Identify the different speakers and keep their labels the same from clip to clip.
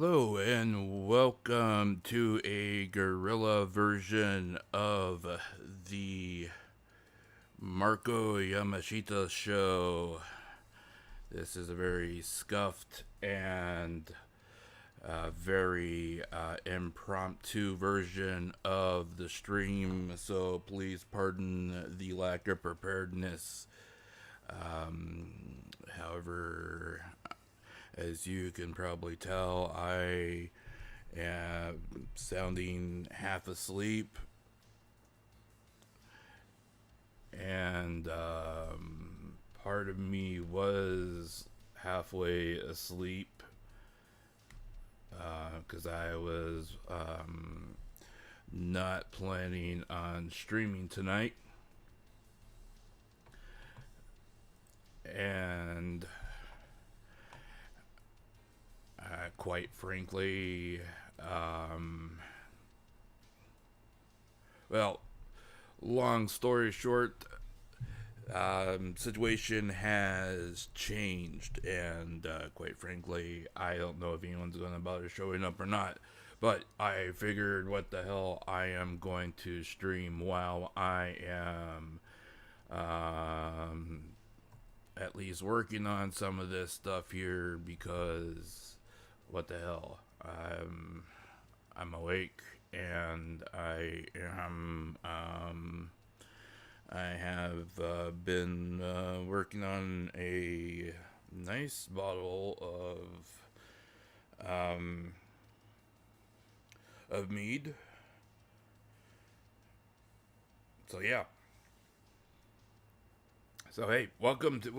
Speaker 1: Hello and welcome to a guerrilla version of the Marko Yamashita show. This is a very scuffed and very impromptu version of the stream, so please pardon the lack of preparedness. However, as you can probably tell, I am sounding half asleep, and part of me was halfway asleep because I was not planning on streaming tonight. And quite frankly, well, long story short, situation has changed, and quite frankly, I don't know if anyone's going to bother showing up or not. But I figured, what the hell, I am going to stream while I am at least working on some of this stuff here, because what the hell, I'm awake, and I have been working on a nice bottle of mead. So yeah. So hey, welcome to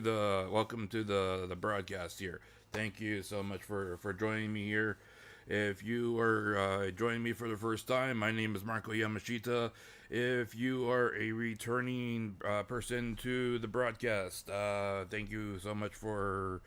Speaker 1: the broadcast here. Thank you so much for joining me here. If you are joining me for the first time, my name is Marko Yamashita. If you are a returning person to the broadcast, thank you so much for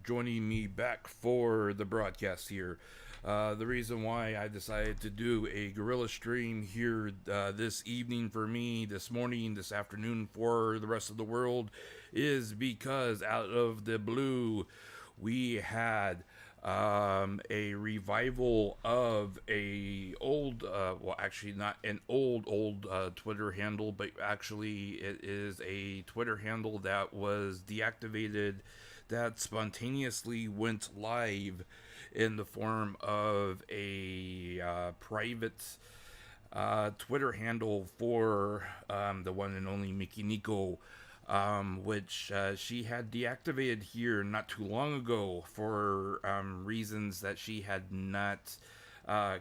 Speaker 1: joining me back for the broadcast here. The reason why I decided to do a guerrilla stream here this evening for me, this morning, this afternoon for the rest of the world, is because out of the blue, we had a revival of a old, well, actually not an old Twitter handle, but actually it is a Twitter handle that was deactivated, that spontaneously went live in the form of a private Twitter handle for the one and only Mickey Nico, which she had deactivated here not too long ago for reasons that she had not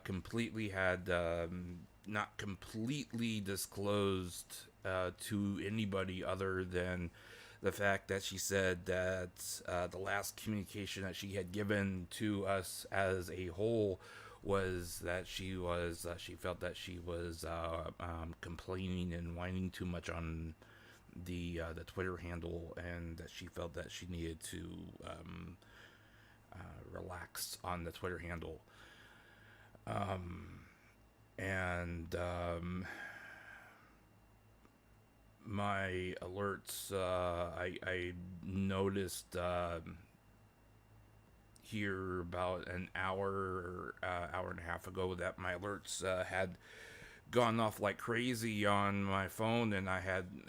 Speaker 1: completely disclosed to anybody, other than the fact that she said that the last communication that she had given to us as a whole was that she felt that she was complaining and whining too much on the Twitter handle, and that she felt that she needed to relax on the Twitter handle. And my alerts, I noticed here about an hour and a half ago that my alerts had gone off like crazy on my phone, and I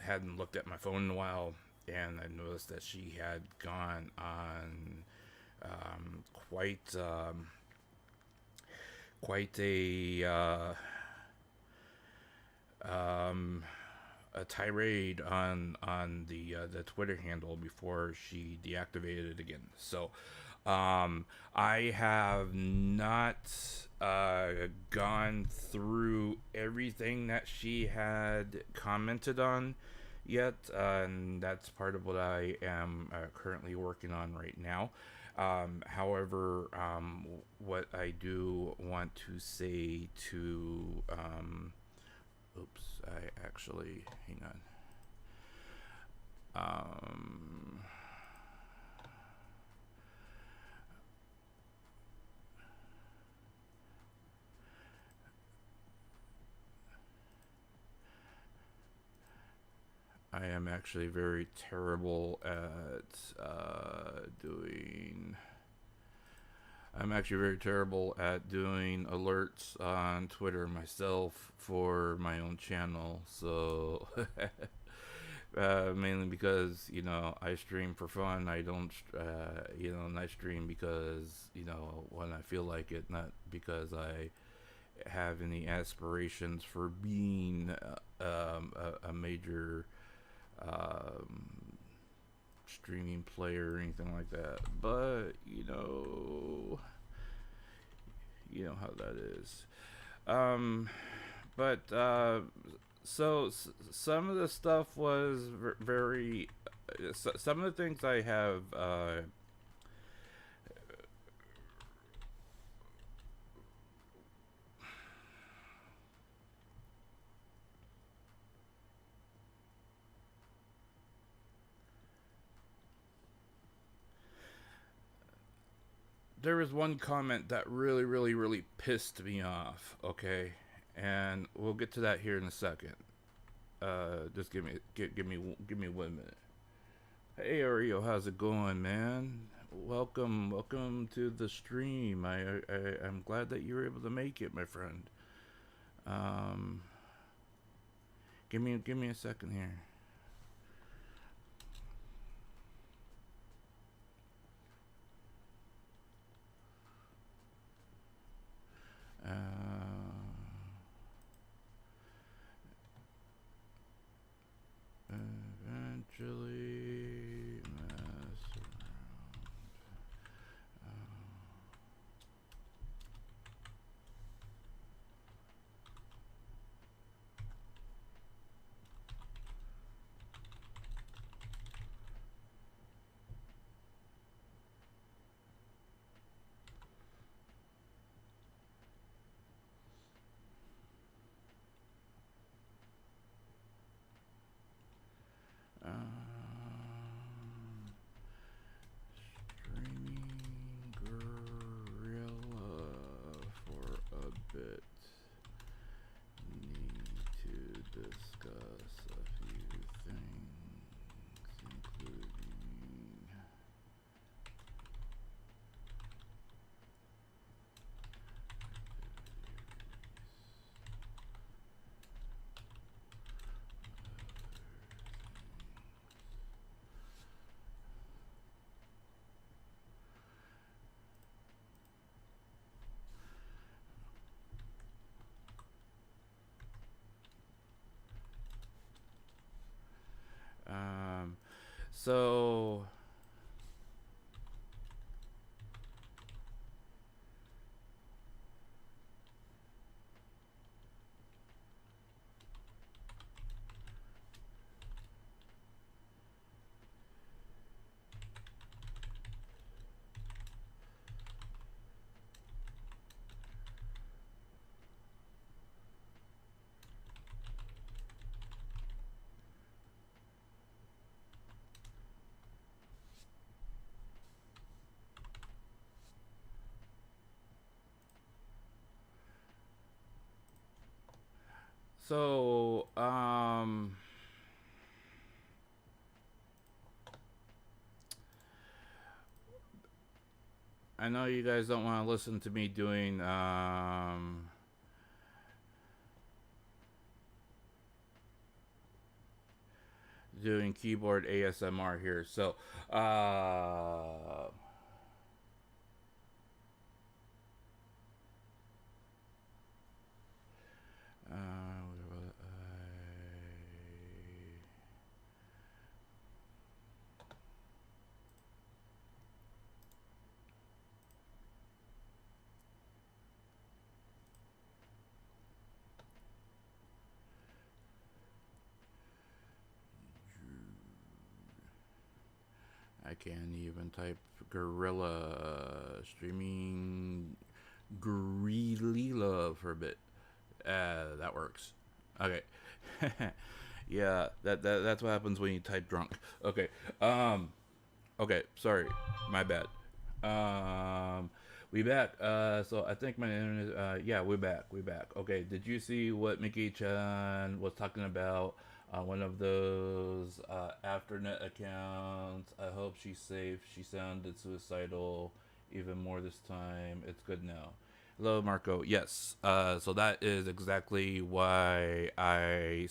Speaker 1: hadn't looked at my phone in a while, and I noticed that she had gone on quite a tirade on the Twitter handle before she deactivated it again. So I have not gone through everything that she had commented on yet, and that's part of what I am currently working on right now. However, what I do want to say to oops, I actually, hang on. I am actually very terrible at doing I'm actually very terrible at doing alerts on Twitter myself for my own channel. So, mainly because, I stream for fun. I don't, and I stream because, when I feel like it, not because I have any aspirations for being a major um, streaming player or anything like that. But you know how that is. Um, but some of the stuff was very. Some of the things I have. There was one comment that really, really, really pissed me off. Okay, and we'll get to that here in a second. Just give me 1 minute. Hey Ariel, how's it going, man? Welcome to the stream. I'm glad that you were able to make it, my friend. Um, give me a second here. Eventually mess around. Streaming Gorilla for a bit. Need to discuss a few things, including so so I know you guys don't want to listen to me doing keyboard ASMR here. So I can't even type gorilla streaming gorilla for a bit. That works. Okay. Yeah, that's what happens when you type drunk. Okay. Okay, sorry. My bad. We back. So I think my internet. Yeah, we're back. We're back. Okay. Did you see what Mickey Chan was talking about? One of those afternet accounts. I hope she's safe. She sounded suicidal, even more this time. It's good now. Hello, Marco. Yes. So that is exactly why I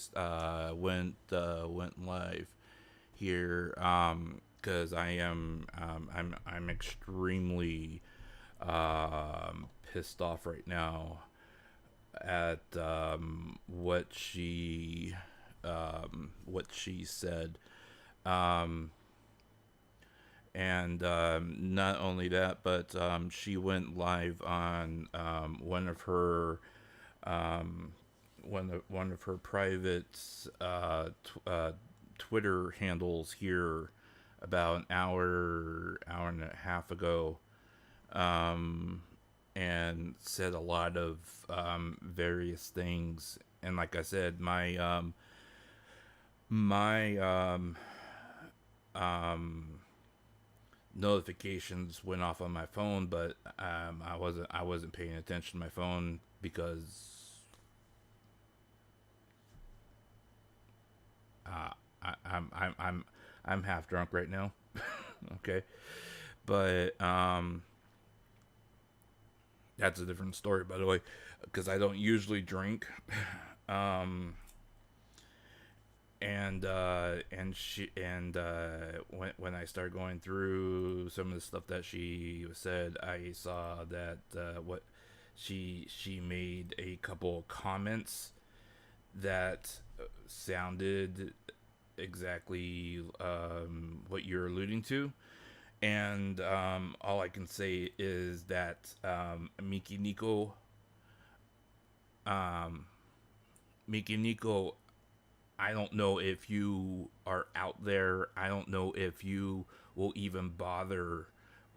Speaker 1: went live here. Because I'm extremely pissed off right now at what she said. Um, and not only that, but she went live on one of her private Twitter handles here about an hour and a half ago, and said a lot of various things. And like I said, my notifications went off on my phone, but I wasn't paying attention to my phone because I'm half drunk right now. Okay, but that's a different story, by the way, because I don't usually drink. um, when I started going through some of the stuff that she said, I saw that what she made a couple of comments that sounded exactly what you're alluding to. And all I can say is that Miki Nico, I don't know if you are out there. I don't know if you will even bother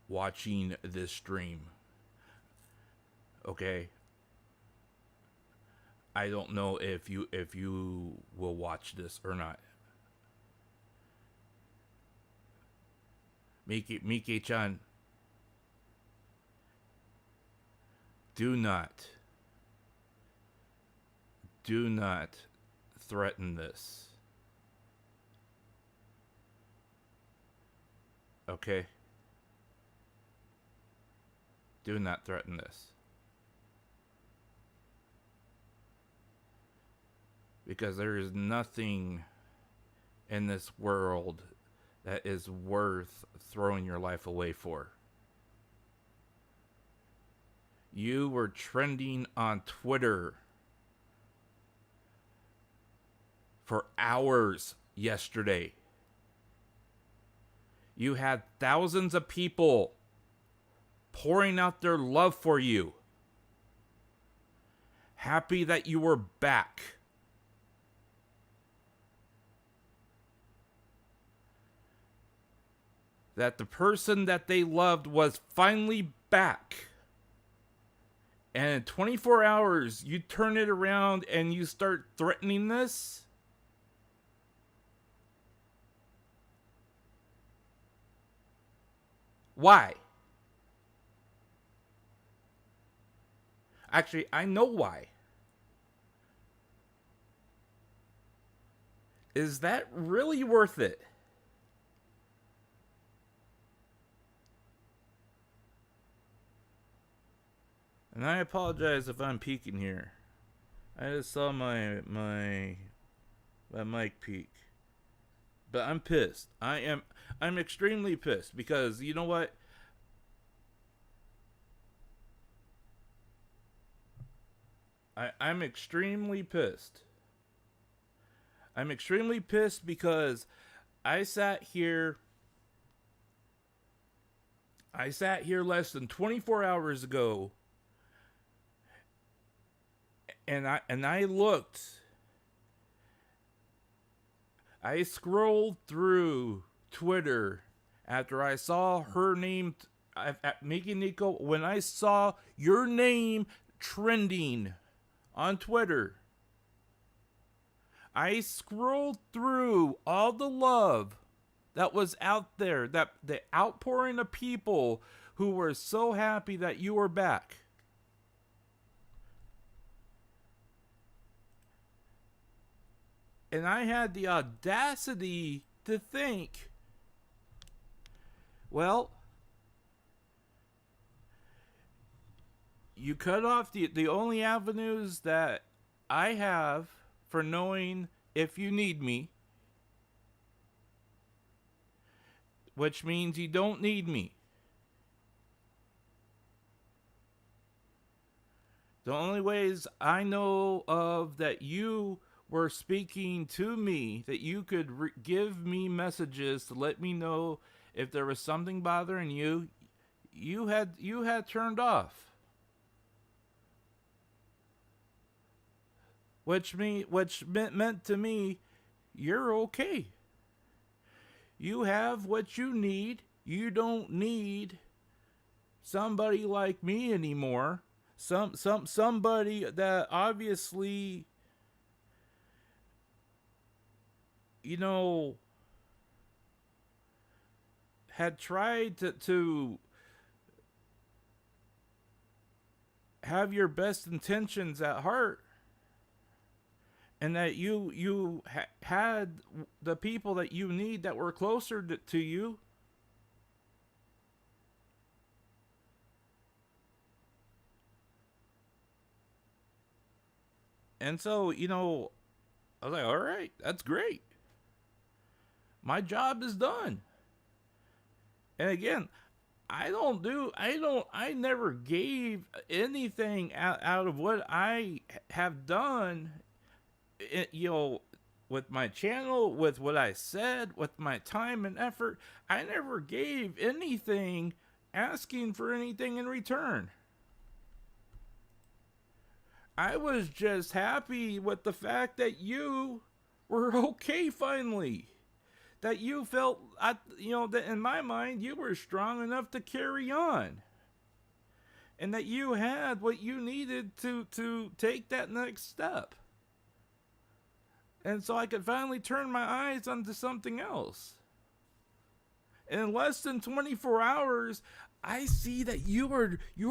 Speaker 1: watching this stream. Okay? I don't know if you will watch this or not. Miki-chan, do not threaten this. Okay? Do not threaten this. Because there is nothing in this world that is worth throwing your life away for. You were trending on Twitter for hours yesterday. You had thousands of people pouring out their love for you. Happy that you were back. That the person that they loved was finally back. And in 24 hours, you turn it around and you start threatening this? Why? Actually, I know why. Is that really worth it? And I apologize if I'm peeking here. I just saw my mic peak. But I'm pissed. I'm extremely pissed because you know what? I'm extremely pissed. I'm extremely pissed because I sat here less than 24 hours ago and I looked. I scrolled through Twitter after I saw her name at Miki Nico. When I saw your name trending on Twitter, I scrolled through all the love that was out there, that the outpouring of people who were so happy that you were back. And I had the audacity to think, well,
Speaker 2: You cut off the only avenues that I have for knowing if you need me, which means you don't need me. The only ways I know of that you were speaking to me, that you could give me messages to let me know if there was something bothering you, you had turned off. Which meant to me, you're okay. You have what you need. You don't need somebody like me anymore. Somebody that obviously, you know, had tried to have your best intentions at heart, and that you had the people that you need that were closer to you. And so, I was like, all right, that's great. My job is done. And again, I never gave anything out of what I have done, with my channel, with what I said, with my time and effort. I never gave anything asking for anything in return. I was just happy with the fact that you were okay finally. That you felt, that in my mind, you were strong enough to carry on. And that you had what you needed to take that next step. And so I could finally turn my eyes onto something else. And in less than 24 hours, I see that you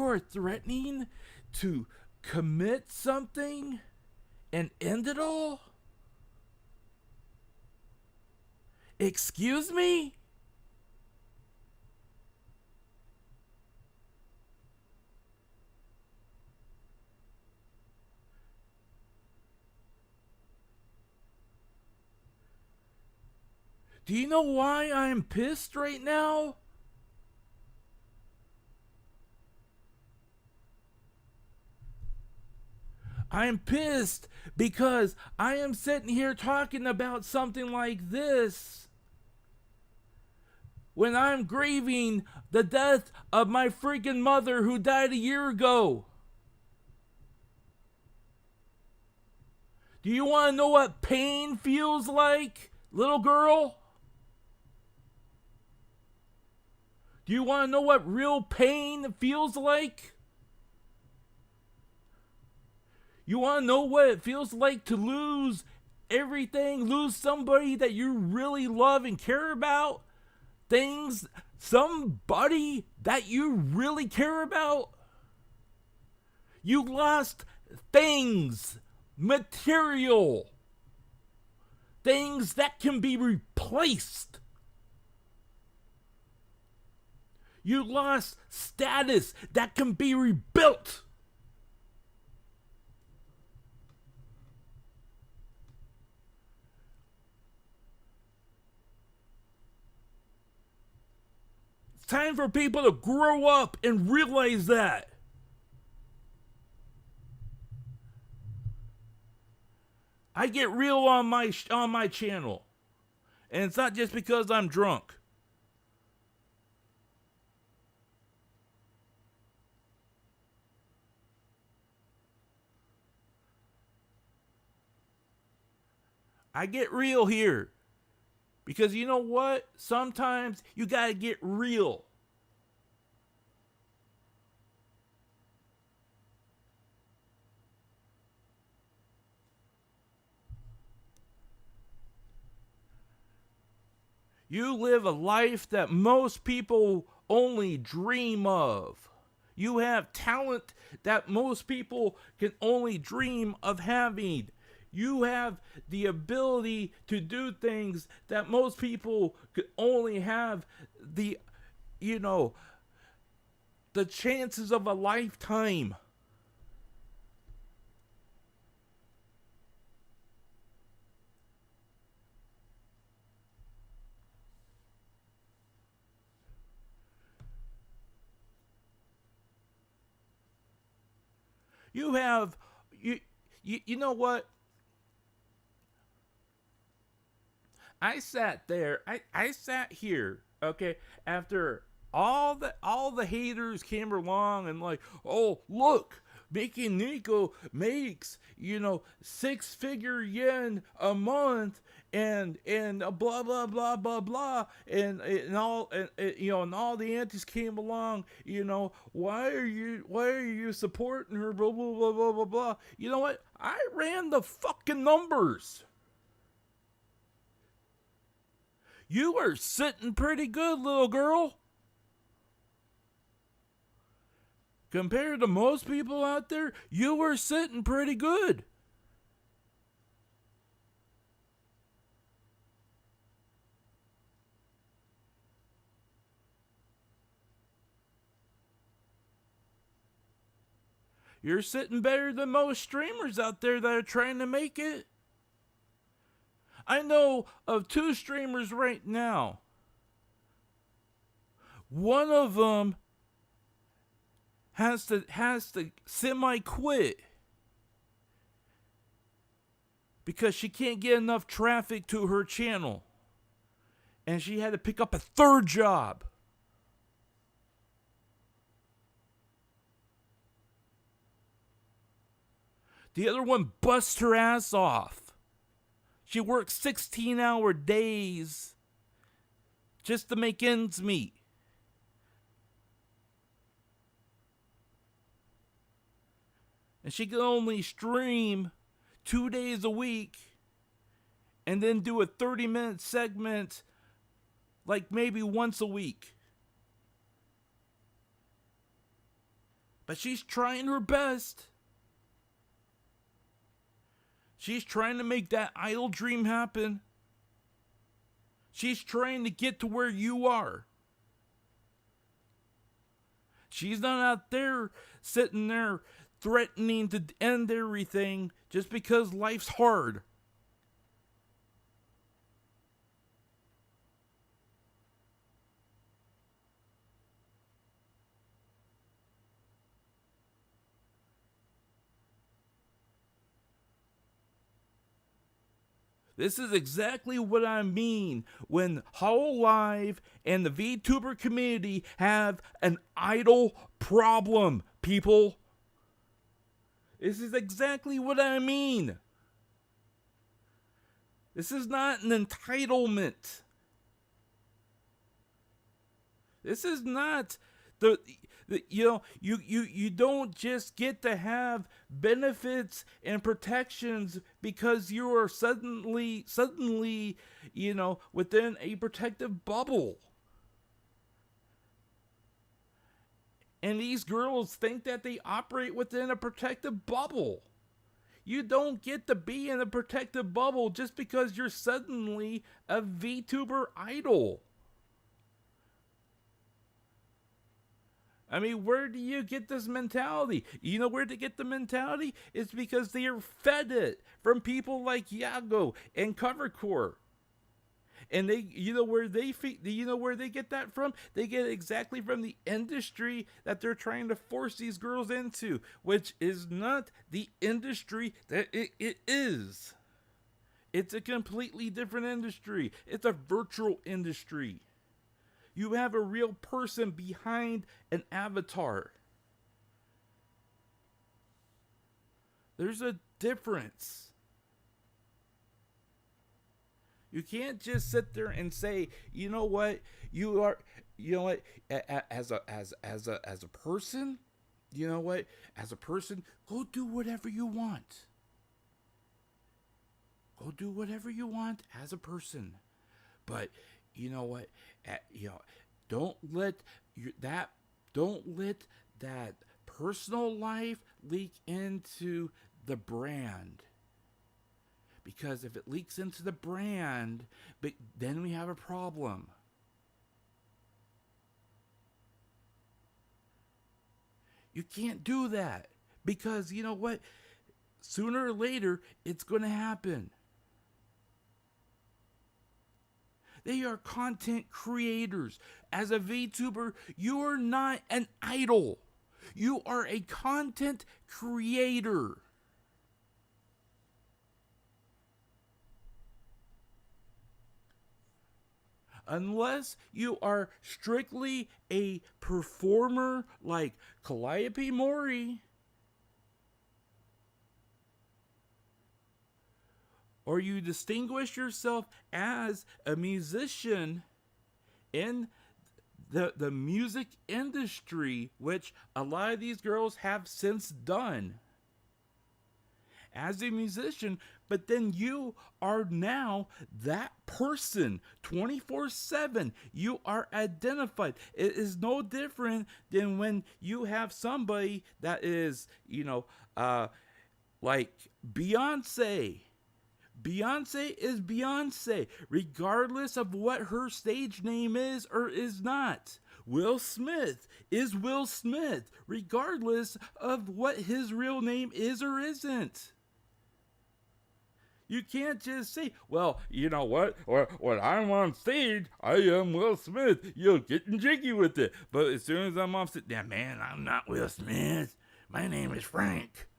Speaker 2: are threatening to commit something and end it all? Excuse me? Do you know why I'm pissed right now? I'm pissed because I am sitting here talking about something like this when I'm grieving the death of my freaking mother who died a year ago. Do you want to know what pain feels like, little girl? Do you want to know what real pain feels like? You want to know what it feels like to lose everything, lose somebody that you really love and care about? Things, somebody that you really care about? You lost things, material, things that can be replaced. You lost status that can be rebuilt. It's time for people to grow up and realize that. I get real on my channel. And it's not just because I'm drunk. I get real here. Because you know what? Sometimes you gotta get real. You live a life that most people only dream of. You have talent that most people can only dream of having. You have the ability to do things that most people could only have the chances of a lifetime. You have you know what? I sat there. I sat here. Okay, after all the haters came along and like, oh look, making Nico makes 6-figure yen a month and blah blah blah blah blah and all and all the aunties came along. Why are you supporting her? Blah blah blah blah blah blah. You know what? I ran the fucking numbers. You are sitting pretty good, little girl. Compared to most people out there, you were sitting pretty good. You're sitting better than most streamers out there that are trying to make it. I know of 2 streamers right now. One of them has to semi quit because she can't get enough traffic to her channel, and she had to pick up a 3rd job. The other one busts her ass off. She works 16-hour days just to make ends meet. And she can only stream 2 days a week and then do a 30-minute segment like maybe once a week. But she's trying her best. She's trying to make that idol dream happen. She's trying to get to where you are. She's not out there sitting there threatening to end everything just because life's hard. This is exactly what I mean when Hololive and the VTuber community have an idol problem, people. This is exactly what I mean. This is not an entitlement. This is not you don't just get to have benefits and protections because you are suddenly within a protective bubble. And these girls think that they operate within a protective bubble. You don't get to be in a protective bubble just because you're suddenly a VTuber idol. I mean, where do you get this mentality? You know where to get the mentality? It's because they are fed it from people like Yago and Covercore. And they, where they get that from? They get it exactly from the industry that they're trying to force these girls into, which is not the industry that it is. It's a completely different industry. It's a virtual industry. You have a real person behind an avatar. There's a difference. You can't just sit there and say, you know what, as a person, go do whatever you want. Go do whatever you want as a person. But you know what? Don't let that personal life leak into the brand. Because if it leaks into the brand, then we have a problem. You can't do that. Because you know what? Sooner or later, it's going to happen. They are content creators. As a VTuber, you are not an idol. You are a content creator. Unless you are strictly a performer like Calliope Mori, or you distinguish yourself as a musician in the music industry, which a lot of these girls have since done as a musician, but then you are now that person 24/7. You are identified. It is no different than when you have somebody that is, like Beyonce. Beyonce is Beyonce, regardless of what her stage name is or is not. Will Smith is Will Smith, regardless of what his real name is or isn't. You can't just say, well, you know what? Or when I'm on stage, I am Will Smith. You're getting jiggy with it. But as soon as I'm off stage, yeah, man, I'm not Will Smith. My name is Frank.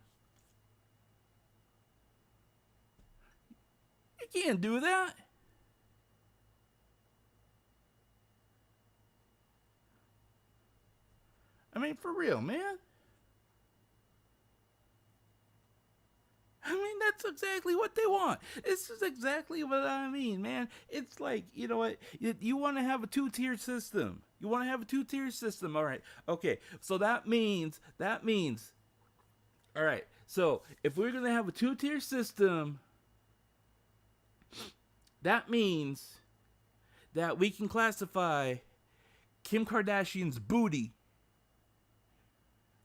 Speaker 2: You can't do that. I mean, for real, man. I mean, that's exactly what they want. This is exactly what I mean, man. It's like, you know what? You want to have a two-tier system. You want to have a two-tier system. All right. Okay. So that means, all right. So if we're going to have a two-tier system, that means that we can classify Kim Kardashian's booty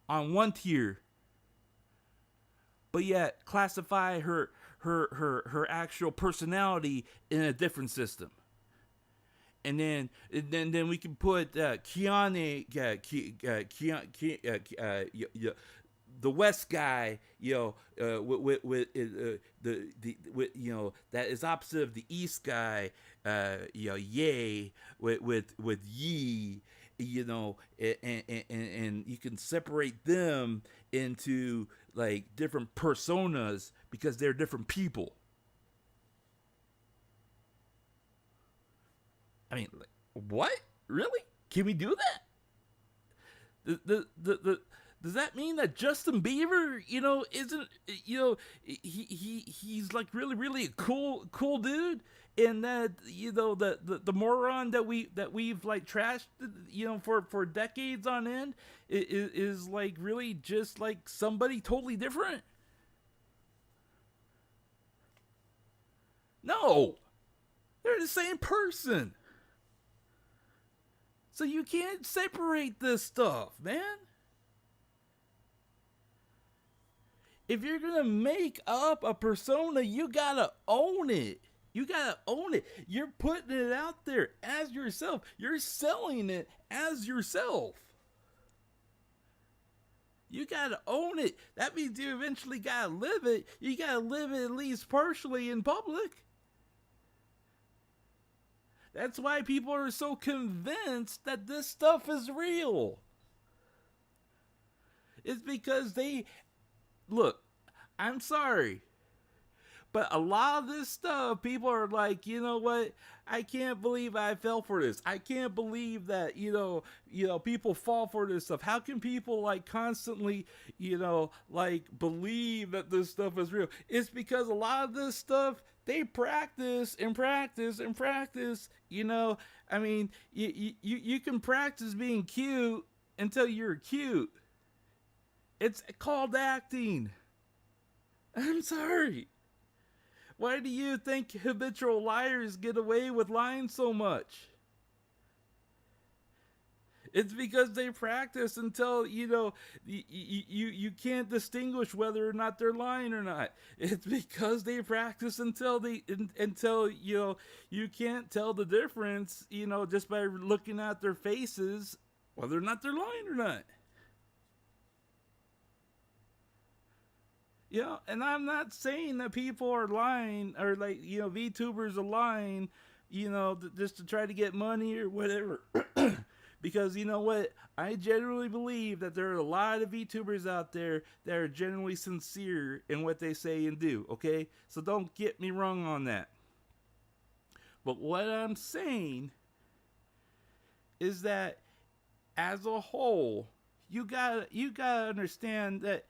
Speaker 2: on one tier, but yet classify her actual personality in a different system. And then we can put Keanu, the West guy, with that is opposite of the East guy, Ye with Yi, and you can separate them into like different personas because they're different people. I mean, like, what? Really? Can we do that? Does that mean that Justin Bieber, isn't, he's like really a cool dude, and that the moron that we've like trashed, for decades on end is like really just like somebody totally different? No, they're the same person. So you can't separate this stuff, man. If you're gonna make up a persona, you gotta own it. You're putting it out there as yourself. You're selling it as yourself. You gotta own it. That means you eventually gotta live it. You gotta live it at least partially in public. That's why people are so convinced that this stuff is real. It's because look, I'm sorry, but a lot of this stuff, people are like, you know what? I can't believe I fell for this. I can't believe that, people fall for this stuff. How can people like constantly, like believe that this stuff is real? It's because a lot of this stuff, they practice and practice and practice. I mean, you can practice being cute until you're cute. It's called acting. I'm sorry. Why do you think habitual liars get away with lying so much? It's because they practice until, you can't distinguish whether or not they're lying or not. It's because they practice until you can't tell the difference, just by looking at their faces, whether or not they're lying or not. And I'm not saying that people are lying or like, VTubers are lying, just to try to get money or whatever. Because you know what? I generally believe that there are a lot of VTubers out there that are genuinely sincere in what they say and do, okay? So don't get me wrong on that. But what I'm saying is that as a whole, you gotta understand that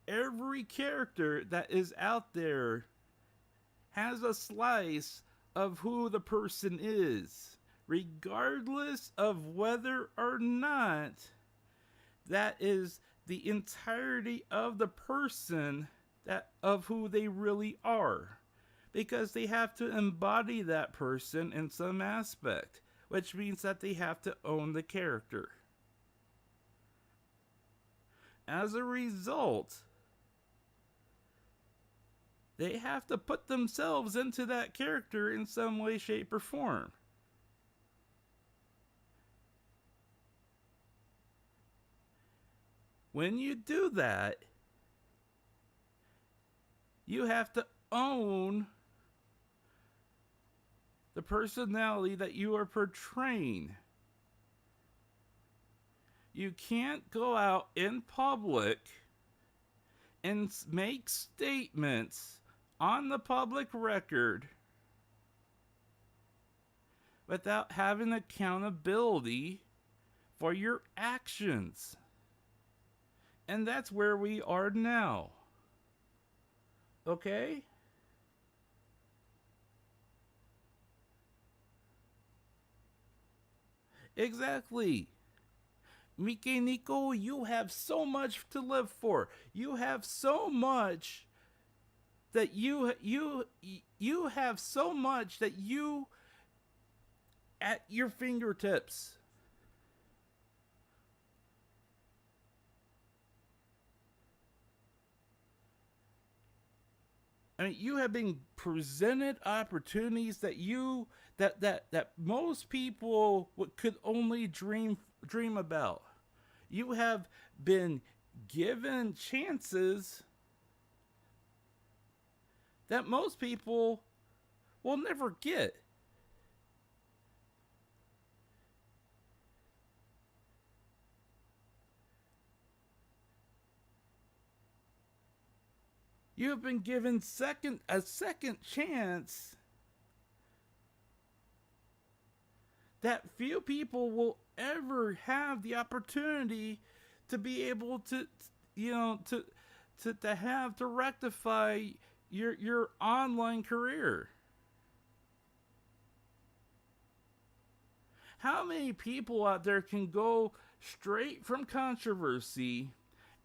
Speaker 2: every character that is out there has a slice of who the person is, regardless of whether or not that is the entirety of the person that of who they really are, because they have to embody that person in some aspect, which means that they have to own the character. As a result, they have to put themselves into that character in some way, shape, or form. When you do that, you have to own the personality that you are portraying. You can't go out in public and make statements on the public record without having accountability for your actions. And that's where we are now. Okay? Exactly. Mike Nico, you have so much to live for. You have so much that you have so much that you at your fingertips. I mean, you have been presented opportunities that that most people could only dream about. You have been given chances that most people will never get. You have been given a second chance that few people will ever have the opportunity to be able to have to rectify your online career. How many people out there can go straight from controversy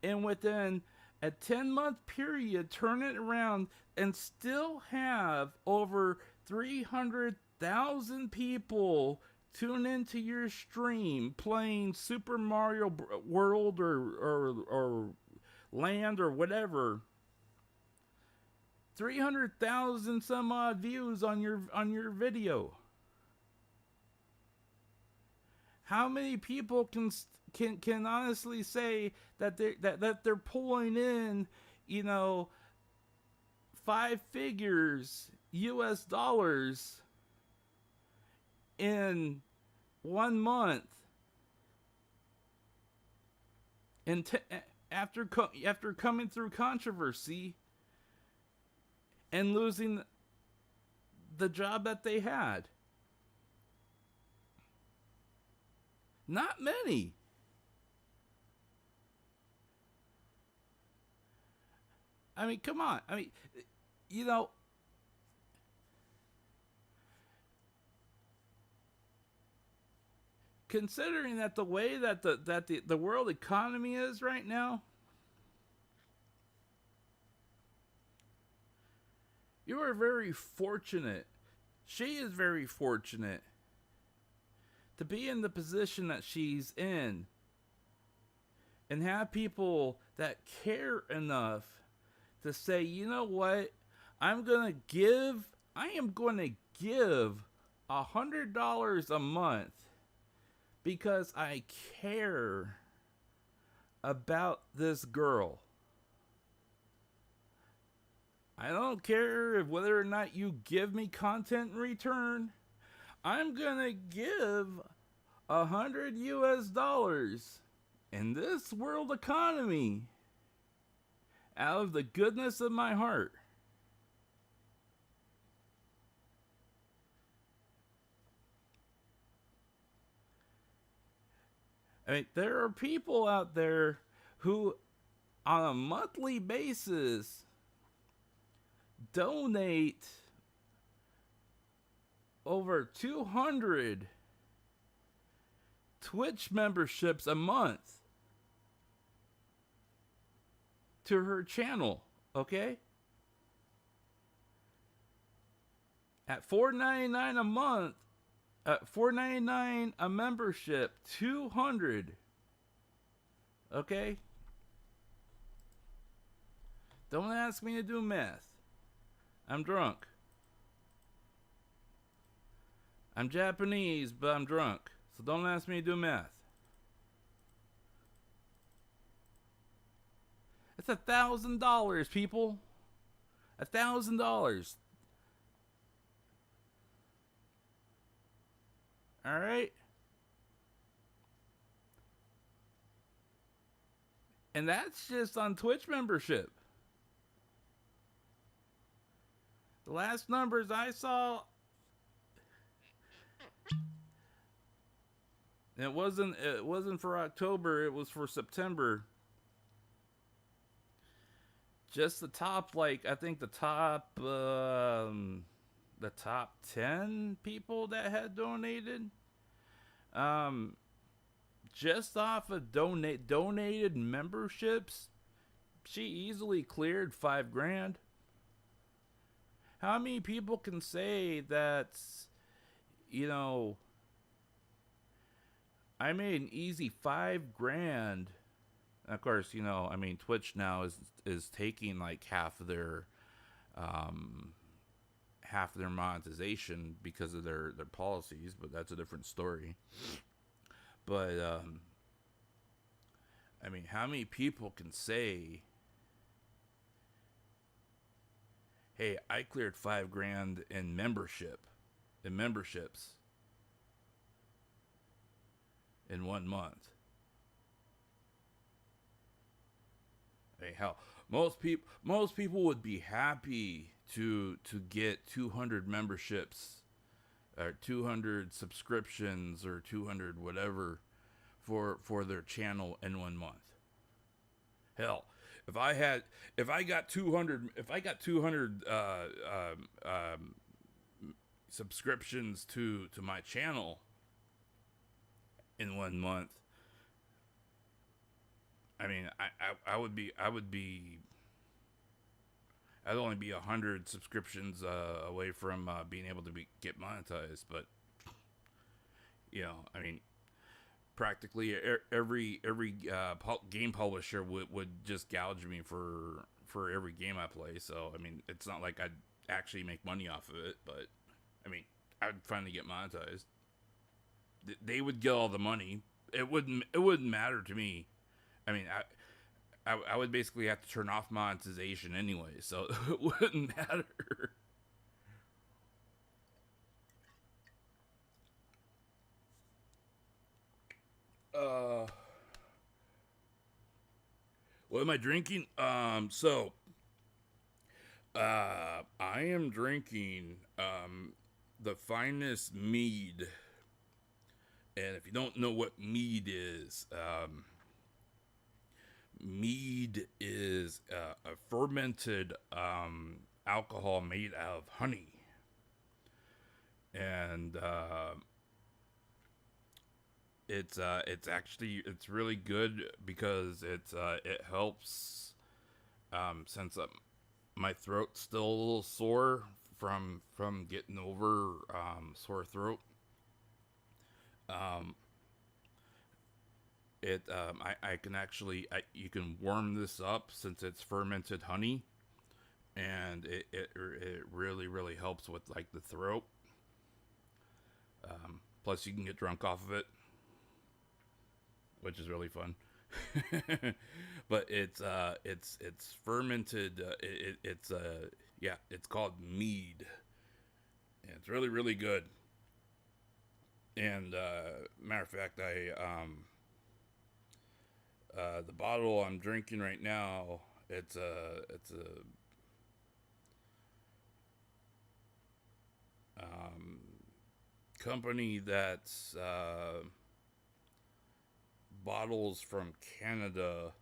Speaker 2: and within a 10-month period turn it around and still have over 300,000 people tune into your stream playing Super Mario World or Land or whatever? 300,000 some odd views on your video. How many people can honestly say that they're pulling in, $5 figures US dollars in 1 month, and after coming through controversy and losing the job that they had? Not many. I mean, come on. I mean, considering that the way that the world economy is right now, you are very fortunate. She is very fortunate to be in the position that she's in and have people that care enough to say, you know what, I am going to give $100 a month because I care about this girl. I don't care whether or not you give me content in return. I'm gonna give $100 in this world economy out of the goodness of my heart. I mean, there are people out there who, on a monthly basis, donate over 200 Twitch memberships a month to her channel, okay? At $4.99 a month, $4.99 a membership, 200. Okay? Don't ask me to do math. I'm drunk. I'm Japanese, but I'm drunk. So don't ask me to do math. It's $1,000, people. $1,000. All right? And that's just on Twitch membership. The last numbers I saw, it wasn't for October, it was for September. Just the top, like, I think the top 10 people that had donated. Just off of donated memberships, she easily cleared $5,000. How many people can say that, you know, I made an easy $5,000? Of course, you know, I mean, Twitch now is taking like half of their monetization because of their policies, but that's a different story. But I mean, how many people can say, "Hey, I cleared $5,000 in memberships in 1 month"? Hey, hell, most people would be happy to get 200 memberships or 200 subscriptions or 200 whatever for their channel in 1 month. Hell, if I got 200 subscriptions to my channel in 1 month, I mean, I'd only be 100 subscriptions away from being able to get monetized. But you know, I mean, practically every game publisher would just gouge me for every game I play. So I mean, it's not like I'd actually make money off of it, but I mean, I'd finally get monetized. They would get all the money. It wouldn't matter to me. I mean, I would basically have to turn off monetization anyway, so it wouldn't matter. What am I drinking? I am drinking the finest mead. And if you don't know what mead is, mead is a fermented alcohol made out of honey, and it's really good because it helps since my throat's still a little sore from getting over sore throat. I can actually, you can warm this up since it's fermented honey, and it really helps with like the throat. Plus you can get drunk off of it, which is really fun. But it's fermented. It's called mead, and it's really good.
Speaker 1: And matter of fact, the bottle I'm drinking right now, it's a company that's bottles from Canada,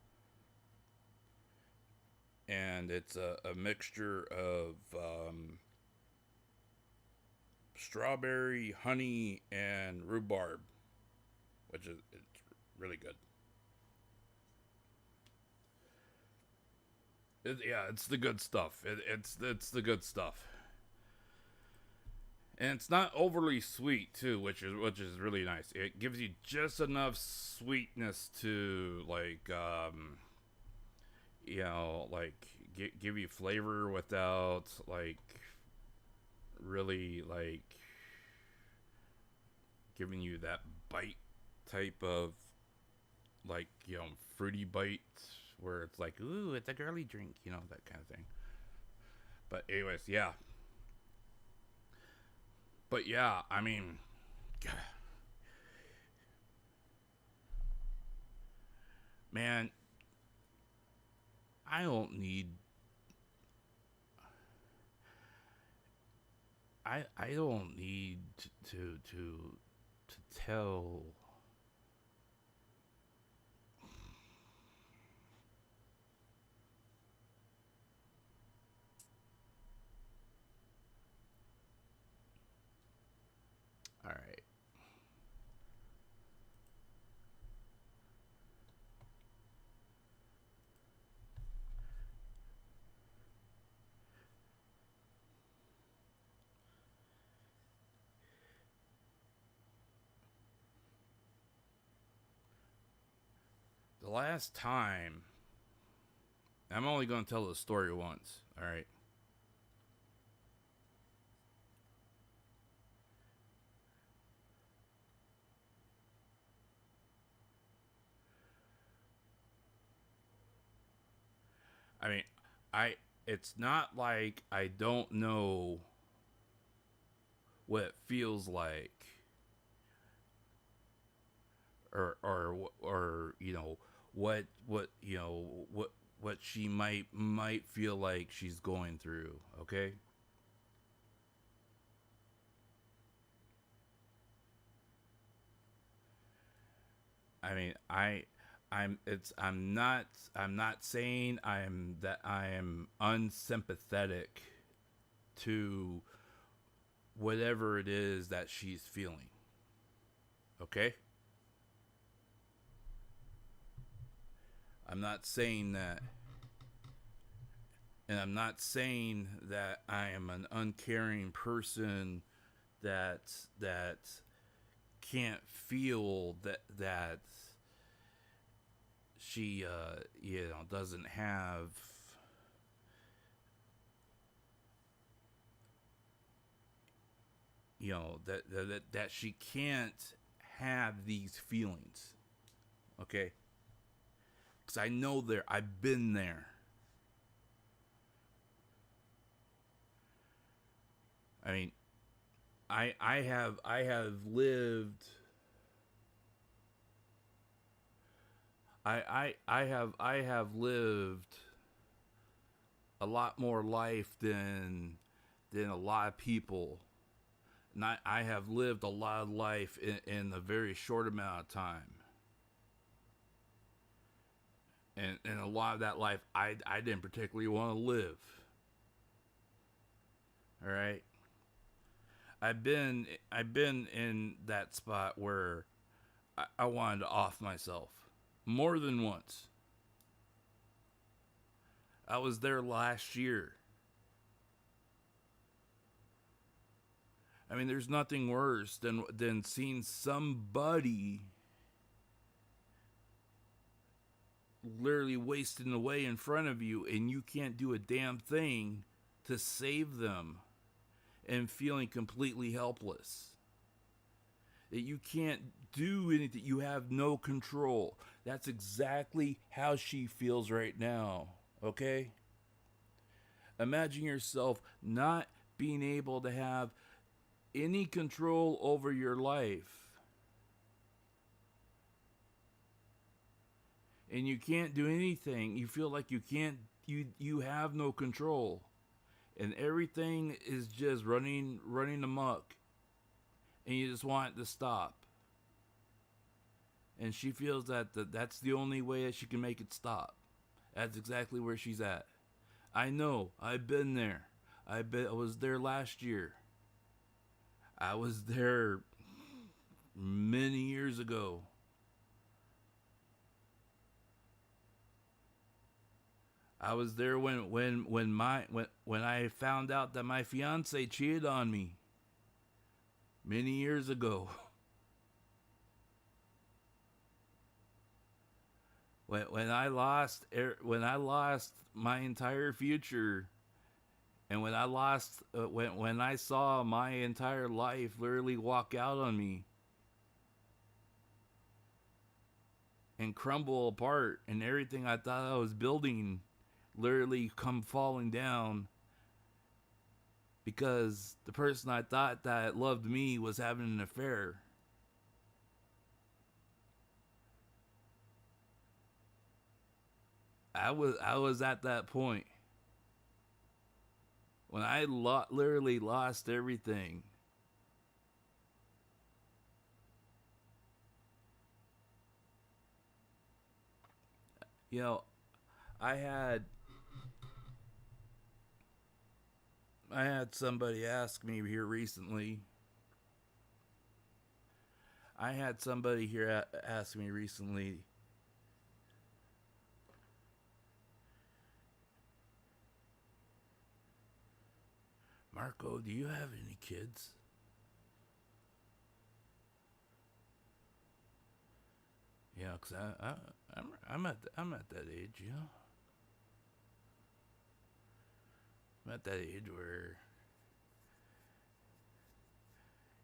Speaker 1: and it's a mixture of strawberry, honey, and rhubarb, which is it's really good. Yeah, it's the good stuff. It's the good stuff, and it's not overly sweet too, which is really nice. It gives you just enough sweetness to like give you flavor without like really like giving you that bite type of like fruity bite where it's like, ooh, it's a girly drink, that kind of thing. But anyways, yeah. But yeah, I mean, man, I don't need I don't need to tell. All right. The last time, I'm only going to tell the story once, all right? I mean, I it's not like I don't know what it feels like or what she might feel like she's going through, okay? I mean, I'm not saying I am unsympathetic to whatever it is that she's feeling. Okay? I'm not saying that, and I'm not saying that I am an uncaring person that can't feel that she doesn't have that she can't have these feelings, okay? Because I know I've been there. I mean, I have lived. I have lived a lot more life than a lot of people. And I have lived a lot of life in a very short amount of time. And a lot of that life I didn't particularly want to live. All right. I've been in that spot where I wanted to off myself more than once. I was there last year. I mean, there's nothing worse than seeing somebody literally wasting away in front of you and you can't do a damn thing to save them and feeling completely helpless. That you can't do anything. You have no control. That's exactly how she feels right now. Okay? Imagine yourself not being able to have any control over your life.
Speaker 2: and you can't do anything. You feel like you have no control, and everything is just running amok, and you just want it to stop. And she feels that that's the only way that she can make it stop. That's exactly where she's at. I know. I've been there. I was there last year. I was there many years ago. I was there when I found out that my fiance cheated on me many years ago. When I lost my entire future, and when I saw my entire life literally walk out on me and crumble apart, and everything I thought I was building literally come falling down because the person I thought that loved me was having an affair. I was at that point when I literally lost everything. You know, I had somebody ask me here recently. Ask me recently. Marko, do you have any kids? Yeah, 'cause I'm at that age, you know. I'm at that age where,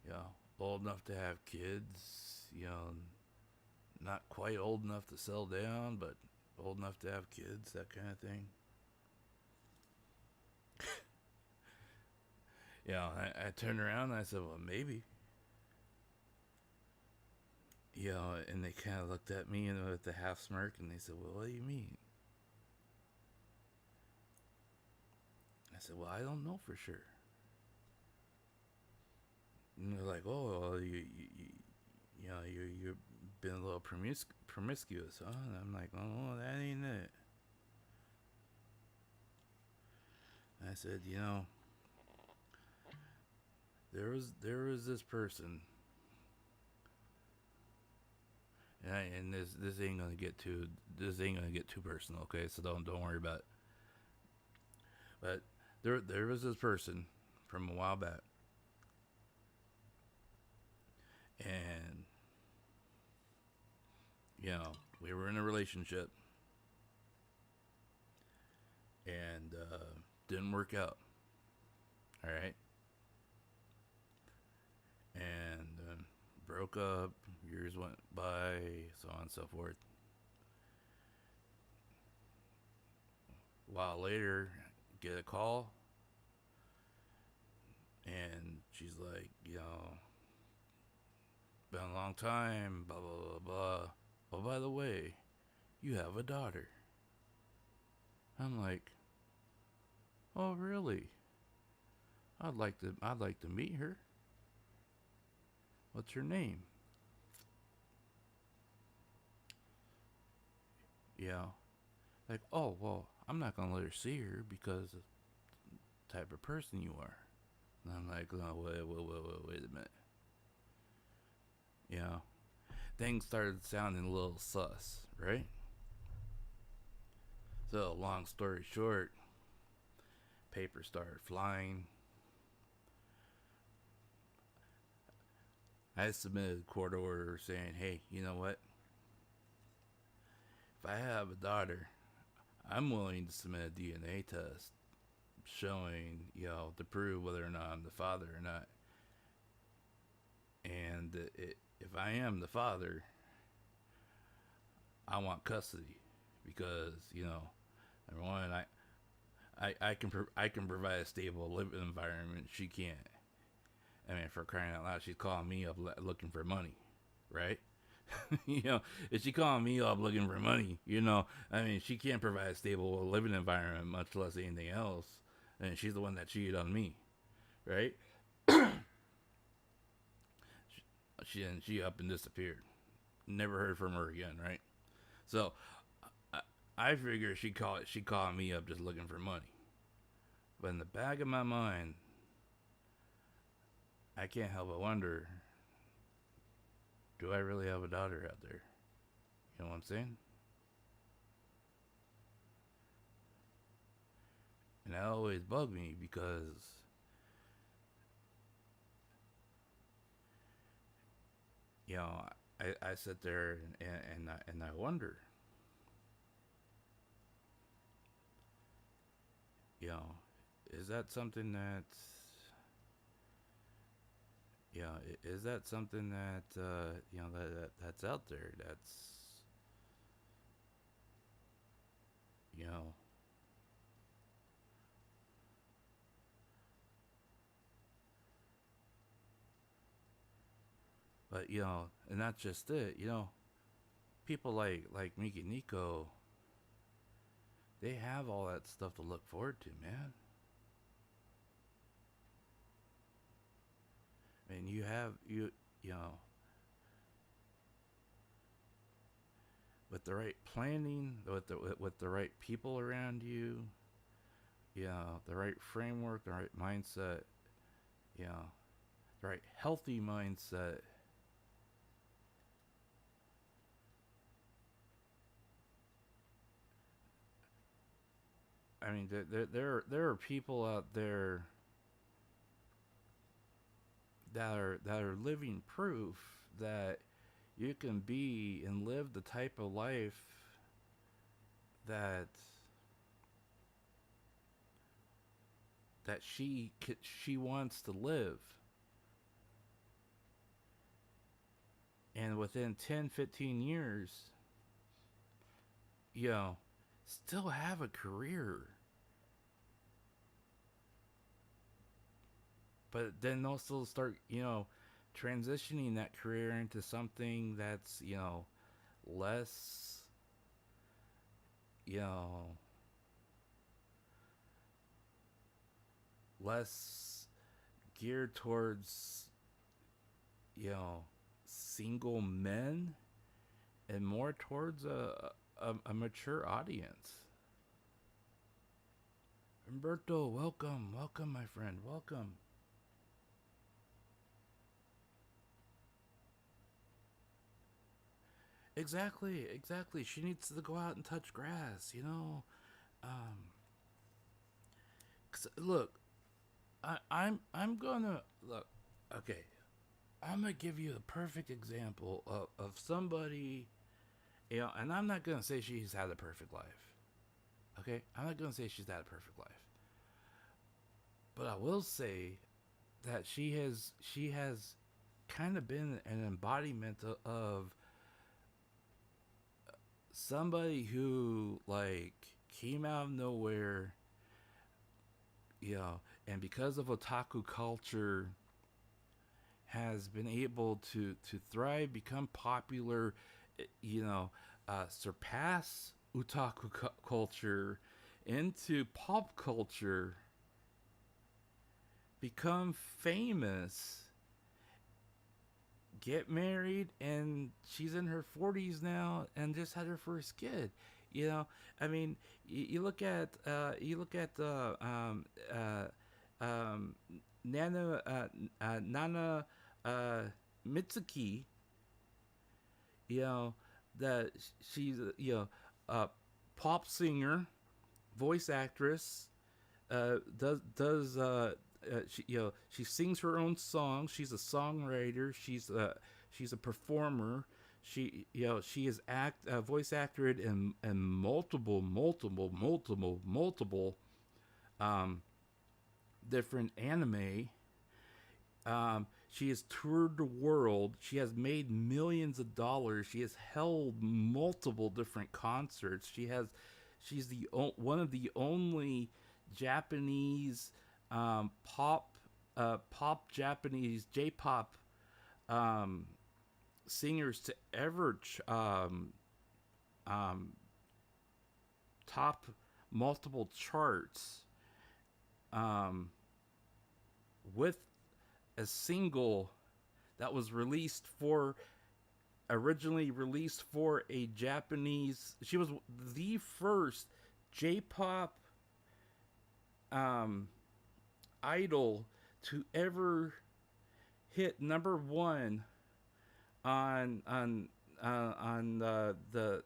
Speaker 2: you know, old enough to have kids, you know, not quite old enough to settle down, but old enough to have kids, that kind of thing. You know, I turned around and I said, well, maybe. You know, and they kind of looked at me and with a half smirk, and they said, well, what do you mean? I said, well, I don't know for sure. And they're like, oh, well, you know, you've been a little promiscuous, huh? And I'm like, oh, that ain't it. And I said, you know, there was this person, and this ain't gonna get too personal, okay? So don't worry about it. But there was this person from a while back, and you know, we were in a relationship, and didn't work out. All right. And broke up, years went by, so on and so forth. A while later, get a call, and she's like, you know, been a long time, blah, blah, blah, blah. Oh, by the way, you have a daughter. I'm like, oh, really? I'd like to meet her. What's her name? Yeah. Like, oh, well, I'm not going to let her see her because of the type of person you are. And I'm like, oh, wait a minute. You know, things started sounding a little sus, right? So, long story short, papers started flying. I submitted a court order saying, hey, you know what? If I have a daughter, I'm willing to submit a DNA test showing, you know, to prove whether or not I'm the father or not. And if I am the father, I want custody because, you know, number one, I can provide a stable living environment. She can't. I mean, for crying out loud, she's calling me up looking for money, right?
Speaker 1: You know, is she calling me up looking for money? You know, I mean, she can't provide a stable living environment, much less anything else. And she's the one that cheated on me, right? She up and disappeared. Never heard from her again, right? So I figure she called me up just looking for money. But in the back of my mind, I can't help but wonder, do I really have a daughter out there? You know what I'm saying? And that always bugged me because, you know, I sit there and I wonder, you know, is that something that, you know, is that something that, you know, that's out there? That's, you know, but you know, and not just it. You know, people like Miki Nico, they have all that stuff to look forward to, man. I mean, you know, with the right planning, with the right people around you, you know, the right framework, the right mindset, you know, the right healthy mindset. I mean, there are people out there that are living proof that you can be and live the type of life that she wants to live, and within 10, 15 years, you know, still have a career, but then also start, you know, transitioning that career into something that's, you know, less, you know, less geared towards, you know, single men and more towards a mature audience. Umberto, welcome, welcome, my friend, welcome. Exactly, exactly. She needs to go out and touch grass, you know. Um, 'Cause, look, I'm gonna look. Okay, I'm gonna give you the perfect example of somebody, you know, and I'm not gonna say she's had a perfect life. Okay, I'm not gonna say she's had a perfect life, but I will say that she has kind of been an embodiment of somebody who like came out of nowhere, you know, and because of otaku culture has been able to thrive, become popular, you know, surpass otaku culture into pop culture, become famous, get married, and she's in her 40s now and just had her first kid. You know, I mean, you look at um, Nana Mitsuki. You know that she's you know a pop singer, voice actress. She, you know, she sings her own songs. She's a songwriter. She's a performer. She, you know, she is voice acted in multiple um, different anime. She has toured the world. She has made millions of dollars. She has held multiple different concerts. She's one of the only Japanese pop Japanese J-pop
Speaker 2: singers to ever top multiple charts with a single that was originally released for a Japanese. She was the first J-pop idol to ever hit number one on on the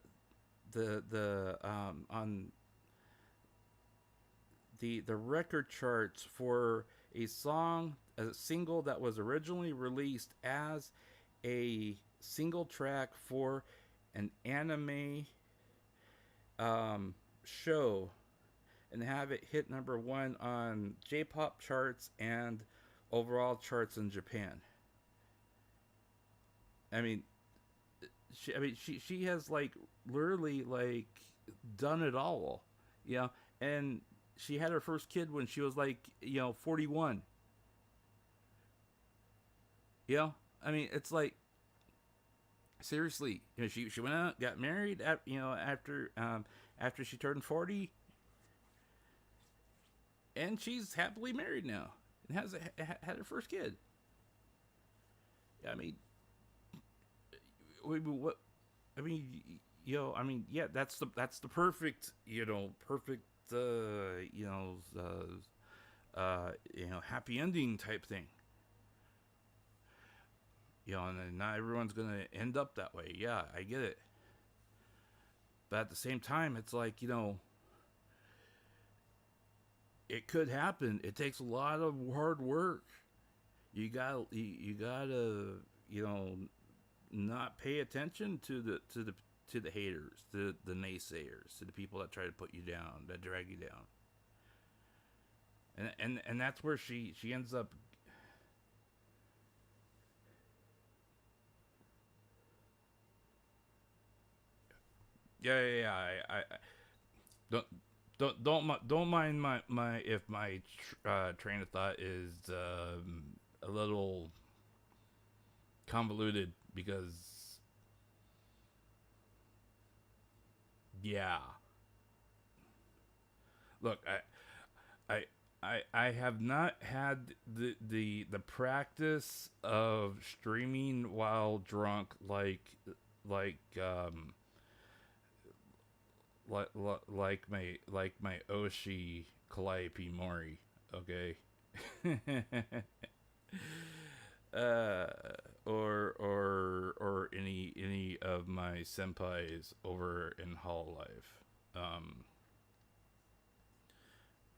Speaker 2: record charts for a single that was originally released as a single track for an anime show, and have it hit number one on J-pop charts and overall charts in Japan. I mean, she has like literally like done it all, you know. And she had her first kid when she was like 41. You know, I mean, it's like seriously, she went out, got married after she turned 40, and she's happily married now and had her first kid. I mean, what? I mean, yeah, that's the perfect, happy ending type thing. And not everyone's gonna end up that way. Yeah, I get it. But at the same time, it's like, it could happen. It takes a lot of hard work. You gotta, not pay attention to the haters, to the naysayers, to the people that try to put you down, that drag you down. And that's where she ends up. Yeah. I don't mind my if my train of thought is a little convoluted, because yeah. Look, I have not had the practice of streaming while drunk like my Oshi Calliope Mori, okay? Or any of my senpais over in Hololive.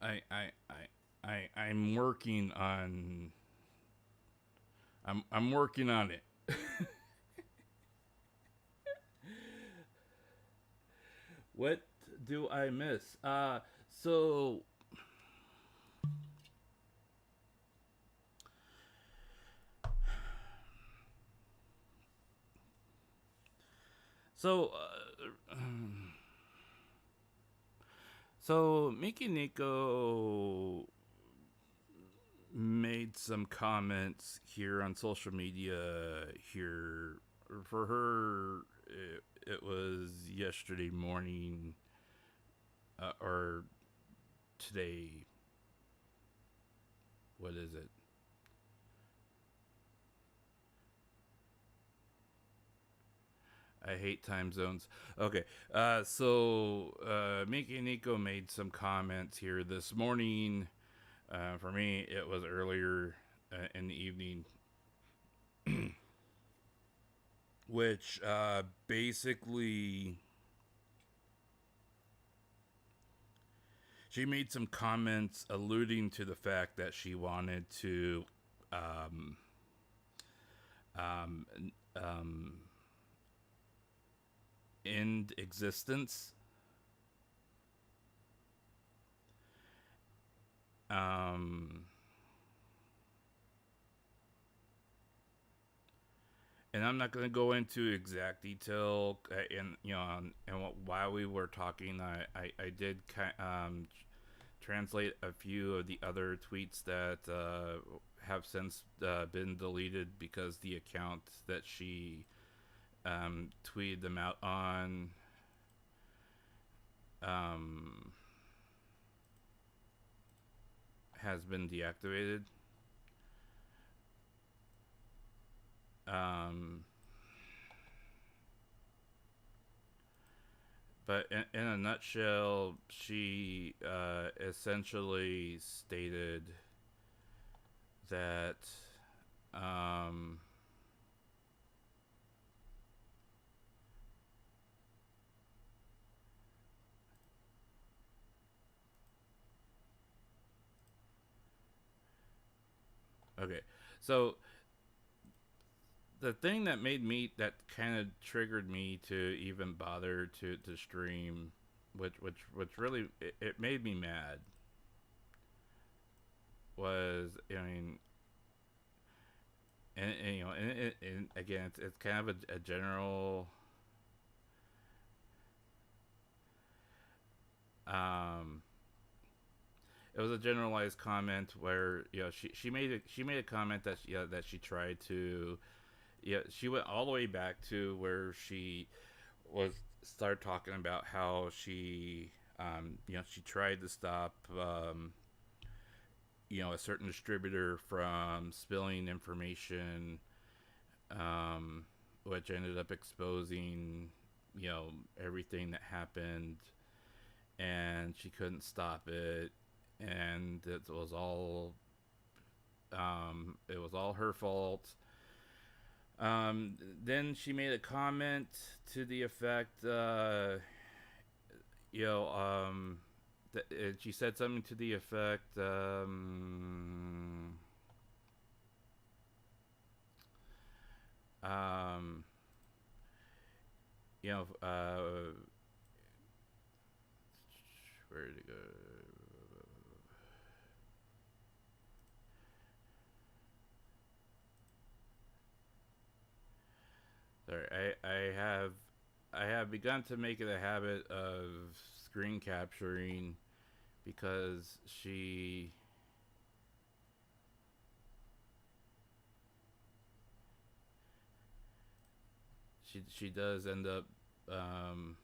Speaker 2: I'm working on I'm working on it. What do I miss? So so so Miki Nico made some comments here on social media here. For her, it was yesterday morning, or today. What is it? I hate time zones. Okay, so Miki Nico made some comments here this morning. For me, it was earlier in the evening, which basically she made some comments alluding to the fact that she wanted to um, um, end existence. And I'm not going to go into exact detail, while we were talking, I did translate a few of the other tweets that have since been deleted, because the account that she
Speaker 1: tweeted them out on. Um, has been deactivated. Um, but in a nutshell, she essentially stated that um, okay, so the thing that made me, that kind of triggered me to even bother to stream, which really it made me mad, was, I mean, and you know, and again, it's kind of a general um it was a generalized comment where, you know, she made a comment that she, that she tried to, yeah, she went all the way back to where she was started talking about how she, you know, she tried to stop, you know, a certain distributor from spilling information, um, which ended up exposing, you know, everything that happened, and she couldn't stop it, and it was all her fault. Then she made a comment to the effect, you know, she said something to the effect, um, you know, where did it go? Sorry, I have begun to make it a habit of screen capturing because she does end up, um,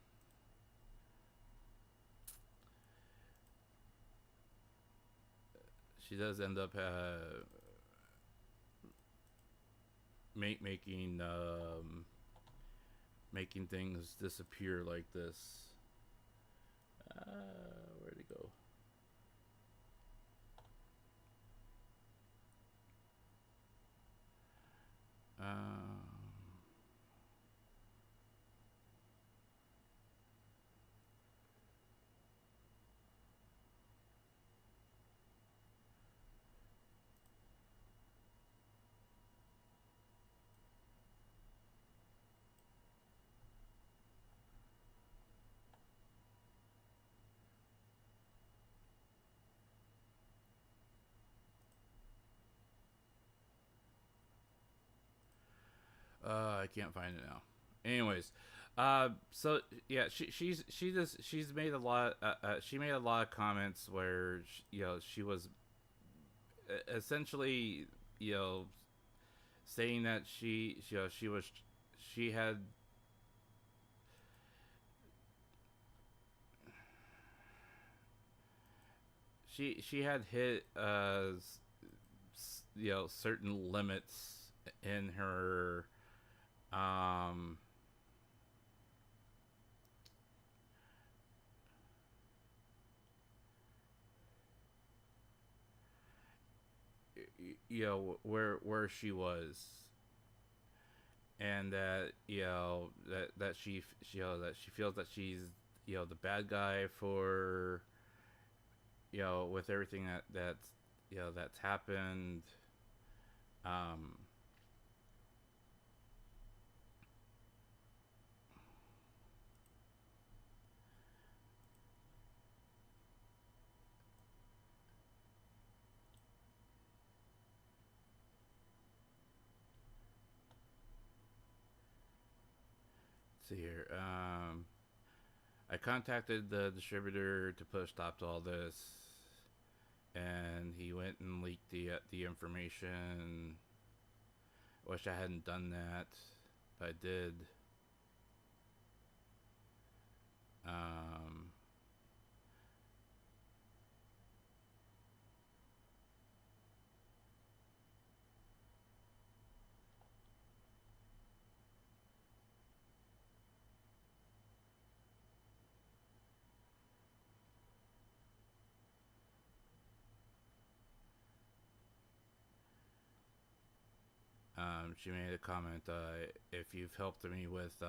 Speaker 1: she does end up making making things disappear like this. Where'd it go? I can't find it now. Anyways, so yeah, she's made a lot. She made a lot of comments where you know, she was essentially, you know, saying that you know, she had she had hit, you know, certain limits in her, um you know, where she was, and that, you know, that she, you know, that she feels that she's, you know, the bad guy for, you know, with everything that's, you know, that's happened. um let's see here. I contacted the distributor to put a stop to all this, and he went and leaked the information. Wish I hadn't done that, but I did. She made a comment. If you've helped me with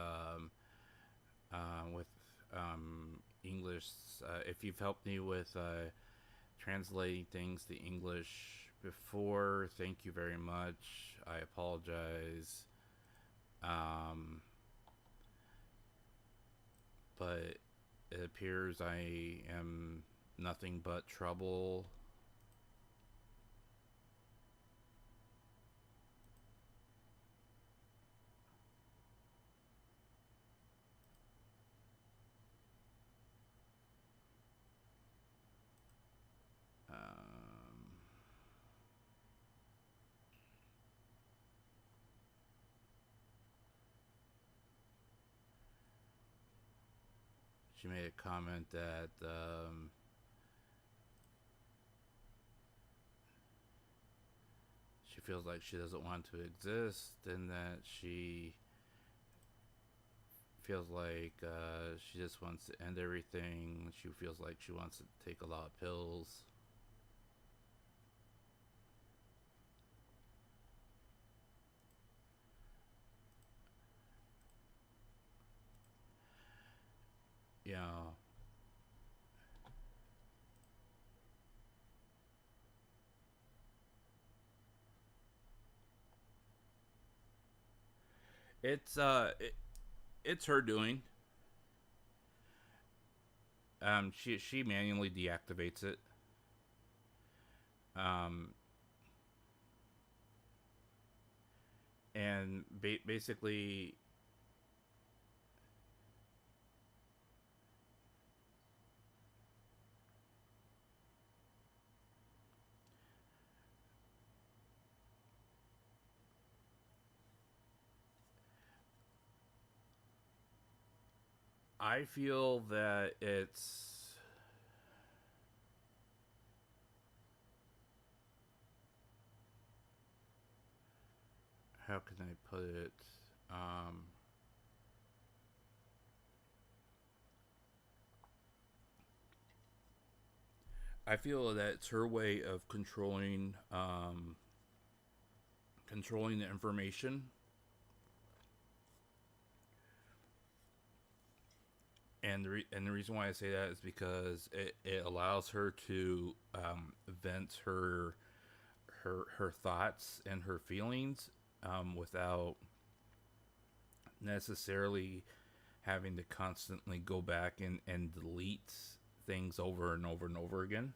Speaker 1: English, if you've helped me with translating things to English before, thank you very much. I apologize. Um, but it appears I am nothing but trouble. Um, she made a comment that she feels like she doesn't want to exist, and that she feels like she just wants to end everything. She feels like she wants to take a lot of pills. You know, it's it's her doing. She manually deactivates it. Um, and basically, I feel that it's how can I put it? Um, I feel that it's her way of controlling the information, and the reason why I say that is because it allows her to vent her thoughts and her feelings without necessarily having to constantly go back and delete things over and over and over again.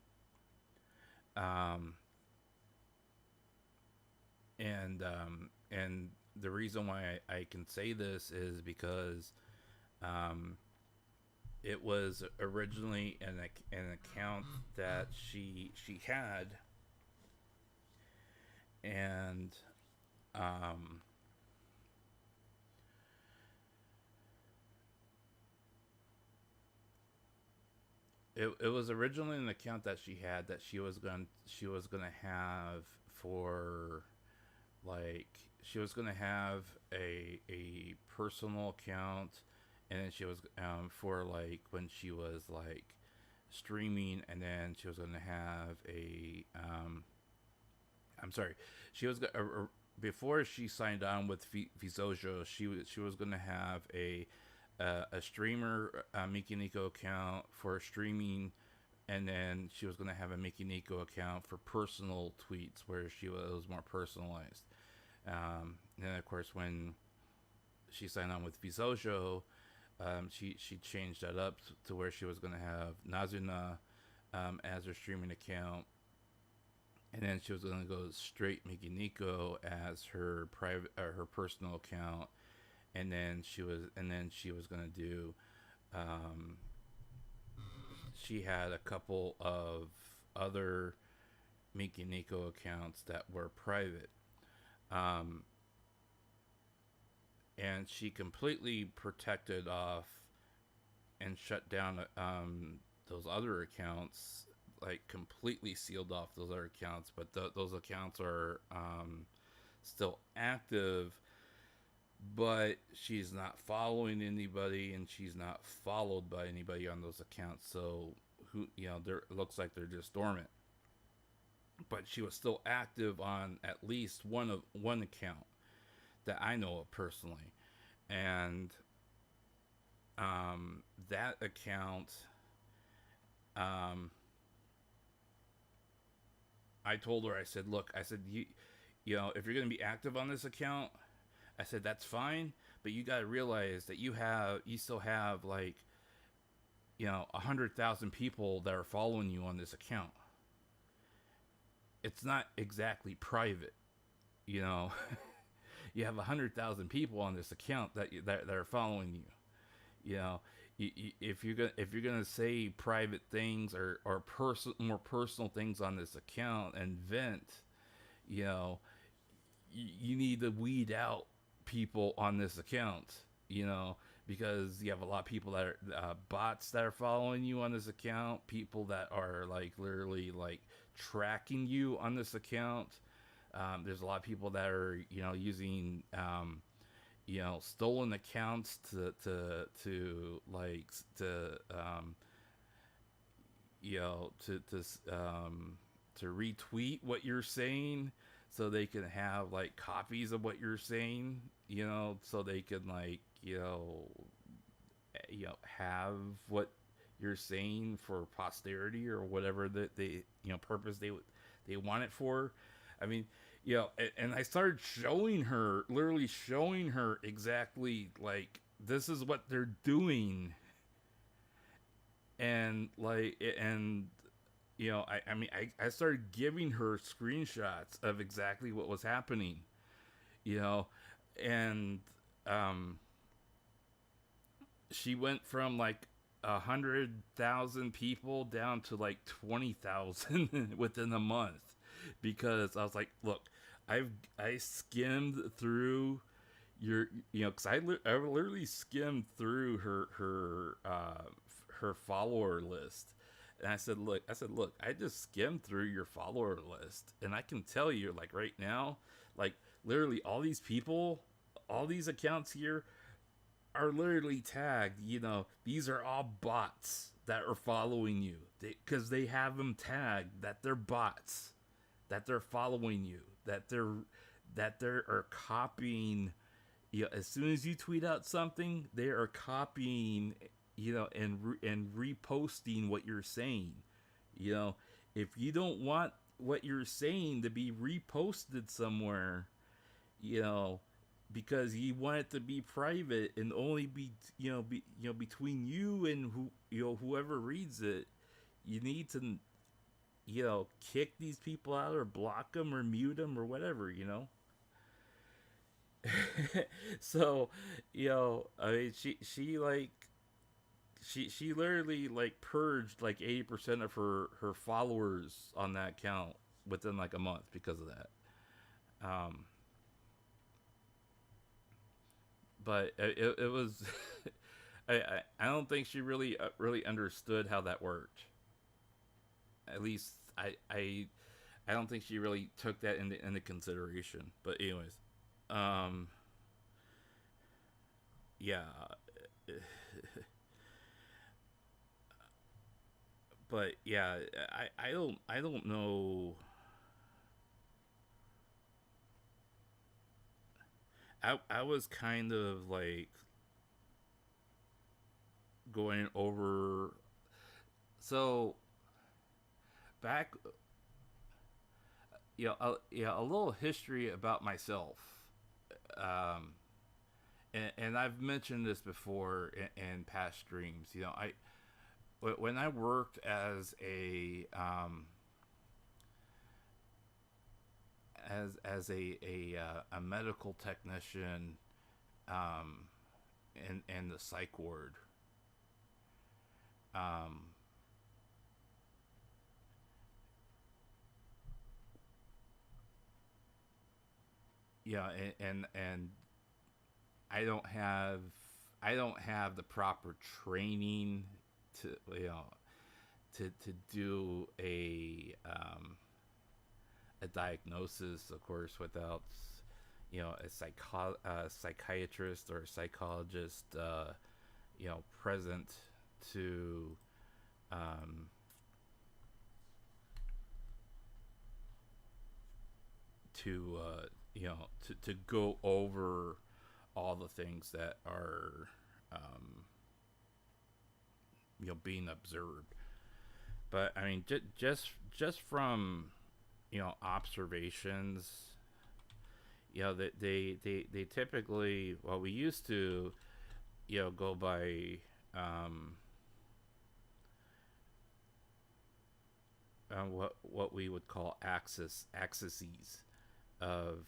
Speaker 1: Um, and the reason why I can say this is because um, it was originally an account that she had, and um, it was originally an account that she had that she was gonna have for, like, she was gonna have a personal account, and then she was for, like, when she was, like, streaming, and then she was gonna have a I'm sorry, she was before she signed on with Visojo, she was gonna have a streamer Miki Nico account for streaming, and then she was going to have a Mickey Nico account for personal tweets where was more personalized. And then, of course, when she signed on with Visojo, she changed that up to where she was going to have Nazuna as her streaming account, and then she was going to go straight Mickey Nico as her private her personal account, and then she was going to do um, she had a couple of other Miki Nico accounts that were private. Um, and she completely protected off and shut down those other accounts, like completely sealed off those other accounts. But those accounts are still active, but she's not following anybody, and she's not followed by anybody on those accounts. So it looks like they're just dormant. But she was still active on at least one account. that I know of personally, and that account, I told her, I said, look, I said, you know, if you're going to be active on this account, I said, that's fine, but you got to realize that you still have like, you know, 100,000 people that are following you on this account. It's not exactly private, you know. You have 100,000 people on this account that are following you. You know, if you're gonna say private things or more personal things on this account and vent, you know, you need to weed out people on this account. You know, because you have a lot of people that are bots that are following you on this account, people that are like literally like tracking you on this account. There's a lot of people that are, you know, using you know, stolen accounts to like you know, to retweet what you're saying, so they can have like copies of what you're saying, you know, so they can like, you know, have what you're saying for posterity or whatever that they, you know, purpose they want it for. I mean, you know, and I started showing her, literally showing her exactly like, this is what they're doing. And like, and, you know, I mean, I started giving her screenshots of exactly what was happening, you know, and, she went from like 100,000 people down to like 20,000 within a month, because I was like, look, I skimmed through your, you know, because I literally skimmed through her follower list, and I said, look, I just skimmed through your follower list, and I can tell you, like right now, like literally all these people, all these accounts here are literally tagged, you know, these are all bots that are following you, because they have them tagged that they're bots, that they're following you, that they are copying, you know, as soon as you tweet out something, they are copying, you know, and reposting what you're saying. You know, if you don't want what you're saying to be reposted somewhere, you know, because you want it to be private and only be, you know, between you and who, you know, whoever reads it, you need to, you know, kick these people out or block them or mute them or whatever, you know. So, you know, I mean, she literally like purged like 80% of her followers on that account within like a month because of that. Um, but it was I don't think she really understood how that worked. At least I don't think she really took that into consideration. But anyways, um, yeah, but yeah, I don't know. I was kind of like going over, so back, you know, a little history about myself. Um, and I've mentioned this before in past streams. You know, when I worked as a medical technician, um, in the psych ward. Um, yeah, and I don't have the proper training to, you know, to do a diagnosis, of course, without, you know, a psychiatrist or a psychologist, you know, present to, um, to to go over all the things that are being observed. But I mean, just from observations, that they typically, well, we used to go by what we would call axes of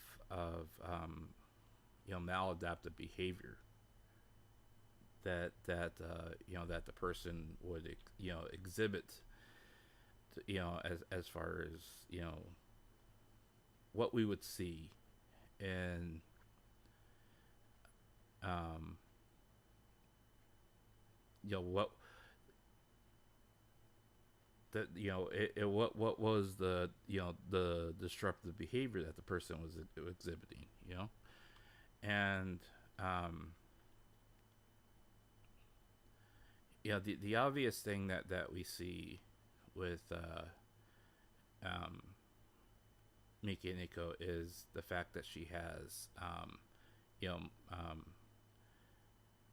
Speaker 1: maladaptive behavior that that the person would exhibit, as far as what we would see in what that what was the disruptive behavior that the person was exhibiting, and the obvious thing that we see with Miki Nico is the fact that she has you know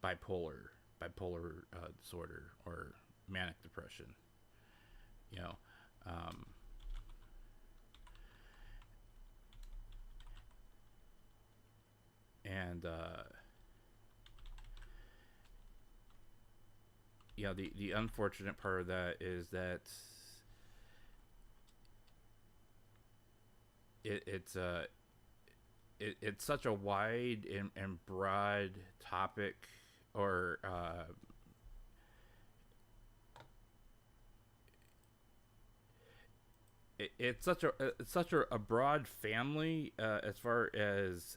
Speaker 1: bipolar disorder or manic depression, you know um, and the unfortunate part of that is that it's such a wide and broad topic, or it's such a broad family, as far as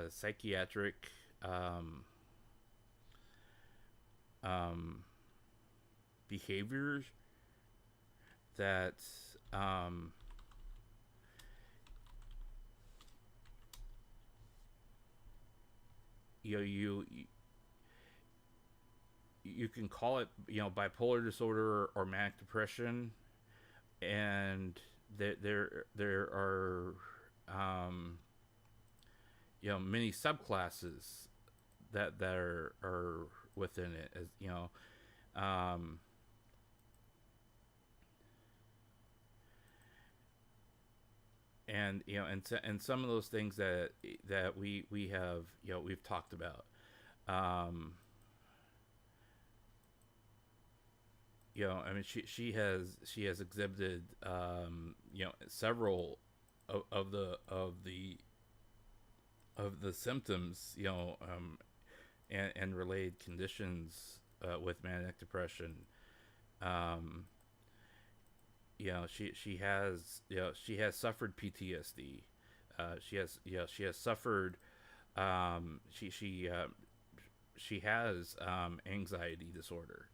Speaker 1: psychiatric behaviors, that you can call it bipolar disorder or manic depression, and there are many subclasses that are within it, as and some of those things that we have we've talked about. I mean, she has exhibited several of the symptoms, and related conditions with manic depression. She has suffered PTSD. She has suffered she has anxiety disorder.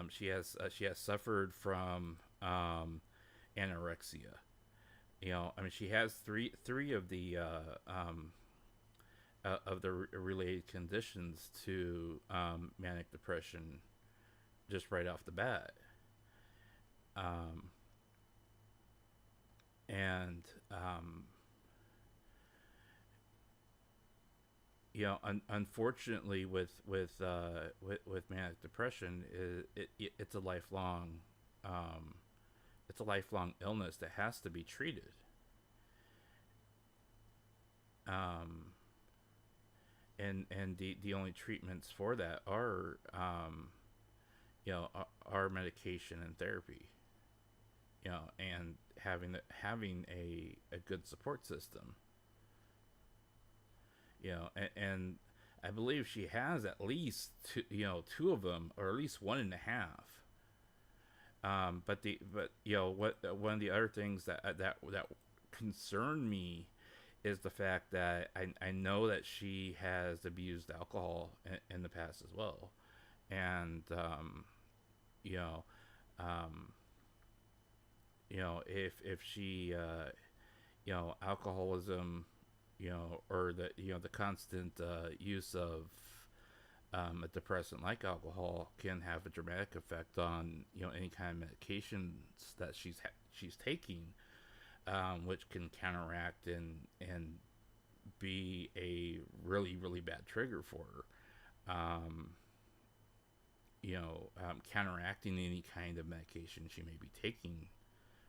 Speaker 1: She has suffered from anorexia. I mean, she has three of the related conditions to manic depression just right off the bat. And unfortunately, with manic depression, it's a lifelong illness that has to be treated. And the only treatments for that are are medication and therapy, and having a good support system. And I believe she has at least two of them, or at least one and a half. But one of the other things that concern me is the fact that I know that she has abused alcohol in the past as well, and if she alcoholism, or the constant use of a depressant like alcohol can have a dramatic effect on any kind of medications that she's taking. which can counteract and be a really really bad trigger for her. Counteracting any kind of medication she may be taking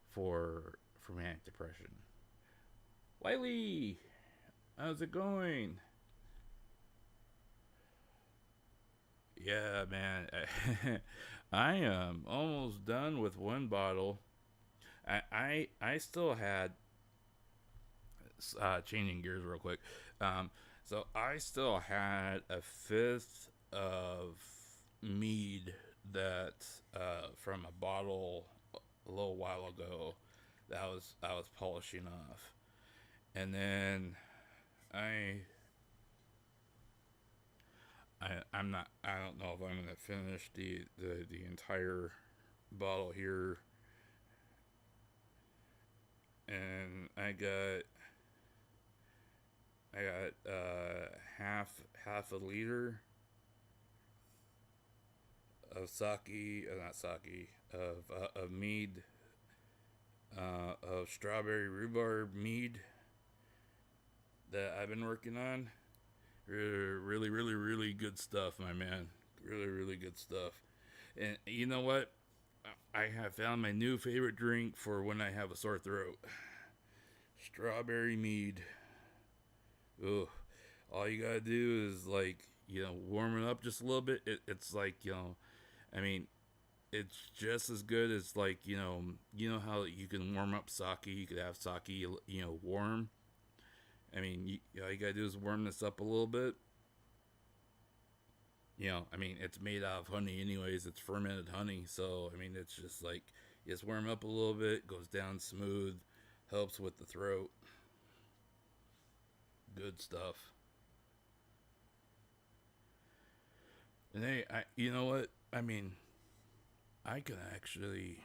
Speaker 1: for manic depression. Wiley, how's it going? Yeah, man. I am almost done with one bottle. I still had changing gears real quick. So I still had a fifth of mead that from a bottle a little while ago that I was polishing off, and then I I'm not. I don't know if I'm gonna finish the entire bottle here. And I got half a liter of sake, not sake, of mead, of strawberry rhubarb mead that I've been working on. Really, really, really good stuff, my man. Really, really good stuff. And you know what? I have found my new favorite drink for when I have a sore throat. Strawberry mead. Ugh. All you gotta do is warm it up just a little bit. It's I mean, it's just as good as how you can warm up sake. You could have sake, warm. I mean, all you gotta do is warm this up a little bit. It's made out of honey anyways. It's fermented honey. So, it's just you just warm up a little bit, goes down smooth, helps with the throat. Good stuff. And hey, you know what? I can actually,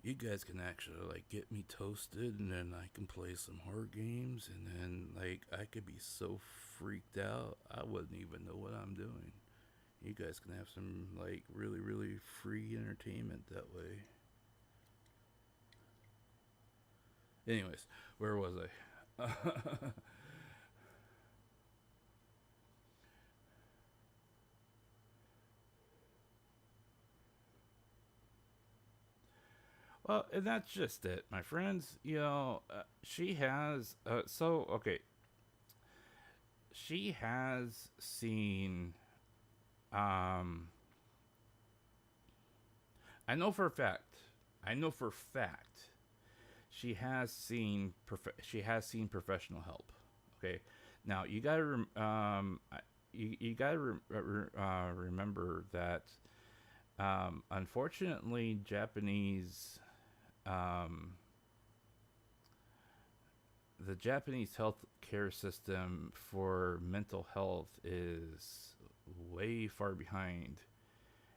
Speaker 1: you guys can actually get me toasted, and then I can play some horror games, and then I could be so freaked out I wouldn't even know what I'm doing. You guys can have some really really free entertainment that way. Anyways, where was I? Well, and that's just it, my friends. She has. Okay. She has seen. I know for a fact. I know for a fact. She has seen professional help. Okay. Now you gotta. You gotta remember that. Unfortunately, the Japanese healthcare system for mental health is way far behind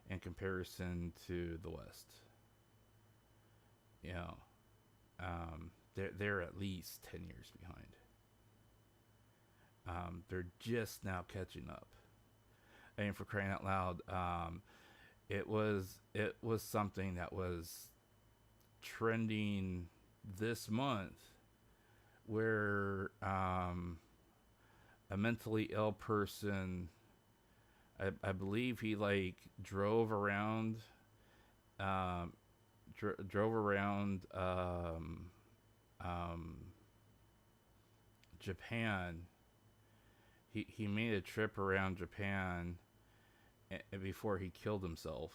Speaker 1: in comparison to the West. You know, they're at least 10 years behind. They're just now catching up. And for crying out loud, it was something that was trending this month, where a mentally ill person, I believe he drove around, drove around Japan. He made a trip around Japan before he killed himself.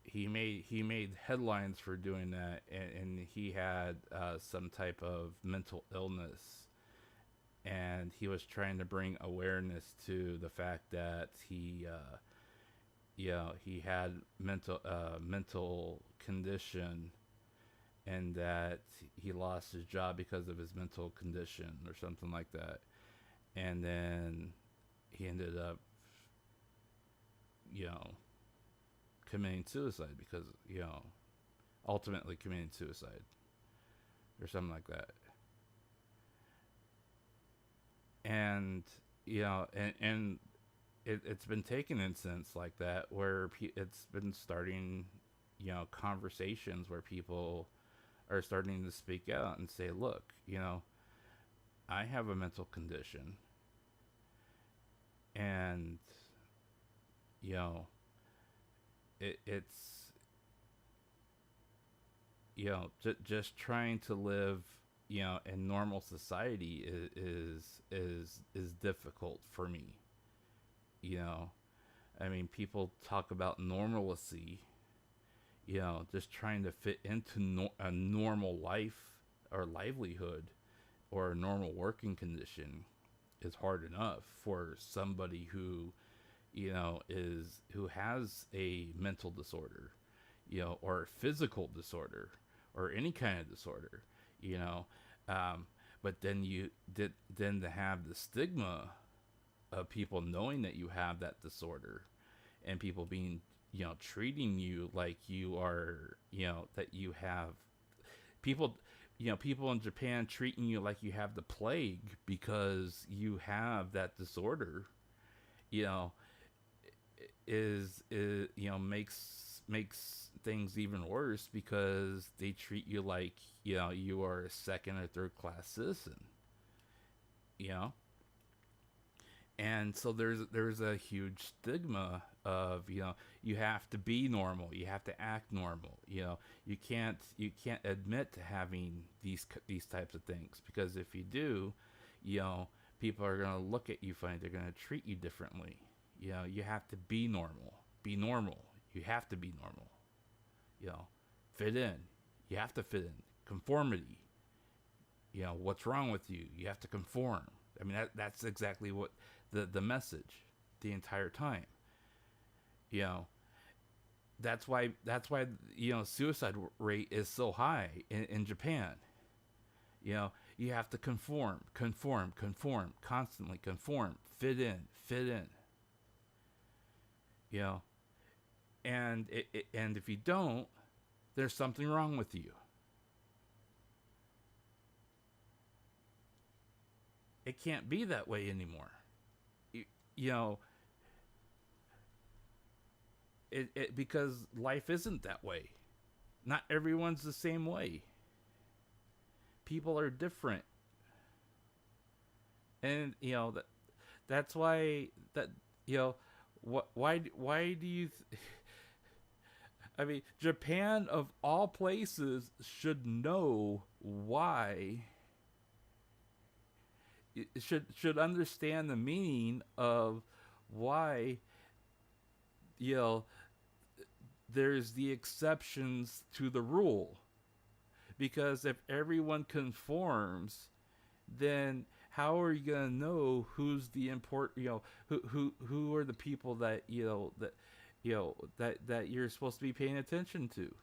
Speaker 1: He made headlines for doing that, and he had some type of mental illness, and he was trying to bring awareness to the fact that he had mental condition, and that he lost his job because of his mental condition or something like that. And then he ended up, committing suicide because, ultimately committing suicide or something like that. And, and
Speaker 2: it's been taken in sense like that, where it's been starting, conversations where people are starting to speak out and say, look, I have a mental condition, and you know it's just trying to live in normal society is difficult for me. you know I mean, people talk about normalcy, just trying to fit into a normal life or livelihood or a normal working condition is hard enough for somebody who has a mental disorder, or a physical disorder, or any kind of disorder, you know. But then to have the stigma of people knowing that you have that disorder, and people being, treating you like you are, that you have people, people in Japan treating you like you have the plague because you have that disorder, you know, is makes things even worse because they treat you like, you are a second or third class citizen, you know. And so there's a huge stigma of, you have to be normal, you have to act normal, you can't admit to having these types of things, because if you do, people are going to look at you funny, they're going to treat you differently. You have to be normal, you have to be normal, fit in, you have to fit in, conformity, what's wrong with you, you have to conform. I mean, that's exactly what the message the entire time. That's why suicide rate is so high in Japan. You have to conform, constantly conform, fit in. And and if you don't, there's something wrong with you. It can't be that way anymore. You know, because life isn't that way. Not everyone's the same way. People are different, and that's why that why do you? I mean, Japan of all places should know why. It should understand the meaning of why there's the exceptions to the rule, because if everyone conforms, then how are you gonna know who's the important, who are the people that that you're supposed to be paying attention to?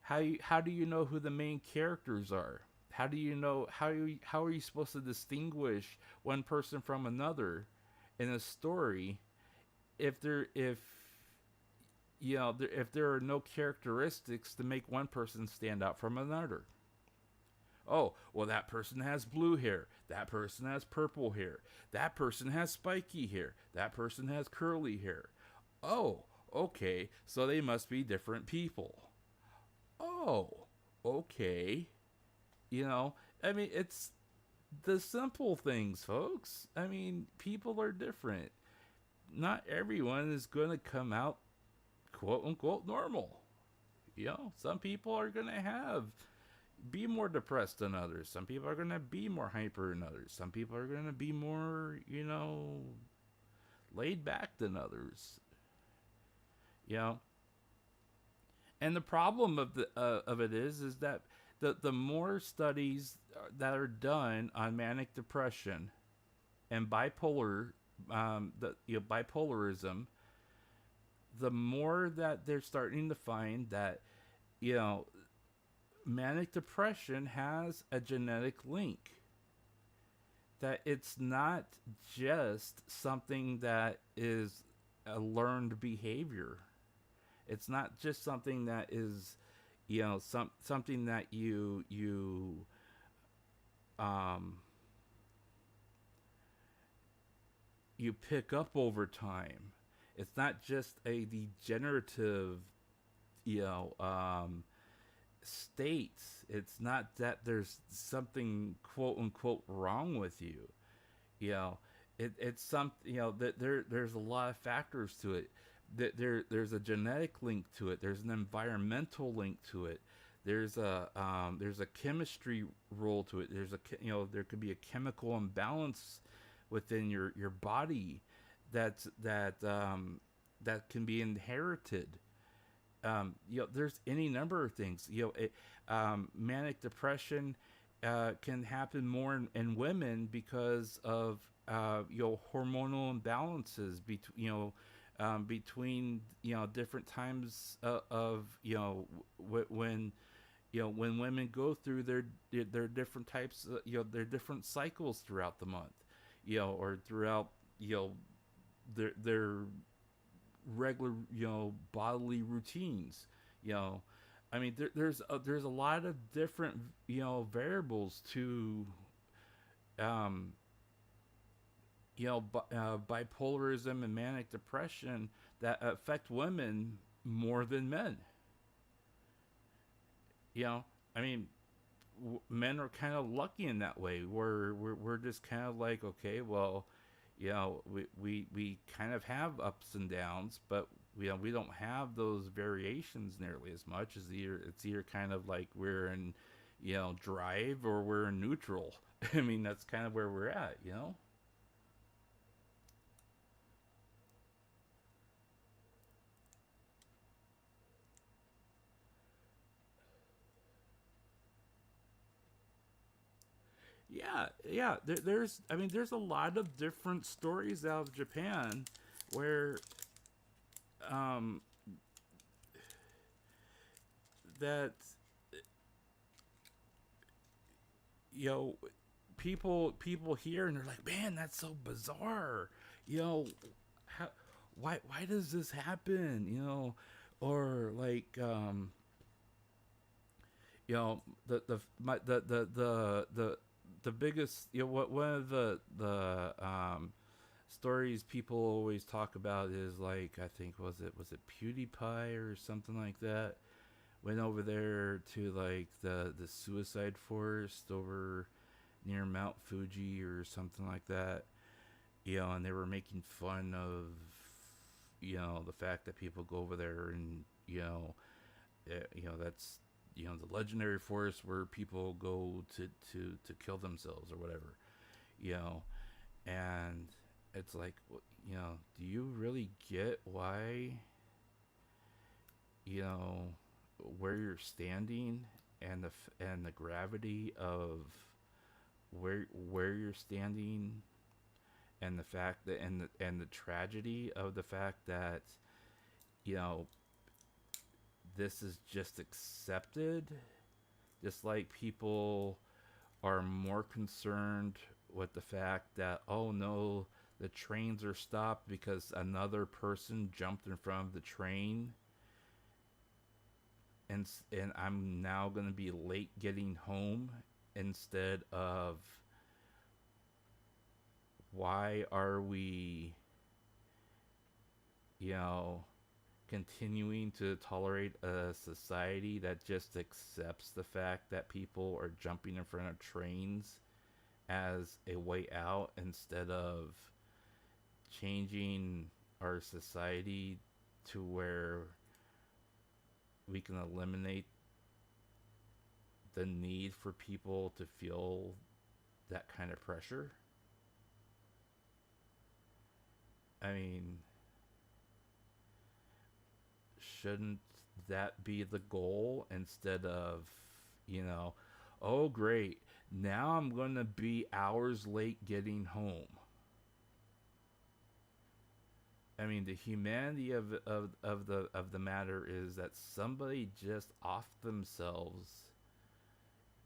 Speaker 2: How do you know who the main characters are? How do you know, how are you supposed to distinguish one person from another in a story if there are no characteristics to make one person stand out from another? Oh, well, that person has blue hair, that person has purple hair, that person has spiky hair, that person has curly hair. Oh, okay, so they must be different people. Oh, okay. I mean, it's the simple things, folks. I mean, people are different. Not everyone is going to come out quote unquote normal. Some people are going to be more depressed than others. Some people are going to be more hyper than others. Some people are going to be more, laid back than others. And the problem of it is that the more studies that are done on manic depression and bipolarism, the more that they're starting to find that manic depression has a genetic link. That it's not just something that is a learned behavior. It's not just something that is something that you you pick up over time. It's not just a degenerative, you know, state. It's not that there's something quote unquote wrong with you. You know, it's something. You know that there's a lot of factors to it. That there's a genetic link to it. There's an environmental link to it. There's a chemistry role to it. There could be a chemical imbalance within your body that can be inherited. There's any number of things. Manic depression can happen more in women because of hormonal imbalances between different times of when women go through their different types their different cycles throughout the month, or throughout their regular bodily routines. I mean, there's a lot of different variables to bipolarism and manic depression that affect women more than men. I mean, men are kind of lucky in that way. We're just kind of like, okay, well, we kind of have ups and downs, but we don't have those variations nearly as much. It's either kind of like we're in drive or we're in neutral. I mean, that's kind of where we're at. Yeah. There's a lot of different stories out of Japan where um that you know people hear and they're like, man, that's so bizarre. How, why does this happen? Or like the biggest what one of the stories people always talk about is, like, I think was it PewDiePie or something like that, went over there to like the suicide forest over near Mount Fuji or something like that. And they were making fun of the fact that people go over there and that's the legendary forest where people go to kill themselves or whatever. you know and it's like, do you really get why you know where you're standing, and the gravity of where you're standing, and the fact that and the tragedy of the fact that you know this is just accepted, just like people are more concerned with the fact that, oh no, the trains are stopped because another person jumped in front of the train, and I'm now going to be late getting home, instead of why are we you know continuing to tolerate a society that just accepts the fact that people are jumping in front of trains as a way out, instead of changing our society to where we can eliminate the need for people to feel that kind of pressure. I mean, shouldn't that be the goal, instead of, oh great, now I'm going to be hours late getting home? I mean, the humanity of the matter is that somebody just offed themselves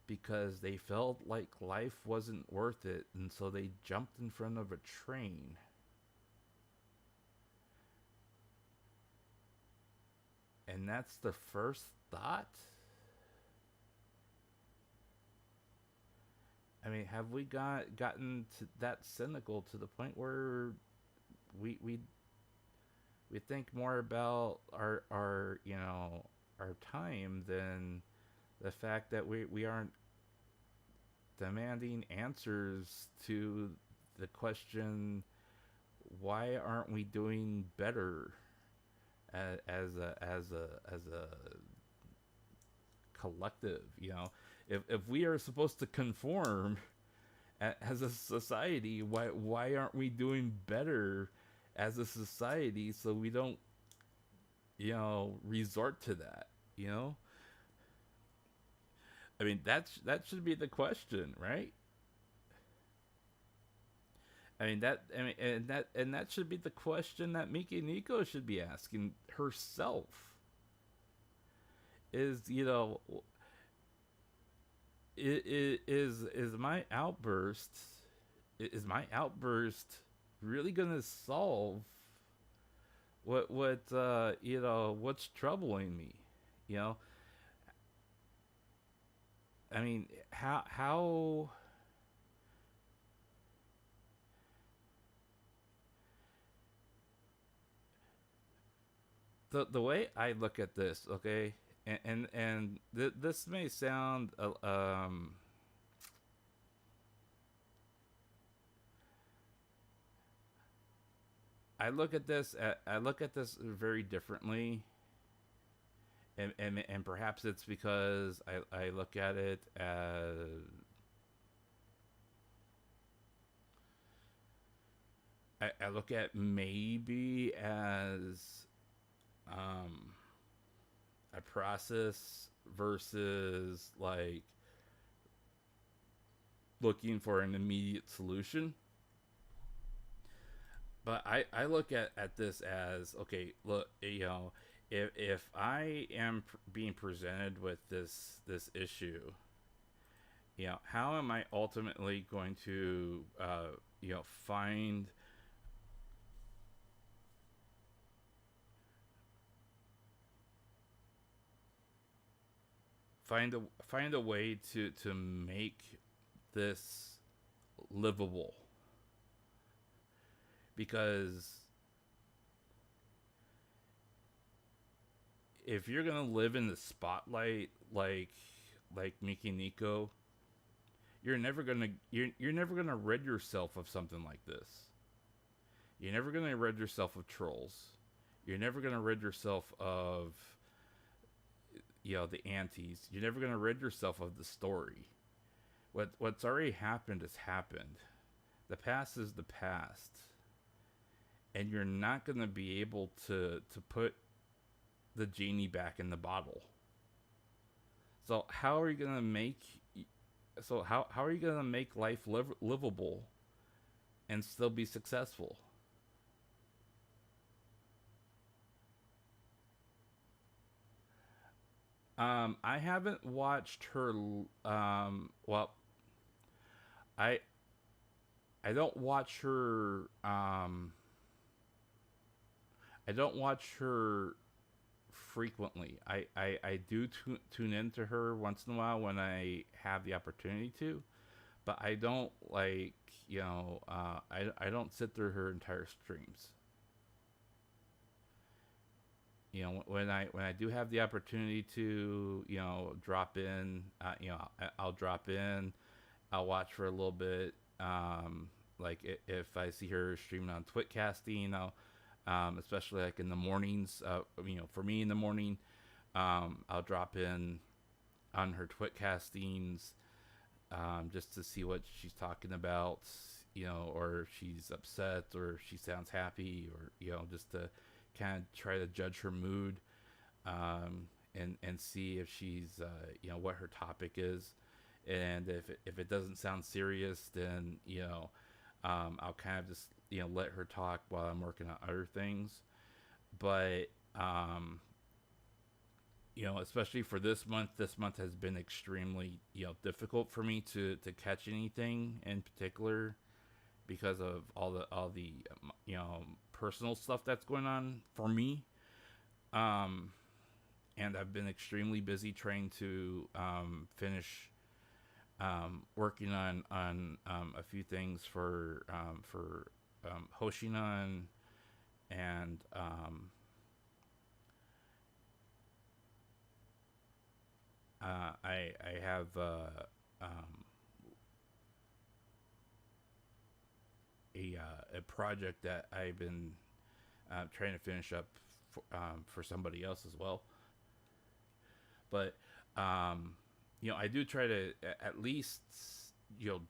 Speaker 2: because they felt like life wasn't worth it, and so they jumped in front of a train. And that's the first thought? I mean, have we gotten to that cynical to the point where we think more about our our time than the fact that we aren't demanding answers to the question, why aren't we doing better as a collective? If we are supposed to conform as a society, why aren't we doing better as a society so we don't resort to that? I mean, that should be the question, right? And that should be the question that Miki Nico should be asking herself. Is is my outburst really gonna solve what's troubling me? You know, I mean, how the way I look at this, okay, and this may sound I look at this very differently, and perhaps it's because I look at it as I look at maybe as a process versus like looking for an immediate solution. But I look at this as, okay, look, if I am being presented with this issue, how am I ultimately going to find find a way to make this livable? Because if you're gonna live in the spotlight like Miki Nico, you're never gonna rid yourself of something like this. You're never gonna rid yourself of trolls. You're never gonna rid yourself of the antis. You're never gonna rid yourself of the story. What's already happened has happened. The past is the past. And you're not going to be able to put the genie back in the bottle. So how are you going to make how are you going to make life livable and still be successful? I haven't watched her well, I I don't watch her I don't watch her frequently. I do tune into her once in a while when I have the opportunity to, but I don't I don't sit through her entire streams. When I do have the opportunity to drop in, I'll drop in. I'll watch for a little bit. Like if I see her streaming on Twitcasting, especially like in the mornings. For me in the morning, I'll drop in on her Twitcastings, just to see what she's talking about, or if she's upset or if she sounds happy, or just to kind of try to judge her mood, and see if she's what her topic is, and if it doesn't sound serious, then I'll kind of just let her talk while I'm working on other things. But especially for this month has been extremely difficult for me to catch anything in particular because of all the personal stuff that's going on for me. And I've been extremely busy trying to finish working on a few things for Hoshinon, and I have um, a project that I've been trying to finish up for somebody else as well. But I do try to at least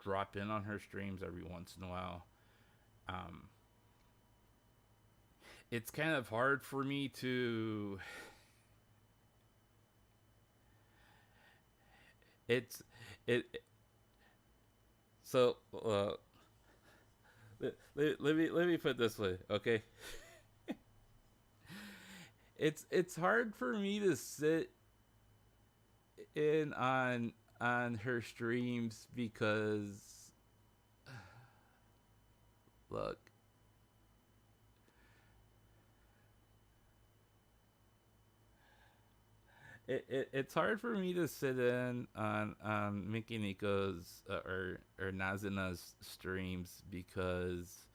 Speaker 2: drop in on her streams every once in a while. Um, it's kind of hard for me to. It's it. So let me put it this way, okay? It's hard for me to sit in on her streams because look, it's hard for me to sit in on Mickey Nico's or Nazina's streams because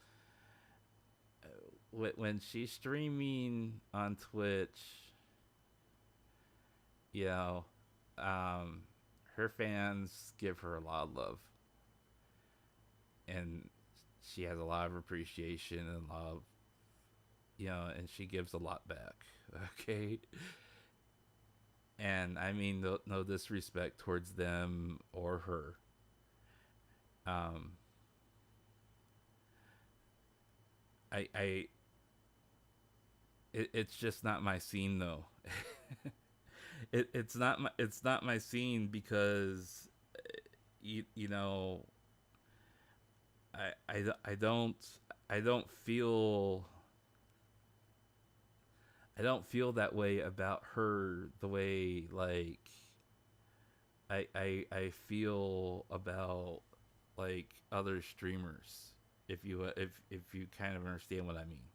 Speaker 2: when she's streaming on Twitch, you know, um, her fans give her a lot of love, and she has a lot of appreciation and love, and she gives a lot back. Okay, and I mean no disrespect towards them or her. Um, it's just not my scene though. It's not my scene because you know I don't feel that way about her the way like I feel about like other streamers, if you kind of understand what I mean.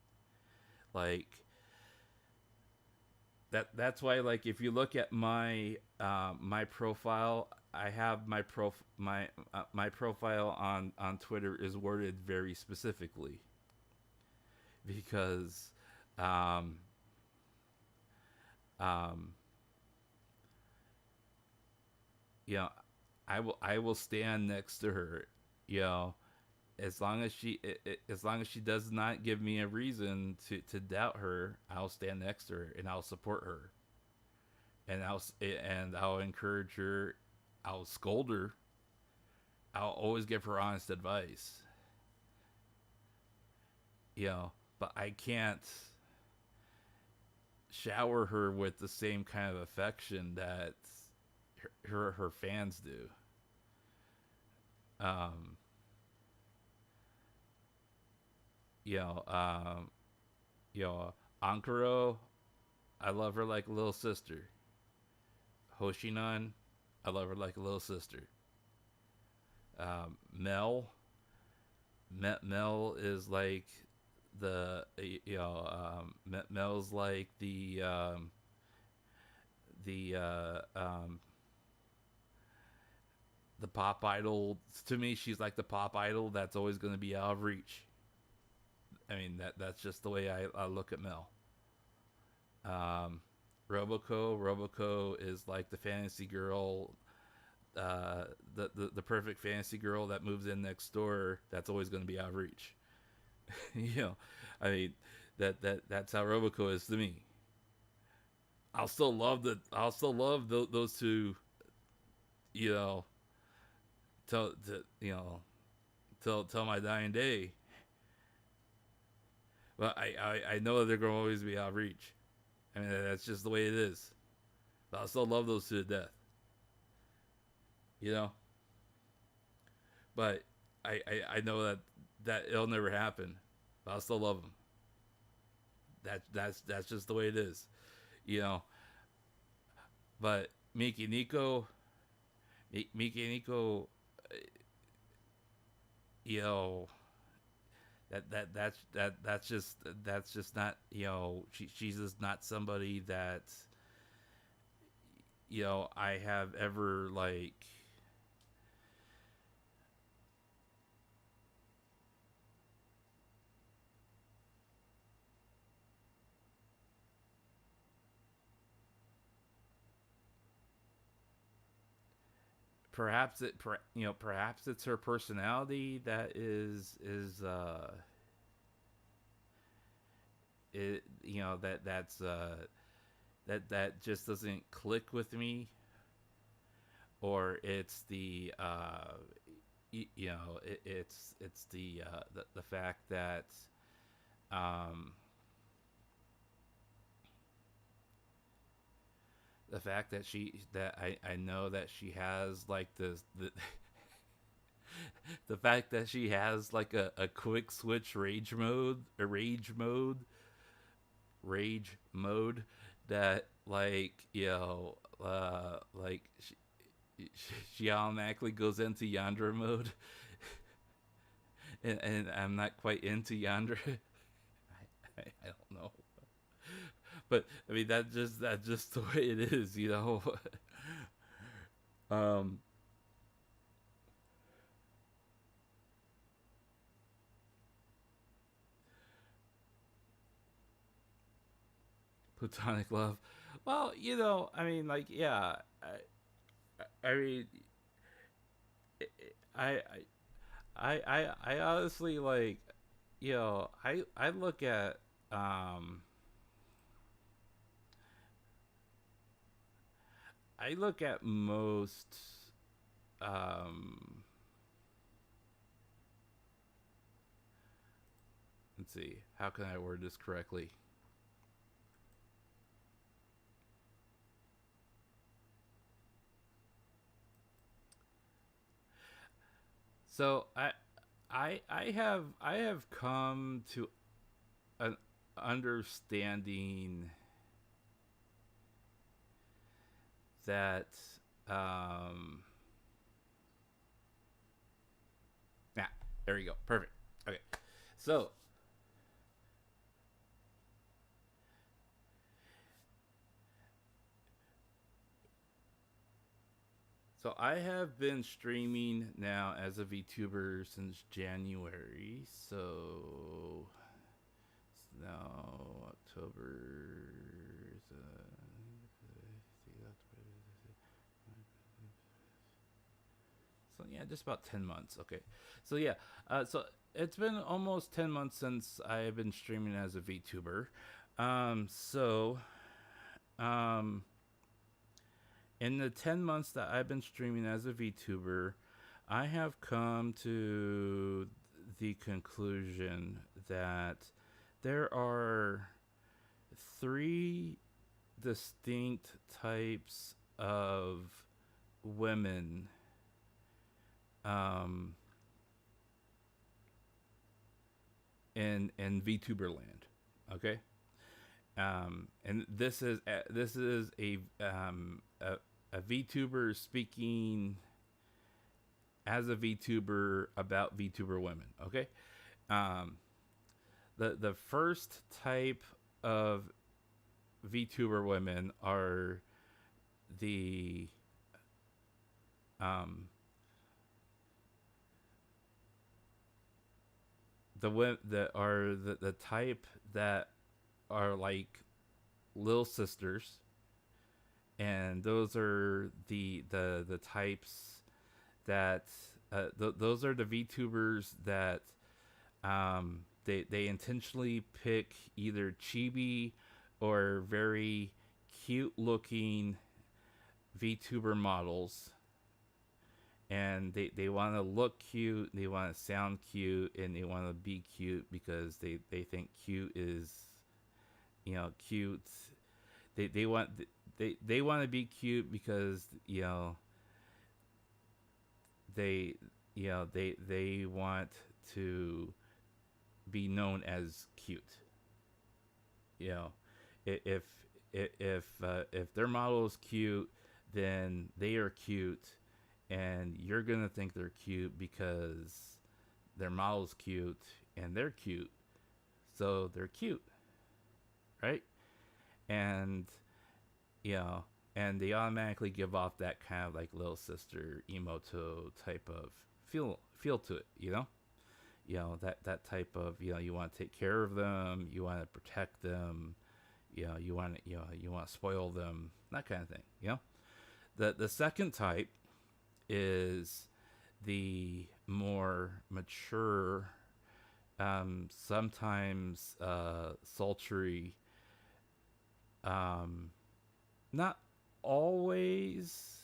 Speaker 2: Like that's why, like, if you look at my my profile, I have my profile on Twitter is worded very specifically because um um you know I will stand next to her, you know as long as she does not give me a reason to doubt her. I'll stand next to her and I'll support her, and I'll encourage her. I'll scold her. I'll always give her honest advice. But I can't shower her with the same kind of affection that her fans do. Um, you know, um, Ankuro, I love her like a little sister. Hoshinan, I love her like a little sister. Mel, Mel is like Mel's like the the pop idol to me. She's like the pop idol that's always going to be out of reach. I mean that's just the way I look at Mel. Um, Roboco is like the fantasy girl, the perfect fantasy girl that moves in next door. That's always going to be out of reach. you know, I mean that's how Roboco is to me. I'll still love those two. You know, till my dying day. But I know that they're going to always be out of reach. I mean, that's just the way it is. But I'll still love those two to death. You know? But I know that it'll never happen. But I'll still love them. That's just the way it is. You know? But Miki Nico, you know, that's just not, she's just not somebody that I have ever like perhaps it's her personality that that just doesn't click with me, or it's it's the fact that um I know that she has like the fact that she has like a quick switch rage mode that, like, like she automatically goes into Yandra mode, and I'm not quite into Yandra. I don't know, but I mean that's just the way it is, you know. um, Platonic love. Well, I mean, like, yeah, I mean, I, I honestly, like, I look at um I look at most um let's see, how can I word this correctly? So I have come to an understanding that yeah, there we go. Perfect. Okay. So I have been streaming now as a VTuber since January. So it's now October. So yeah, just about 10 months. Okay, so yeah, so it's been almost 10 months since I've been streaming as a VTuber. So in the 10 months that I've been streaming as a VTuber, I have come to the conclusion that there are three distinct types of women in VTuber land. Okay, and this is a VTuber speaking as a VTuber about VTuber women. Okay, um, the first type of VTuber women are the um the type that are like little sisters, and those are the types that those are the VTubers that they intentionally pick either chibi or very cute looking VTuber models, and they want to look cute, they want to sound cute, and they want to be cute because they think cute is, cute. They want they want to be cute because they they want to be known as cute. You know, if their model is cute, then they are cute, and you're gonna think they're cute because their model's cute and they're cute, so they're cute, right? And you know, and they automatically give off that kind of like little sister emoto type of feel to it, that type of, you want to take care of them, you want to protect them, you want to, you want to spoil them, that kind of thing. The second type is the more mature, sometimes sultry, not always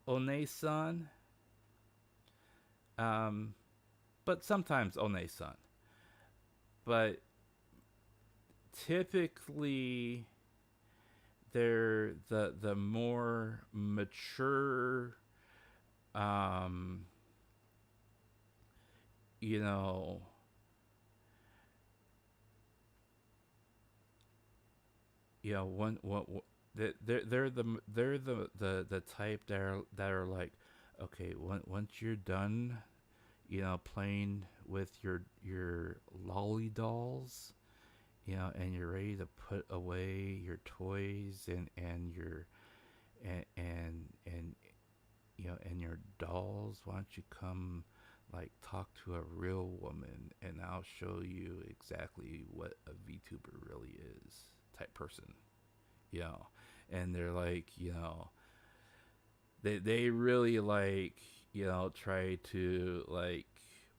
Speaker 2: One-san, but sometimes One-san. But typically, they're the more mature, um, you know, one they're the type that are like, okay, once you're done, playing with your lolly dolls, and you're ready to put away your toys and your and and your dolls, why don't you come like talk to a real woman and I'll show you exactly what a VTuber really is type person, you know. And they're like, they really like, try to like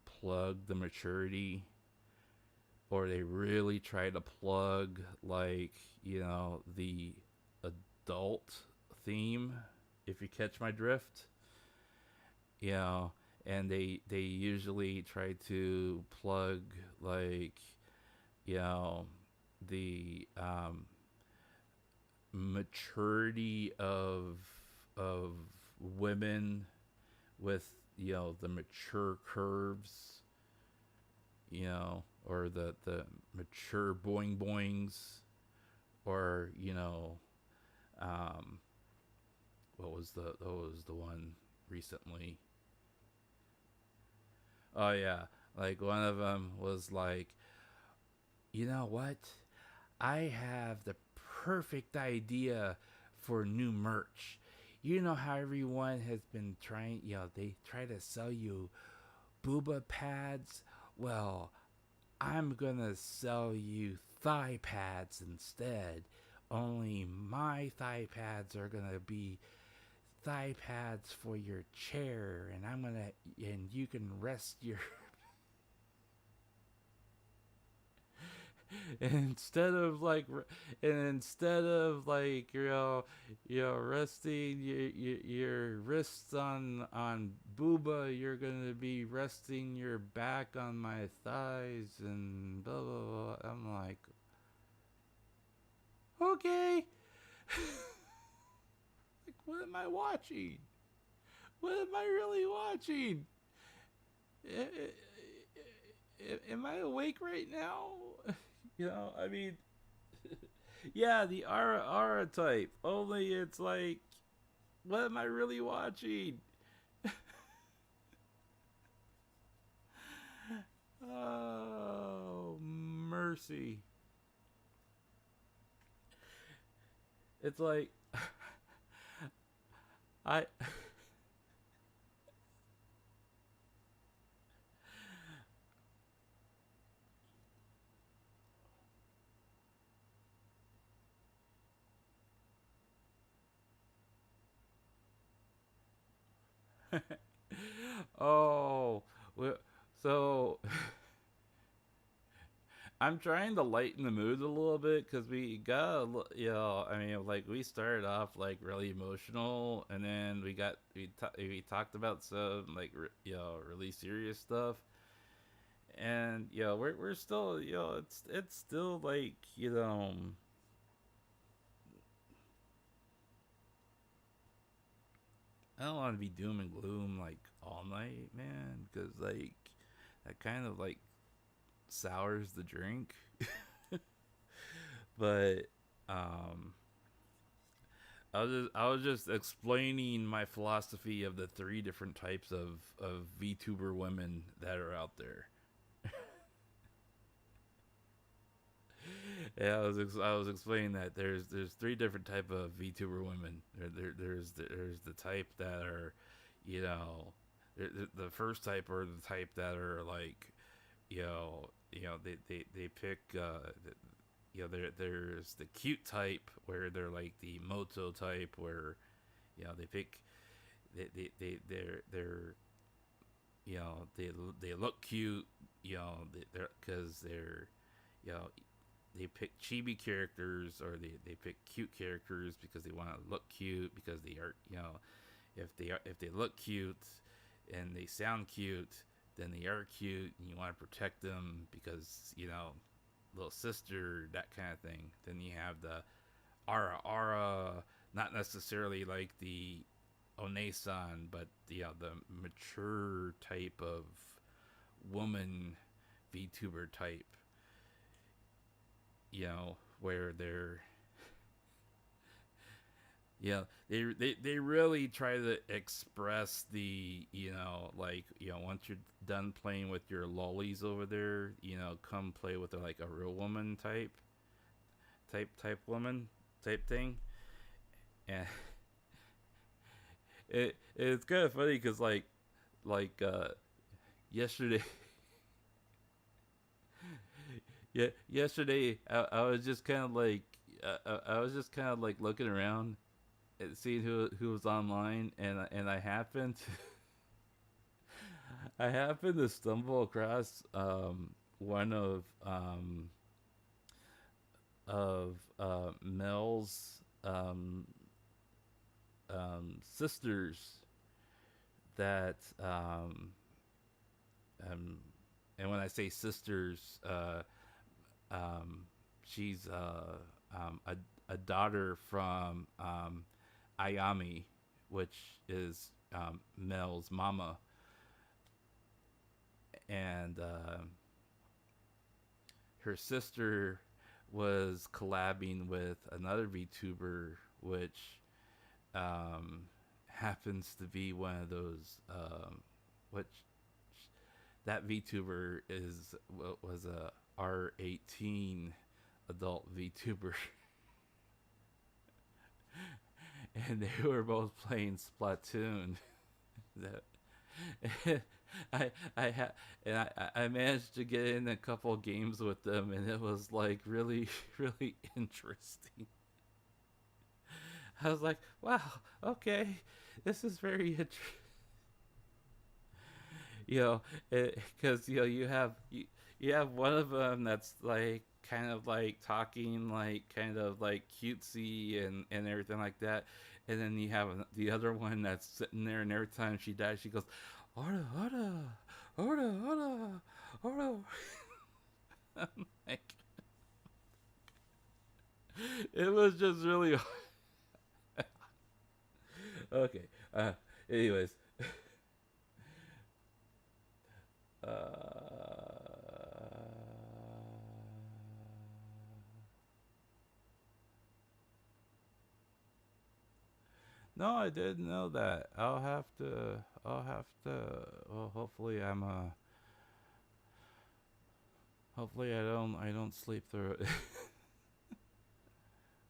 Speaker 2: plug the maturity, or they really try to plug like, the adult theme, if you catch my drift. you know and they usually try to plug like, you know the maturity of women with, the mature curves, or the mature boing boings, or, um what was the one recently? Oh yeah, like one of them was like, you know what? I have the perfect idea for new merch. You know how everyone has been trying, they try to sell you booba pads? Well, I'm gonna sell you thigh pads instead. Only my thigh pads are gonna be thigh pads for your chair, and and you can rest your instead of like resting your wrists on booba, you're gonna be resting your back on my thighs and blah blah blah. I'm like, okay. Like, what am I watching? What am I really watching? Am I awake right now? I mean, yeah, the Ara type. Only it's like, what am I really watching? Oh, mercy. It's like, I. Oh, so I'm trying to lighten the mood a little bit because we got, I mean, like we started off like really emotional, and then we talked about some like really serious stuff, and we're still, it's still like, I don't want to be doom and gloom like all night, man, because like that kind of like sours the drink. But um I was just explaining my philosophy of the three different types of VTuber women that are out there. Yeah, I was explaining that there's three different type of VTuber women. There's the type that are, you know, the first type are the type that are like, they pick, there's the cute type where they're like the moto type where, they pick
Speaker 1: they're they look cute, they're because they're you know they pick chibi characters, or they pick cute characters because they want to look cute, because they are if they look cute and they sound cute, then they are cute, and you want to protect them because little sister, that kind of thing. Then you have the ara, not necessarily like the Onesan, but the mature type of woman VTuber type, where they're they really try to express the once you're done playing with your lollies over there, come play with like a real woman type woman type thing. And it's kind of funny because yesterday yesterday I was just kind of I was just kind of like looking around and seeing who was online, and I happened to I happened to stumble across one of Mel's sisters that and when I say sisters, she's a daughter from Ayami, which is Mel's mama, and her sister was collabing with another VTuber, which happens to be one of those which that VTuber was a R18 adult VTuber. And they were both playing Splatoon. that I managed to get in a couple games with them, and it was like really really interesting. I was like, wow, okay, this is very interesting. Because you have one of them that's like kind of like talking like kind of like cutesy and everything like that, and then you have the other one that's sitting there, and every time she dies she goes order order order order order. Like, it was just really okay. Anyways. No, I didn't know that. I'll have to. Well, hopefully I'm hopefully I don't sleep through it.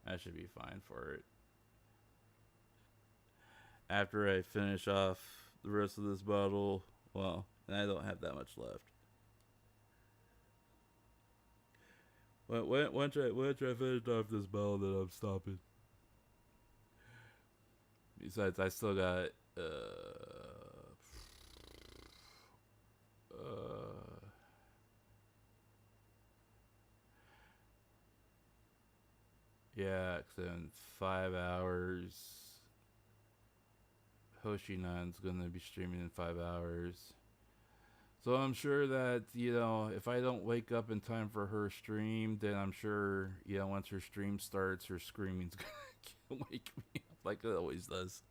Speaker 1: I should be fine for it. After I finish off the rest of this bottle, well, and I don't have that much left. Once I finish off this bottle, then I'm stopping. Besides, I still got yeah, 'cause in 5 hours, Hoshinan's gonna be streaming in 5 hours. So I'm sure that, if I don't wake up in time for her stream, then I'm sure, once her stream starts, her screaming's gonna wake me up like it always does.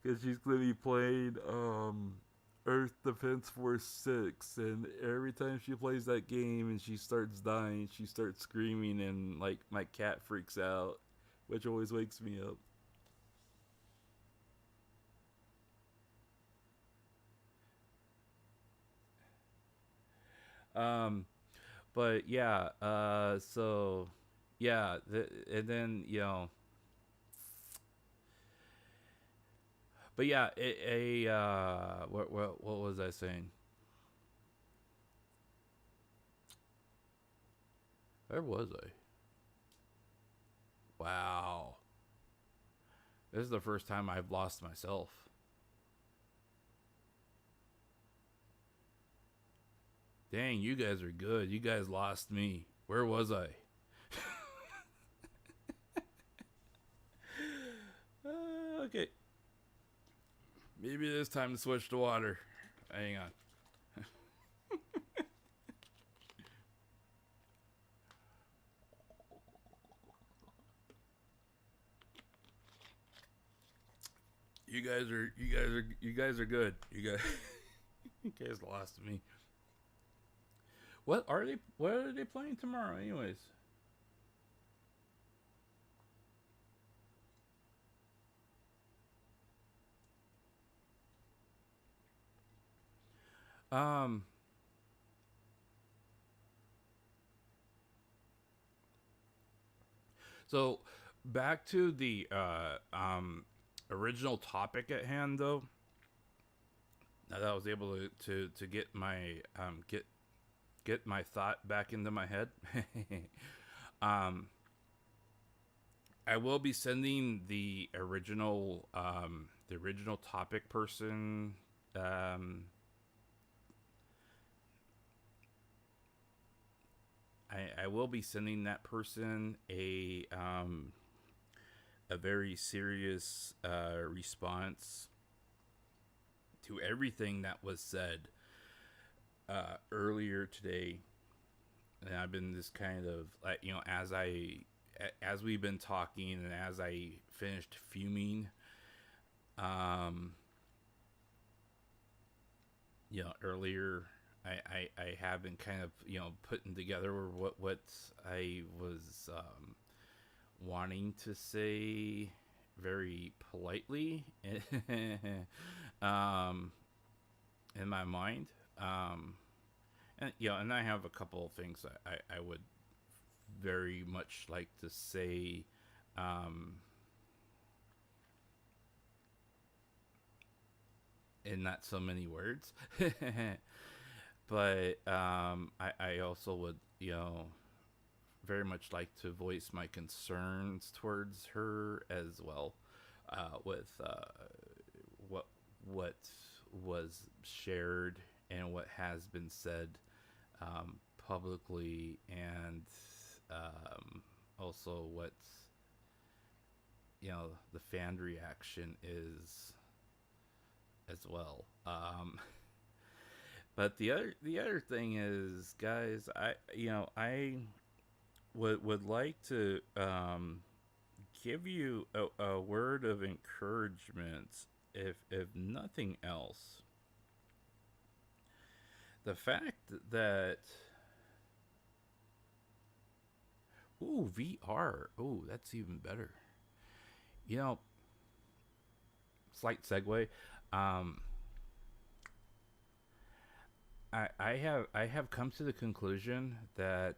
Speaker 1: Because she's gonna be playing Earth Defense Force 6, and every time she plays that game and she starts dying, she starts screaming, and like my cat freaks out, which always wakes me up. Um, but yeah, so yeah, and then but yeah, what was I saying? Where was I? Wow. This is the first time I've lost myself. Dang, you guys are good. You guys lost me. Where was I? Okay. Maybe it is time to switch to water. Hang on. You guys are good. You guys lost me. What are they playing tomorrow anyways? So back to the original topic at hand, though. Now that I was able to get my get my thought back into my head. I will be sending the original topic person. I will be sending that person a very serious response to everything that was said earlier today. And I've been this kind of, like, you know, as we've been talking and as I finished fuming, you know, earlier, I have been kind of, you know, putting together what I was wanting to say very politely in my mind. And you know, and I have a couple of things that I would very much like to say in not so many words. But I also would, you know, very much like to voice my concerns towards her as well, with what was shared and what has been said publicly, and also what, you know, the fan reaction is as well. But the other thing is, guys, I would like to give you a word of encouragement, if nothing else. The fact that VR, that's even better. You know, slight segue. I have come to the conclusion that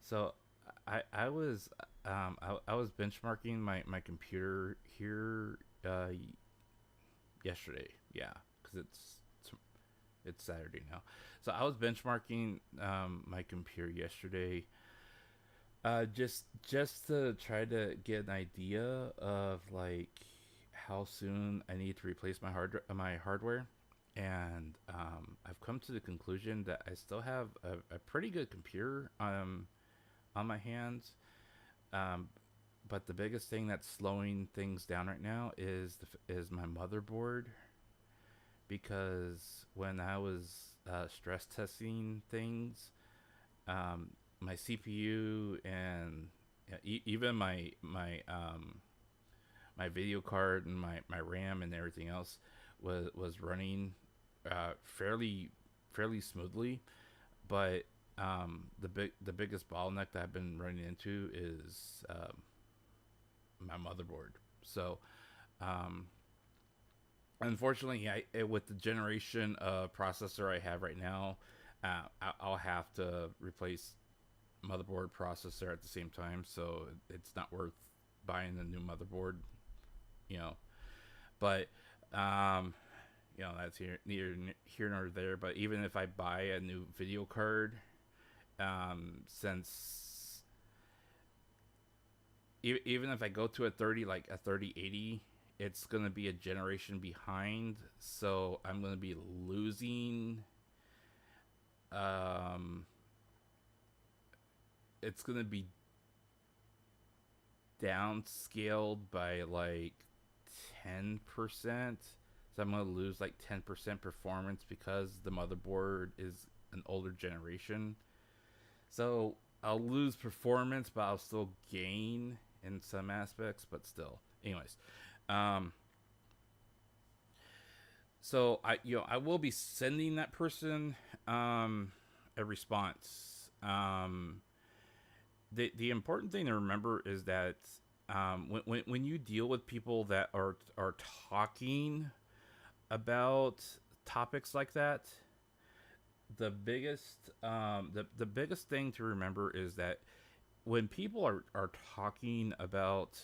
Speaker 1: so I was benchmarking my computer here yesterday, yeah, because it's Saturday now. So I was benchmarking my computer yesterday, just to try to get an idea of, like, how soon I need to replace my hardware. And I've come to the conclusion that I still have a pretty good computer on my hands. But the biggest thing that's slowing things down right now is my motherboard. Because when I was stress testing things, my CPU and even my video card and my RAM and everything else was running fairly smoothly, but the biggest bottleneck that I've been running into is my motherboard. So unfortunately, with the generation of processor I have right now, I'll have to replace motherboard processor at the same time, so it's not worth buying a new motherboard, you know. But you know, that's neither here nor there. But even if I buy a new video card, since
Speaker 2: even if I go to a 30, like a 3080, it's going to be a generation behind. So I'm going to be losing. Um, it's going to be downscaled by like 10%. So I'm going to lose like 10% performance because the motherboard is an older generation. So I'll lose performance, but I'll still gain in some aspects, but still. Anyways, um, so I will be sending that person a response. The important thing to remember is that when you deal with people that are talking about topics like that, the biggest thing to remember is that when people are talking about,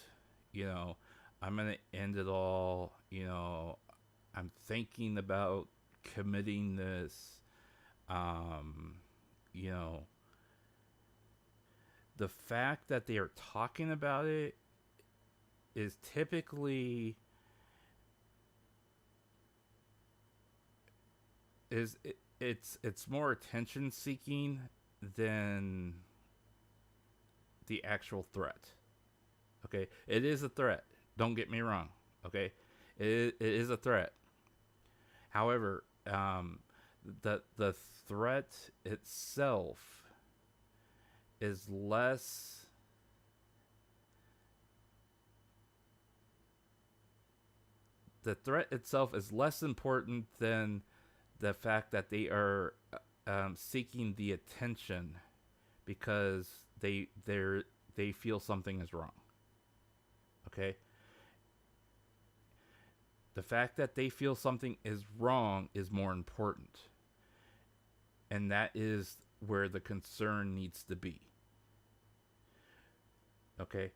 Speaker 2: I'm gonna end it all, I'm thinking about committing this, um, you know, the fact that they are talking about it is typically it's more attention seeking than the actual threat. Okay, it is a threat. Don't get me wrong. Okay, it is a threat. However, the threat itself is less. The threat itself is less important than the fact that they are seeking the attention because they feel something is wrong. Okay? The fact that they feel something is wrong is more important. And that is where the concern needs to be. Okay?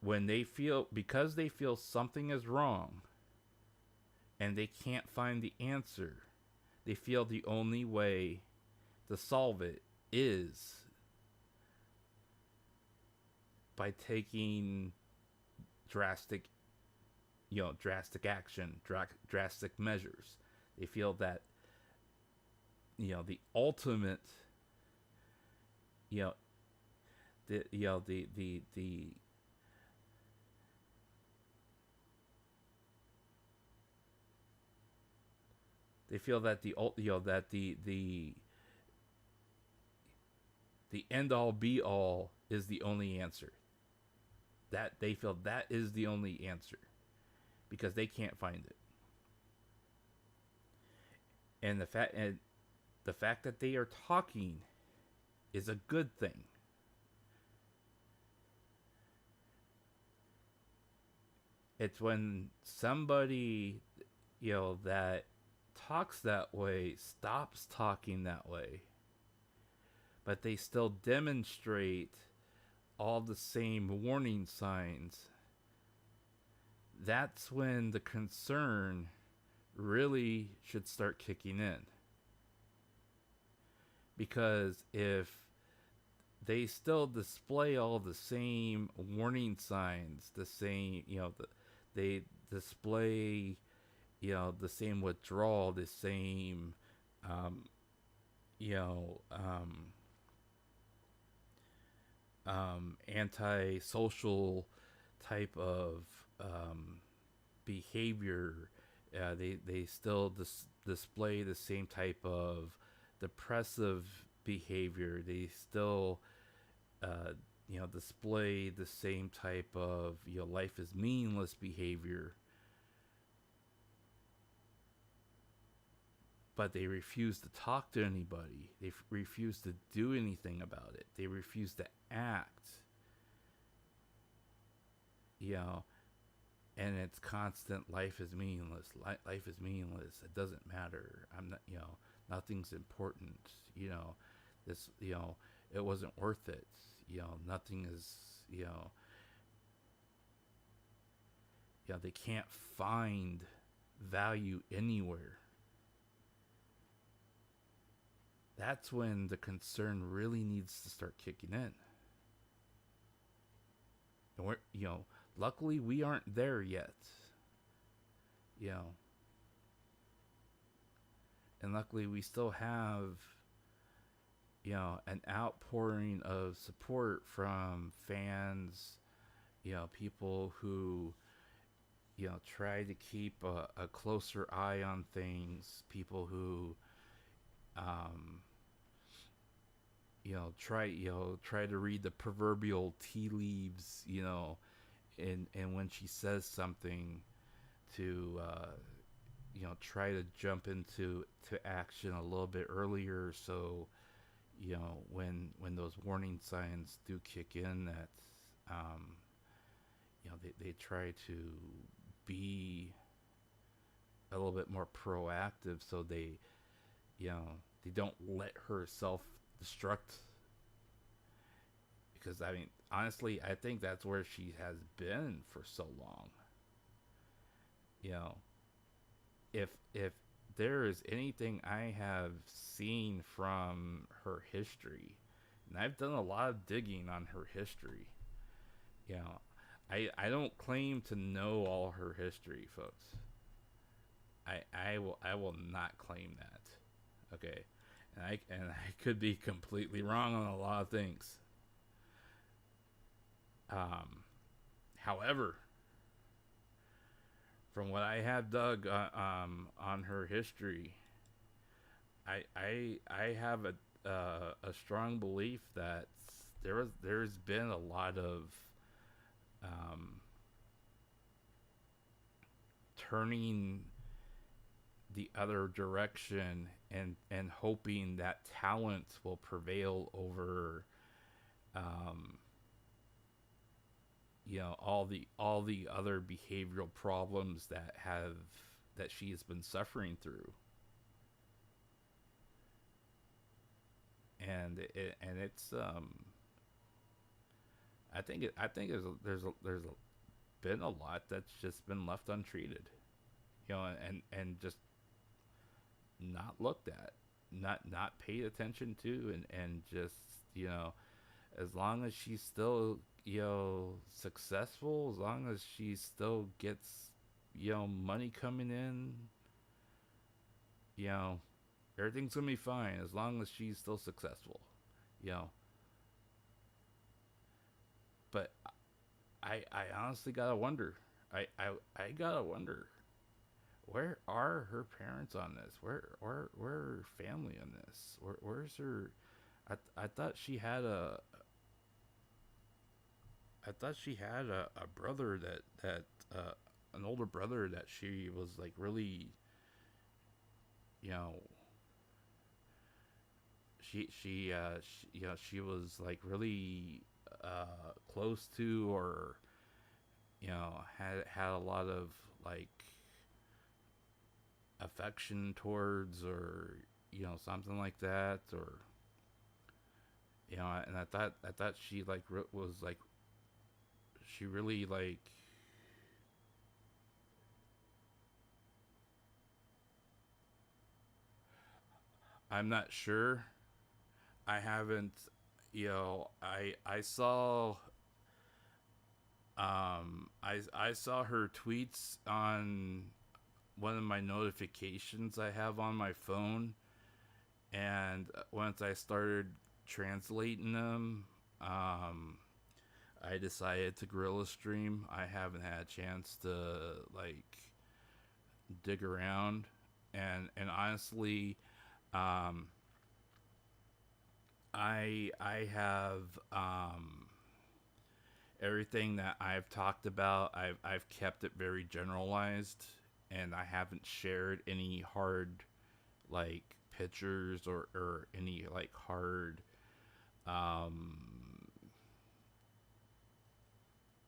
Speaker 2: Because they feel something is wrong and they can't find the answer, they feel the only way to solve it is by taking drastic action, drastic measures. They feel that the ultimate, the they feel that the end all be all is the only answer. That they feel that is the only answer because they can't find it. And the fact that they are talking is a good thing. It's when somebody, that talks that way stops talking that way, but they still demonstrate all the same warning signs. That's when the concern really should start kicking in. Because if they still display all the same warning signs, the same, they display, the same withdrawal, the same, antisocial type of behavior. They still display the same type of depressive behavior. They still display the same type of life is meaningless behavior, but they refuse to talk to anybody. They refuse to do anything about it. They refuse to act. And it's constant. Life is meaningless. Life is meaningless. It doesn't matter. I'm not. Nothing's important. This. It wasn't worth it. Nothing is. They can't find value anywhere. That's when the concern really needs to start kicking in. And we're, luckily we aren't there yet. You know, and luckily we still have, an outpouring of support from fans, people who, try to keep a closer eye on things, people who, um, try to read the proverbial tea leaves, and when she says something to, try to jump into action a little bit earlier, so when those warning signs do kick in, that um, they try to be a little bit more proactive, so they don't let her self destruct. Because I mean, honestly, I think that's where she has been for so long. You know, if there is anything I have seen from her history, and I've done a lot of digging on her history, you know, I don't claim to know all her history, folks. I will not claim that. Okay. And I could be completely wrong on a lot of things. However, from what I have dug on her history, I have a strong belief that there's been a lot of um, turning the other direction, and hoping that talent will prevail over um, all the other behavioral problems that she has been suffering through. And it's I think there's been a lot that's just been left untreated, and just not looked at, not paid attention to, and just, as long as she's still, successful, as long as she still gets, money coming in, you know everything's gonna be fine as long as she's still successful, you know but I honestly gotta wonder. I gotta wonder, where are her parents on this? Where are her family on this? Where's her? I thought she had a brother, that an older brother, that she was like really, you know she was like really close to, or had a lot of like affection towards, or something like that, or and I thought she like was like, she really like, I'm not sure. I haven't, I saw, I saw her tweets on one of my notifications I have on my phone, and once I started translating them, I decided to guerrilla stream. I haven't had a chance to like dig around, and honestly, um, I have everything that I've talked about. I've kept it very generalized, and I haven't shared any hard like pictures, or any like hard um,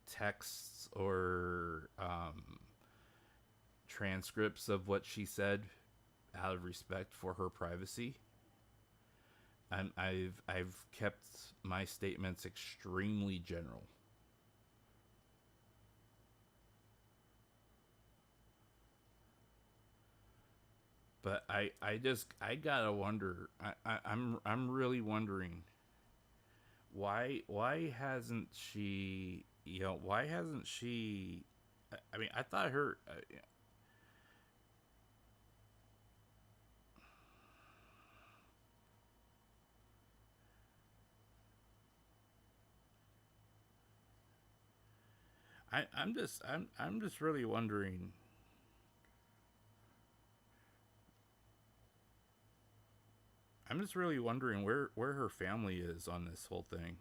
Speaker 2: texts, or transcripts of what she said, out of respect for her privacy. I've kept my statements extremely general. But I gotta wonder. I'm really wondering, why hasn't she
Speaker 1: you know, why hasn't she? I mean, I thought her. I'm just really wondering. I'm just really wondering where her family is on this whole thing.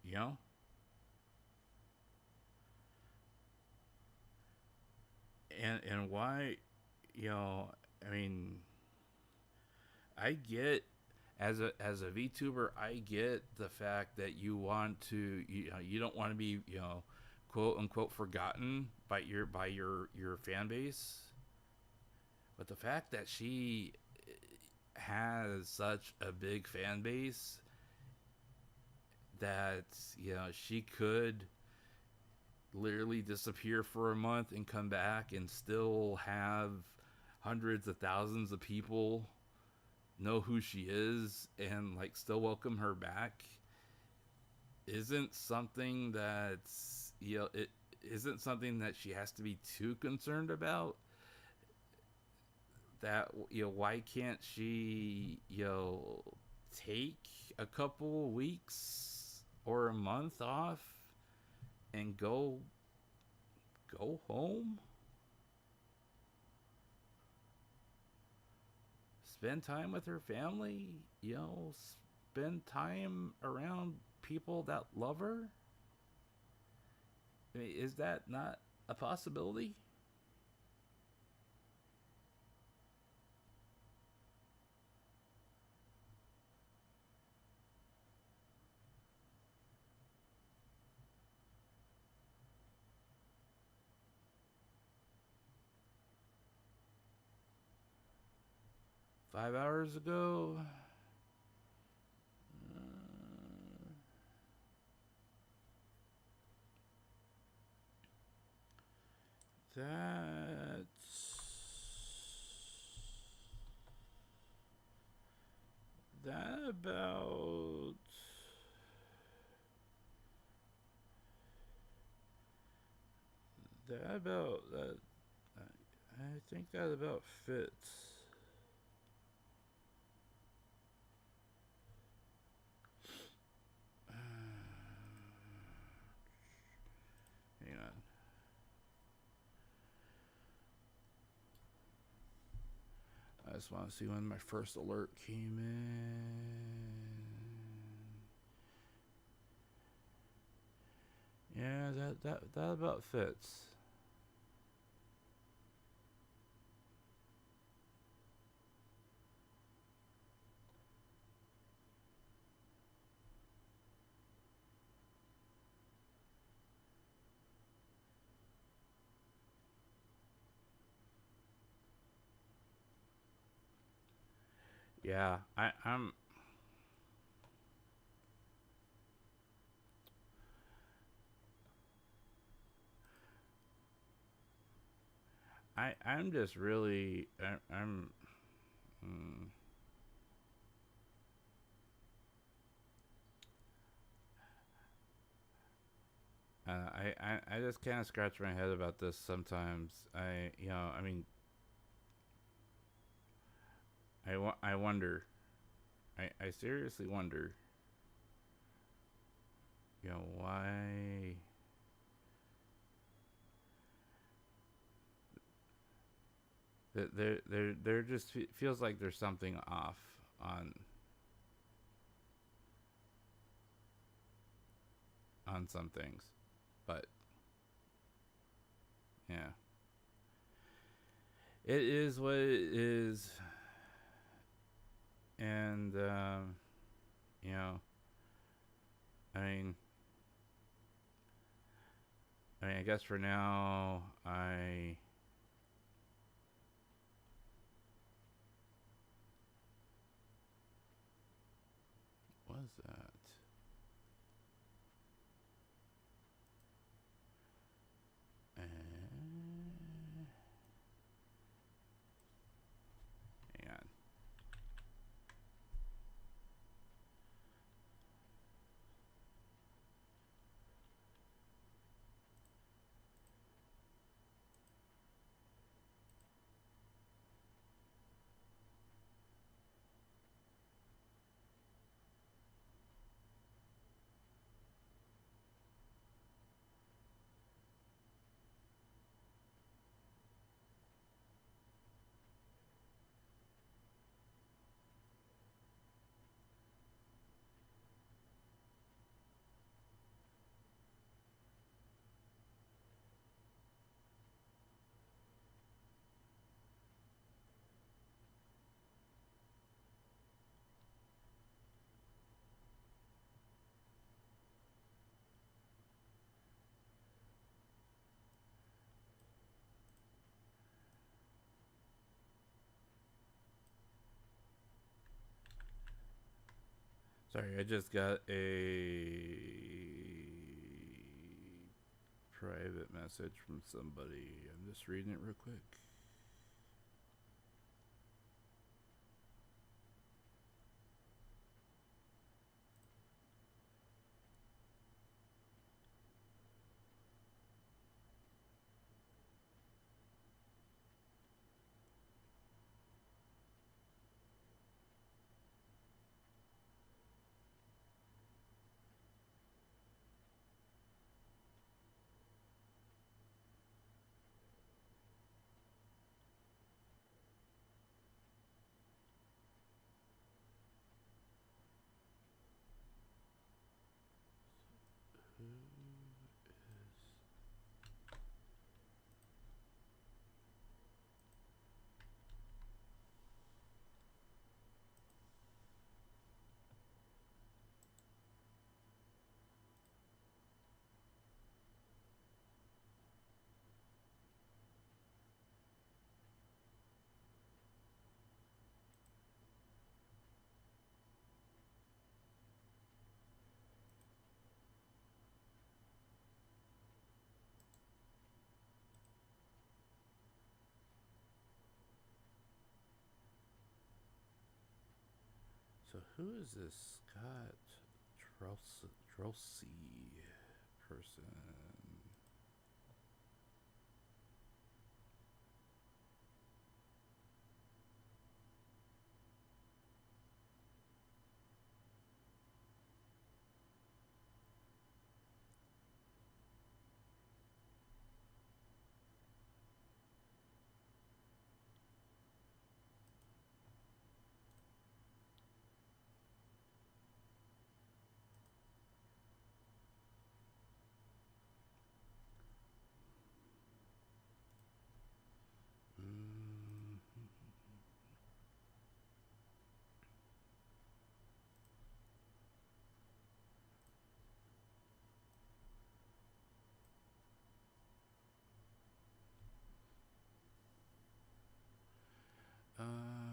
Speaker 1: You know, and why, you know, I mean, I get as a VTuber, I get the fact that you want to, you know, you don't want to be, you know, quote unquote forgotten by your fan base. But the fact that she has such a big fan base that, you know, she could literally disappear for a month and come back and still have hundreds of thousands of people know who she is and like still welcome her back isn't something that's, you know, it isn't something that she has to be too concerned about. That, you know, why can't she, you know, take a couple weeks or a month off and go home, spend time with her family, you know, spend time around people that love her? I mean, is that not a possibility? 5 hours ago. That's that about that. I think that about fits. Hang on. I just want to see when my first alert came in. Yeah, that about fits. Yeah, I'm just really I'm mm, I just kind of scratch my head about this sometimes. You know, I mean, I wonder. I seriously wonder. You know why? There just feels like there's something off on some things, but yeah, it is what it is, and you know, I mean, I guess for now, I was that. Hang on. Sorry, I just got a private message from somebody. I'm just reading it real quick. So who is this Scott Drosy person? Mm. Uh,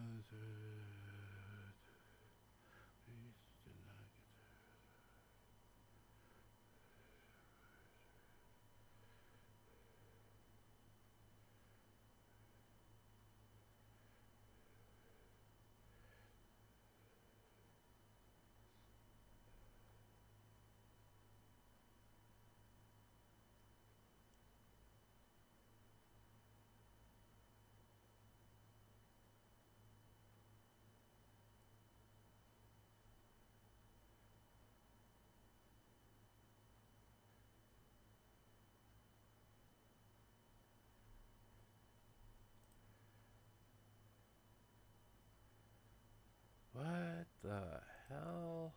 Speaker 1: what the hell?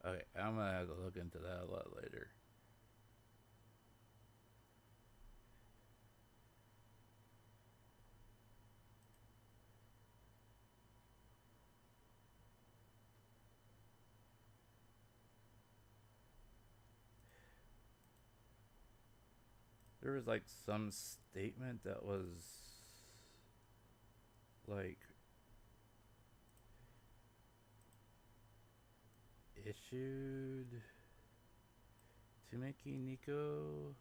Speaker 1: Okay, I'm gonna have to look into that a lot later. There was like some statement that was like issued to Mickey Nico.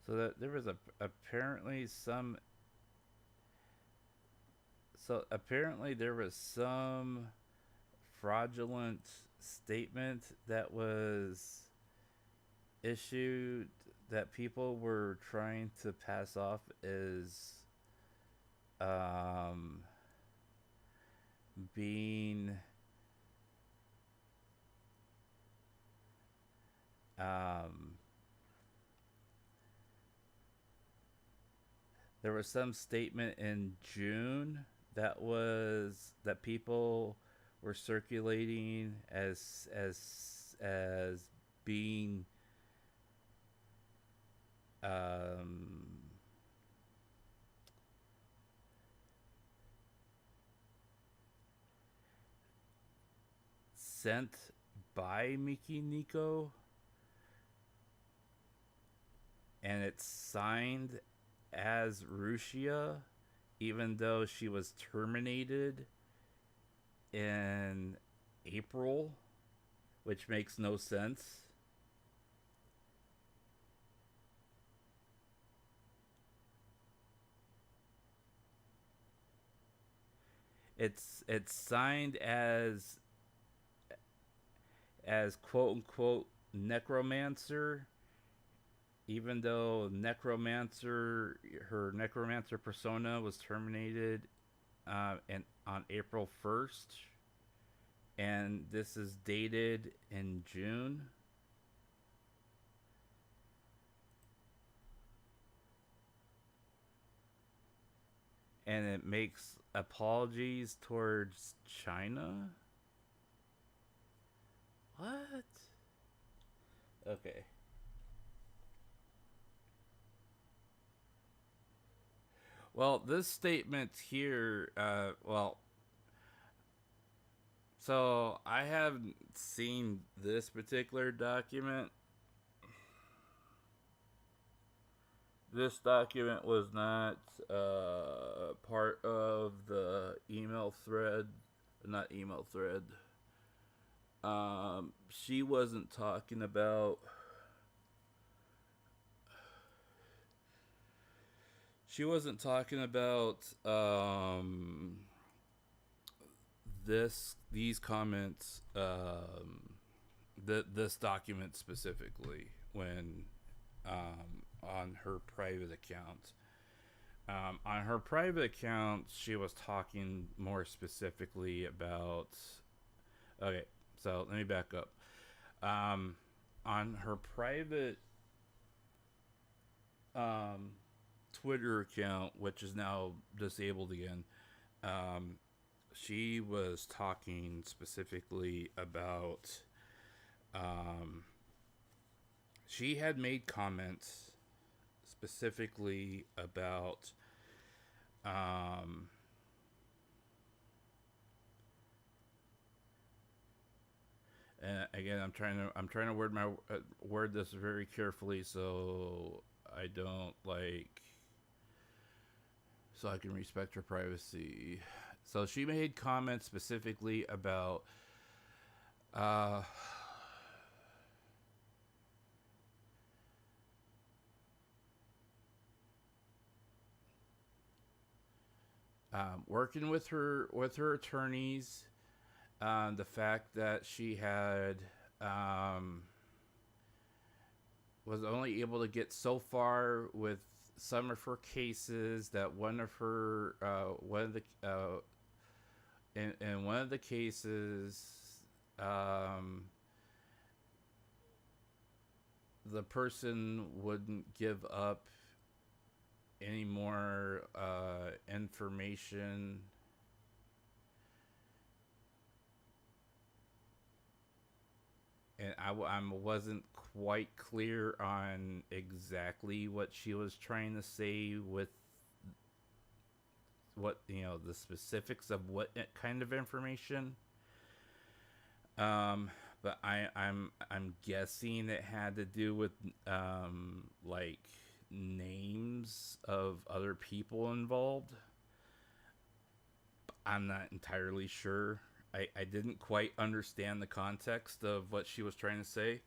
Speaker 1: So that there was apparently some. So apparently there was some fraudulent statement that was issued that people were trying to pass off as um, being
Speaker 3: Um, there was some statement in June that people were circulating as being um, sent by Miki Nico, and it's signed as Rushia, even though she was terminated in April, which makes no sense. It's signed as quote unquote necromancer, even though her necromancer persona was terminated and on April 1st, and this is dated in June. And it makes apologies towards China. What? Okay. Well, this statement here, so I haven't seen this particular document. This document was not part of the email thread, not email thread. She wasn't talking about. She wasn't talking about these comments, this document specifically when on her private account. On her private account, she was talking more specifically about. Okay, so let me back up. On her private Twitter account, which is now disabled again, she was talking specifically about. She had made comments specifically about. And again, I'm trying to word this very carefully so I don't so I can respect her privacy. So she made comments specifically about working with her attorneys, the fact that she had was only able to get so far with some of her cases, that one of the in one of the cases, the person wouldn't give up any more information. And I wasn't quite clear on exactly what she was trying to say with what, the specifics of what kind of information. But I'm guessing it had to do with names of other people involved. I'm not entirely sure. I didn't quite understand the context of what she was trying to say.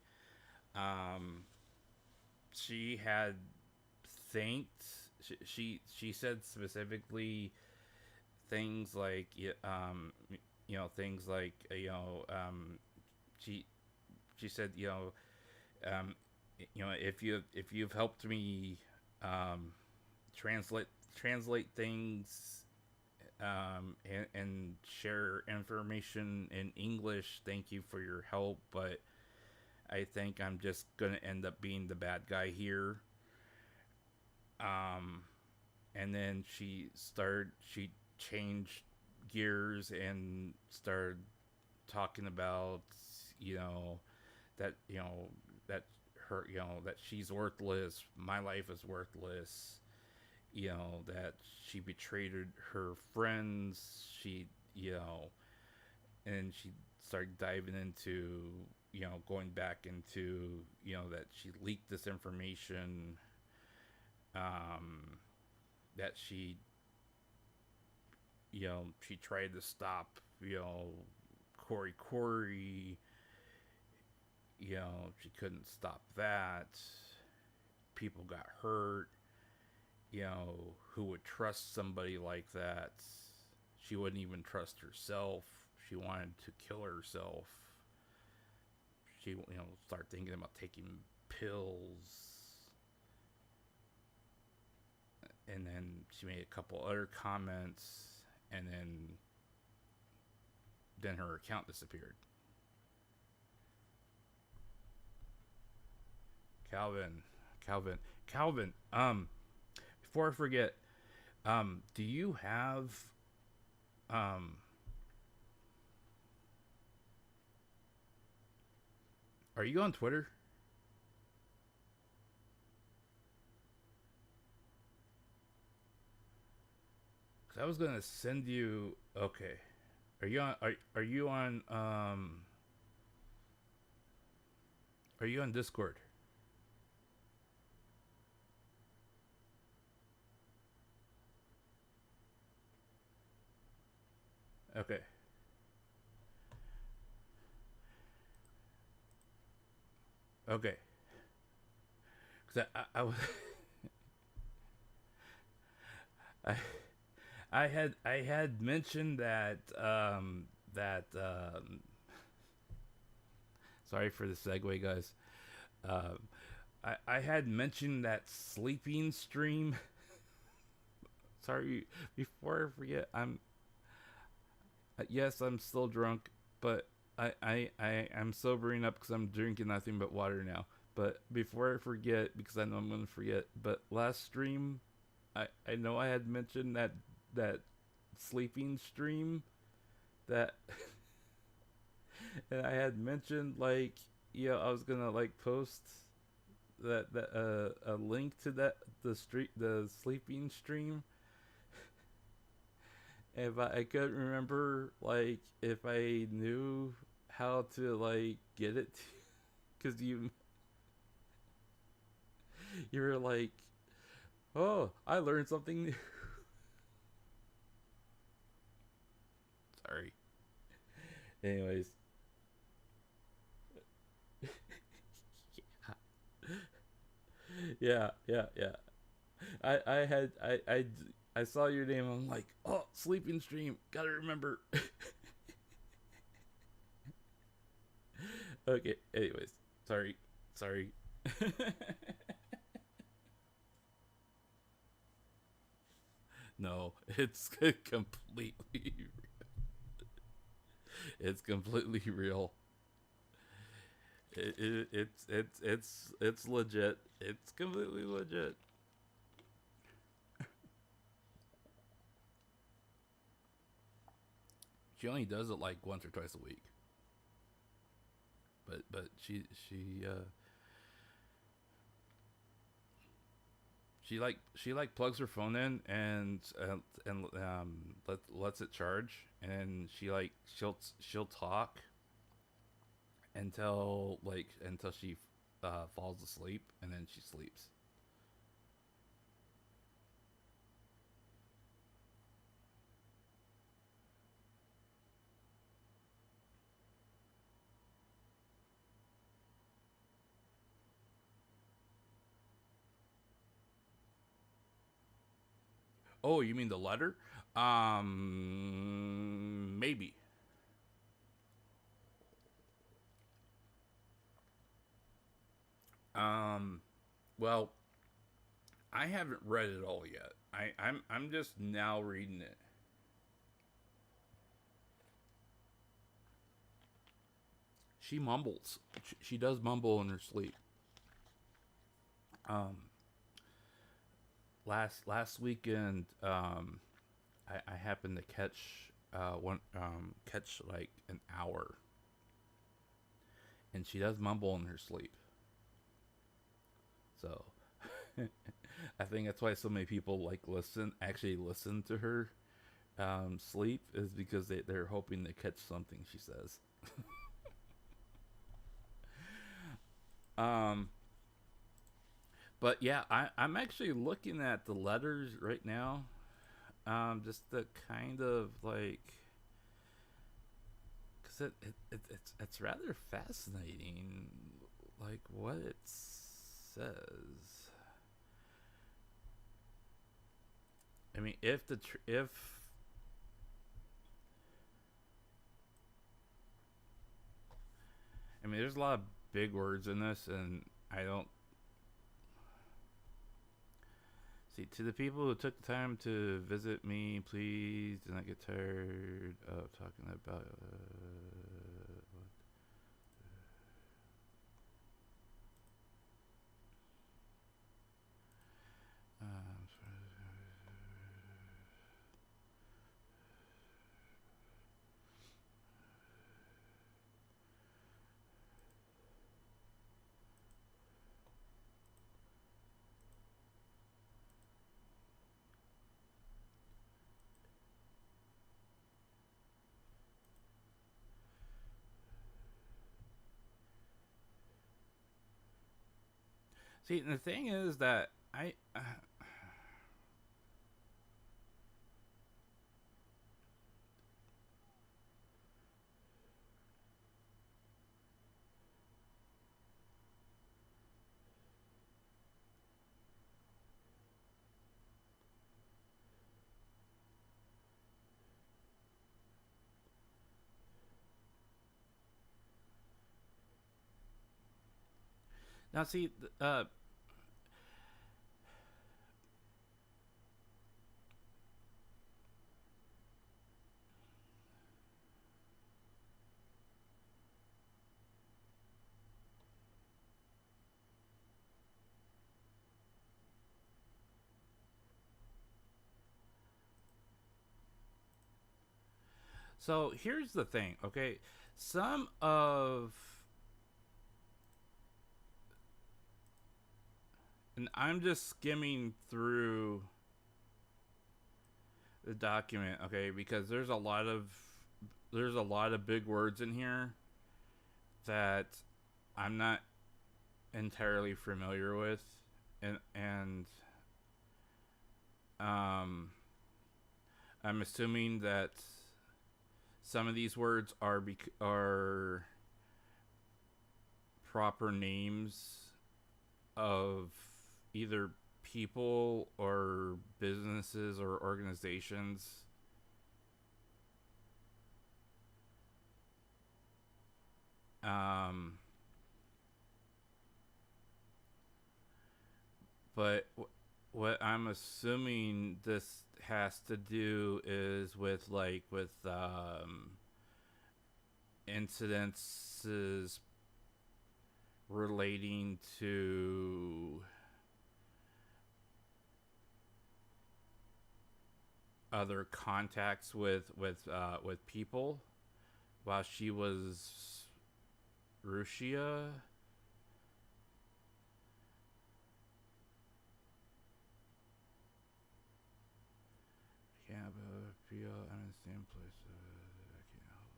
Speaker 3: She had thanked. She said specifically things like things like she said if you've helped me translate things and share information in English, thank you for your help. But I think I'm just gonna end up being the bad guy here. And then she changed gears and started talking about, you know, that, that her, that she's worthless. My life is worthless. That she betrayed her friends. And she started diving into, going back into, that she leaked this information, that she tried to stop, Corey, she couldn't stop that. People got hurt, who would trust somebody like that? She wouldn't even trust herself. She wanted to kill herself. She, started thinking about taking pills. And then she made a couple other comments, and then her account disappeared. Calvin, before I forget, do you have, are you on Twitter? Cause I was gonna send you. Okay, are you on? Are you on? Are you on Discord? Okay. Okay. Cause I was. I I had mentioned that sorry for the segue, guys. I had mentioned that sleeping stream. Sorry, before I forget, yes, I'm still drunk, but I'm sobering up because I'm drinking nothing but water now. But before I forget, because I know I'm gonna forget, but last stream, I know I had mentioned that sleeping stream that and I had mentioned, like, yeah, I was gonna like post that a link to the sleeping stream. If I couldn't remember, like, if I knew how to like get it, because you were like, oh, I learned something new. Sorry. Anyways. Yeah. I saw your name. I'm like, oh, sleeping stream. Gotta remember. Okay. Anyways, sorry. No, it's completely. It's completely real. It's legit. It's completely legit. She only does it like once or twice a week. But she plugs her phone in and lets it charge, and she'll talk until she falls asleep, and then she sleeps. Oh, you mean the letter? Maybe. Well, I haven't read it all yet. I'm just now reading it. she mumbles. She does mumble in her sleep. Last weekend, I happened to catch like an hour, and she does mumble in her sleep. So, I think that's why so many people actually listen to her sleep, is because they're hoping to catch something she says. But yeah, I'm actually looking at the letters right now, just to kind of like, because it's rather fascinating, like what it says. I mean, I mean, there's a lot of big words in this, and I don't see. To the people who took the time to visit me, please do not get tired of talking about. See, the thing is that I. Now, see, so here's the thing, okay? Some of. And I'm just skimming through the document, okay? Because there's a lot of big words in here that I'm not entirely familiar with, and I'm assuming that some of these words are proper names of either people or businesses or organizations. But what I'm assuming this has to do is with incidences relating to other contacts with people while she was Russia. Yeah, but feel I'm in the same place. I can't help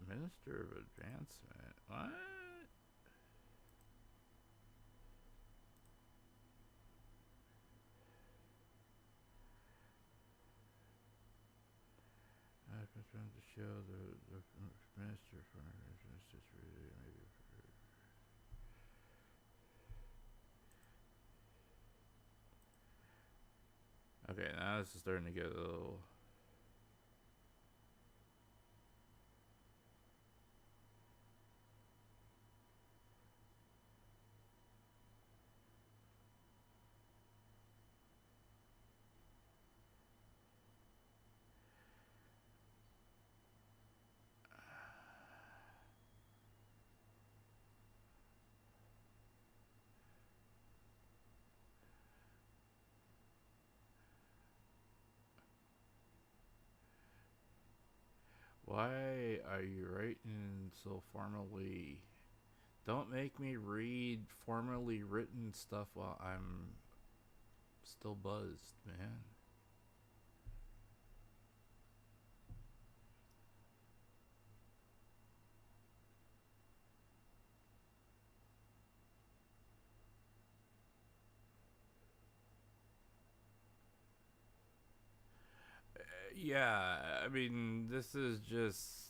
Speaker 3: Minister of Advancement. What? I was trying to show the minister for maybe. Okay, now this is starting to get a little. Why are you writing so formally? Don't make me read formally written stuff while I'm still buzzed, man. Yeah, I mean, this is just.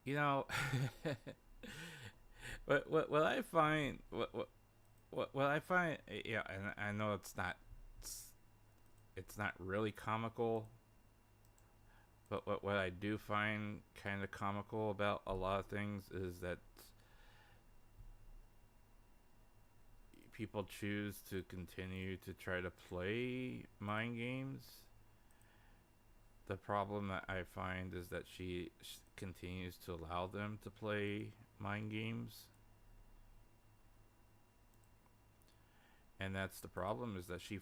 Speaker 3: You know, what I find what I find, yeah, and I know it's not really comical, but what I do find kind of comical about a lot of things is that people choose to continue to try to play mind games. The problem that I find is that she continues to allow them to play mind games. And that's the problem, is that she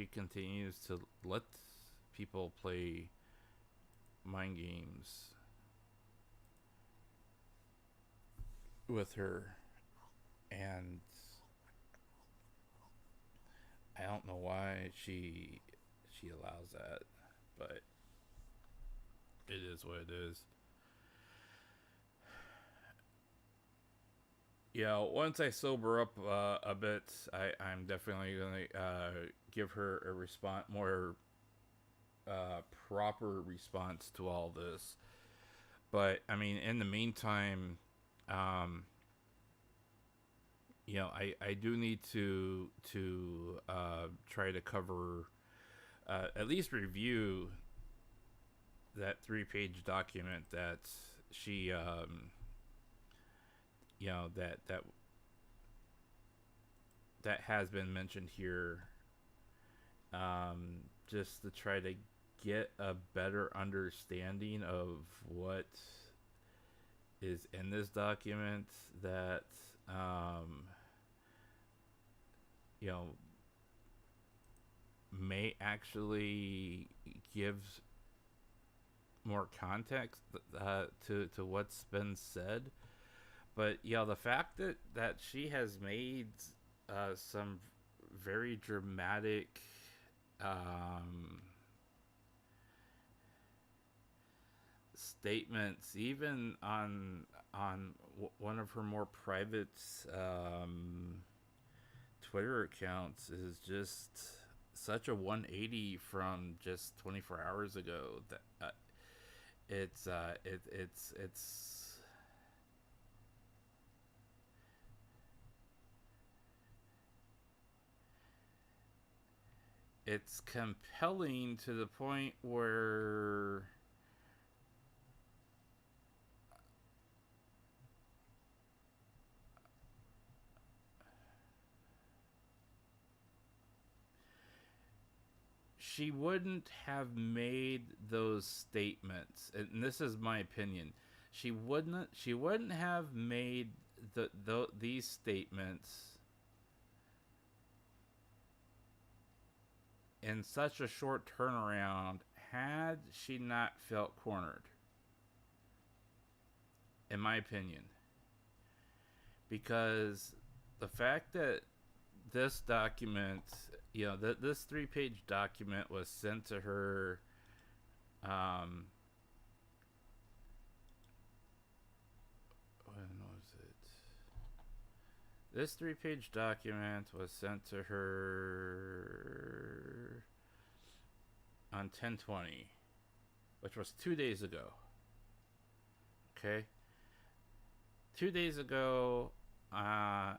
Speaker 3: continues to let people play mind games with her, and I don't know why she allows that, but it is what it is. Yeah, once I sober up a bit, I'm definitely gonna give her a more proper response to all this. But I mean, in the meantime, um, I do need to try to cover, at least review that 3-page document that she that has been mentioned here, just to try to get a better understanding of what is in this document that you know may actually give more context to what's been said. But the fact that she has made some very dramatic statements, even on one of her more private Twitter accounts, is just such a 180 from just 24 hours ago. That it's it's compelling to the point where she wouldn't have made those statements, and this is my opinion. She wouldn't have made these statements in such a short turnaround had she not felt cornered, in my opinion. Because the fact that this document, that this 3-page document was sent to her, when was it? This 3-page document was sent to her on 10/20, which was 2 days ago. Okay? 2 days ago, at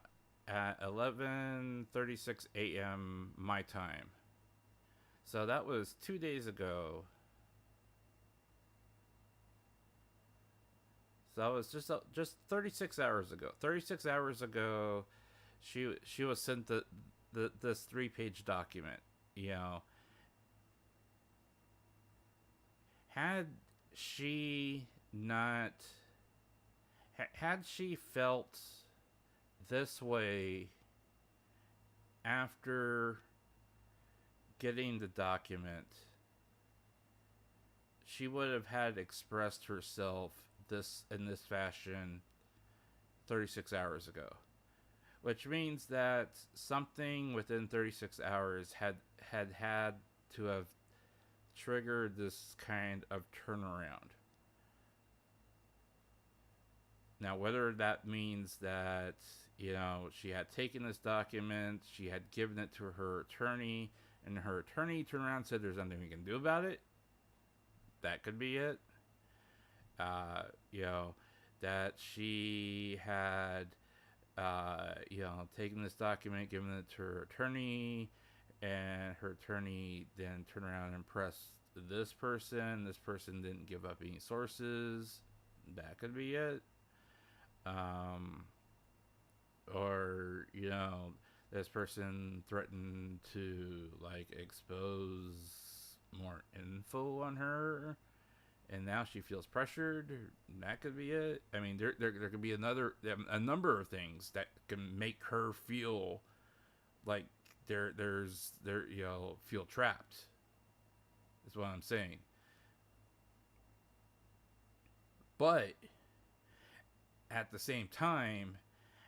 Speaker 3: 11:36 a.m. my time. So that was 2 days ago. So that was just 36 hours ago. 36 hours ago, she was sent this 3-page document. Had she not, had she felt this way after getting the document, she would have had expressed herself in this fashion 36 hours ago, which means that something within 36 hours had to have triggered this kind of turnaround. Now, whether that means that, you know, she had taken this document, she had given it to her attorney, and her attorney turned around and said there's nothing we can do about it, that could be it. You know, that she had, you know, taken this document, given it to her attorney, and her attorney then turned around and pressed this person. This person didn't give up any sources. That could be it. Or, you know, this person threatened to, like, expose more info on her, and now she feels pressured. That could be it. I mean, there could be a number of things that can make her feel like you know, feel trapped. Is what I'm saying. But at the same time,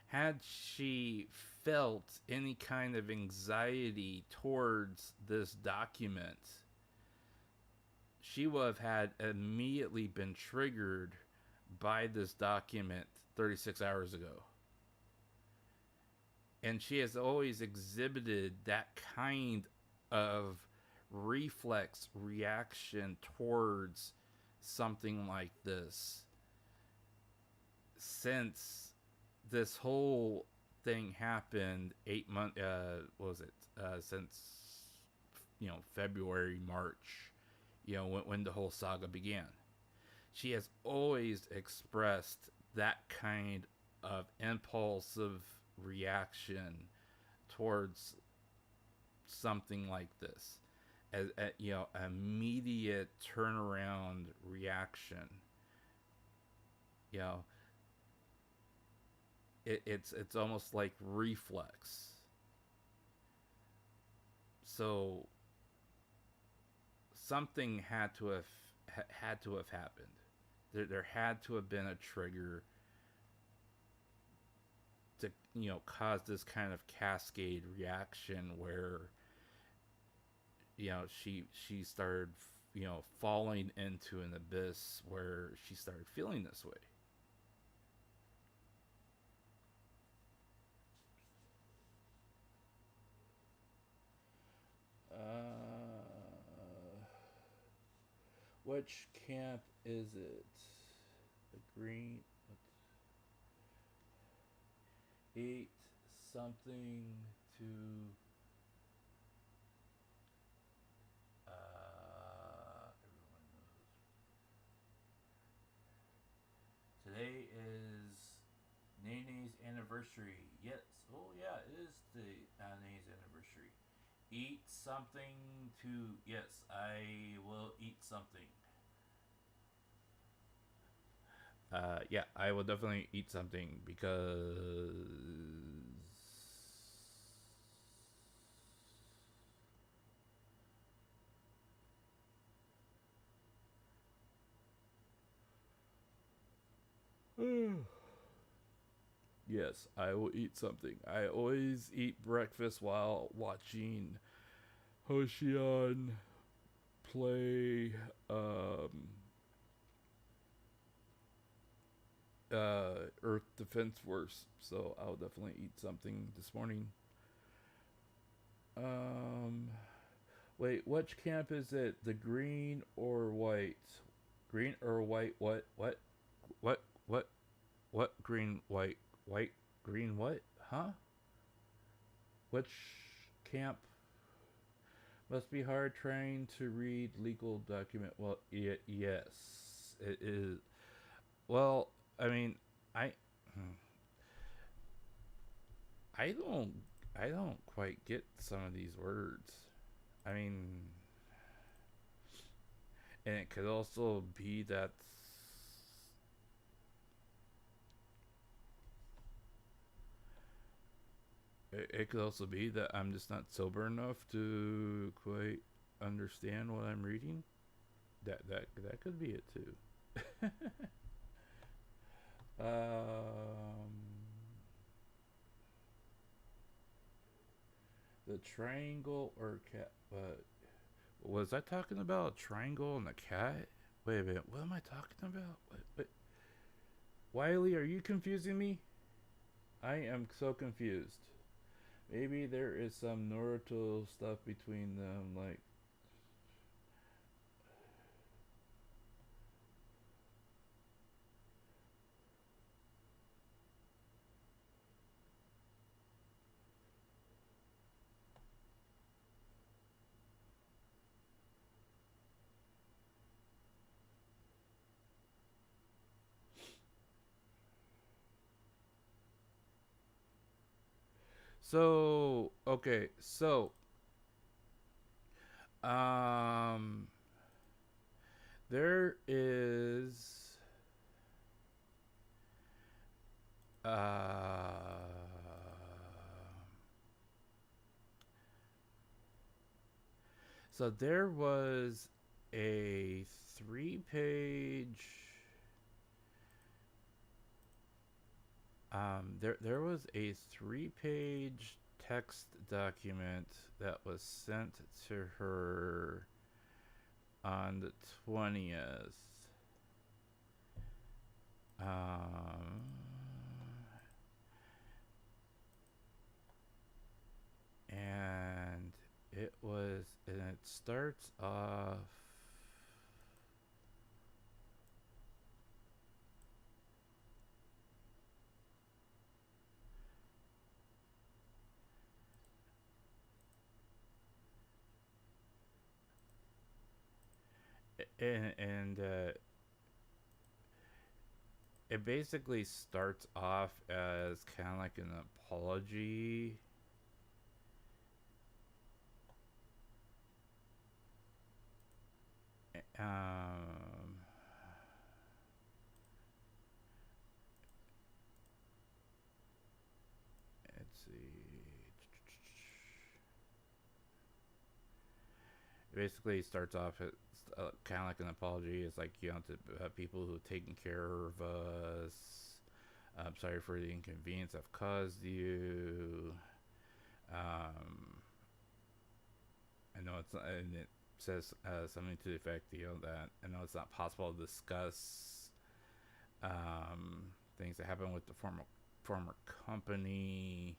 Speaker 3: had she felt any kind of anxiety towards this document, she would have had immediately been triggered by this document 36 hours ago. And she has always exhibited that kind of reflex reaction towards something like this since this whole thing happened 8 months, what was it, since, you know, February, March, you know, when the whole saga began. She has always expressed that kind of impulsive reaction towards something like this, as you know, immediate turnaround reaction. You know, it's almost like reflex. So something had to have happened. There had to have been a trigger to, you know, cause this kind of cascade reaction where, you know, she started, you know, falling into an abyss where she started feeling this way. Which camp is it? The green. Eat something to. Everyone knows. Today is Nene's anniversary. Yes. Oh yeah, it is the Nene's anniversary. Eat something to. Yes, I will eat something. Yeah, I will definitely eat something because yes, I will eat something. I always eat breakfast while watching Hoshion play Earth Defense Force, so I'll definitely eat something this morning. Wait, which camp is it? The green or white? Green or white? What? Green, white, green, what? Huh? Which camp? Must be hard trying to read legal document. Well, yes, it is. Well, I mean, I don't quite get some of these words. I mean, and it could also be that it could also be that I'm just not sober enough to quite understand what I'm reading. That could be it too. um, the triangle or cat? Was I talking about a triangle and a cat? Wait a minute. What am I talking about? What? Wiley, are you confusing me? I am so confused. Maybe there is some Naruto stuff between them, like. So, okay, so, um, there is, so there was a 3-page, there was a 3-page text document that was sent to her on the 20th. Um, and it starts off. And it basically starts off as kind of like an apology. Um, let's see. It basically starts off as kind of like an apology. It's like, you know, to people who've taken care of us. I'm sorry for the inconvenience I've caused you. I know it's, and it says something to the effect, you know, that I know it's not possible to discuss things that happened with the former company.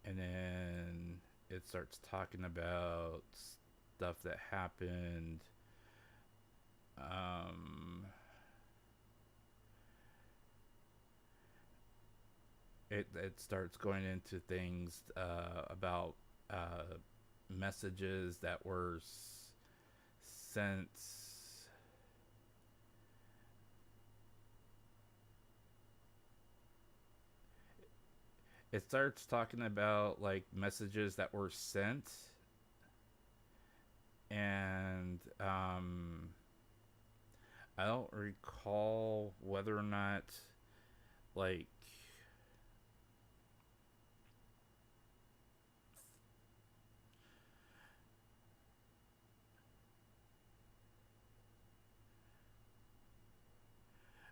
Speaker 3: And then it starts talking about stuff that happened. It starts going into things about messages that were sent. It starts talking about like messages that were sent, and I don't recall whether or not, like,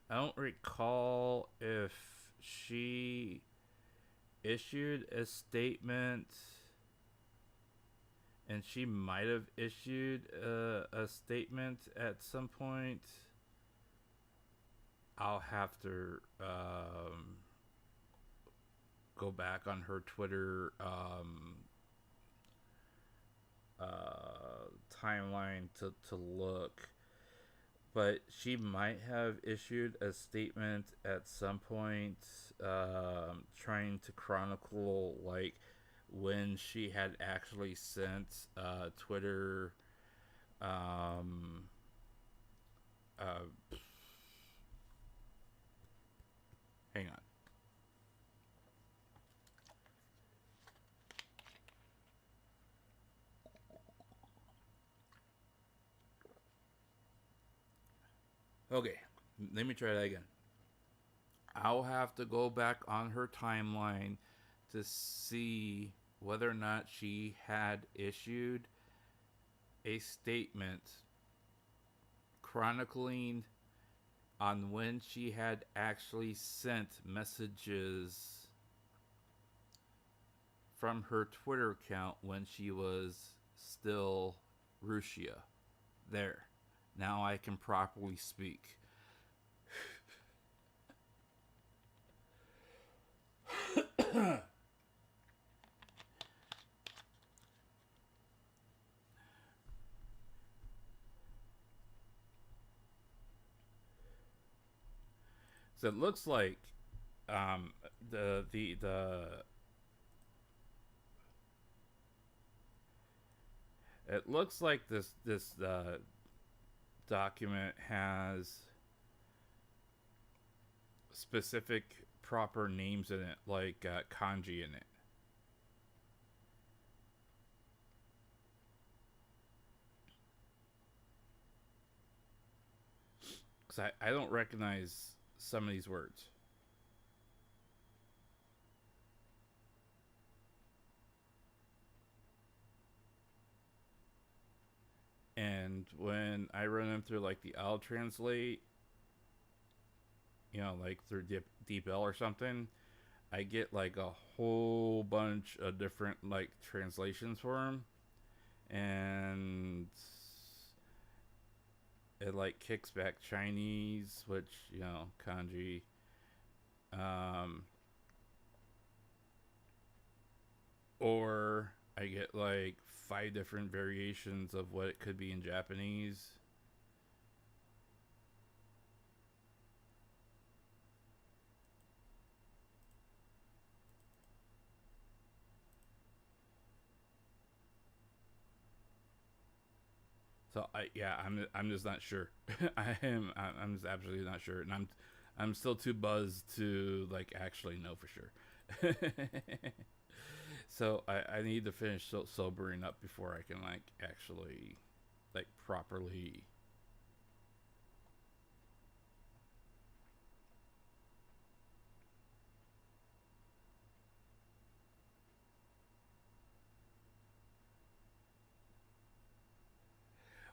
Speaker 3: I don't recall if she issued a statement, and she might have issued a statement at some point. I'll have to go back on her Twitter timeline to look. But she might have issued a statement at some point, trying to chronicle like when she had actually sent Twitter. Hang on.
Speaker 1: Okay, let me try that again. I'll have to go back on her timeline to see whether or not she had issued a statement chronicling on when she had actually sent messages from her Twitter account when she was still Rusia. There. Now I can properly speak. So it looks like um, the it looks like this document has specific proper names in it, like kanji in it. Because I don't recognize some of these words. And when I run them through like the L translate, like through DeepL or something, I get like a whole bunch of different like translations for them, and it like kicks back Chinese, which kanji, um, or I get like 5 different variations of what it could be in Japanese. So I'm just not sure. I'm just absolutely not sure, and I'm still too buzzed to like actually know for sure. So I need to finish sobering up before I can like actually like properly.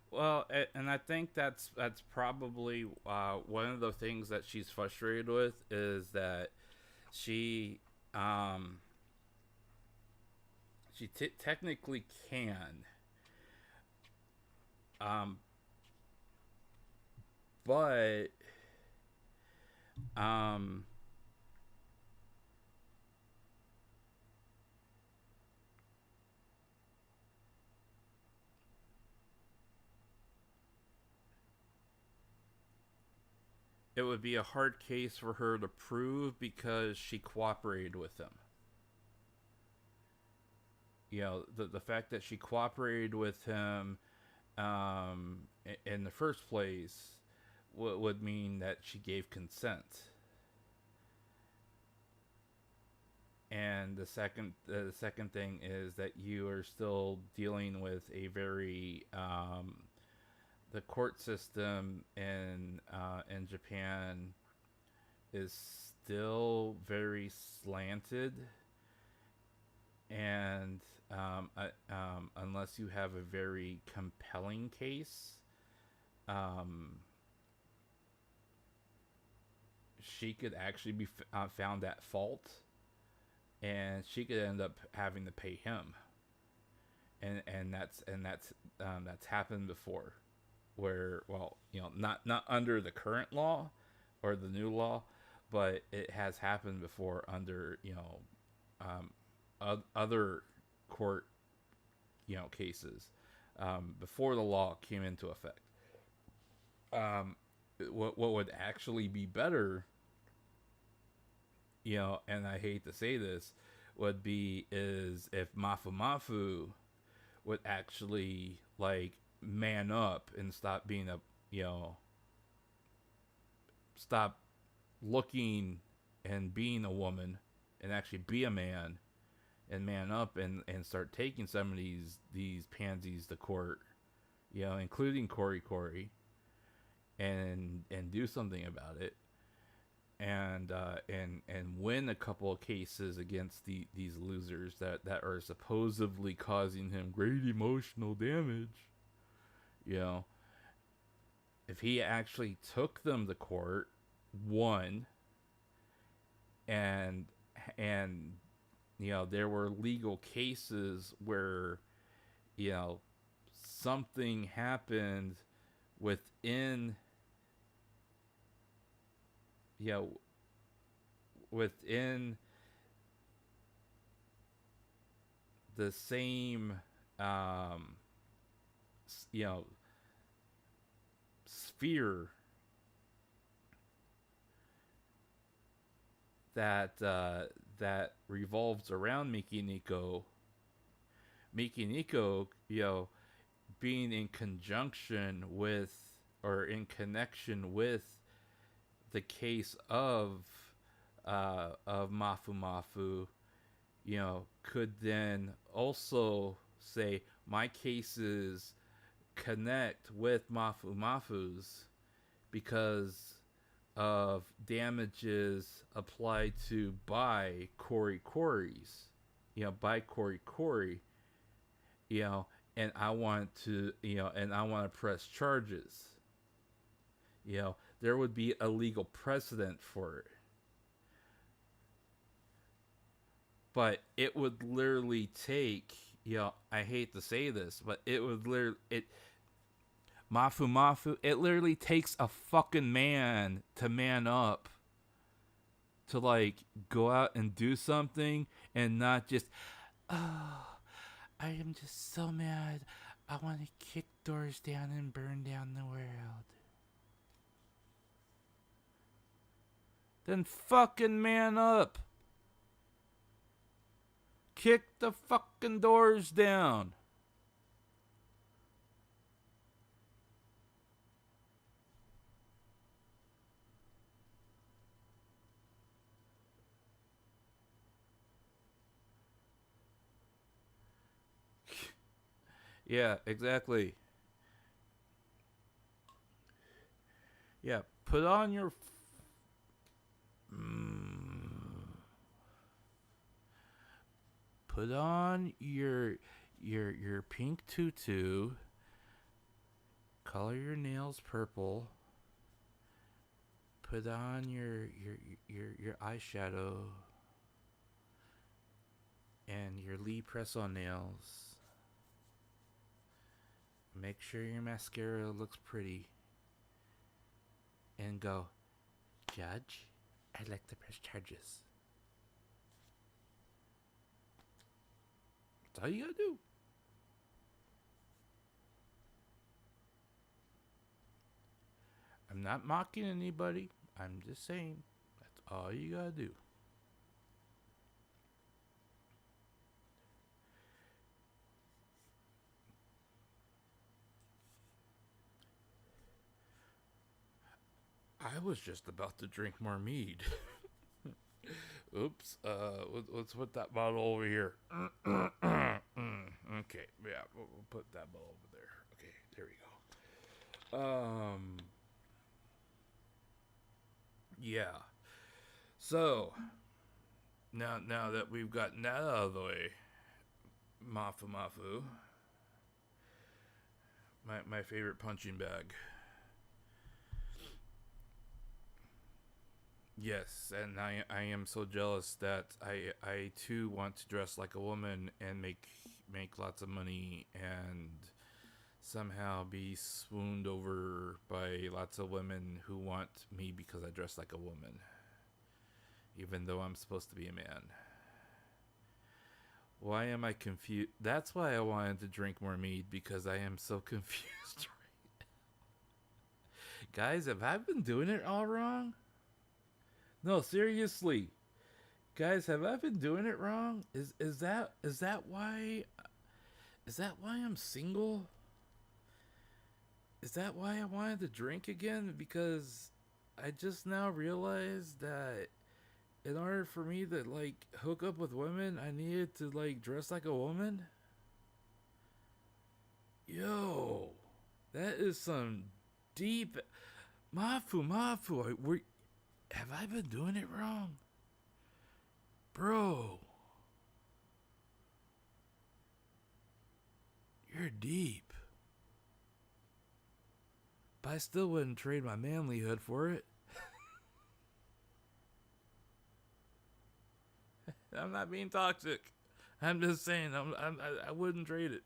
Speaker 1: Well, and I think that's probably one of the things that she's frustrated with is that she um, she technically can, um, but um, it would be a hard case for her to prove because she cooperated with him. The fact that she cooperated with him in the first place would mean that she gave consent. And the second thing is that you are still dealing with a very the court system in Japan is still very slanted, and unless you have a very compelling case, she could actually be found at fault, and she could end up having to pay him, and that's happened before, where not under the current law or the new law, but it has happened before under other court cases before the law came into effect. What would actually be better, and I hate to say this, would be is if Mafu would actually like man up and stop being stop looking and being a woman and actually be a man and man up and start taking some of these pansies to court, including Corey,
Speaker 2: and do something about it, and win a couple of cases against these losers that are supposedly causing him great emotional damage. You know, if he actually took them to court, won, and you know, there were legal cases where, you know, something happened within, you know, within the same, you know, sphere that that revolves around Mikinico, you know, being in conjunction with, or in connection with, the case of Mafu Mafu, you know, could then also say my cases connect with Mafu Mafu's because of damages applied to by Corey's, you know, by Corey, you know, and I want to, you know, and I want to press charges. You know, there would be a legal precedent for it. But it would literally take, you know, I hate to say this, but it would literally, Mafu, it literally takes a fucking man to man up to, like, go out and do something and not just, oh, I am just so mad. I want to kick doors down and burn down the world. Then fucking man up. Kick the fucking doors down. Yeah, exactly. Yeah, put on your put on your pink tutu, color your nails purple, put on your eyeshadow and your Lee press-on nails. Make sure your mascara looks pretty. And go, Judge, I'd like to press charges. That's all you gotta do. I'm not mocking anybody. I'm just saying, that's all you gotta do. I was just about to drink more mead. Oops. Let's put that bottle over here. Okay. Yeah, we'll put that bottle over there. Okay, there we go. Yeah. So, now that we've gotten that out of the way, Mafu, my favorite punching bag. Yes, and I am so jealous that I too want to dress like a woman and make lots of money and somehow be swooned over by lots of women who want me because I dress like a woman, even though I'm supposed to be a man. Why am I confused? That's why I wanted to drink more mead, because I am so confused right now. Guys, have I been doing it all wrong? No, seriously. Guys, have I been doing it wrong? Is that why I'm single? Is that why I wanted to drink again? Because I just now realized that in order for me to, like, hook up with women, I needed to, like, dress like a woman? Yo, that is some deep... Mafu, have I been doing it wrong? Bro. You're deep. But I still wouldn't trade my manlyhood for it. I'm not being toxic. I'm just saying I wouldn't trade it.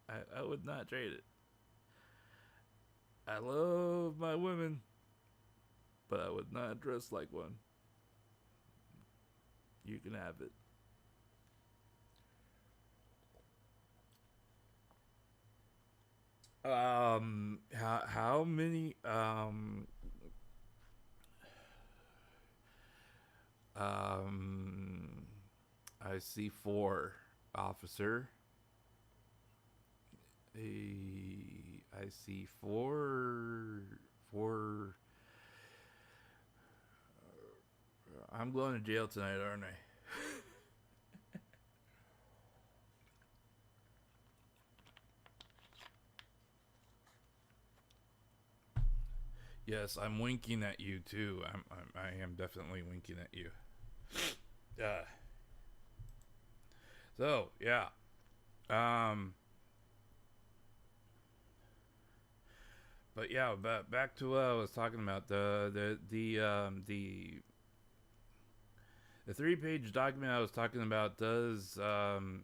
Speaker 2: I would not trade it. I love my women, but I would not dress like one. You can have it. How many I see 4, officer. I see 4. I'm going to jail tonight, aren't I? Yes, I'm winking at you too. I am definitely winking at you. So yeah. But yeah, back to what I was talking about. The 3-page document I was talking about does the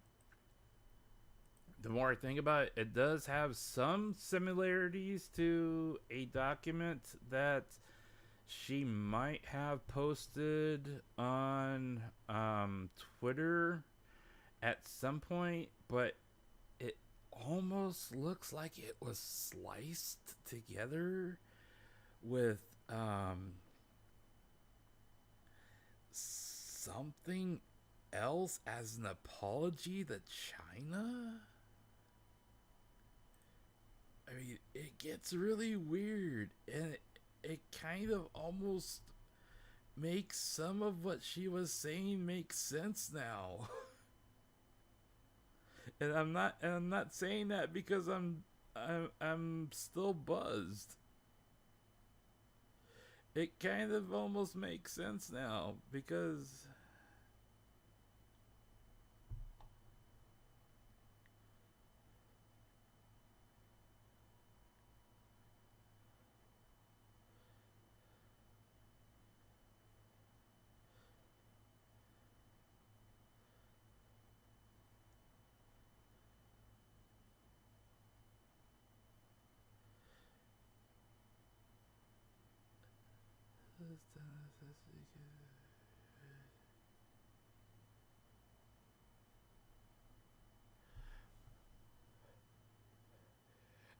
Speaker 2: more I think about it, it does have some similarities to a document that she might have posted on Twitter at some point, but it almost looks like it was sliced together with something else as an apology to China. I mean, it gets really weird, and it kind of almost makes some of what she was saying make sense now. And I'm not saying that because I'm still buzzed. It kind of almost makes sense now because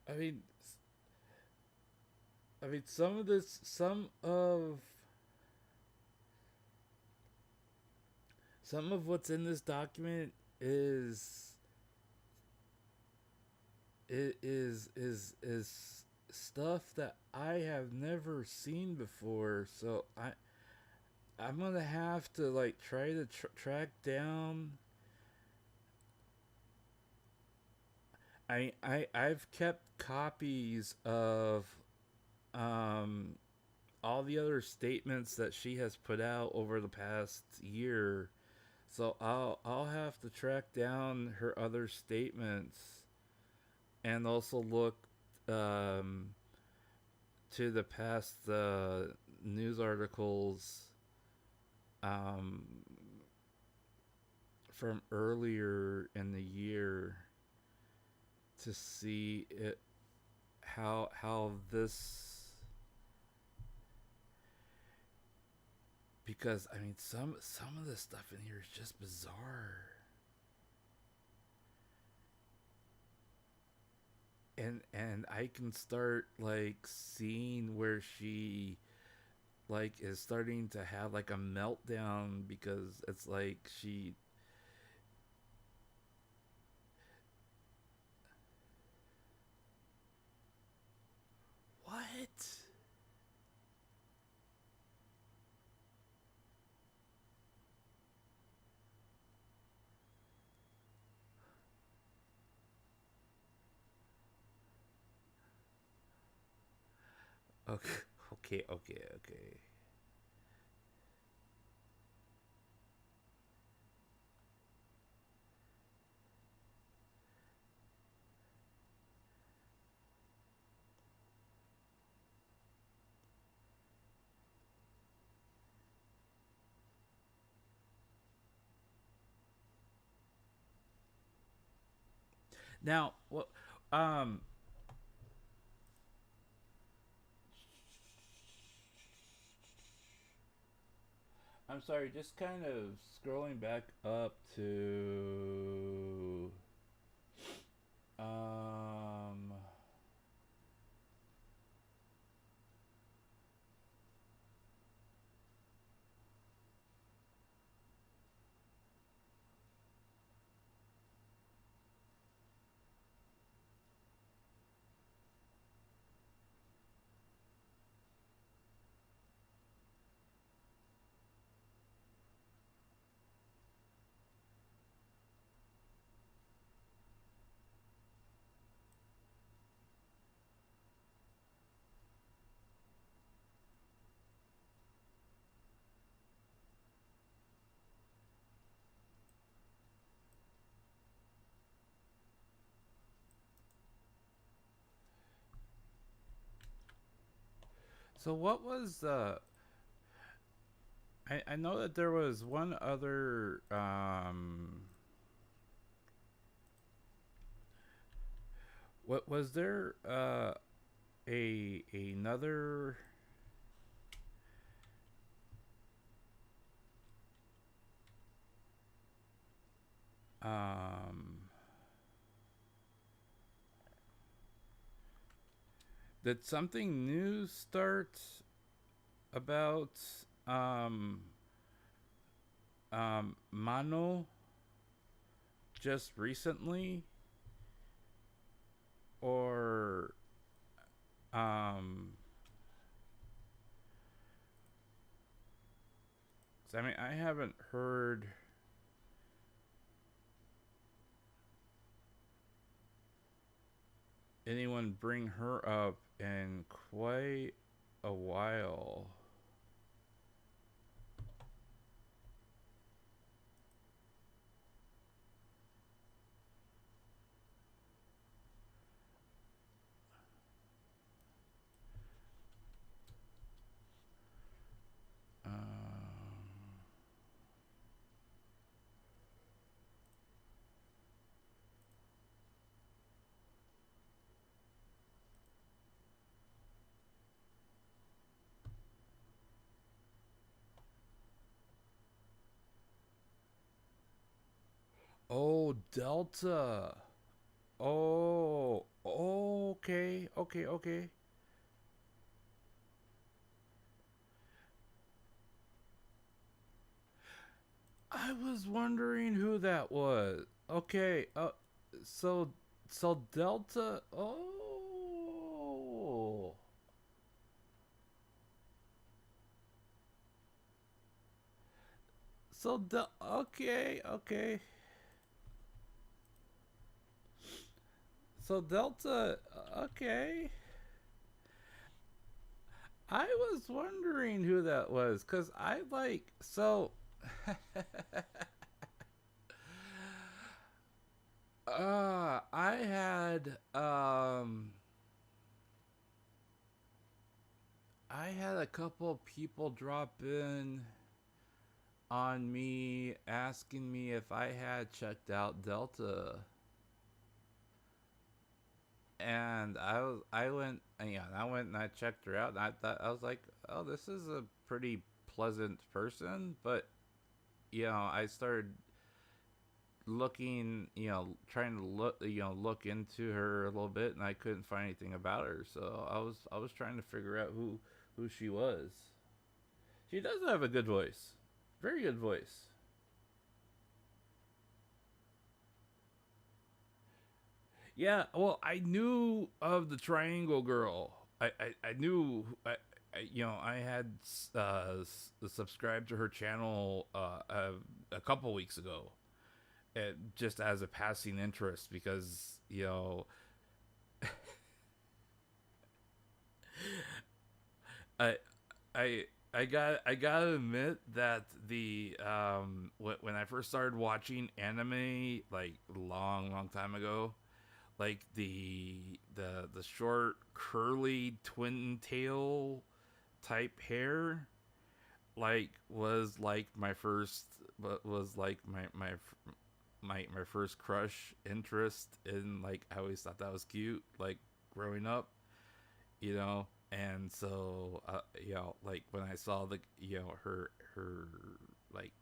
Speaker 2: I mean, some of what's in this document is stuff that I have never seen before. So I'm gonna have to like try to track down. I've kept copies of all the other statements that she has put out over the past year. So I'll have to track down her other statements and also look to the past news articles from earlier in the year to see it how this, because I mean some of the stuff in here is just bizarre. And I can start like seeing where she like is starting to have like a meltdown because it's like she what?
Speaker 3: Okay, okay, okay, okay. Now, what? Um, I'm sorry. Just kind of scrolling back up to um. So what was I know that there was one other what was there a another um did something new start about um Mano just recently, or um 'cause I mean I haven't heard anyone bring her up in quite a while. Oh, Delta. Oh, okay, okay, okay. I was wondering who that was. Okay, so so Delta. Oh, so okay, okay. So Delta. Okay. I was wondering who that was because I like so. I had I had a couple people drop in on me asking me if I had checked out Delta, and I went and I checked her out, and I thought I was like, oh, this is a pretty pleasant person, but I started looking, trying to look into her a little bit, and I couldn't find anything about her, so I was trying to figure out who she was. She does have a good voice, very good voice. Yeah, well, I knew of the Triangle Girl. I knew I had subscribed to her channel a couple weeks ago, just as a passing interest because I I gotta admit that the when I first started watching anime like long time ago, like the short curly twin tail type hair like was like my first but was like my first crush interest in, like, I always thought that was cute, like, growing up, and so like when I saw the her like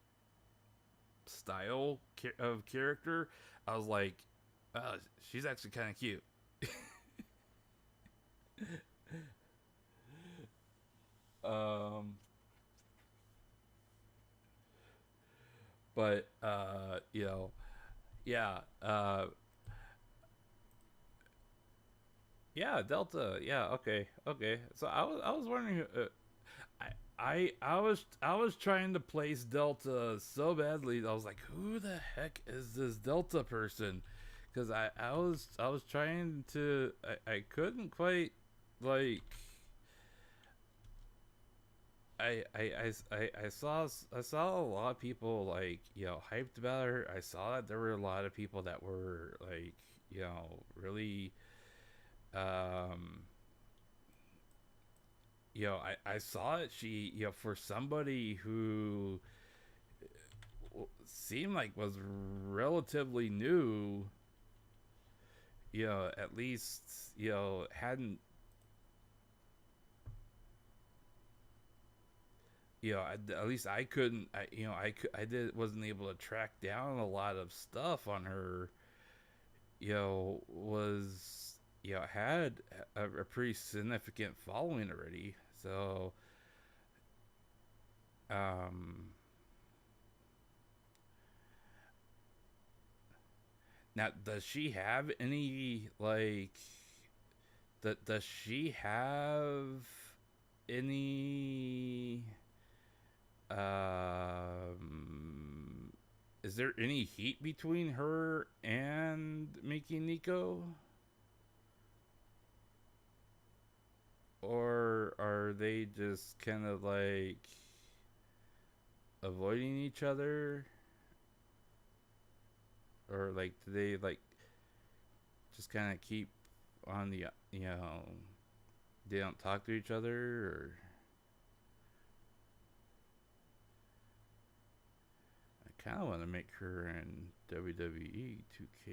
Speaker 3: style of character, I was like, she's actually kind of cute. um but yeah, yeah, Delta, yeah, okay, so I was wondering, I was trying to place Delta so badly. I was like, who the heck is this Delta person? Because I was trying to, I couldn't quite, like, I saw a lot of people, like, hyped about her. I saw that there were a lot of people that were like, really, um I saw it. She, for somebody who seemed like was relatively new, at least, hadn't, at least I couldn't, I wasn't able to track down a lot of stuff on her, was, had a pretty significant following already. So, um, now, does she have any, like, does she have any, um is there any heat between her and Miki Nico? Or are they just kind of like avoiding each other? Or, like, do they, like, just kind of keep on the, they don't talk to each other? Or I kind of want to make her in WWE 2K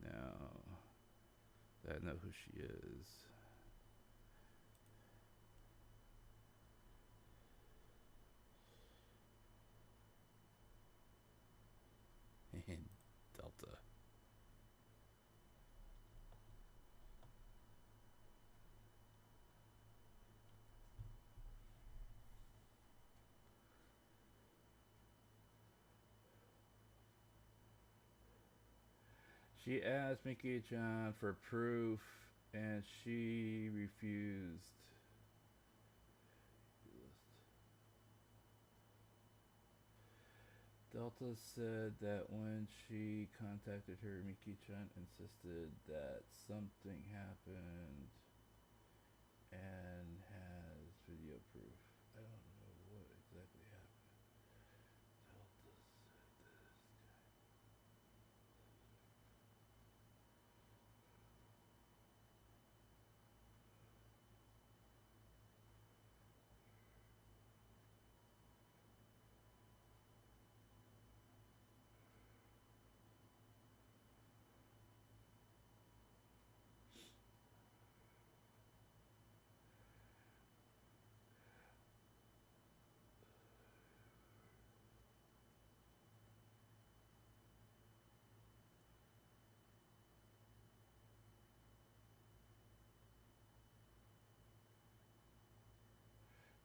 Speaker 3: now that I know who she is. Delta. She asked Mickey-chan for proof, and she refused. Delta said that when she contacted her, Miki-chan insisted that something happened and has video proof. I don't know what exactly happened. Delta said this.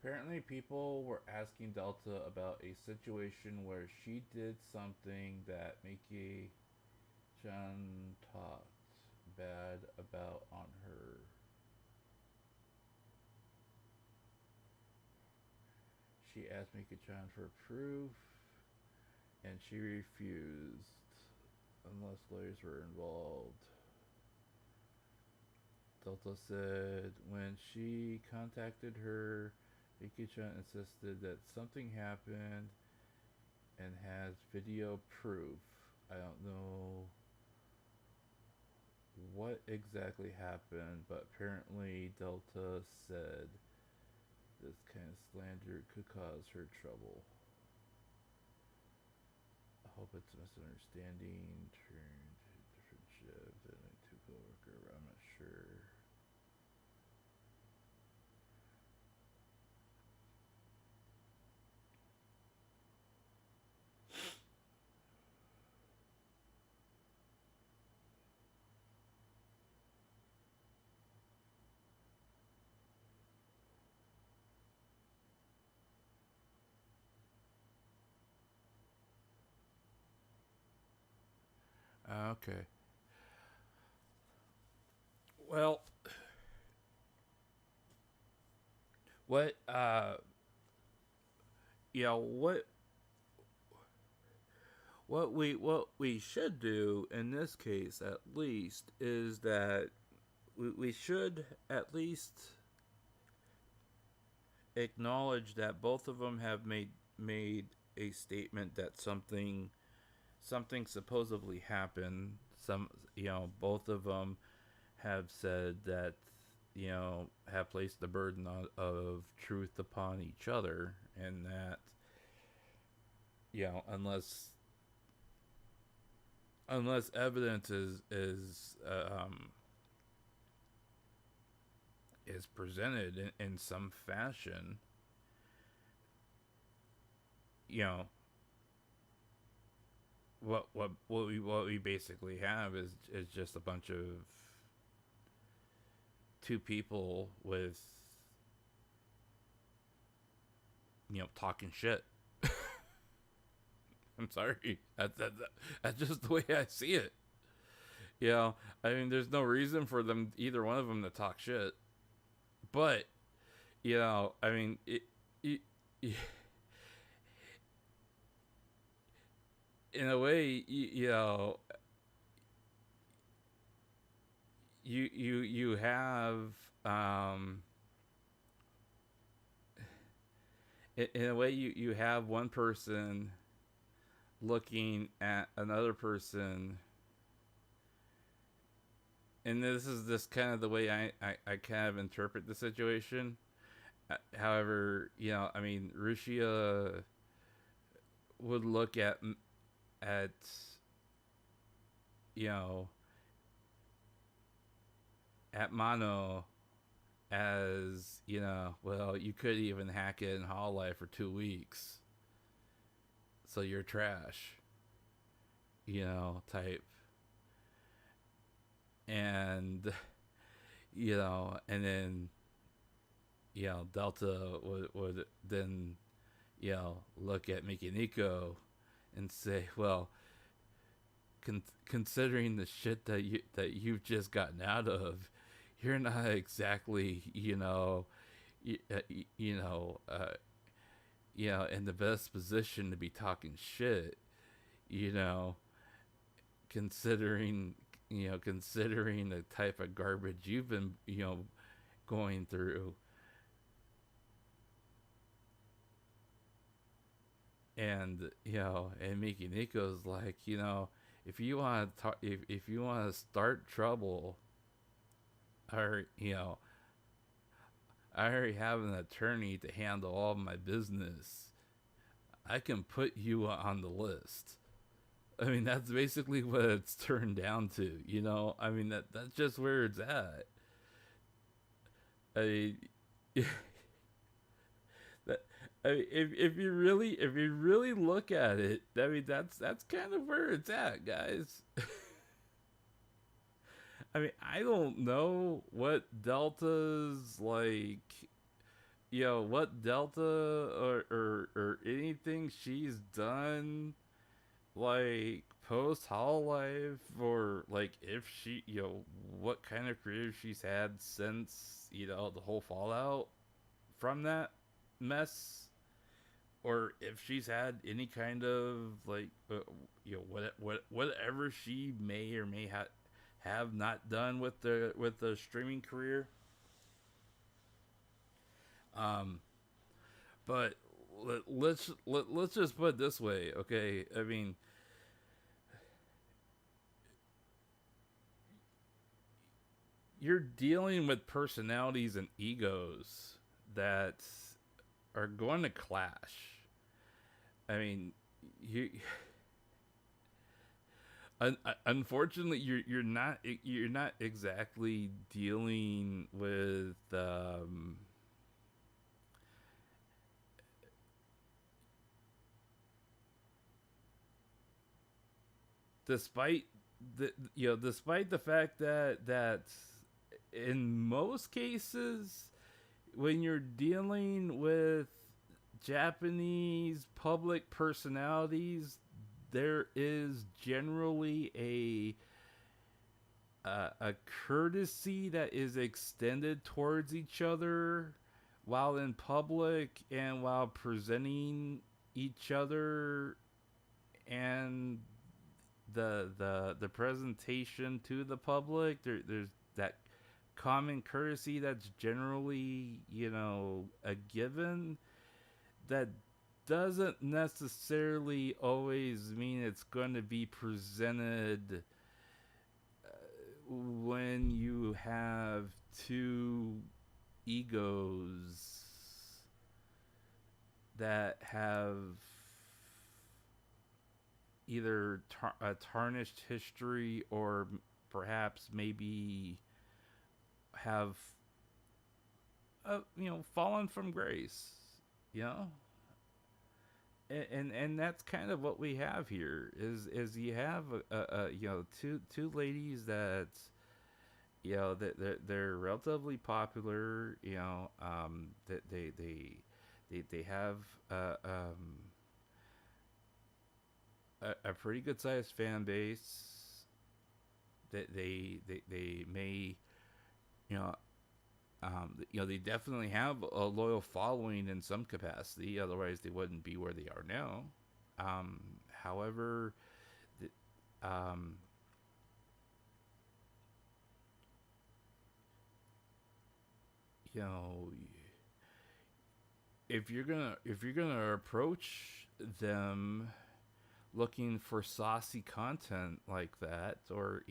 Speaker 3: Apparently, people were asking Delta about a situation where she did something that Miki Chan talked bad about on her. She asked Miki Chan for proof, and she refused unless lawyers were involved. Delta said when she contacted her, Miki-chan insisted that something happened and has video proof. I don't know what exactly happened, but apparently Delta said this kind of slander could cause her trouble. I hope it's a misunderstanding. Turned to different shift and a two coworker. I'm not sure. Okay. Well, what yeah, what we should do in this case at least is that we should at least acknowledge that both of them have made a statement that something supposedly happened. Both of them have said that have placed the burden of truth upon each other, and that unless evidence is presented in some fashion, you know what we basically have is just a bunch of two people with talking shit. I'm sorry. That's just the way I see it. I mean, there's no reason for them, either one of them, to talk shit. But, I mean, in a way, you have, in a way, you have one person looking at another person, and this is just kind of the way I kind of interpret the situation. However, I mean, Rushia would look at at Mano as, well, you could even hack it in Hall Life for 2 weeks, so you're trash, type. And and then Delta would then look at Mikinico and say, well, considering the shit that you've just gotten out of, you're not exactly in the best position to be talking shit, considering the type of garbage you've been going through. And and Miki Nico's like, if you want to if you want to start trouble, or I already have an attorney to handle all my business. I can put you on the list. I mean, that's basically what it's turned down to. I mean, that's just where it's at. I mean, if you really look at it, I mean, that's kind of where it's at, guys. I mean, I don't know what Delta's like, what Delta or anything she's done, like, post Hololive, or like if she, what kind of career she's had since, the whole fallout from that mess, or if she's had any kind of, like, whatever she may or may have not done with the streaming career. But let's just put it this way, okay? I mean, you're dealing with personalities and egos that are going to clash. I mean, unfortunately, you're not exactly dealing with despite despite the fact that in most cases, when you're dealing with Japanese public personalities, there is generally a courtesy that is extended towards each other while in public and while presenting each other, and the presentation to the public. There's that common courtesy that's generally, a given, that doesn't necessarily always mean it's going to be presented when you have two egos that have either a tarnished history or perhaps maybe have fallen from grace, and that's kind of what we have here is you have two ladies that that they're relatively popular, that they have a pretty good sized fan base, that they may they definitely have a loyal following in some capacity. Otherwise, they wouldn't be where they are now. However, if you're gonna approach them looking for saucy content like that, or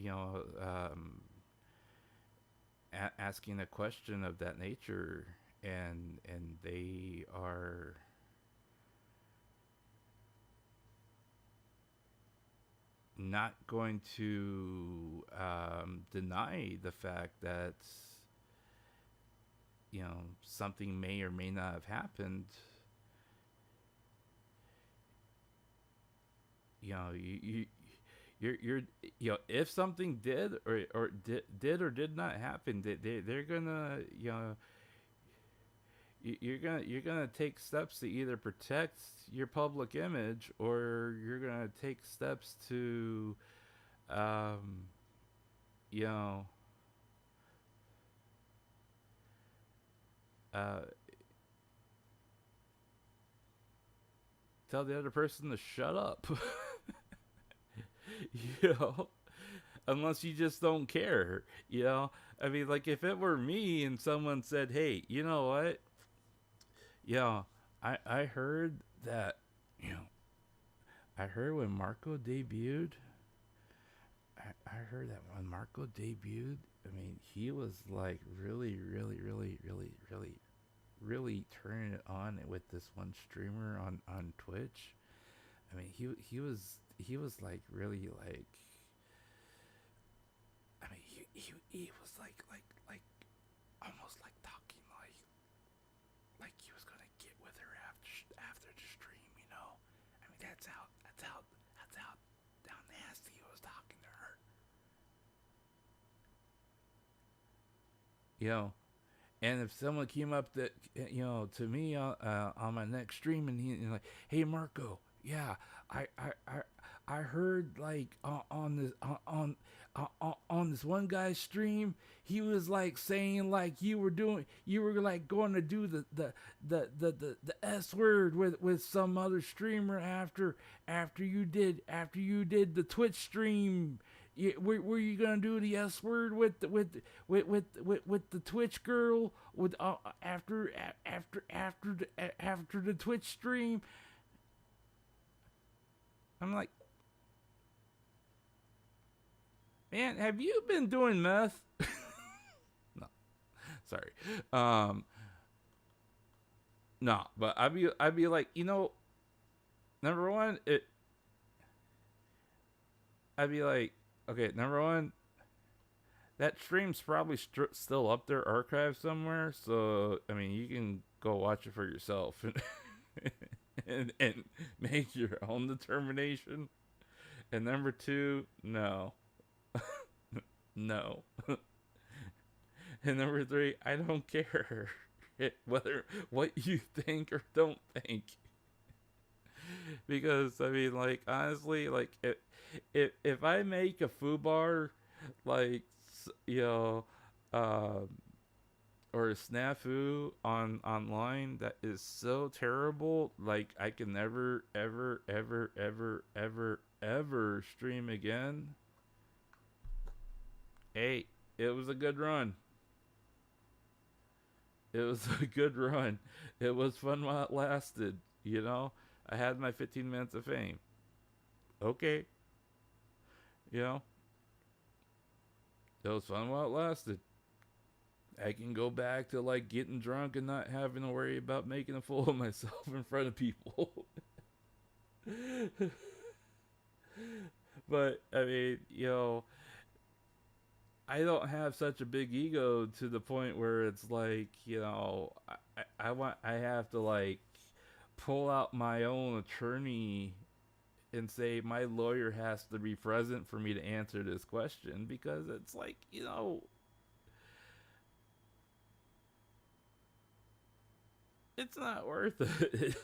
Speaker 3: asking a question of that nature, and they are not going to deny the fact that something may or may not have happened, you're if something did or did not happen, they're gonna you're gonna take steps to either protect your public image, or you're gonna take steps to tell the other person to shut up. Unless you just don't care. I mean, like, if it were me and someone said, hey, you know what, I heard that, I heard when Marko debuted, I heard that when Marko debuted, I mean, he was like really, really, really, really, really, really turning it on with this one streamer on Twitch. I mean, he was like really like, I mean, he was like almost like talking like he was gonna get with her after the stream, I mean, that's how nasty he was talking to her. And if someone came up that to me on my next stream, and he's like, hey Marko, yeah, I heard like on this one guy's stream, he was like saying like you were like going to do the S word with some other streamer after you did the Twitch stream,
Speaker 2: were you gonna do the S word with the Twitch girl with after the Twitch stream? I'm like, man, have you been doing meth? No, sorry. No, but I'd be like, number one, I'd be like, okay, number one, that stream's probably still up there, archived somewhere. So I mean, you can go watch it for yourself and make your own determination. And number two, no, no. And number three, I don't care whether what you think or don't think. Because I mean, like, honestly, like, if I make a foobar, like, or a snafu online that is so terrible, like, I can never ever stream again. Hey, it was a good run. It was a good run. It was fun while it lasted, I had my 15 minutes of fame. Okay. It was fun while it lasted. I can go back to, like, getting drunk and not having to worry about making a fool of myself in front of people. But, I mean, I don't have such a big ego to the point where it's like, I have to, like, pull out my own attorney and say my lawyer has to be present for me to answer this question, because it's like, it's not worth it.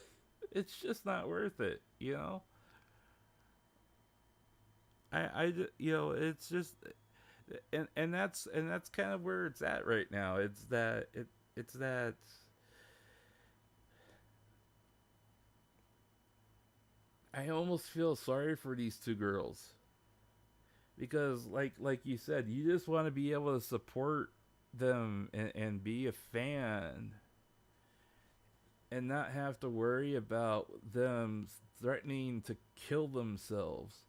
Speaker 2: It's just not worth it, it's just, and that's kind of where it's at right now. It's that I almost feel sorry for these two girls, because like you said, you just want to be able to support them and be a fan and not have to worry about them threatening to kill themselves,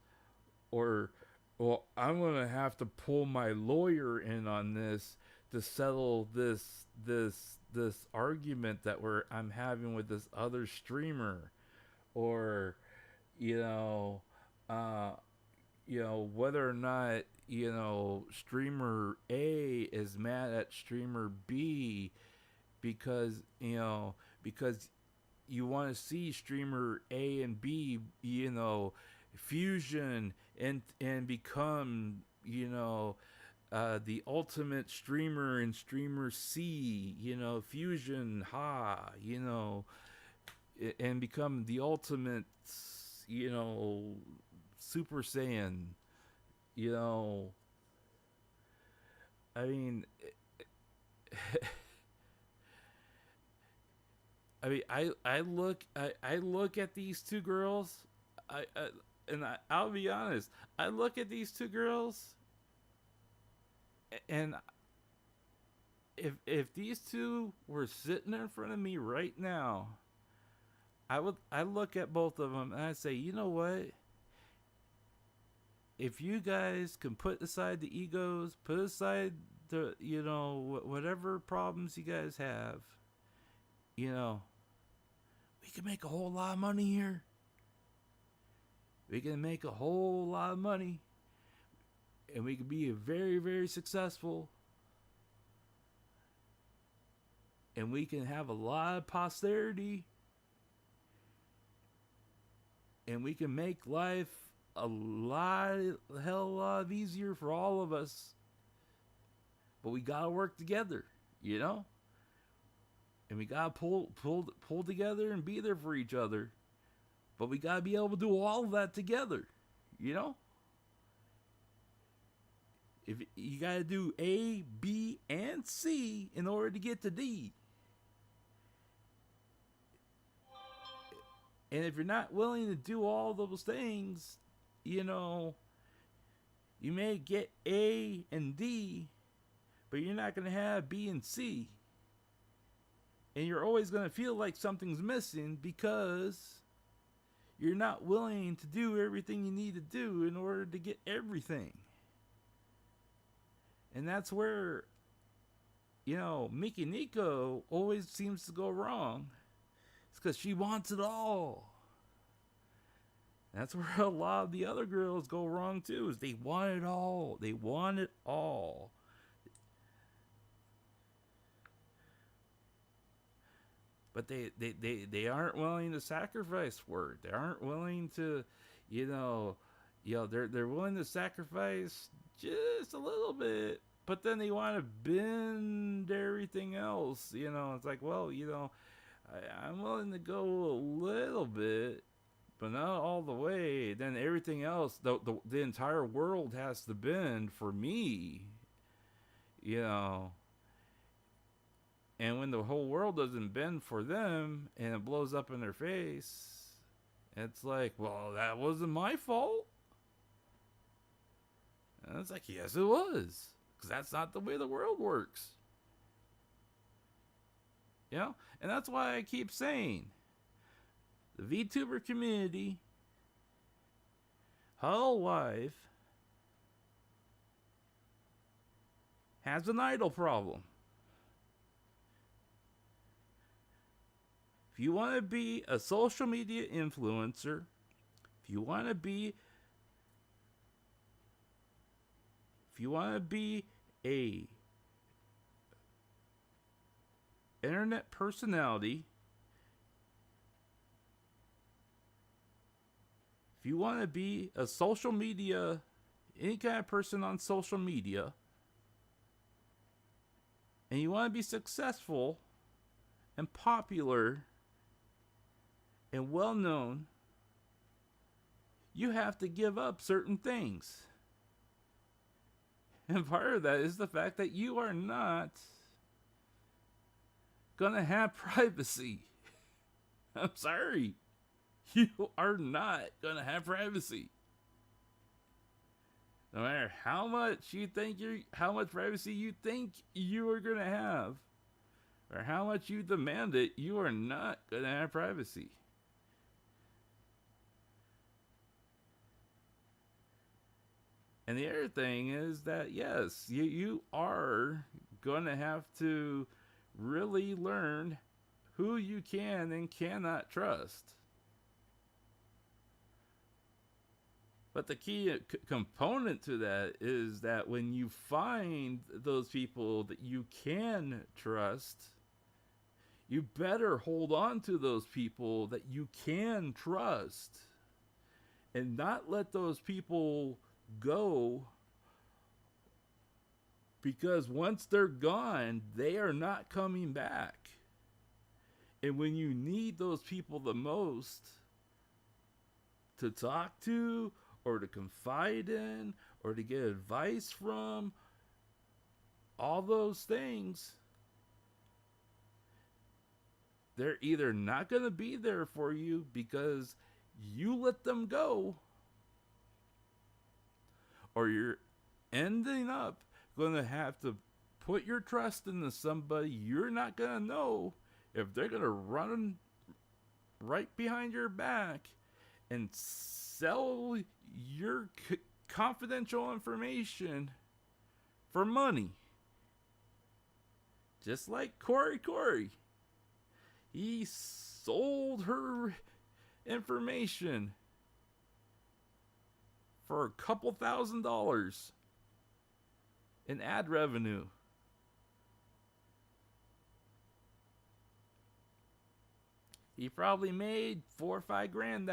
Speaker 2: or, well, I'm going to have to pull my lawyer in on this to settle this argument that I'm having with this other streamer, or whether or not, streamer A is mad at streamer B because you want to see streamer A and B, fusion and become, the ultimate streamer and streamer C, fusion, and become the ultimate, Super Saiyan, I mean, I look at these two girls, I'll be honest, I look at these two girls, and if these two were sitting in front of me right now, I look at both of them and I say, you know what? If you guys can put aside the egos, put aside the, whatever problems you guys have, we can make a whole lot of money here. We can make a whole lot of money. And we can be very, very successful. And we can have a lot of posterity. And we can make life a hell of a lot easier for all of us. But we gotta work together, And we gotta pull together and be there for each other. But we gotta be able to do all of that together, If you gotta do A, B, and C in order to get to D. And if you're not willing to do all those things, You may get A and D, but you're not going to have B and C. And you're always going to feel like something's missing because you're not willing to do everything you need to do in order to get everything. And that's where, Miki Nico always seems to go wrong. It's because she wants it all. That's where a lot of the other girls go wrong too, is they want it all. They want it all. But they aren't willing to sacrifice for it. They aren't willing to, they're willing to sacrifice just a little bit, but then they want to bend everything else. It's like, well, I'm willing to go a little bit, but not all the way. Then everything else, the entire world has to bend for me, And when the whole world doesn't bend for them and it blows up in their face, it's like, well, that wasn't my fault. And it's like, yes, it was. Because that's not the way the world works. And that's why I keep saying, the VTuber community, whole life, has an idol problem. If you want to be a social media influencer, if you want to be a internet personality, if you want to be a social media, any kind of person on social media, and you want to be successful and popular and well known, you have to give up certain things. And part of that is the fact that you are not gonna have privacy. I'm sorry. You are not gonna have privacy. No matter how much privacy you think you are gonna have, or how much you demand it, you are not gonna have privacy. And the other thing is that, yes, you are going to have to really learn who you can and cannot trust. But the key component to that is that when you find those people that you can trust, you better hold on to those people that you can trust and not let those people go, because once they're gone, they are not coming back. And when you need those people the most to talk to, or to confide in, or to get advice from, all those things, they're either not going to be there for you because you let them go, or you're ending up going to have to put your trust into somebody you're not going to know if they're going to run right behind your back and sell your confidential information for money. Just like Corey. He sold her information for a couple $1,000s in ad revenue. He probably made $4 or $5 grand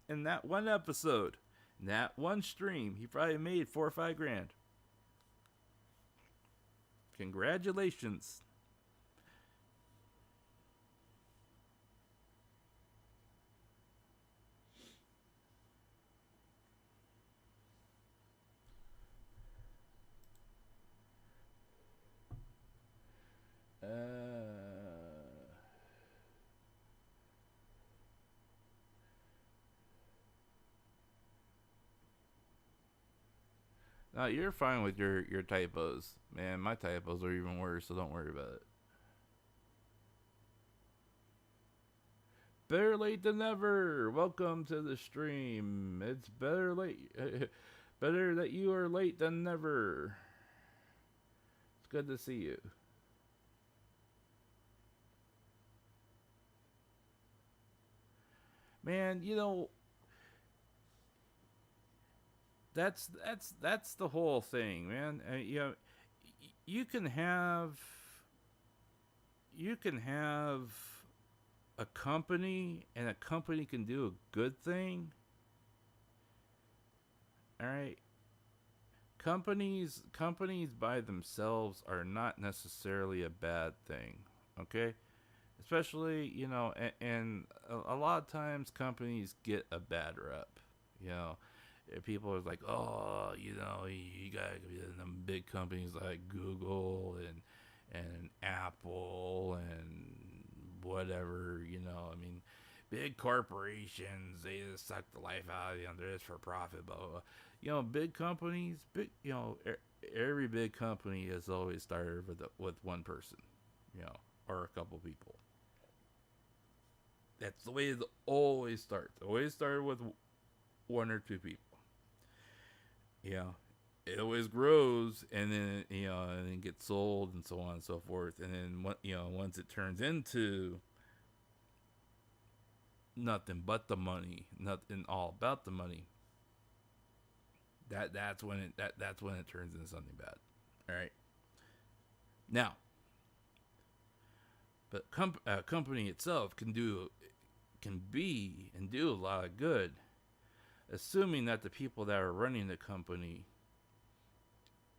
Speaker 2: in that one episode, in that one stream. He probably made $4 or $5 grand. Congratulations.
Speaker 3: No, you're fine with your typos. Man, my typos are even worse, so don't worry about it. Better late than never. Welcome to the stream. It's better late. Better that you are late than never. It's good to see you. Man, you know, that's the whole thing, man. You know, you can have a company, and a company can do a good thing. All right. Companies by themselves are not necessarily a bad thing. Okay? Especially, you know, and a lot of times companies get a bad rep. You know, people are like, oh, you know, you got them big companies like Google and Apple and whatever, you know. I mean, big corporations, they just suck the life out of you. They're just for profit, blah, blah, blah. You know, big companies, you know, every big company has always started with one person, you know, or a couple people. That's the way it always starts. It always started with one or two people. You know, it always grows, and then, you know, and then gets sold and so on and so forth. And then, you know, once it turns into nothing but the money, nothing all about the money, that's when it turns into something bad. All right. Now, but a company itself can be and do a lot of good, assuming that the people that are running the company,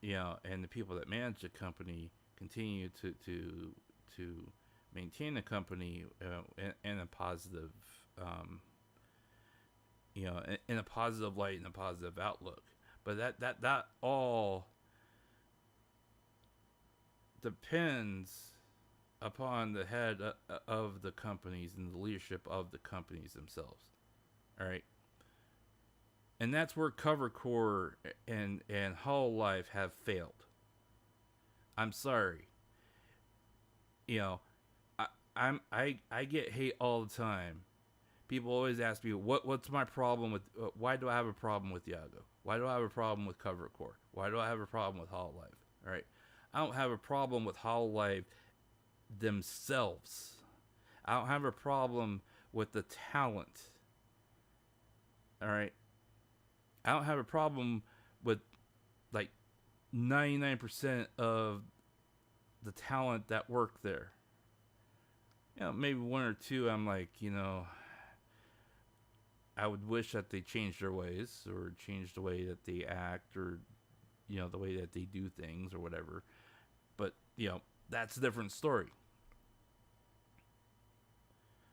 Speaker 3: you know, and the people that manage the company continue to maintain the company in a positive, you know, in a positive light and a positive outlook. But that all depends upon the head of the companies and the leadership of the companies themselves. All right. And that's where Covercore and Hololive have failed. I'm sorry. You know, I get hate all the time. People always ask me, what's my problem with, why do I have a problem with Yago? Why do I have a problem with Covercore? Why do I have a problem with Hololive? All right. I don't have a problem with Hololive themselves. I don't have a problem with the talent. All right. I don't have a problem with like 99% of the talent that work there. You know, maybe one or two I'm like, you know, I would wish that they changed their ways or changed the way that they act or, you know, the way that they do things or whatever. But, you know, that's a different story.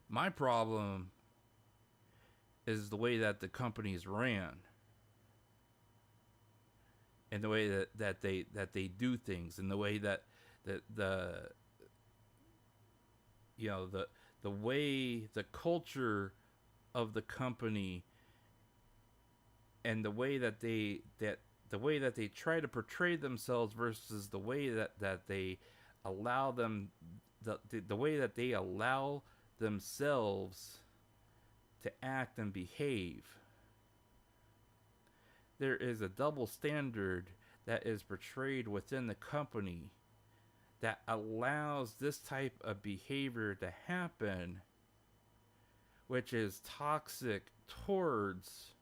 Speaker 3: My problem is the way that the companies ran. And the way that they do things, and the way that the you know, the way the culture of the company, and the way that they try to portray themselves versus the way that they allow them, the way that they allow themselves to act and behave. There is a double standard that is portrayed within the company that allows this type of behavior to happen, which is toxic towards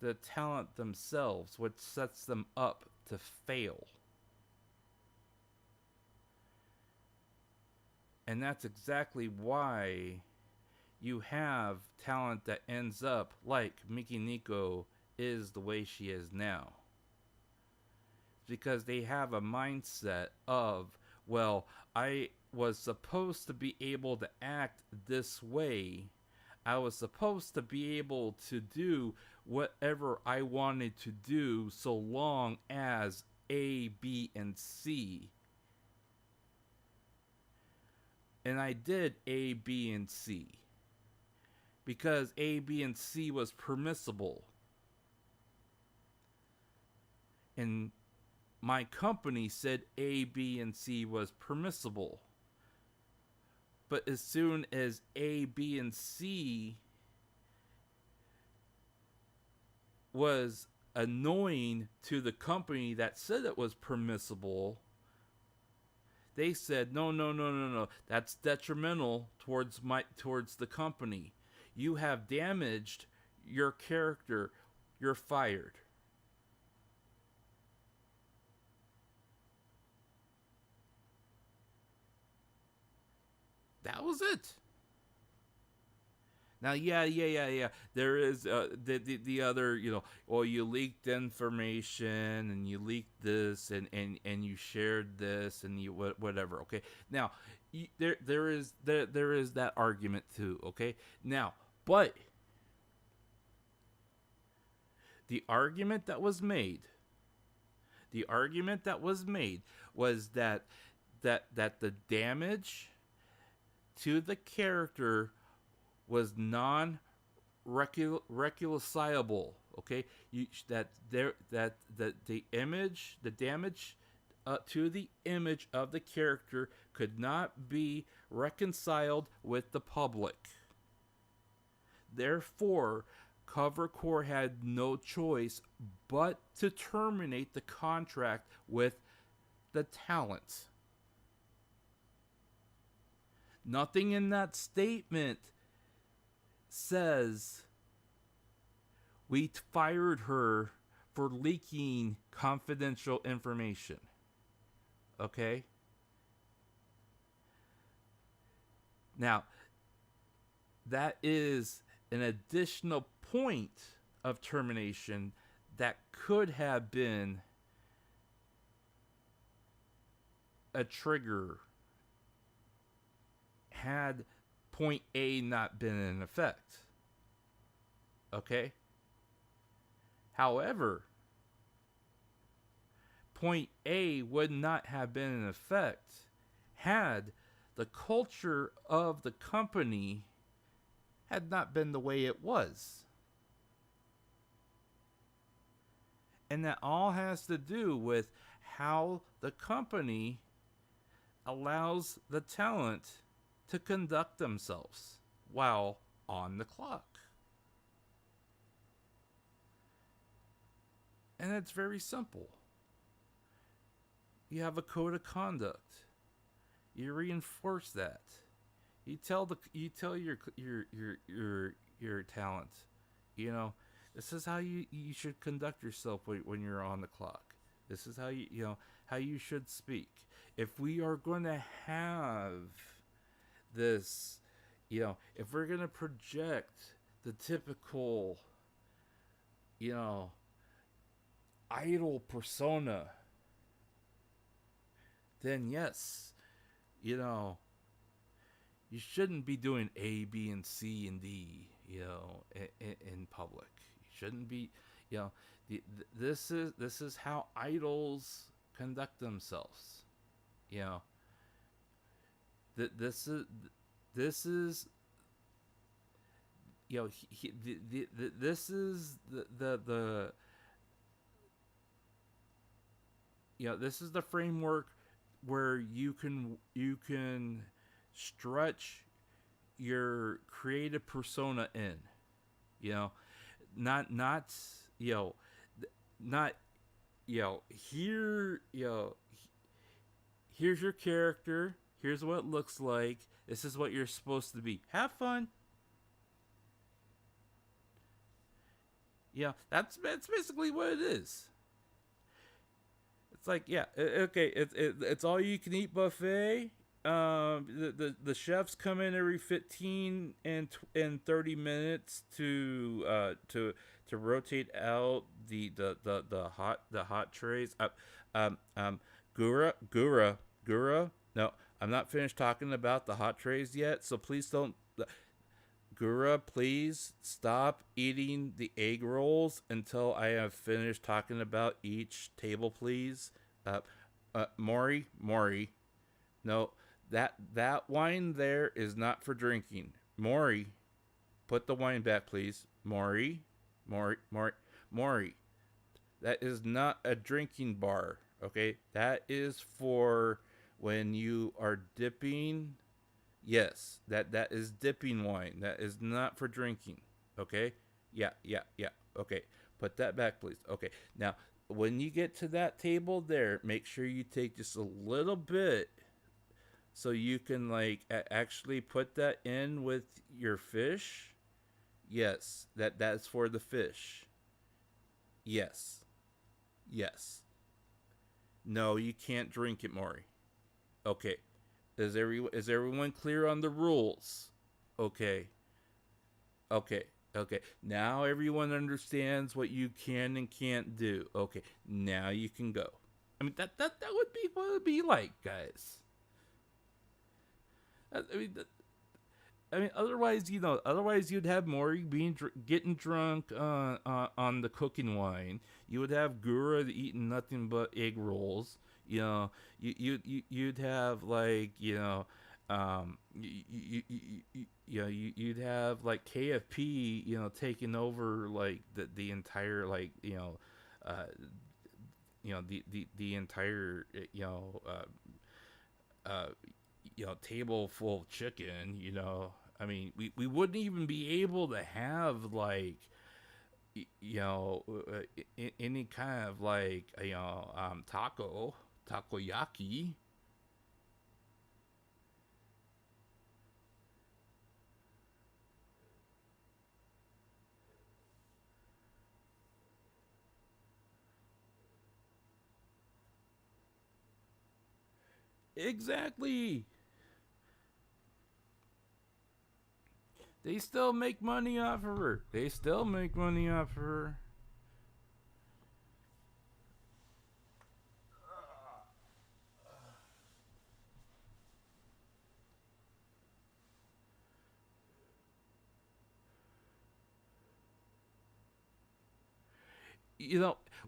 Speaker 3: the talent themselves, which sets them up to fail. And that's exactly why you have talent that ends up like Miki Nico is the way she is now. Because they have a mindset of, well, I was supposed to be able to act this way. I was supposed to be able to do whatever I wanted to do so long as A, B, and C. And I did A, B, and C. Because A, B, and C was permissible.
Speaker 2: and my company said A, B, and C was permissible. But as soon as A, B, and C was annoying to the company that said it was permissible, they said, no. That's detrimental towards the company. You have damaged your character. You're fired. That was it. Now, yeah. There is the other, well, you leaked information and you leaked this and you shared this and you whatever. Okay. Now, there is that argument too. Okay. Now, but the argument that was made was that the damage to the character was non-reconcilable. Okay, the damage to the image of the character could not be reconciled with the public. Therefore, Covercore had no choice but to terminate the contract with the talent. Nothing in that statement says we fired her for leaking confidential information. Okay? Now, that is an additional point of termination that could have been a trigger had point A not been in effect. Okay? However, point A would not have been in effect had the culture of the company had not been the way it was. And that all has to do with how the company allows the talent to conduct themselves while on the clock. And it's very simple. You have a code of conduct. You reinforce that. You tell your talent, this is how you should conduct yourself when you're on the clock. This is how how you should speak. If we are going to have this, if we're going to project the typical, idol persona, then yes, you shouldn't be doing A, B, and C, and D, in public. You shouldn't be, this is how idols conduct themselves. This is this is the framework where you can stretch your creative persona in, not here's your character, here's what it looks like, this is what you're supposed to be. Have fun. That's basically what it is. It's like, okay, it's all you can eat buffet. The chefs come in every 15 and 30 minutes to rotate out the hot trays. Gura. No, I'm not finished talking about the hot trays yet, so please don't. Gura, please stop eating the egg rolls until I have finished talking about each table, please. Maury, no, that wine there is not for drinking. Maury, put the wine back, please. Maury.
Speaker 3: That is not a drinking bar, okay? That is for when you are dipping. Yes, that is dipping wine. That is not for drinking, okay? Yeah, yeah, yeah. Okay. Put that back, please. Okay. Now, when you get to that table there, make sure you take just a little bit so you can like actually put that in with your fish. Yes, that's for the fish. Yes. Yes. No, you can't drink it, Maury. Okay. Is everyone clear on the rules? Okay. Okay. Okay. Now everyone understands what you can and can't do. Okay. Now you can go. I mean that would be what it would be like, guys. I mean otherwise, otherwise you'd have Maury getting drunk on the cooking wine. You would have Gura eating nothing but egg rolls. You know, you'd have like you'd have like KFP taking over like the entire like uh the entire uh table full of chicken. I mean, we wouldn't even be able to have like any kind of like takoyaki. Exactly. They still make money off of her. They still make money off of her.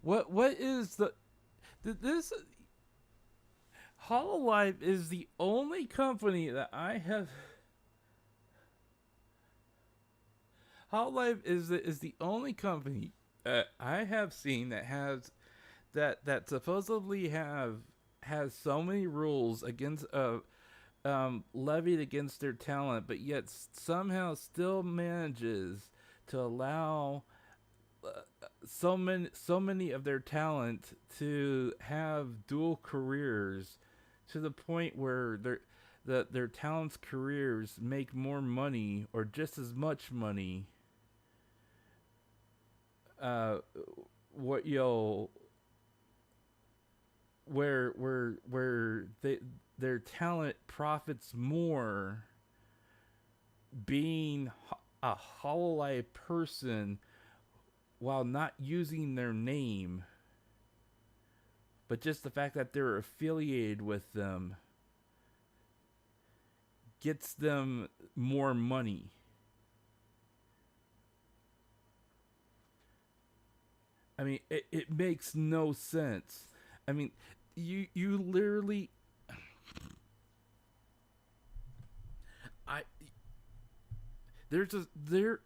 Speaker 3: What is this Hololive is the only company that I have. Hololive is the only company I have seen that that supposedly has so many rules against levied against their talent, but yet somehow still manages to allow so many of their talent to have dual careers to the point where their talents careers make more money or just as much money uh what where their talent profits more being a Hololive person while not using their name, but just the fact that they're affiliated with them gets them more money. I mean, it makes no sense. I mean, you literally I there's a there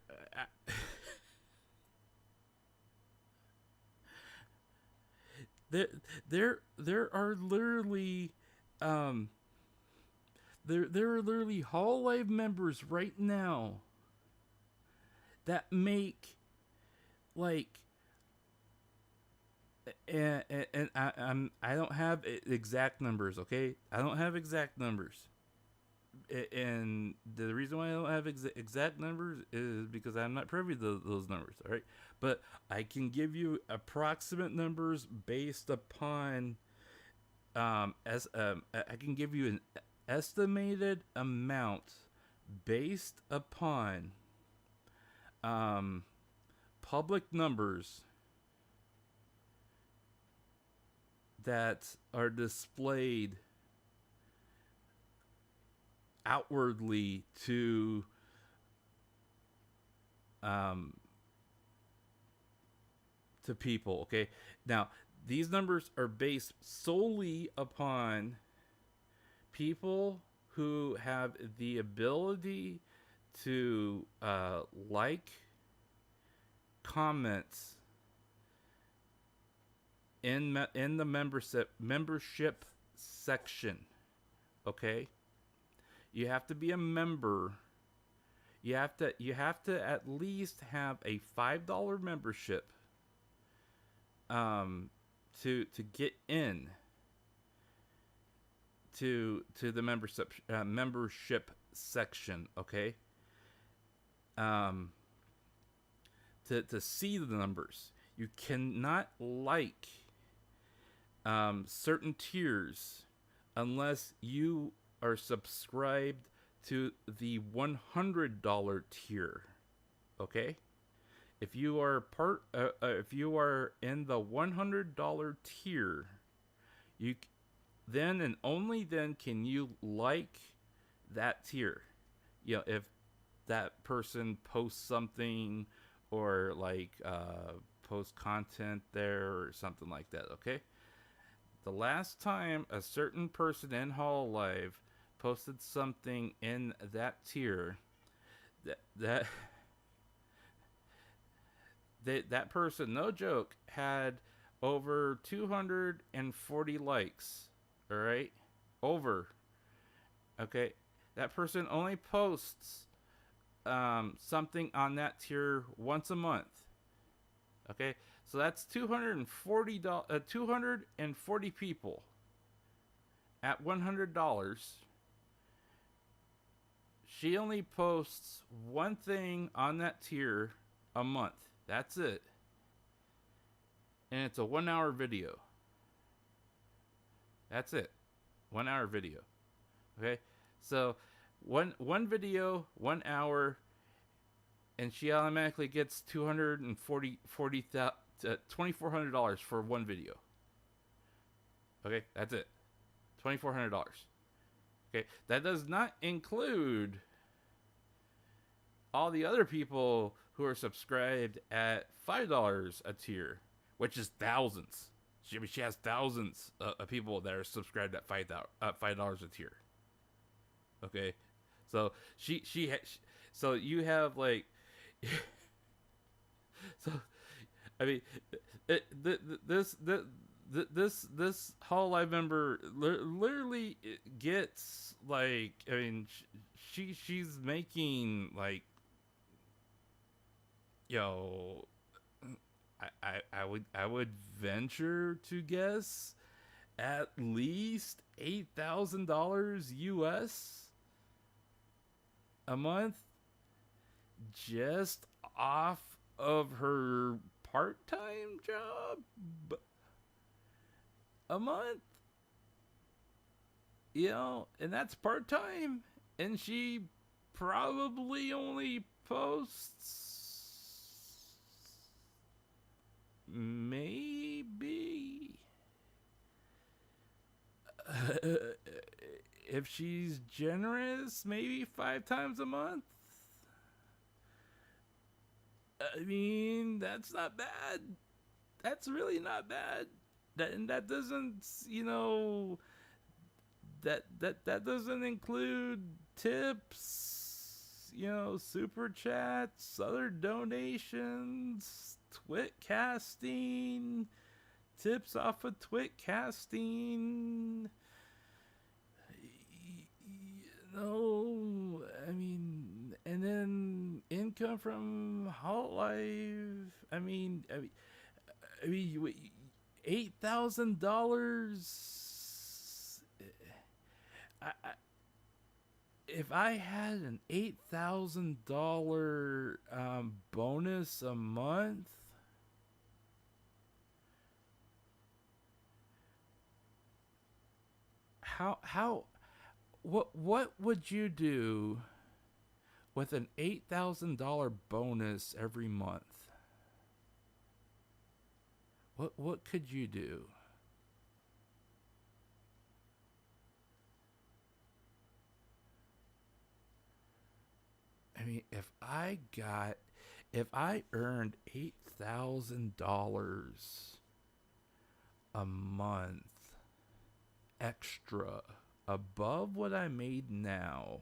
Speaker 3: there are literally um there are literally Hololive members right now that make like and I don't have exact numbers, okay? I don't have exact numbers. And the reason why I don't have exact numbers is because I'm not privy to those numbers, all right? But I can give you approximate numbers based upon as I can give you an estimated amount based upon public numbers that are displayed outwardly to people. Okay, now these numbers are based solely upon people who have the ability to like comments in the membership section. Okay, you have to be a member. You have to at least have a $5 membership to get in to the membership section, okay? To see the numbers. You cannot like certain tiers unless you are subscribed to the $100 tier, okay? If you are if you are in the $100 tier, you then and only then can you like that tier. You know, if that person posts something or like post content there or something like that, okay? The last time a certain person in Hall Live posted something in that tier, that person, no joke, had over 240 likes. All right, over. Okay, that person only posts something on that tier once a month. Okay, so that's 240 people at $100. She only posts one thing on that tier a month. That's it. And it's a 1 hour video. That's it. 1 hour video. Okay? So one video, 1 hour, and she automatically gets $2,400 for one video. Okay? That's it. $2,400. Okay? That does not include all the other people who are subscribed at $5 a tier, which is thousands. She has thousands of people that are subscribed at $5 a tier. Okay, so so you have like, so I mean, this Hall Live member literally gets like, I mean, she's making like, yo, I would venture to guess at least $8,000 US a month just off of her part-time job a month. You know, and that's part-time, and she probably only posts maybe if she's generous, maybe 5 times a month. I mean, that's not bad. That's really not bad. That doesn't, you know, that doesn't include tips, you know, super chats, other donations, twit casting, tips off of twit casting. You know, I mean, and then income from Hall Live. I mean, $8,000. If I had an $8,000 bonus a month, what would you do with an $8,000 bonus every month? What could you do? I mean, if I earned $8,000 a month extra above what I made now,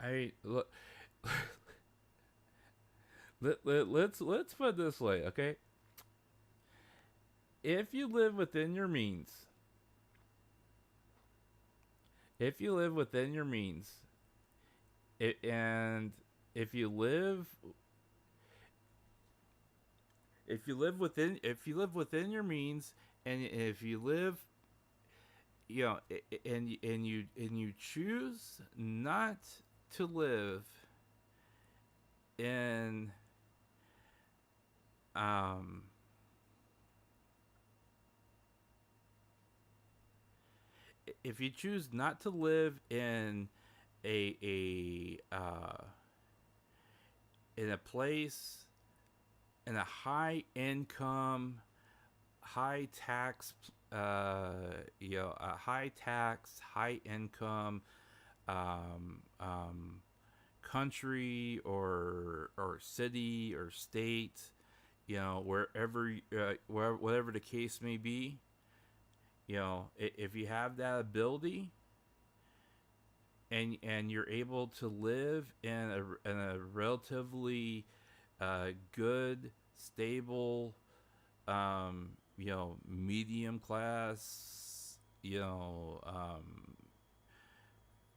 Speaker 3: I look. Let's put it this way, okay? If you live within your means, if you live within your means, and if you live if you live within your means, and if you live, you know, and you choose not to live in um if you choose not to live a in a place, in a high income, high tax, a high tax, high income um, um, country or city or state, wherever, whatever the case may be, if you have that ability, and you're able to live in a relatively good, stable, medium class,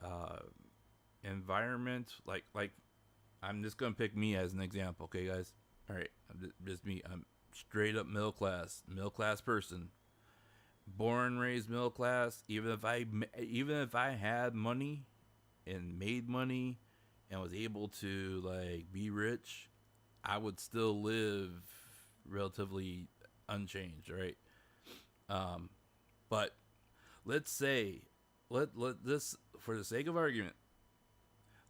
Speaker 3: uh, environment. Like I'm just gonna pick me as an example, okay, guys. All right, just me. I'm straight up middle class person, born raised middle class. Even if I had money and made money and was able to like be rich, I would still live relatively unchanged, right? But let's say, let this, for the sake of argument,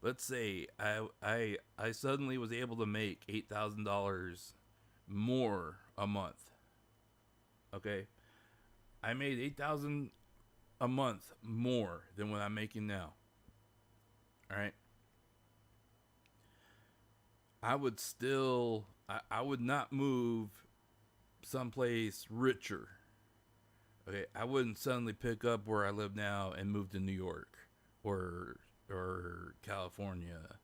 Speaker 3: let's say I suddenly was able to make $8,000 more a month. Okay, I made 8,000 a month more than what I'm making now. All right, I would not move someplace richer. Okay, I wouldn't suddenly pick up where I live now and move to New York or California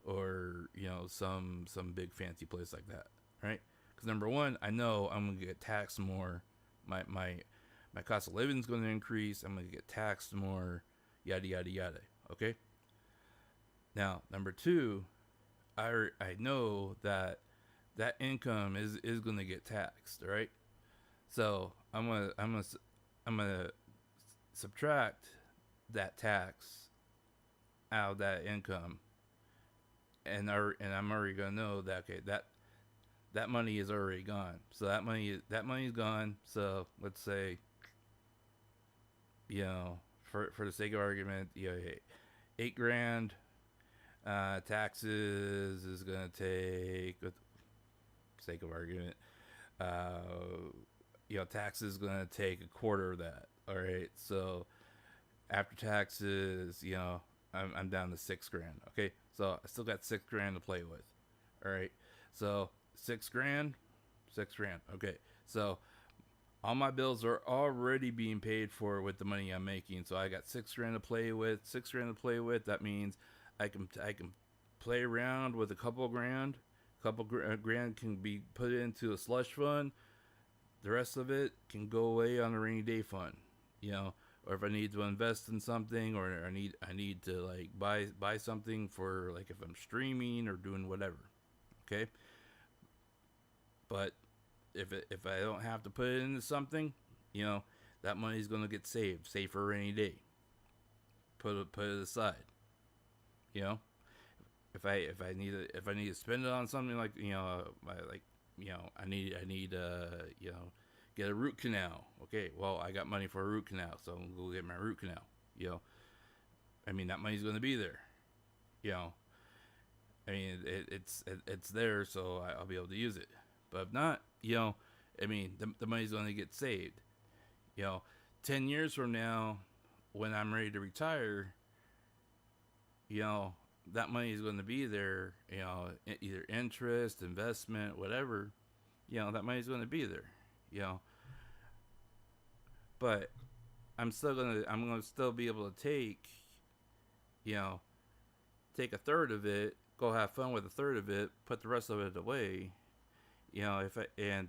Speaker 3: or some big fancy place like that, right? Because number one, I know I'm gonna get taxed more. My cost of living is gonna increase. I'm gonna get taxed more. Yada yada yada. Okay. Now number two, I know that income is gonna get taxed, right? So I'm gonna subtract that tax out of that income, and I'm already gonna know that, okay, that money is already gone. So that money's gone. So let's say, for the sake of argument, 8 grand. Taxes is gonna take, for the sake of argument, taxes is gonna take a quarter of that. All right, so after taxes, I'm down to 6 grand. Okay, so I still got 6 grand to play with. All right, so 6 grand, 6 grand. Okay, so all my bills are already being paid for with the money I'm making. So I got 6 grand to play with. 6 grand to play with. That means I can play around with a couple grand. Grand can be put into a slush fund. The rest of it can go away on a rainy day fund. Or if I need to invest in something, or I need to like buy something for, like, if I'm streaming or doing whatever. Okay? But if I don't have to put it into something, that money's gonna get saved for a rainy day. Put it aside. If I need to spend it on something, like, I need get a root canal. Okay, well, I got money for a root canal, so I'm gonna go get my root canal. That money's gonna be there. It's there, so I'll be able to use it. But if not, the money's gonna get saved. 10 years from now, when I'm ready to retire, that money is going to be there, either interest, investment, whatever, that money is going to be there, but I'm going to still be able to take, take a third of it, go have fun with a third of it, put the rest of it away, and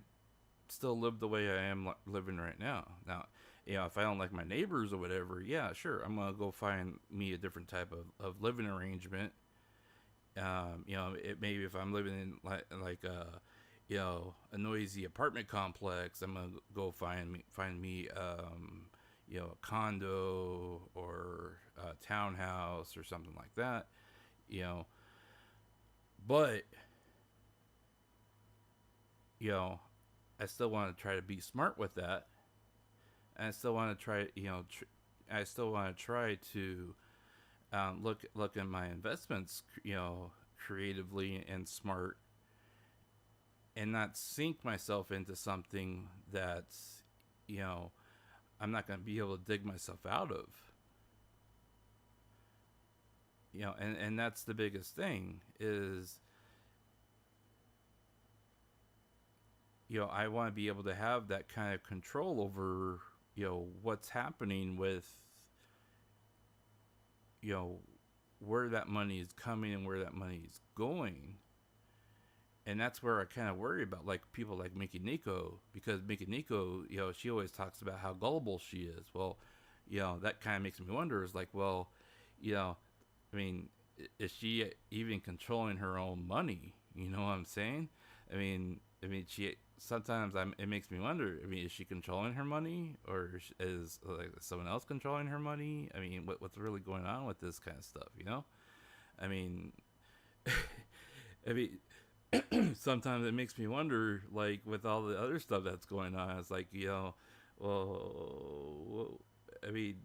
Speaker 3: still live the way I am living right now. Now, if I don't like my neighbors or whatever, yeah, sure, I'm gonna go find me a different type of living arrangement. It maybe if I'm living in a noisy apartment complex, I'm gonna go find me a condo or a townhouse or something like that. But I still want to try to be smart with that. And I still want to try, I still want to try to look at my investments, creatively and smart, and not sink myself into something that's, I'm not going to be able to dig myself out of. And that's the biggest thing is, I want to be able to have that kind of control over, what's happening with, where that money is coming and where that money is going. And that's where I kind of worry about, like, people like Mickey Nico, because Mickey Nico, she always talks about how gullible she is. Well, that kind of makes me wonder, is like, well, I mean, is she even controlling her own money? You know what I'm saying? I mean, she sometimes it makes me wonder. I mean, is she controlling her money, or is like someone else controlling her money? I mean, what's really going on with this kind of stuff? I mean, I mean, sometimes it makes me wonder, like with all the other stuff that's going on. It's like, well, I mean,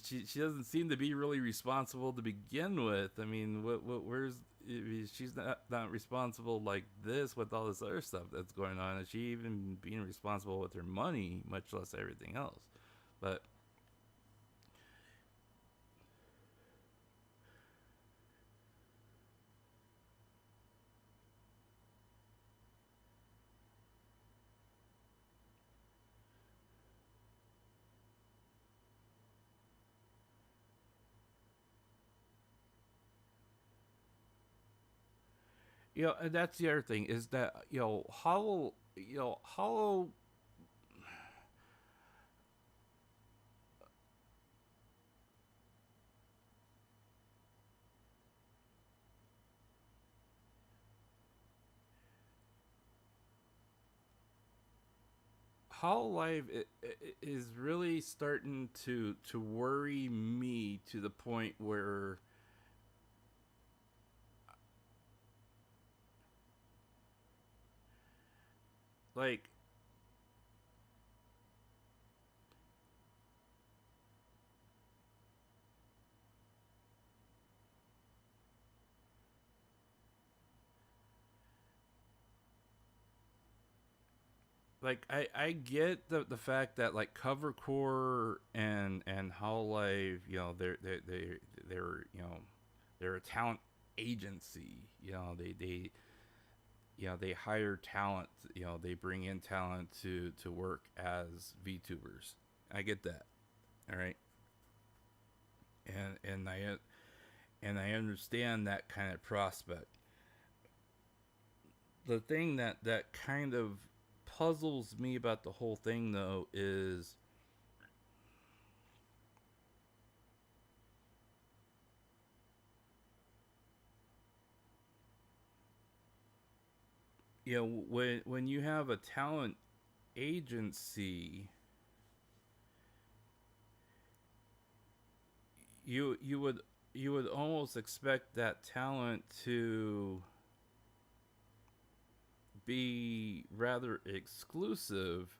Speaker 3: she doesn't seem to be really responsible to begin with. I mean, where's, I mean, she's not responsible like this with all this other stuff that's going on. Is she even being responsible with her money, much less everything else? But and that's the other thing, is that Hollow, Hollow Life is really starting to worry me to the point where, like, I get the fact that, like, Covercore and Hollow Life, they're they're a talent agency. They hire talent. They bring in talent to work as VTubers. I get that. All right. And I understand that kind of prospect. The thing that kind of puzzles me about the whole thing, though, is when you have a talent agency, you would almost expect that talent to be rather exclusive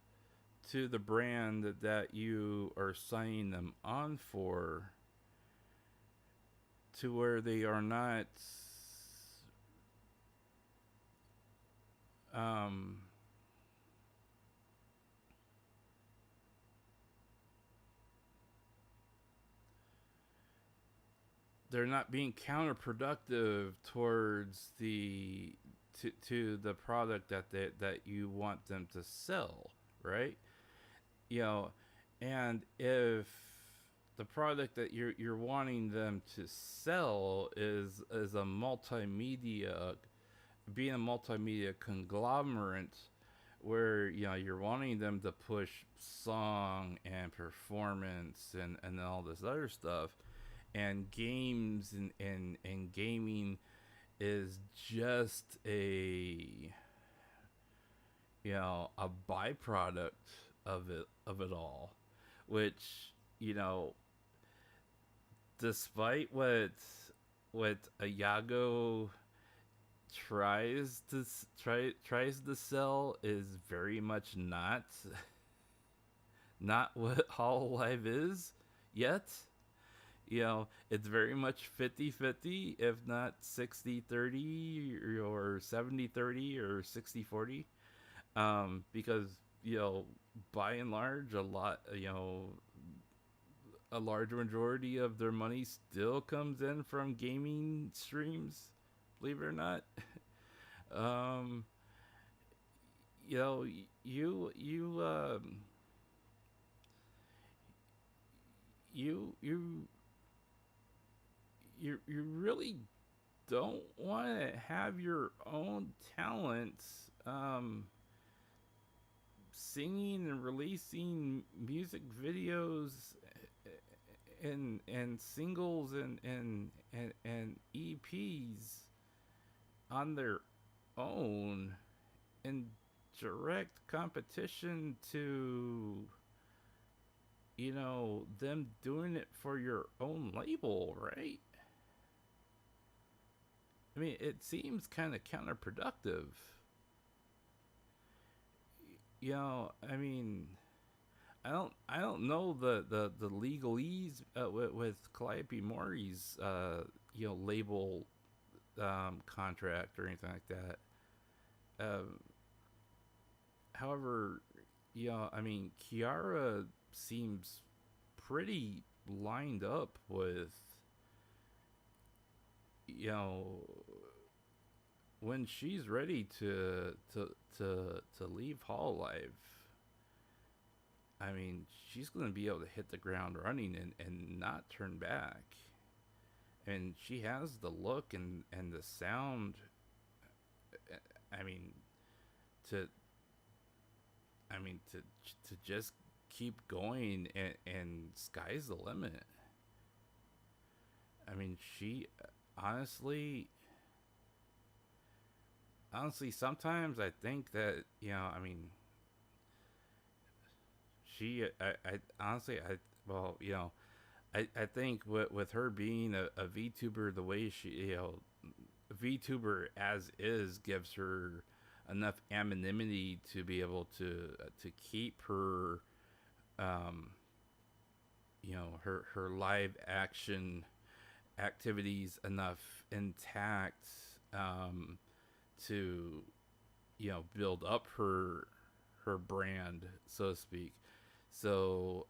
Speaker 3: to the brand that you are signing them on for, to where they are not they're not being counterproductive towards to the product that you want them to sell, right? And if the product that you're wanting them to sell is a multimedia, being a multimedia conglomerate, where you're wanting them to push song and performance and all this other stuff, and games and gaming is just a byproduct of it all, which, despite what Ayago tries to sell, is very much not what Hololive is yet. It's very much 50-50, if not 60-30 or 70-30 or 60-40. Because, by and large, a large majority of their money still comes in from gaming streams, believe it or not. You really don't want to have your own talents singing and releasing music videos and singles and EPs on their own in direct competition to them doing it for your own label, right? I mean, it seems kind of counterproductive. I mean, I don't know the legalese with Calliope Mori's label contract or anything like that. However, I mean, Kiara seems pretty lined up with when she's ready to leave Hololive. I mean, she's going to be able to hit the ground running and not turn back. And she has the look and the sound. I mean, to just keep going, and sky's the limit. I mean, she honestly, sometimes I think that, I mean, I think with her being a VTuber, the way she, VTuber as is, gives her enough anonymity to be able to keep her, her live action activities enough intact, to build up her brand, so to speak. So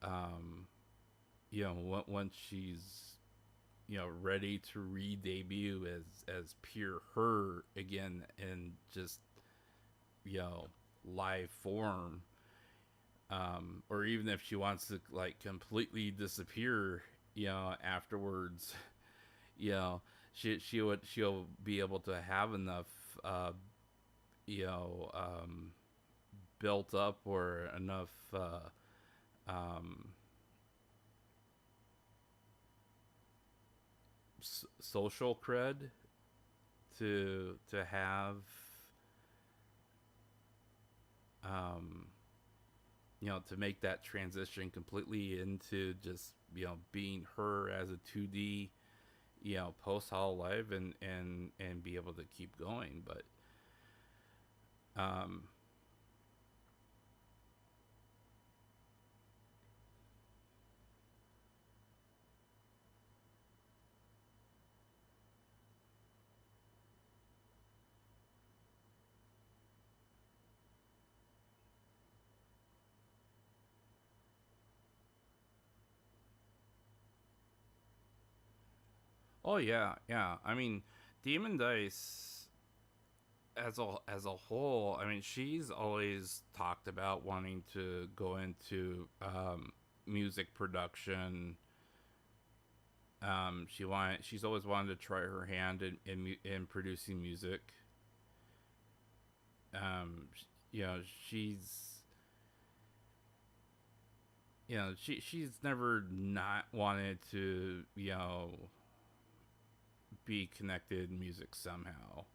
Speaker 3: once she's ready to re-debut as pure her again, in just live form, or even if she wants to like completely disappear afterwards, she'll be able to have enough built up, or enough social cred to have to make that transition completely into just being her as a 2D post Hololive, and be able to keep going. But oh yeah, yeah. I mean, Demon Dice as a whole, I mean, she's always talked about wanting to go into music production, She's always wanted to try her hand in producing music. Um, you know, she's she's never not wanted to be connected in music somehow.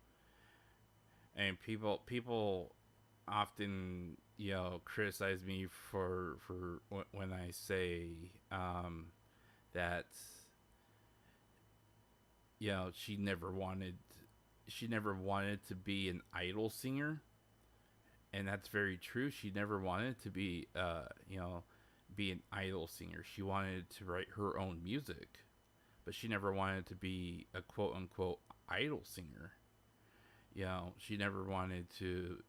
Speaker 3: And people often criticize me for when I say that she never wanted to be an idol singer, and that's very true. She never wanted to be an idol singer. She wanted to write her own music, but she never wanted to be a quote unquote idol singer. She never wanted to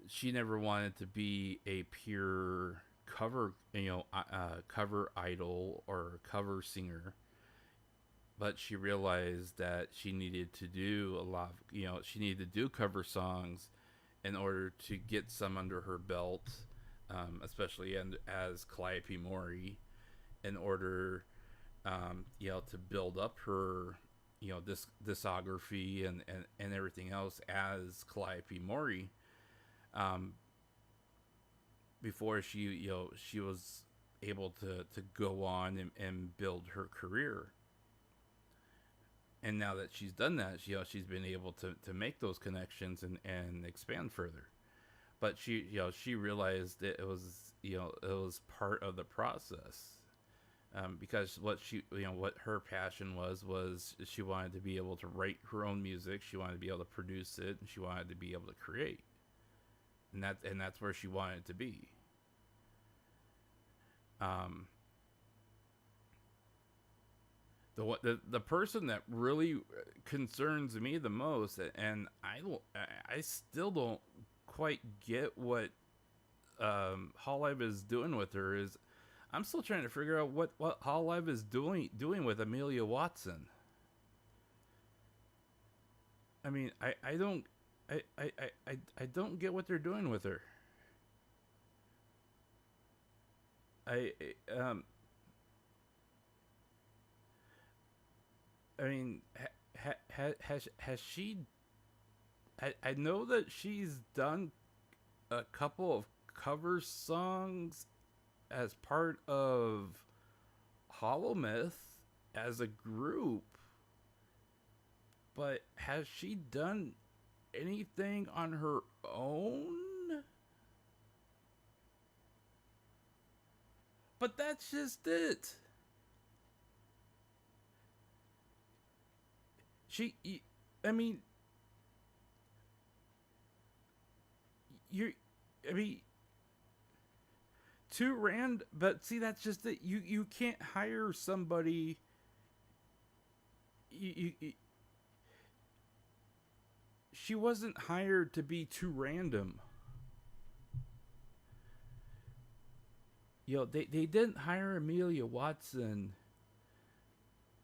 Speaker 3: she never wanted to be a pure cover idol or cover singer, but she realized that she needed to do a lot of, she needed to do cover songs in order to get some under her belt, especially as Calliope Mori, in order to build up her discography and everything else as Calliope Mori, before she was able to go on and build her career. And now that she's done that, she's been able to make those connections and expand further. But she realized that it was part of the process, because what her passion was she wanted to be able to write her own music, she wanted to be able to produce it, and she wanted to be able to create, and that's where she wanted to be. The person that really concerns me the most, and I still don't quite get what Hololive is doing with her, is I'm still trying to figure out what Hololive is doing with Amelia Watson. I mean, I don't get what they're doing with her. I mean, has she? I know that she's done a couple of cover songs as part of Hollow Myth as a group, but has she done anything on her own? But that's just it. I mean, I mean, but see, that's just it. You can't hire somebody. She wasn't hired to be too random. They didn't hire Amelia Watson.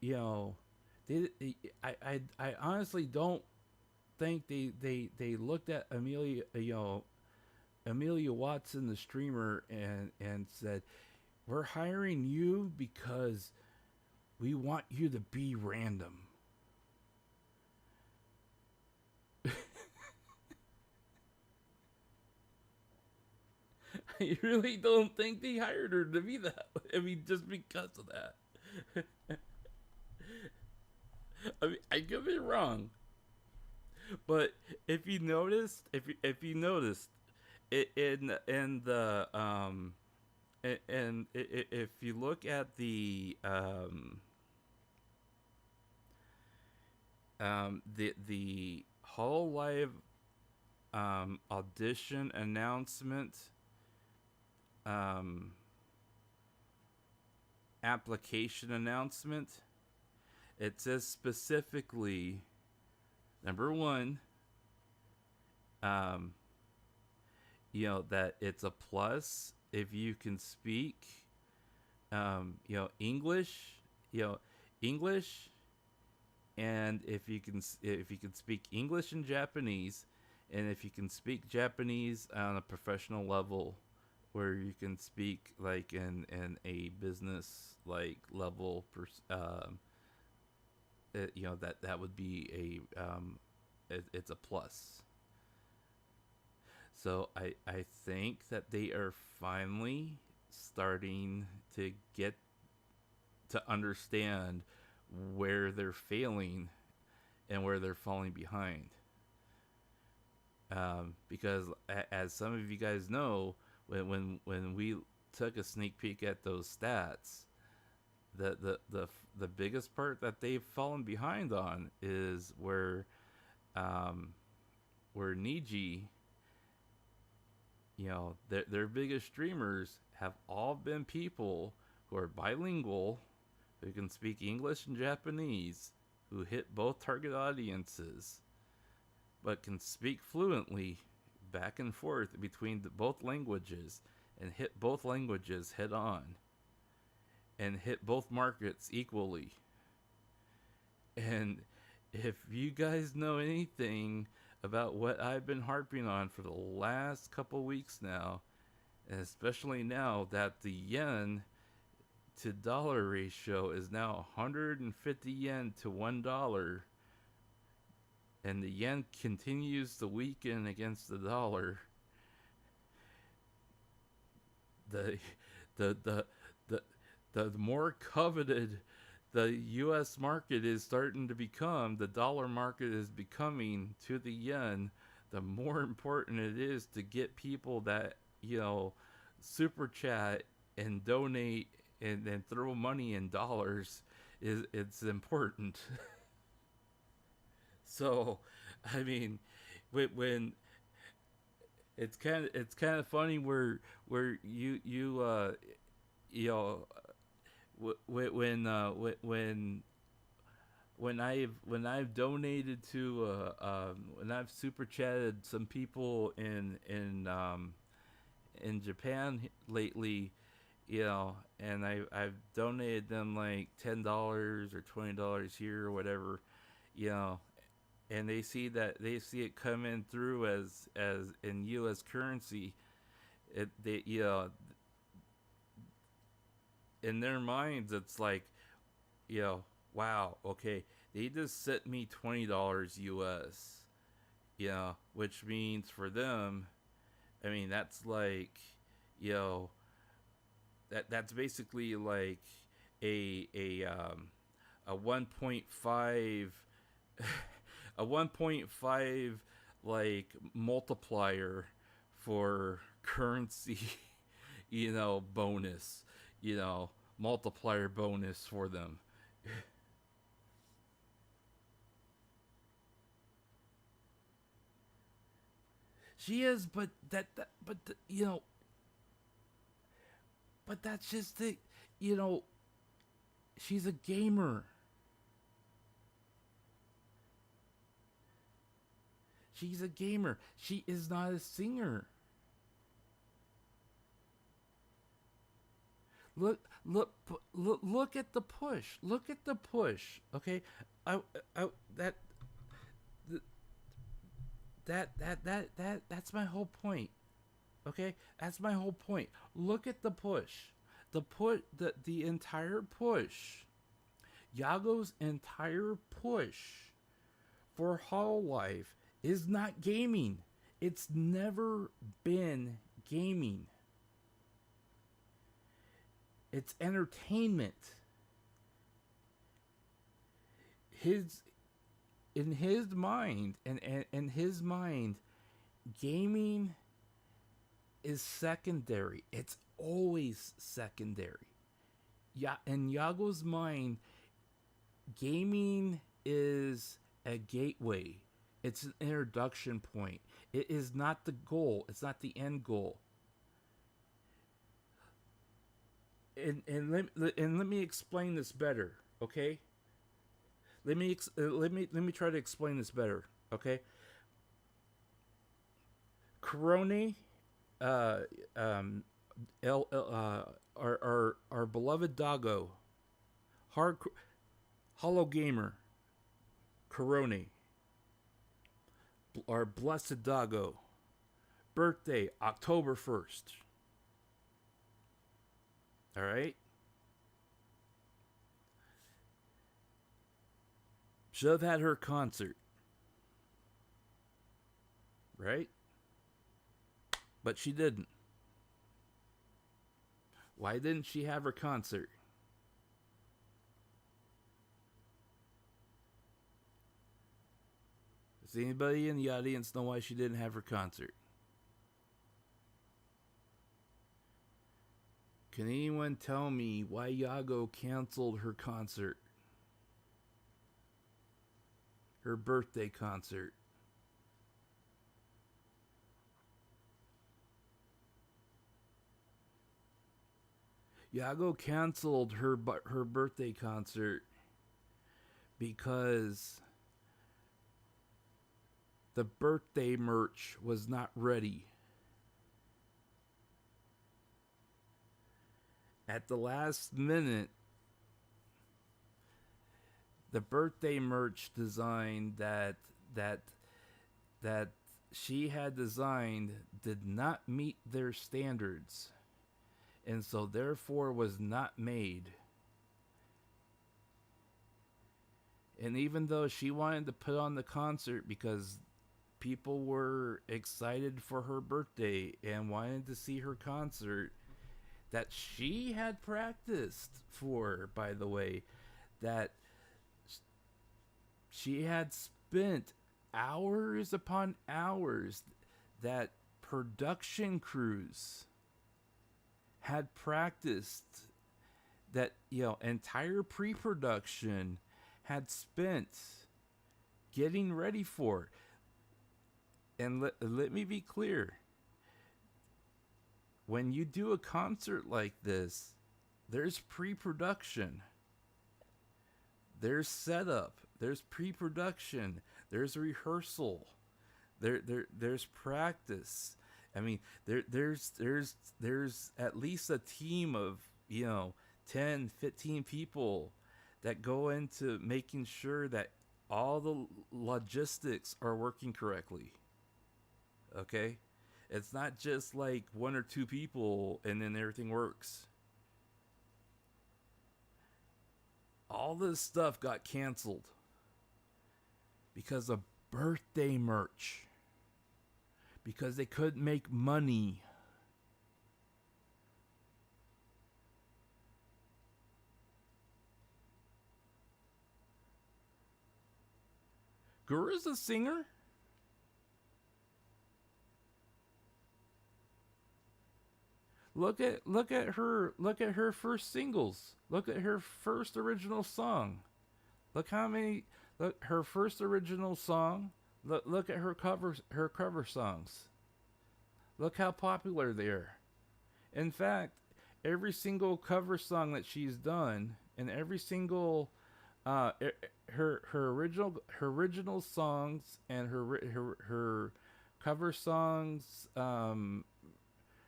Speaker 3: I honestly don't think they looked at Amelia Watson, the streamer, and said, "We're hiring you because we want you to be random." I really don't think they hired her to be that. I mean, just because of that. I mean, I could be wrong, but if you noticed, in the and if you look at the Hololive audition announcement application announcement, it says specifically, number one, that it's a plus if you can speak, English, English, and if you can speak English and Japanese, and if you can speak Japanese on a professional level, where you can speak like in a business like level you know, that would be it's a plus. So I think that they are finally starting to get to understand where they're failing and where they're falling behind. Because as some of you guys know, when we took a sneak peek at those stats, the biggest part that they've fallen behind on is where Niji, you know, their biggest streamers have all been people who are bilingual, who can speak English and Japanese, who hit both target audiences, but can speak fluently back and forth between both languages and hit both languages head on and hit both markets equally. And if you guys know anything about what I've been harping on for the last couple weeks now, and especially now that the yen to dollar ratio is now 150 yen to $1, and the yen continues to weaken against the dollar, the more coveted the U.S. market is starting to become, the dollar market is becoming to the yen, the more important it is to get people that, you know, super chat and donate and throw money in dollars. It's important. So, I mean, when it's kind of funny where you know, when I've donated to when I've super chatted some people in Japan lately, you know, and I've donated them like $10 or $20 here or whatever, you know, and they see it coming through as in U.S. currency. They, you know, in their minds it's like, you know, wow, okay, they just sent me $20 US, you know, which means for them, I mean, that's like, you know, that's basically like a 1.5 a 1.5 like multiplier for currency, you know, bonus, you know, multiplier bonus for them. She is, but you know, but that's just the, you know, she's a gamer. She's a gamer. She is not a singer. Look at the push. Look at the push. Okay, I that that's my whole point. Okay, that's my whole point. Look at the push. The entire push. Yago's entire push for Hololive is not gaming. It's never been gaming. It's entertainment. In his mind, and his mind, gaming is secondary. It's always secondary. Yeah, in Yago's mind, gaming is a gateway. It's an introduction point. It is not the goal. It's not the end goal. And let me explain this better, okay? Let me try to explain this better, okay? Corone, our beloved doggo, Hollow Gamer, Corone, our blessed doggo, birthday October 1st. All right. Should have had her concert. Right? But she didn't. Why didn't she have her concert? Does anybody in the audience know why she didn't have her concert? Can anyone tell me why Yago canceled her concert? Her birthday concert. Yago canceled her birthday concert because the birthday merch was not ready. At the last minute, the birthday merch design that she had designed did not meet their standards, and so therefore was not made. And even though she wanted to put on the concert because people were excited for her birthday and wanted to see her concert that she had practiced for, by the way, that she had spent hours upon hours, that production crews had practiced, that, you know, entire pre-production had spent getting ready for. And let me be clear. When you do a concert like this, there's pre-production. There's setup. There's pre-production. There's rehearsal. There's practice. I mean, there's at least a team of, 10, 15 people that go into making sure that all the logistics are working correctly. Okay? It's not just like one or two people and then everything works. All this stuff got canceled because of birthday merch. Because they couldn't make money. Gura's a singer. Look at her first singles. Look at her first original song. Look her first original song. Look at her cover songs. Look how popular they are. In fact, every single cover song that she's done, and every single her original songs and her cover songs,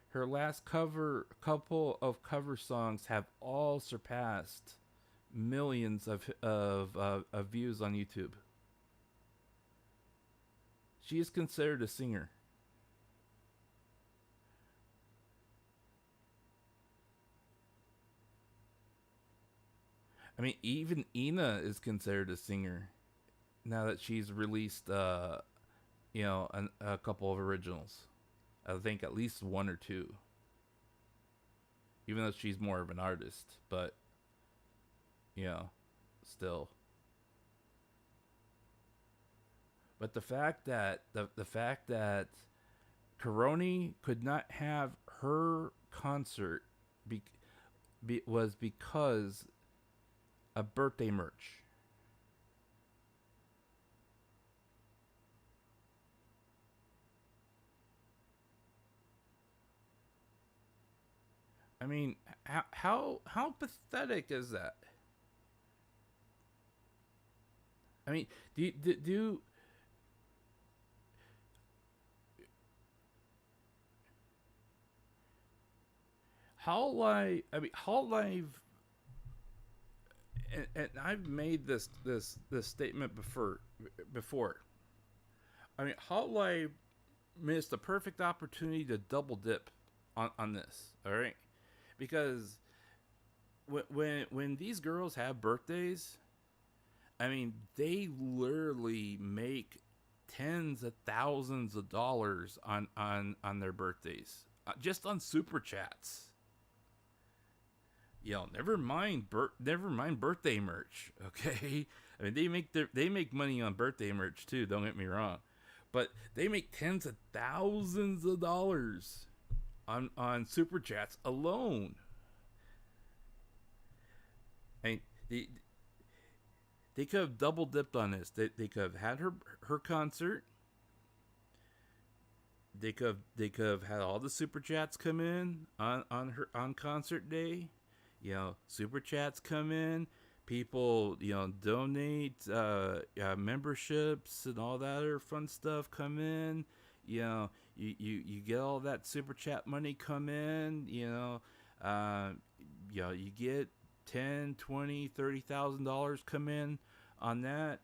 Speaker 3: her last couple of cover songs have all surpassed millions of views on YouTube. She is considered a singer. I mean, even Ina is considered a singer now that she's released, a couple of originals. I think at least one or two. Even though she's more of an artist, but still. But the fact that Karoni could not have her concert was because of birthday merch. I mean, how pathetic is that? I mean, do how live? I mean, how live? And I've made this statement before. I mean, how live missed the perfect opportunity to double dip on this. All right. Because when these girls have birthdays, I mean, they literally make tens of thousands of dollars on their birthdays, just on super chats. Never mind birthday merch. Okay, I mean they make money on birthday merch too. Don't get me wrong, but they make tens of thousands of dollars on super chats alone. And they could have double dipped on this. They could have had her concert. They could have had all the super chats come in on concert day. Super chats come in. People donate memberships and all that other fun stuff come in. You get all that super chat money come in. You get 10, 20, $30,000 come in on that.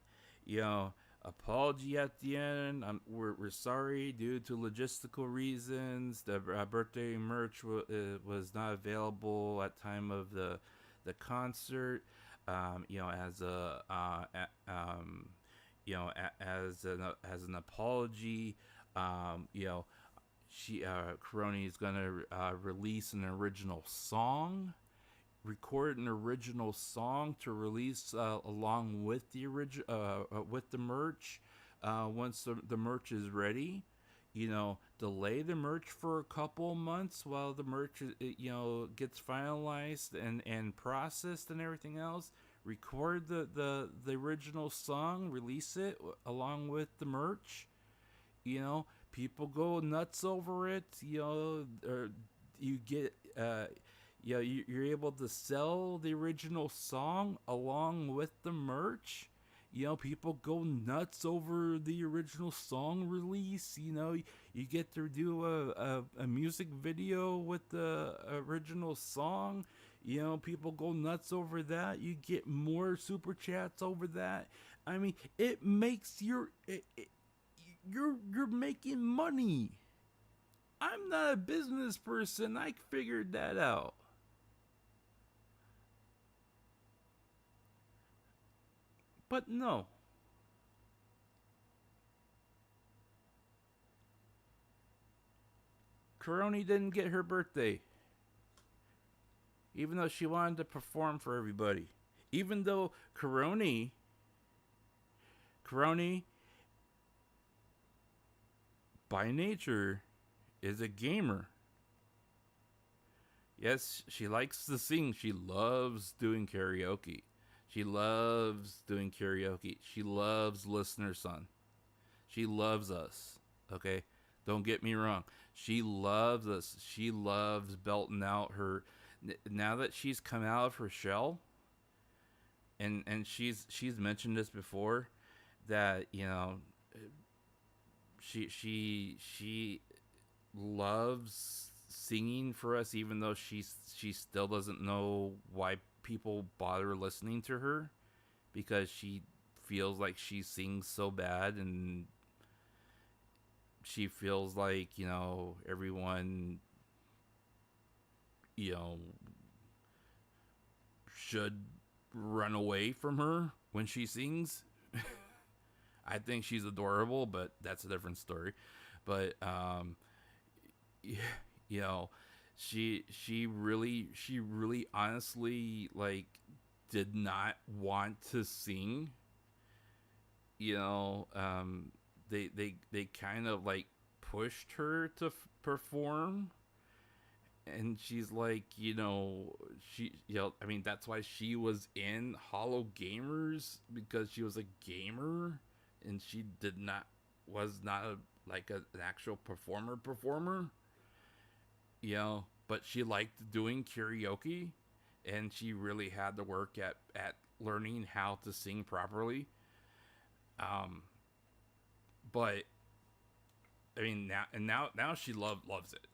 Speaker 3: Apology at the end. We're sorry due to logistical reasons. The birthday merch was not available at time of the concert. As an apology. Coroni is gonna release an original song. Record an original song to release along with the with the merch. Once the merch is ready, delay the merch for a couple months while the merch gets finalized and processed and everything else. Record the original song, release it along with the merch. People go nuts over it. Or you get you're able to sell the original song along with the merch. People go nuts over the original song release. You get to do a music video with the original song. People go nuts over that. You get more super chats over that. I mean, it makes you're making money. I'm not a business person. I figured that out. But no. Coroni didn't get her birthday. Even though she wanted to perform for everybody. Even though Coroni by nature is a gamer. Yes, she likes to sing. She loves doing karaoke. She loves doing karaoke. She loves Listener Son. She loves us. Okay? Don't get me wrong. She loves us. She loves belting out her... Now that she's come out of her shell, and she's mentioned this before, that, she loves singing for us, even though she still doesn't know why people bother listening to her, because she feels like she sings so bad, and she feels like everyone should run away from her when she sings. I think she's adorable, but that's a different story. But she really honestly did not want to sing. They kind of pushed her to perform, and she's I mean, that's why she was in Hollow Gamers, because she was a gamer, and she was not an actual performer, but she liked doing karaoke, and she really had to work at learning how to sing properly. But I mean, now she loves it.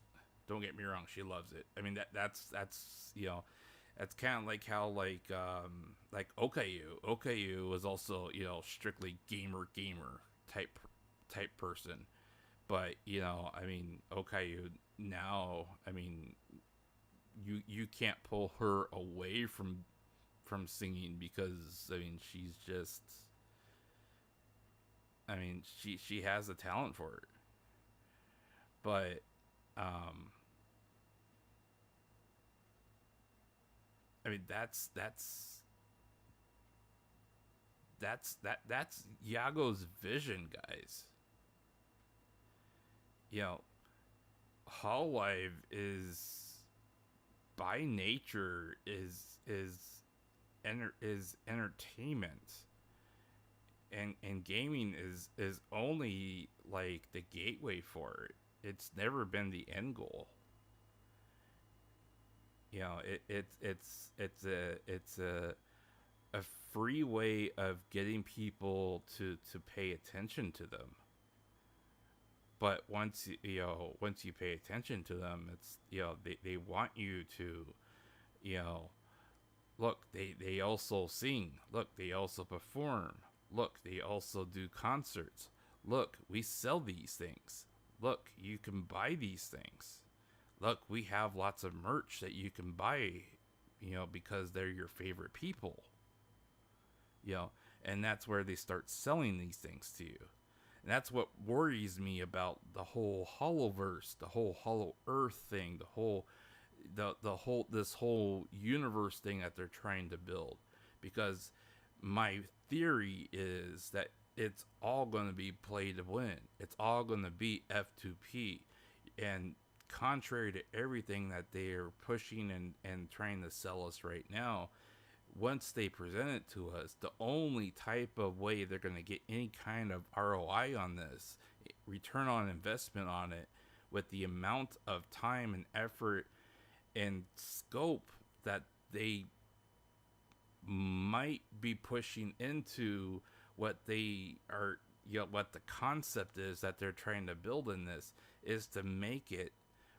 Speaker 3: Don't get me wrong, she loves it. I mean, that's that's kind of like how OKU was also strictly gamer type person, but I mean, OKU now, I mean, you can't pull her away from singing, because I mean she's just, I mean she has the talent for it. But I mean that's Yago's vision, guys. You know, Hololive is by nature is entertainment, and gaming is only like the gateway for it. It's never been the end goal. You know, it's a free way of getting people to pay attention to them. But once you pay attention to them, it's, they want you to, look, they also sing, look, they also perform, look, they also do concerts, look, we sell these things, look, you can buy these things, look, we have lots of merch that you can buy, because they're your favorite people, and that's where they start selling these things to you. And that's what worries me about the whole Holoverse, the whole Hollow Earth thing, this whole universe thing that they're trying to build. Because my theory is that it's all going to be play to win. It's all going to be F2P. And contrary to everything that they are pushing and trying to sell us right now, once they present it to us, the only type of way they're going to get any kind of ROI on this, return on investment on it, with the amount of time and effort and scope that they might be pushing into what they are, what the concept is that they're trying to build in this, is to make it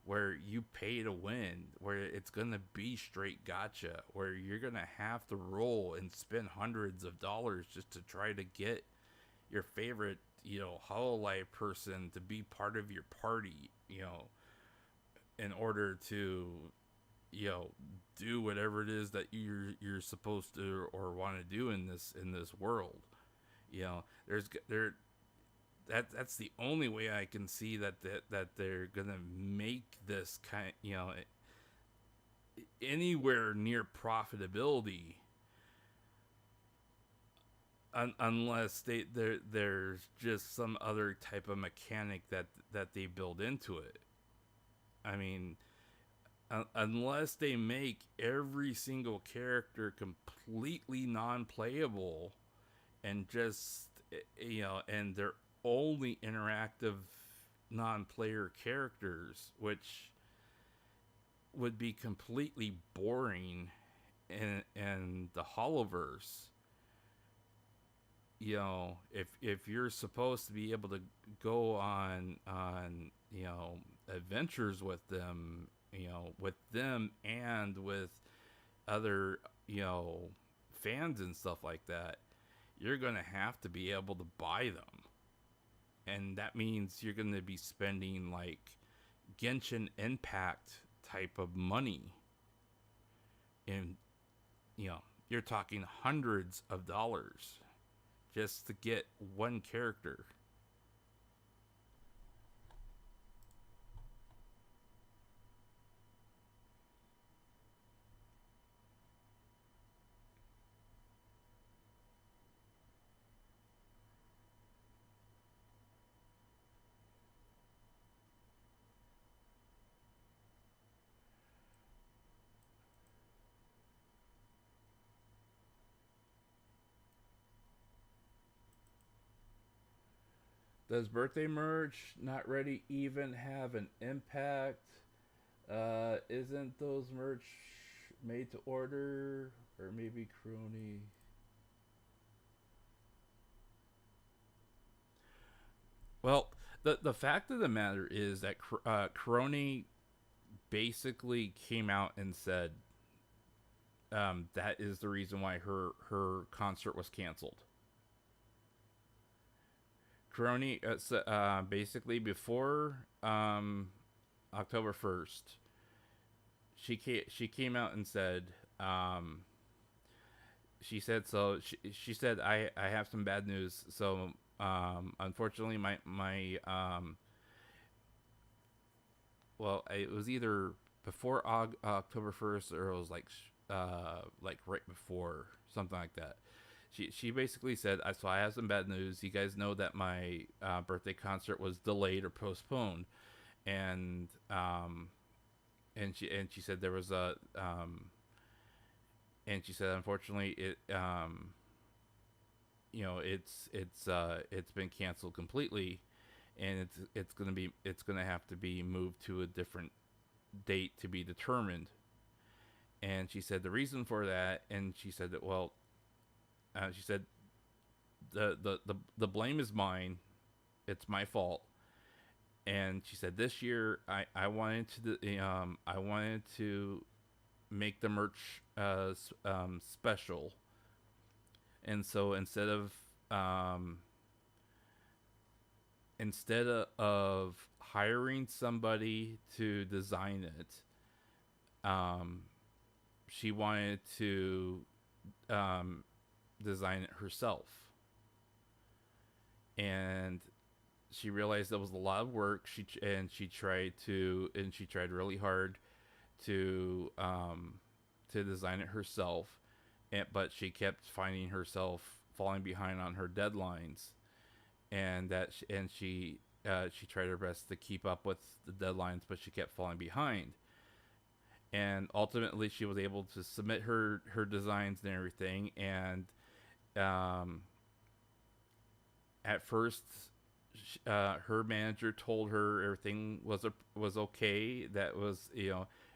Speaker 3: where you pay to win, where it's going to be straight gotcha, where you're going to have to roll and spend hundreds of dollars just to try to get your favorite, Hololive person to be part of your party, in order to, do whatever it is that you're supposed to or want to do in this world. That's the only way I can see that they're gonna make this kind, anywhere near profitability, unless there's just some other type of mechanic that they build into it. I mean, unless they make every single character completely non-playable and just, and they're only interactive non-player characters, which would be completely boring in the Holoverse. If you're supposed to be able to go on adventures with them, and with other fans and stuff like that, you're gonna have to be able to buy them. And that means you're going to be spending like Genshin Impact type of money. And, you're talking hundreds of dollars just to get one character. Does birthday merch not ready even have an impact? Isn't those merch made to order? Or maybe crony? Well, the fact of the matter is that Crony basically came out and said that is the reason why her concert was canceled. Crony, basically before October 1st, she came out and said, she said, so she said, I have some bad news. So unfortunately, my well, it was either before October 1st, or it was like right before, something like that. She basically said, so I have some bad news. You guys know that my birthday concert was delayed or postponed, and she said there was a and she said unfortunately it it's been canceled completely, and it's gonna have to be moved to a different date to be determined. And she said the reason for that, and she said that, well, she said the blame is mine, it's my fault. And she said this year I wanted to make the merch special, and so instead of hiring somebody to design it, she wanted to design it herself. And she realized that was a lot of work. She tried really hard to design it herself, but she kept finding herself falling behind on her deadlines, and she tried her best to keep up with the deadlines, but she kept falling behind. And ultimately, she was able to submit her designs and everything. And at first, her manager told her everything was okay. That was,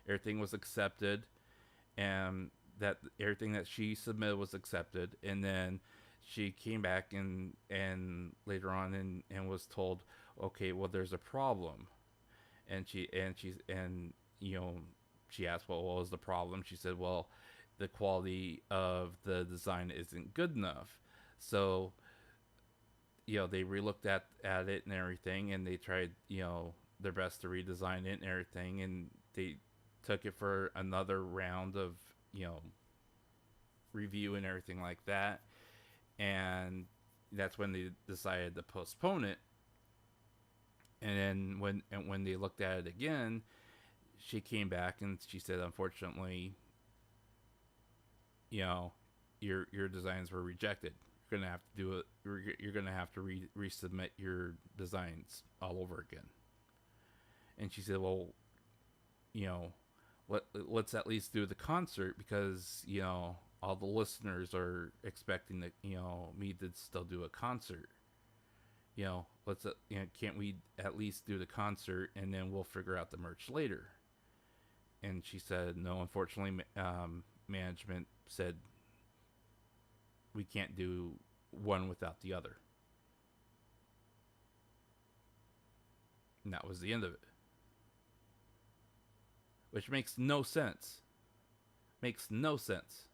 Speaker 3: everything was accepted, and that everything that she submitted was accepted. And then she came back and later on and was told, okay, well, there's a problem. And she asked, well, what was the problem? She said, well, the quality of the design isn't good enough. So, they relooked at it and everything, and they tried, their best to redesign it and everything, and they took it for another round of, review and everything like that. And that's when they decided to postpone it. And then when they looked at it again, she came back and she said, unfortunately, your designs were rejected. You're gonna have to do it. You're gonna have to resubmit your designs all over again. And she said, well, let's at least do the concert, because all the listeners are expecting that me to still do a concert. Let's can't we at least do the concert, and then we'll figure out the merch later. And she said, no, unfortunately, management said we can't do one without the other. And that was the end of it. Which makes no sense. Makes no sense.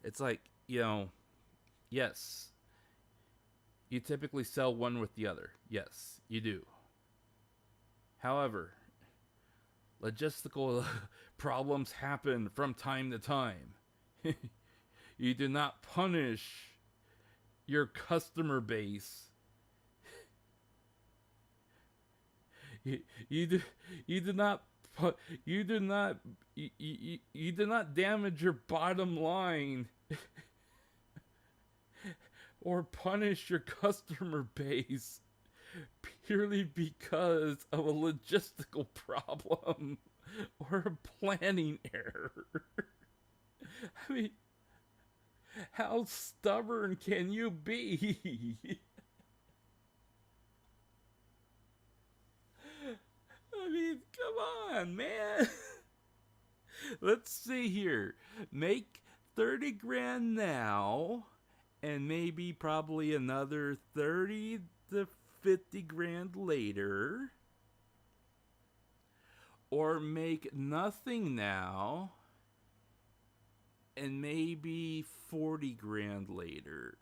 Speaker 3: It's like, yes, you typically sell one with the other. Yes, you do. However, logistical problems happen from time to time. You do not punish your customer base. You do not damage your bottom line or punish your customer base purely because of a logistical problem or a planning error. I mean, how stubborn can you be? I mean, come on, man. Let's see here. Make 30 grand now, and maybe probably another 30 to 50 grand later. Or make nothing now, and maybe 40 grand later.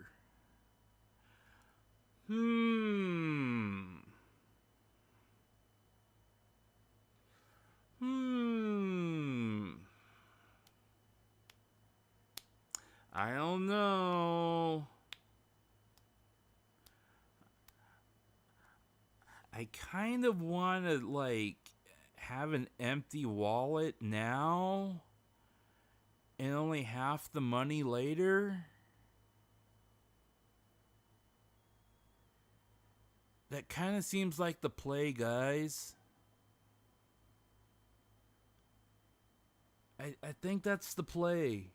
Speaker 2: I don't know. I kind of want to, like, have an empty wallet now and only half the money later. That kind of seems like the play, guys. I think that's the play.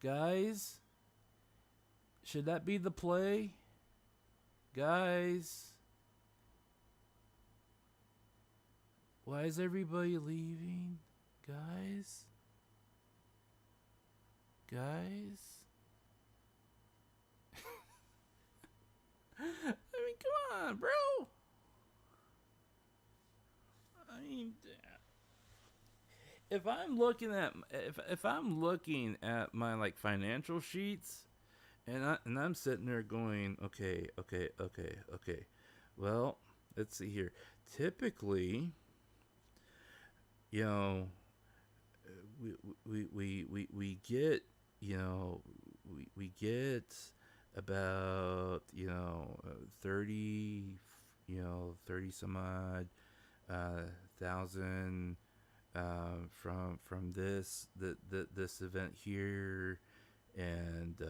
Speaker 2: Guys? Should that be the play? Guys? Why is everybody leaving? Guys? Guys? I mean, come on, bro. I mean, if I'm looking at my like financial sheets, and I'm sitting there going, okay. Well, let's see here. Typically, you know, we get, you know, we get about, you know, 30 some odd thousand from this event here, and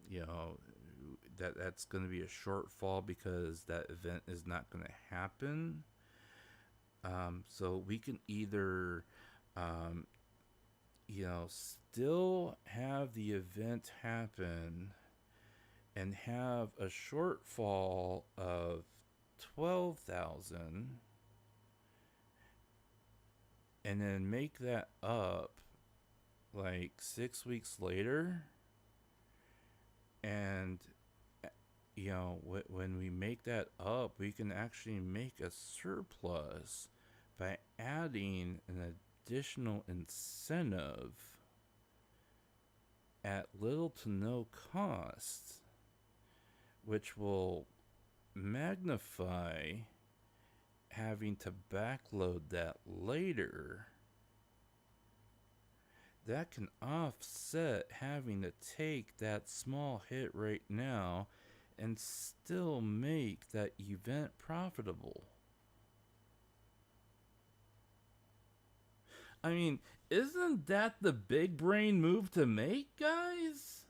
Speaker 2: you know, that's going to be a shortfall because that event is not going to happen. So we can either you know, still have the event happen and have a shortfall of 12,000, and then make that up like 6 weeks later. And you know, when we make that up, we can actually make a surplus by adding an additional incentive at little to no cost, which will magnify having to backload that later. That can offset having to take that small hit right now and still make that event profitable. I mean, isn't that the big brain move to make, guys?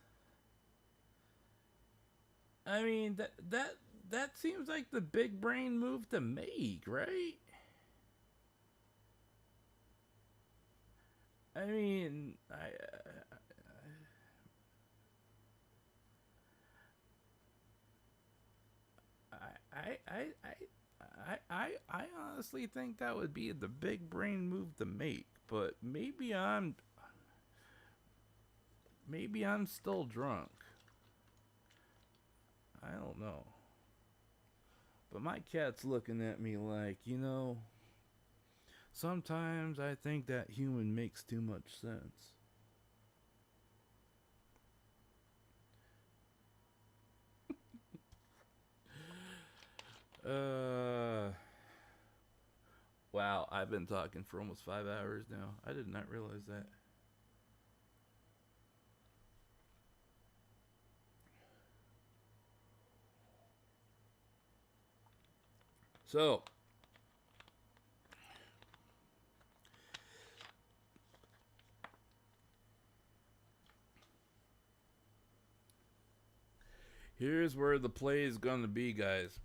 Speaker 2: I mean, that seems like the big brain move to make, right? I mean, I honestly think that would be the big brain move to make, but maybe I'm still drunk. I don't know. But my cat's looking at me like, you know, sometimes I think that human makes too much sense. Wow, I've been talking for almost 5 hours now. I did not realize that. So, here's where the play is going to be, guys.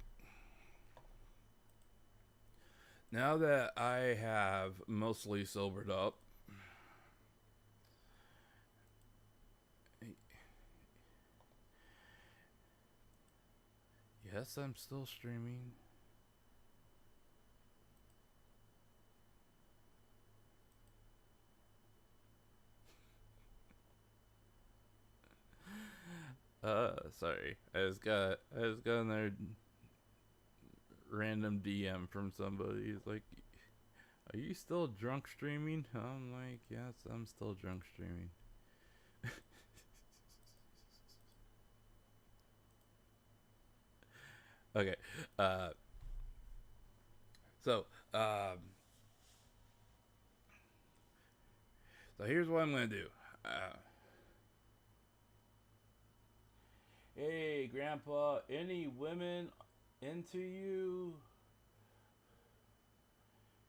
Speaker 2: Now that I have mostly sobered up, yes, I'm still streaming. Sorry. I just got another random DM from somebody. He's like, "Are you still drunk streaming?" I'm like, "Yes, I'm still drunk streaming." Okay. So,
Speaker 3: So here's what I'm gonna do. Hey, Grandpa, any women into you?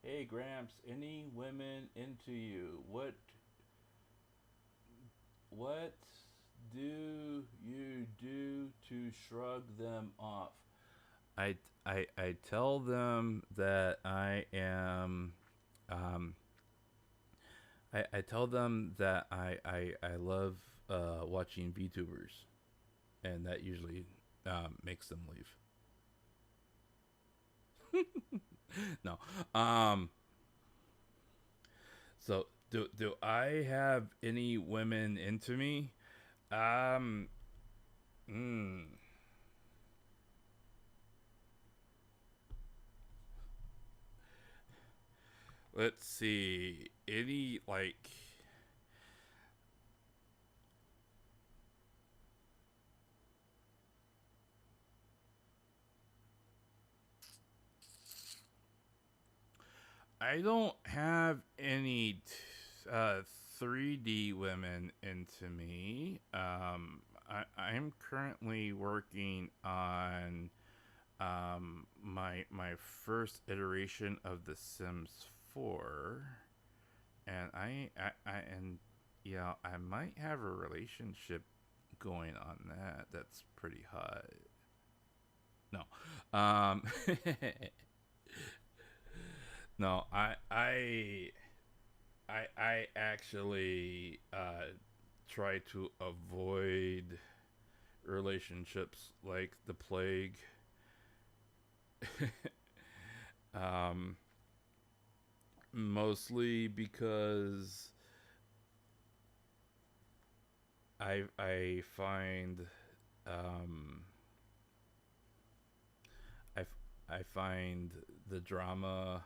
Speaker 3: Hey, Gramps, any women into you? What do you do to shrug them off? I tell them that I am I tell them that I love watching VTubers, and that usually makes them leave. No. So do I have any women into me? Um. Mm, let's see. Any like. I don't have any 3D women into me. I'm currently working on my first iteration of The Sims 4, and I might have a relationship going on that. That's pretty hot. No, no, I actually try to avoid relationships like the plague. um, Mostly because I find um, I find the drama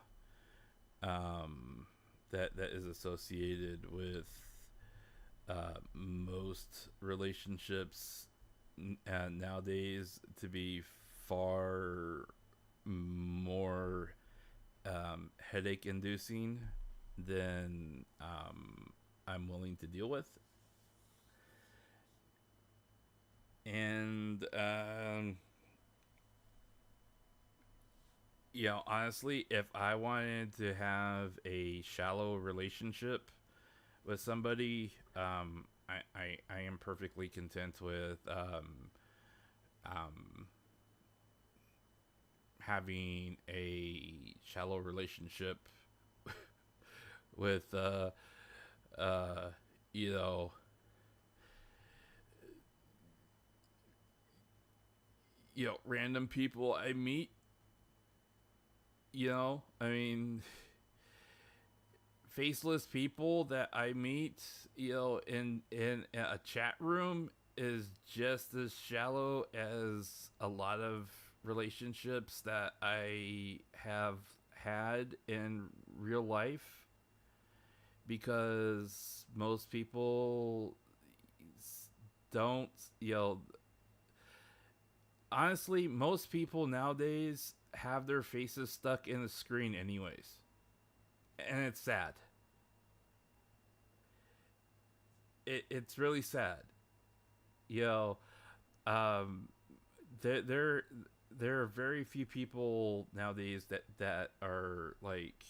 Speaker 3: that is associated with most relationships nowadays to be far more headache inducing than I'm willing to deal with. And honestly, if I wanted to have a shallow relationship with somebody, I am perfectly content with um, having a shallow relationship with uh, you know random people I meet. I mean, faceless people that I meet, in a chat room is just as shallow as a lot of relationships that I have had in real life, because most people don't, honestly, most people nowadays have their faces stuck in the screen anyways. And it's sad. It's really sad. You know, um, there there are very few people nowadays that are like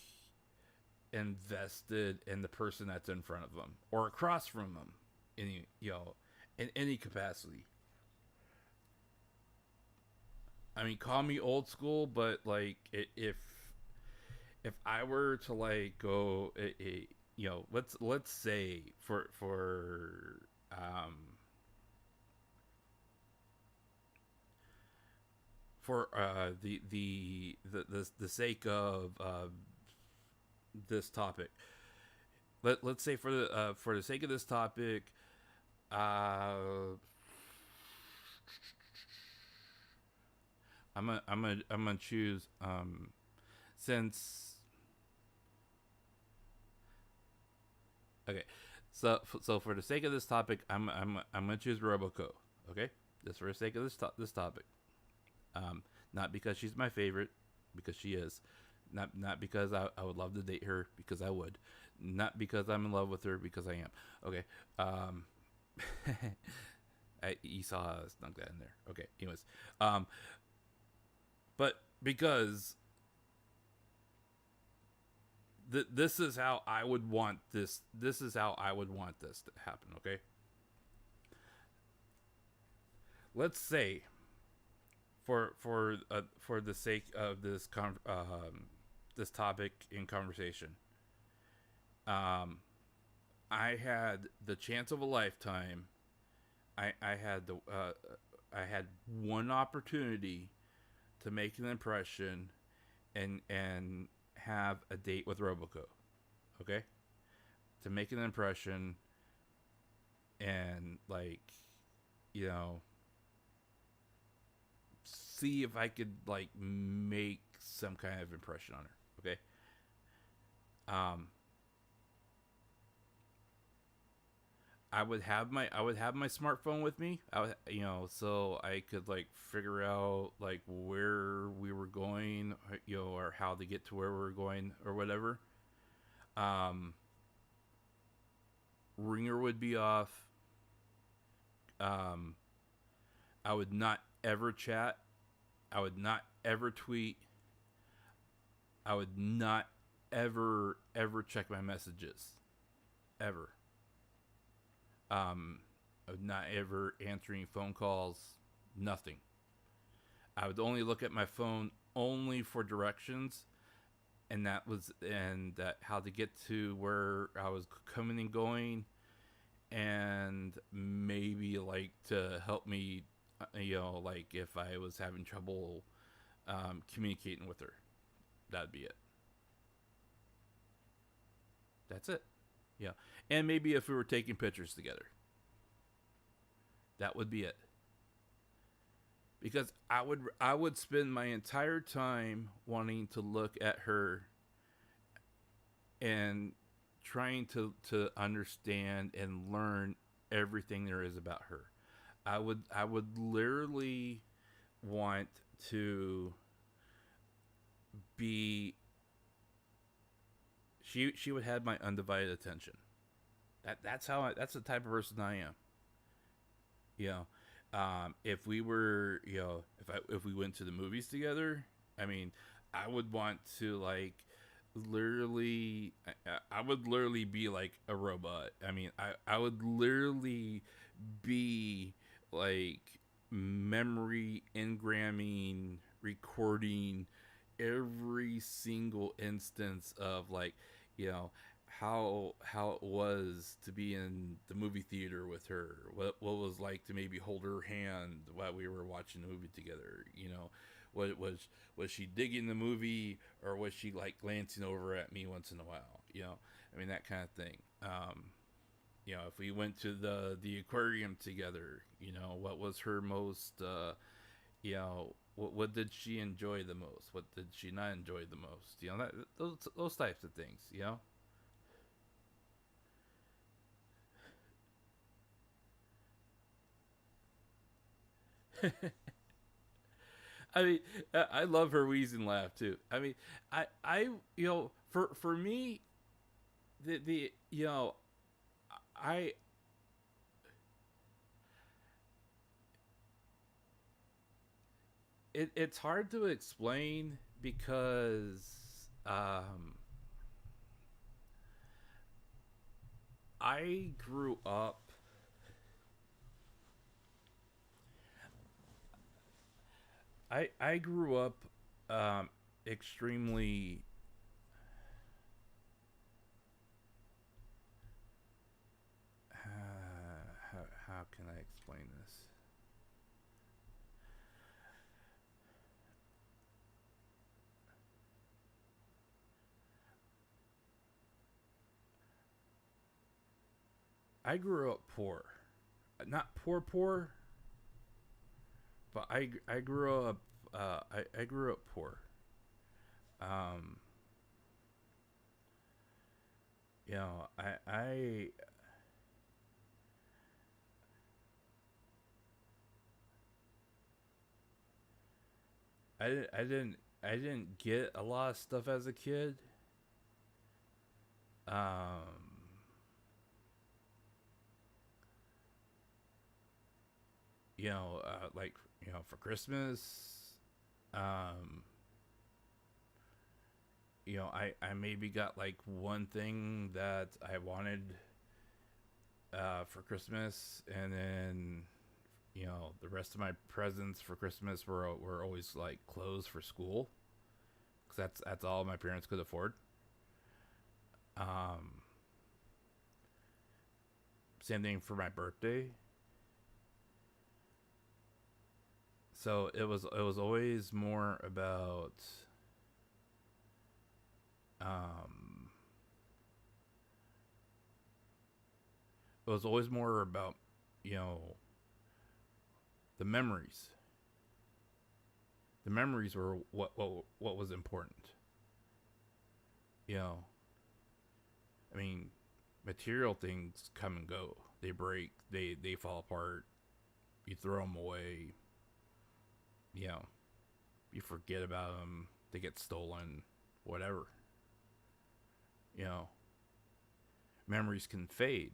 Speaker 3: invested in the person that's in front of them or across from them, in any capacity. I mean, call me old school, but like if I were to like go, let's say um for the sake of this topic, let's say for the sake of this topic, uh I'm gonna choose since okay, so for the sake of this topic, I'm gonna choose Roboco. Okay, just for the sake of this topic. Not because she's my favorite, because she is. Not because I would love to date her, because I would. Not because I'm in love with her, because I am. Okay. You saw how I snuck that in there. Okay. Anyways, but because this is how I would want this. This is how I would want this to happen. Okay. Let's say, for the sake of this topic in conversation, I had the chance of a lifetime. I had I had one opportunity to make an impression and have a date with Roboco. Okay? To make an impression and, like, you know, see if I could, like, make some kind of impression on her. Okay? I would have my smartphone with me. So I could, like, figure out, like, where we were going, or how to get to where we were going or whatever. Ringer would be off. I would not ever chat. I would not ever tweet. I would not ever check my messages. Ever. I would not ever answer any phone calls. Nothing. I would only look at my phone only for directions, and that how to get to where I was coming and going, and maybe, like, to help me, like, if I was having trouble communicating with her. That'd be it. That's it. Yeah. And maybe if we were taking pictures together. That would be it. Because I would spend my entire time wanting to look at her and trying to understand and learn everything there is about her. I would literally want to be she would have my undivided attention. That's the type of person I am. If we were, if we went to the movies together, I mean, I would want to, like, literally, I would literally be like a robot. I mean, I would literally be, like, memory engramming, recording every single instance of, like, how it was to be in the movie theater with her, what was like to maybe hold her hand while we were watching the movie together. What was she digging the movie, or was she, like, glancing over at me once in a while? I mean, that kind of thing. If we went to the aquarium together, what was her most what did she enjoy the most? What did she not enjoy the most? Those types of things. I mean, I love her wheezing laugh too. I mean, for me, I it's hard to explain because I grew up. I grew up extremely. How can I explain this? I grew up poor, not poor, but I grew up I grew up poor. Um, I didn't get a lot of stuff as a kid. Um, like, for Christmas, um, I maybe got like one thing that I wanted for Christmas, and then the rest of my presents for Christmas were always like clothes for school, because that's all my parents could afford. Um, Same thing for my birthday. So it was always more about um it was always more about you know the memories. The memories were what was important. You know, I mean, material things come and go. They break. They fall apart. You throw them away. You know, you forget about them. They get stolen. Whatever. You know, memories can fade,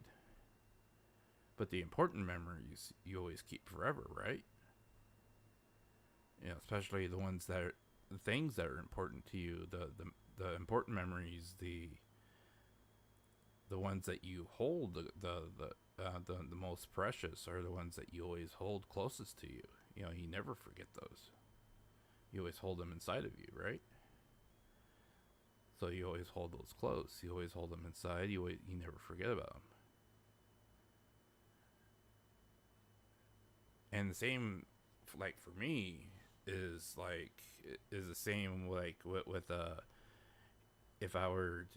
Speaker 3: but the important memories you always keep forever, right? Especially the ones that are the things that are important to you. The important memories. The ones that you hold the most precious are the ones that you always hold closest to you. You never forget those. You always hold them inside of you, right? So you always hold those close. You always hold them inside. You never forget about them. And the same, like for me, is the same like with if I were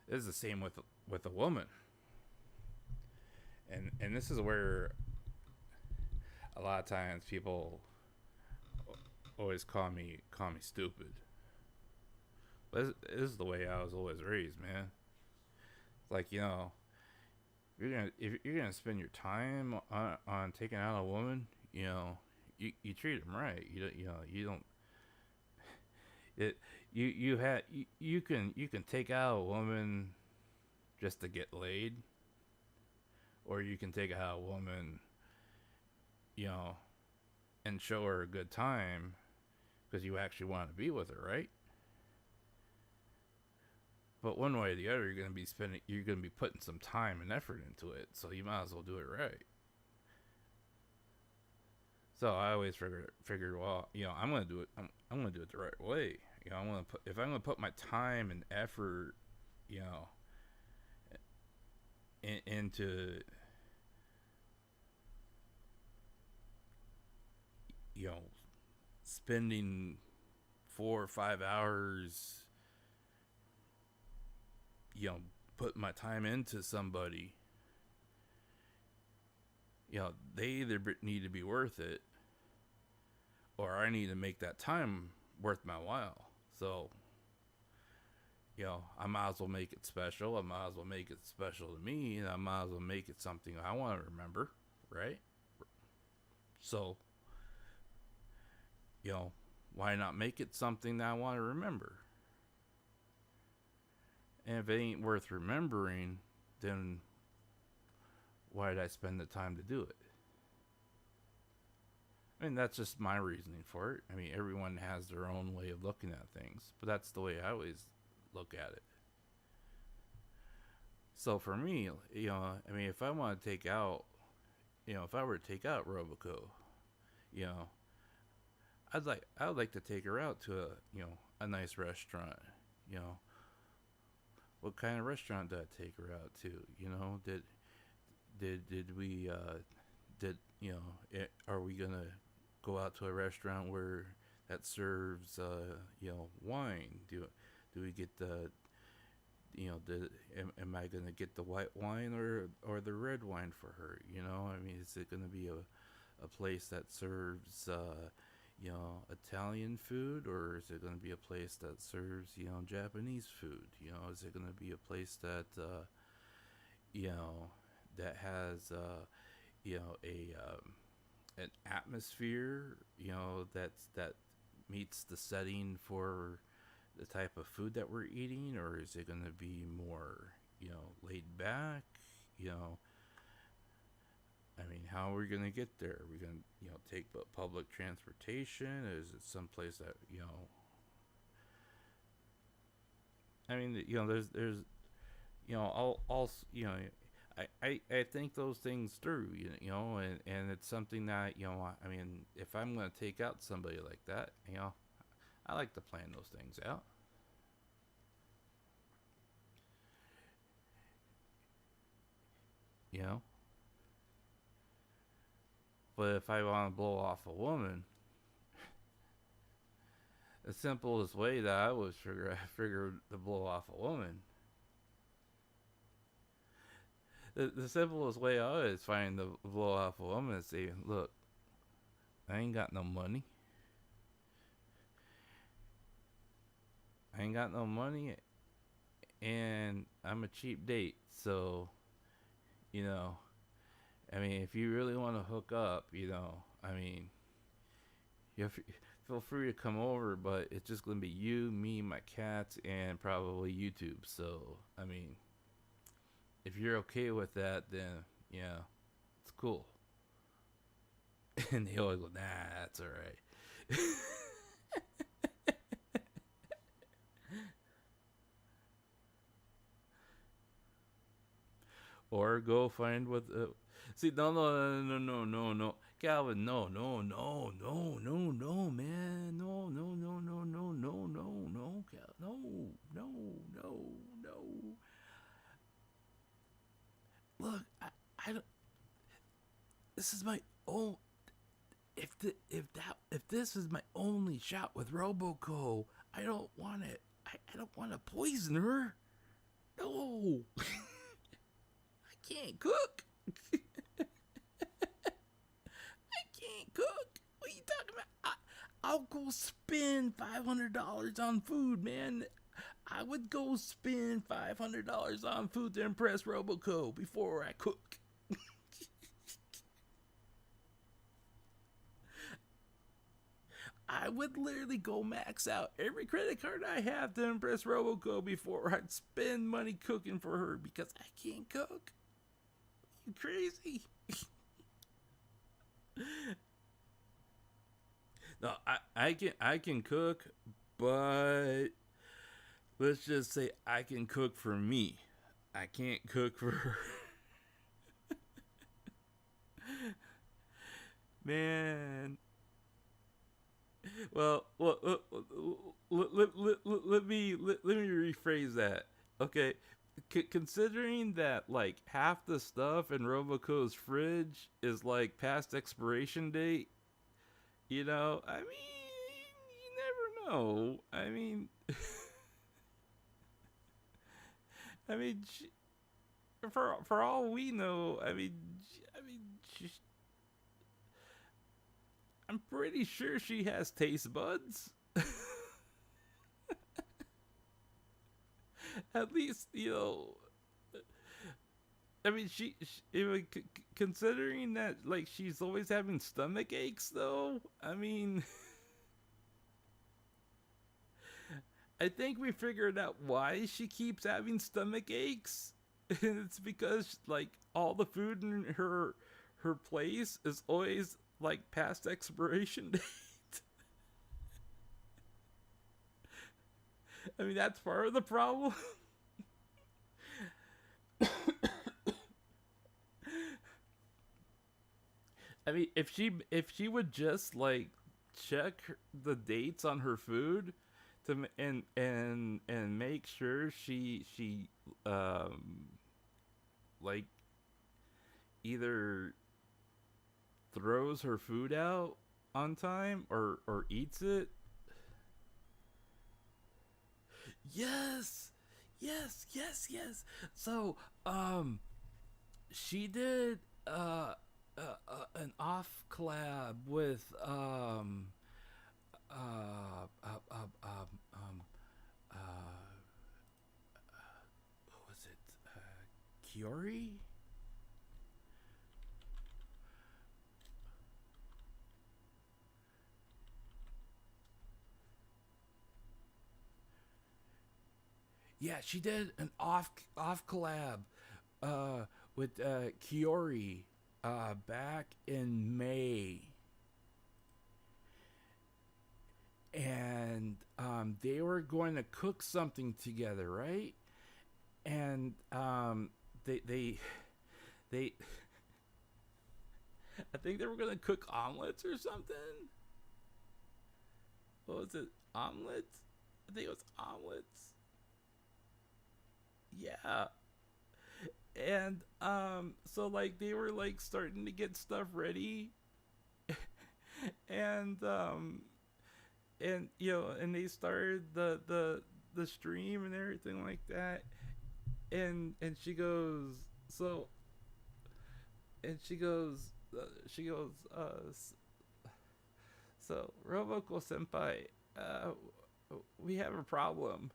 Speaker 3: this is the same with a woman. And this is where a lot of times people always call me stupid. But this is the way I was always raised, man. It's like, if you're gonna spend your time on taking out a woman, you treat them right. You don't it you can take out a woman just to get laid, or you can take out a woman, you know, and show her a good time because you actually want to be with her, right? But one way or the other, you're gonna be putting some time and effort into it, so you might as well do it right. So I always figured, well, I'm gonna do it. I'm gonna do it the right way. If I'm gonna put my time and effort, you know, into, you know, spending 4 or 5 hours, putting my time into somebody, they either need to be worth it, or I need to make that time worth my while. So, I might as well make it special. I might as well make it special to me, and I might as well make it something I want to remember, right? So, why not make it something that I want to remember? And if it ain't worth remembering, then why did I spend the time to do it? I mean, that's just my reasoning for it. I mean, everyone has their own way of looking at things, but that's the way I always look at it. So for me, I mean, if I want to take out, if I were to take out Robico, you know, I would like to take her out to a nice restaurant. What kind of restaurant did I take her out to? Did we are we gonna go out to a restaurant where that serves wine? Do we get the am I gonna get the white wine or the red wine for her? I mean, is it gonna be a place that serves Italian food, or is it gonna be a place that serves Japanese food? Is it gonna be a place that that has an atmosphere that meets the setting for the type of food that we're eating, or is it going to be more, laid back? You know, I mean, how are we going to get there? Are we going to, take public transportation? Is it someplace that, I mean, there's, all, I think those things through, and it's something that, I mean, if I'm going to take out somebody like that, I like to plan those things out. You know? But if I want to blow off a woman, the simplest way that I would figure to blow off a woman, the simplest way I always find to blow off a woman is say, look, I ain't got no money. I ain't got no money, and I'm a cheap date, so, I mean, if you really want to hook up, I mean, feel free to come over, but it's just going to be you, me, my cats, and probably YouTube. So, I mean, if you're okay with that, then, it's cool. And they always go, nah, that's all right. Or go find what. See, no, Calvin, no, man, no, Calvin, no. Look, I don't. This is my own. If this is my only shot with Roboco, I don't want it. I don't want to poison her. No. Can't cook. I can't cook. What are you talking about? I'll go spend $500 on food, man. I would go spend $500 on food to impress Roboco before I cook. I would literally go max out every credit card I have to impress Roboco before I'd spend money cooking for her because I can't cook. You crazy? No, I can cook, but let's just say I can cook for me. I can't cook for her. Man. Well, let me rephrase that. Okay, considering that like half the stuff in Roboco's fridge is like past expiration date, I mean, you never know. I mean, for all we know, I'm pretty sure she has taste buds. At least, I mean, considering that, like, she's always having stomach aches, though, I mean, I think we figured out why she keeps having stomach aches. It's because, like, all the food in her place is always, like, past expiration date. I mean, that's part of the problem. I mean, if she would just like check the dates on her food to and make sure she like either throws her food out on time or eats it. Yes. So, she did an off collab with uh what was it? Kiori?
Speaker 2: Yeah, she did an off collab with Kiori back in May. And they were going to cook something together, right? And they I think they were going to cook omelets or something. What was it? Omelets? I think it was omelets. Yeah. And so like they were like starting to get stuff ready. and you know, and they started the stream and everything like that. And she goes, so so Roboko senpai, we have a problem.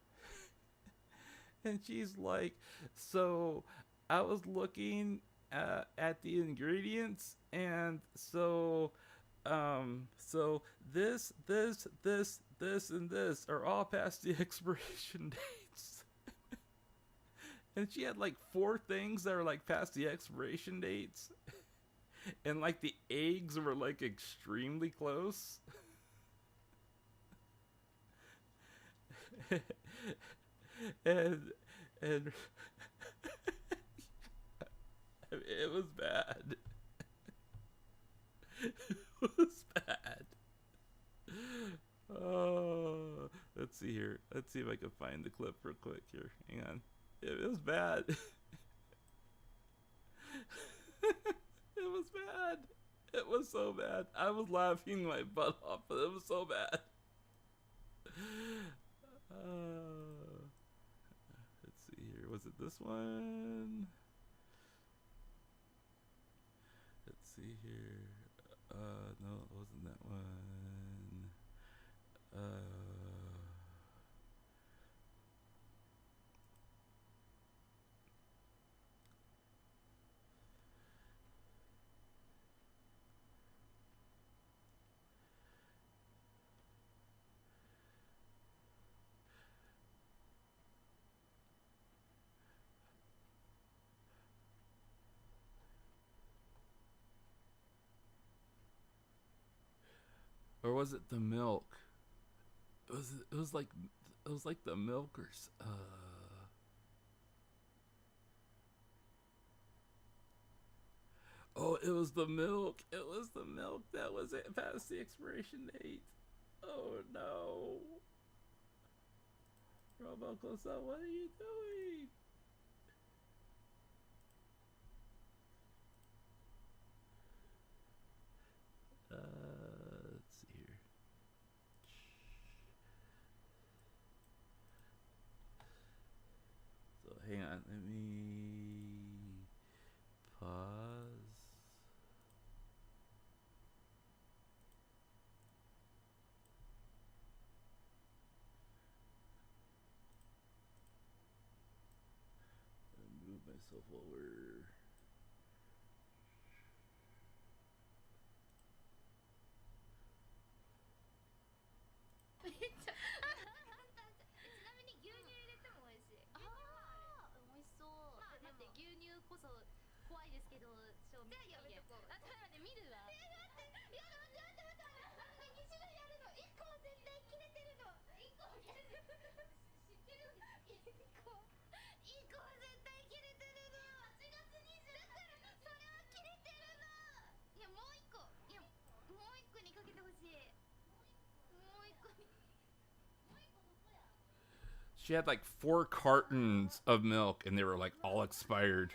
Speaker 2: And she's like, so I was looking at the ingredients, and so this, and this are all past the expiration dates. And she had like 4 things that are like past the expiration dates. And like the eggs were like extremely close. and it was bad. It was bad. Oh, let's see here. Let's see if I can find the clip real quick here. Hang on. It was bad. It was bad. It was so bad. I was laughing my butt off, but it was so bad. Let's see here. Was it this one? Let's see here. No, it wasn't that one. Or was it the milk? It was like the milk or oh, it was the milk. It was the milk that was it past the expiration date. Oh no. Robocop, what are you doing? Let's see here. So hang on, let me pause. And move myself over. She had like 4 cartons of milk and they were like all expired.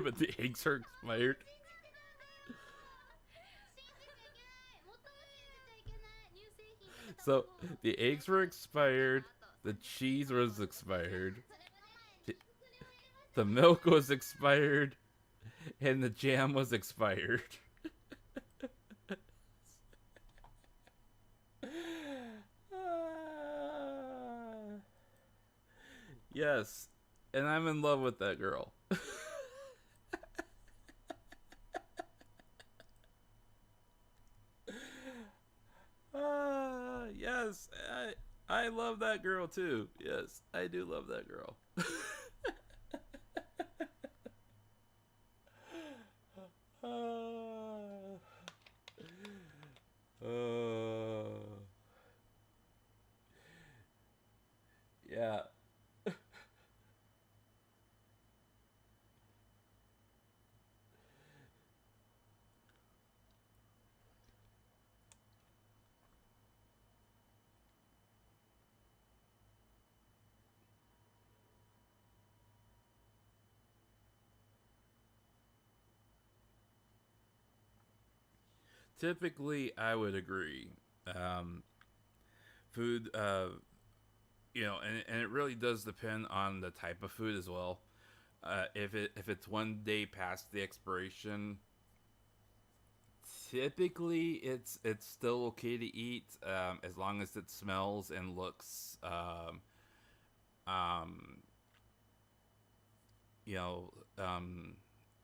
Speaker 3: but the eggs are expired. So the eggs were expired, the cheese was expired, the milk was expired, and the jam was expired. Yes, and I'm in love with that girl. Yes, I love that girl too. Yes, I do love that girl. Yeah. Typically, I would agree. Um, food, and it really does depend on the type of food as well. If it's one day past the expiration, typically it's still okay to eat, as long as it smells and looks um, you know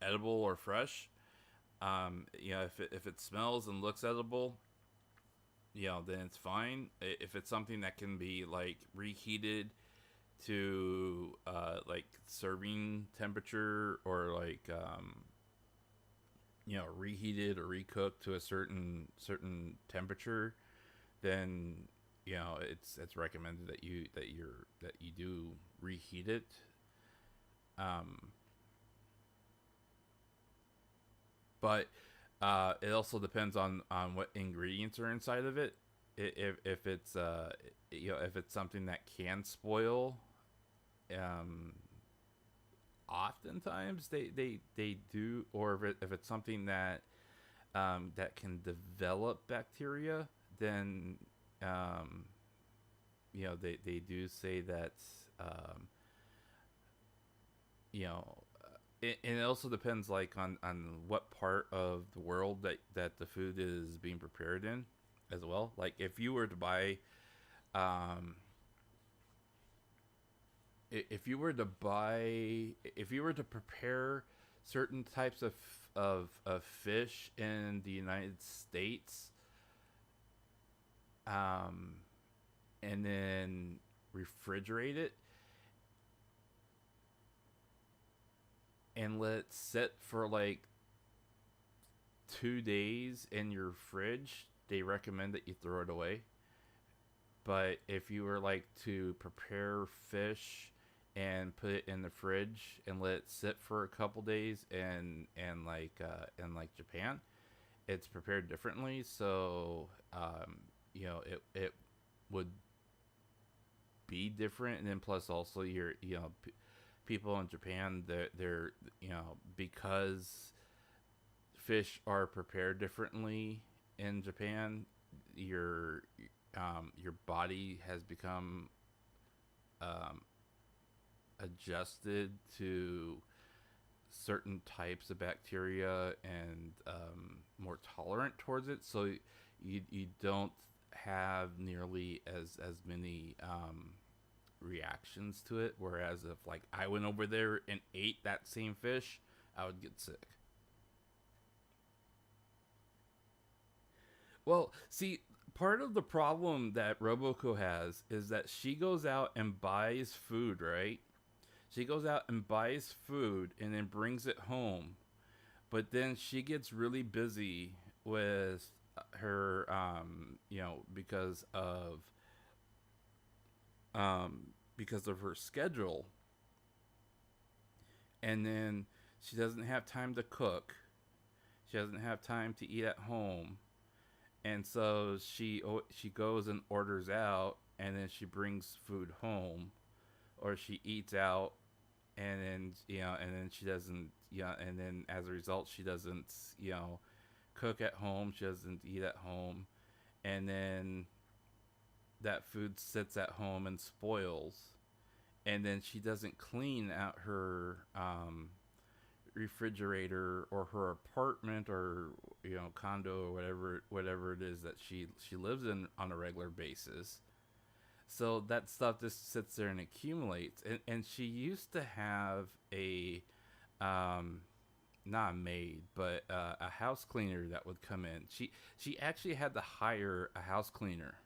Speaker 3: edible or fresh. If it smells and looks edible, then it's fine. If it's something that can be like reheated to like serving temperature, or like reheated or recooked to a certain temperature, then it's recommended that you do reheat it. Um, but it also depends on what ingredients are inside of it. If it's if it's something that can spoil, um, oftentimes they do, or if it's something that that can develop bacteria, then they do say that um, you know and it also depends like on what part of the world that the food is being prepared in as well. Like if you were to buy um if you were to prepare certain types of fish in the United States, um and then refrigerate it and let it sit for like 2 days in your fridge, they recommend that you throw it away. But if you were like to prepare fish and put it in the fridge and let it sit for a couple days, and like in like Japan, it's prepared differently. So it would be different, and then plus also people in Japan, they're because fish are prepared differently in Japan, your body has become um, adjusted to certain types of bacteria, and more tolerant towards it. So you don't have nearly as many reactions to it. Whereas if like I went over there and ate that same fish, I would get sick. Well, see, part of the problem that Roboko has is that she goes out and buys food, right? She goes out and buys food and then brings it home. But then she gets really busy with her, because of her schedule. And then she doesn't have time to cook. She doesn't have time to eat at home, and so she goes and orders out, and then she brings food home, or she eats out and then and then she doesn't, and then as a result she doesn't, cook at home, she doesn't eat at home, and then that food sits at home and spoils, and then she doesn't clean out her refrigerator or her apartment or condo or whatever it is that she lives in on a regular basis. So that stuff just sits there and accumulates. And she used to have a not a maid, but a house cleaner that would come in. She actually had to hire a house cleaner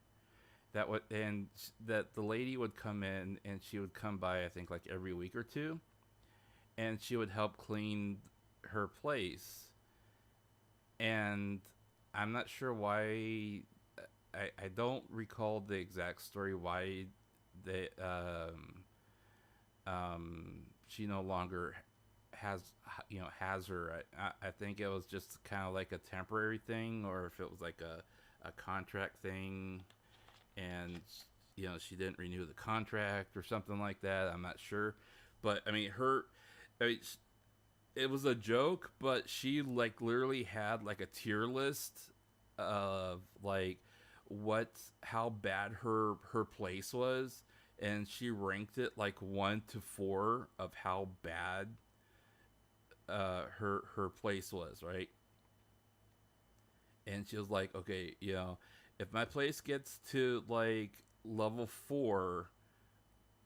Speaker 3: that would, and that the lady would come in, and she would come by, I think, like every week or two, and she would help clean her place. And I'm not sure why. I don't recall the exact story why they she no longer has her. I think it was just kind of like a temporary thing, or if it was like a contract thing, and she didn't renew the contract or something like that. I'm not sure, but I mean it was a joke, but she like literally had like a tier list of like how bad her place was, and she ranked it like 1 to 4 of how bad her place was, right? And she was like, okay, if my place gets to like level 4,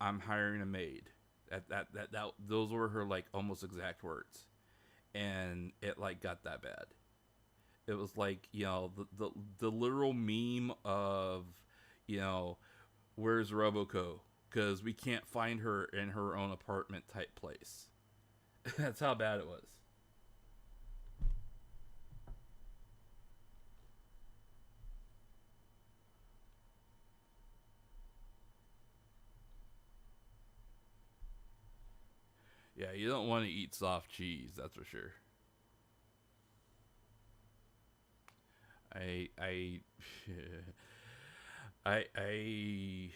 Speaker 3: I'm hiring a maid. That those were her like almost exact words. And it like got that bad. It was like, the literal meme of, where's Roboco? Because we can't find her in her own apartment type place. That's how bad it was. Yeah, you don't want to eat soft cheese, that's for sure. I I I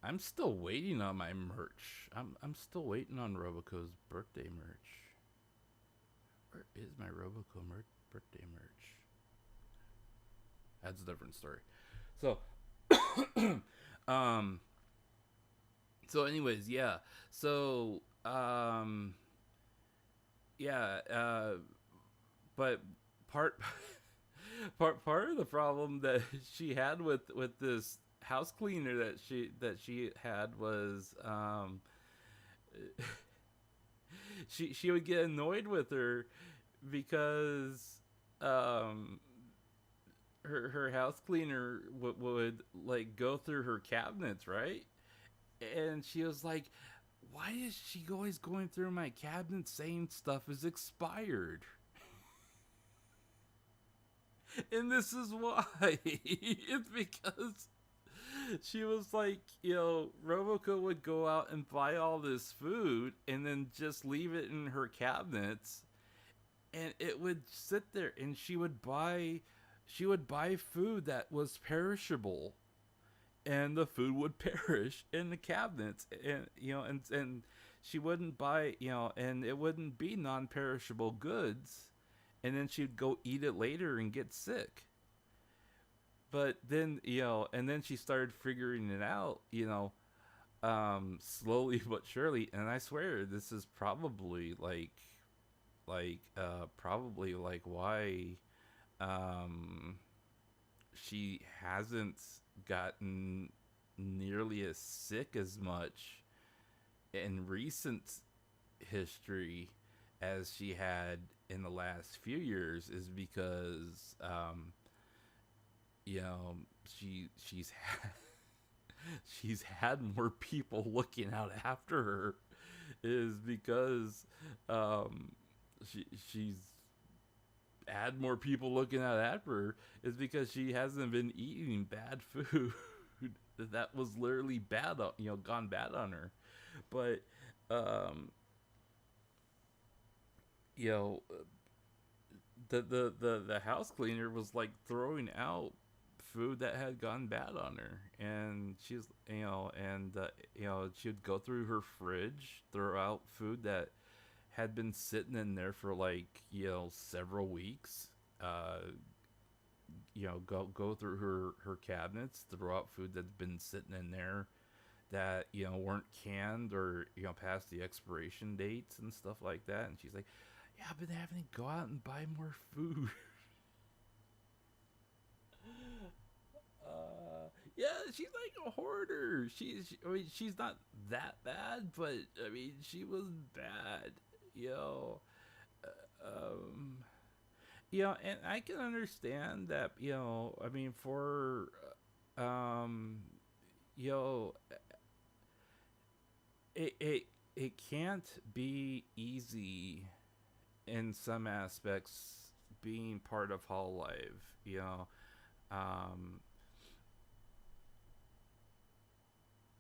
Speaker 3: I'm still waiting on my merch. I'm still waiting on Roboco's birthday merch. Where is my Roboco birthday merch? That's a different story. So um so anyways, yeah. So yeah, but part part of the problem that she had with this house cleaner that she had was she would get annoyed with her because um her house cleaner would like go through her cabinets, right? And she was like, why is she always going through my cabinet saying stuff is expired? And this is why. It's because she was like, Roboco would go out and buy all this food and then just leave it in her cabinets, and it would sit there, and she would buy food that was perishable, and the food would perish in the cabinets, and and she wouldn't buy, and it wouldn't be non-perishable goods, and then she'd go eat it later and get sick. But then, and then she started figuring it out, slowly but surely. And I swear, this is probably probably like why, she hasn't gotten nearly as sick as much in recent history as she had in the last few years, is because she's had she's had more people looking out after her, is because she's had more people looking out after her, is because she hasn't been eating bad food that was literally bad, gone bad on her. But you know the house cleaner was like throwing out
Speaker 2: food that had gone bad on her, and she's she'd go through her fridge, throw out food that had been sitting in there for like several weeks. Go through her cabinets, throw out food that's been sitting in there that weren't canned or past the expiration dates and stuff like that. And she's like, yeah, I've been having to go out and buy more food. Yeah, she's like a hoarder. She's not that bad, but I mean, she was bad. And I can understand that. I mean, for you know, it can't be easy in some aspects being part of hall life.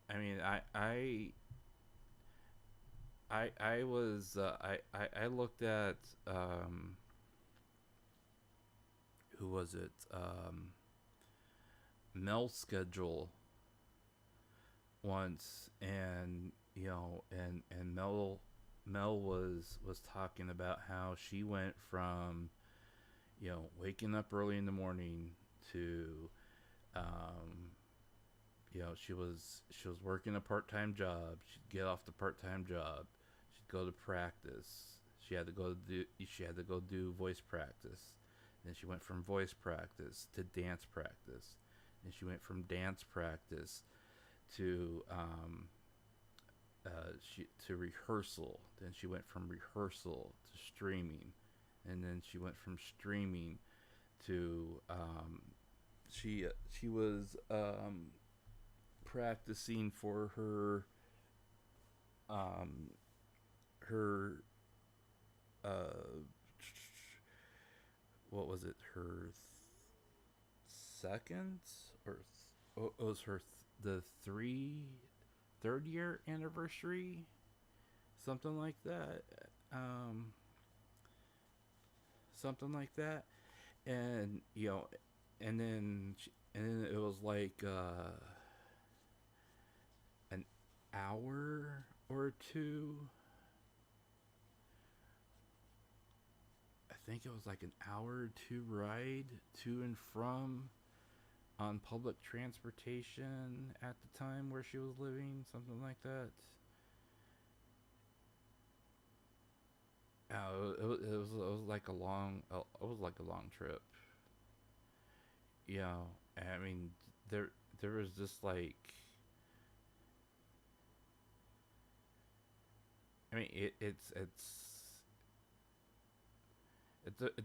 Speaker 2: I mean, I was I looked at who was it, Mel's schedule once, and and Mel was talking about how she went from waking up early in the morning to she was working a part-time job. She'd get off the part-time job, she'd go to practice. She had to go do voice practice. Then she went from voice practice to dance practice. And she went from dance practice to to rehearsal. Then she went from rehearsal to streaming, and then she went from streaming to she was practicing for her what was it, her second or it was her the third year anniversary, something like that, and and then it was like an hour or two. I think it was like an hour or two ride to and from on public transportation at the time where she was living, something like that. It was like a long trip. I mean, there was just like, I mean, it's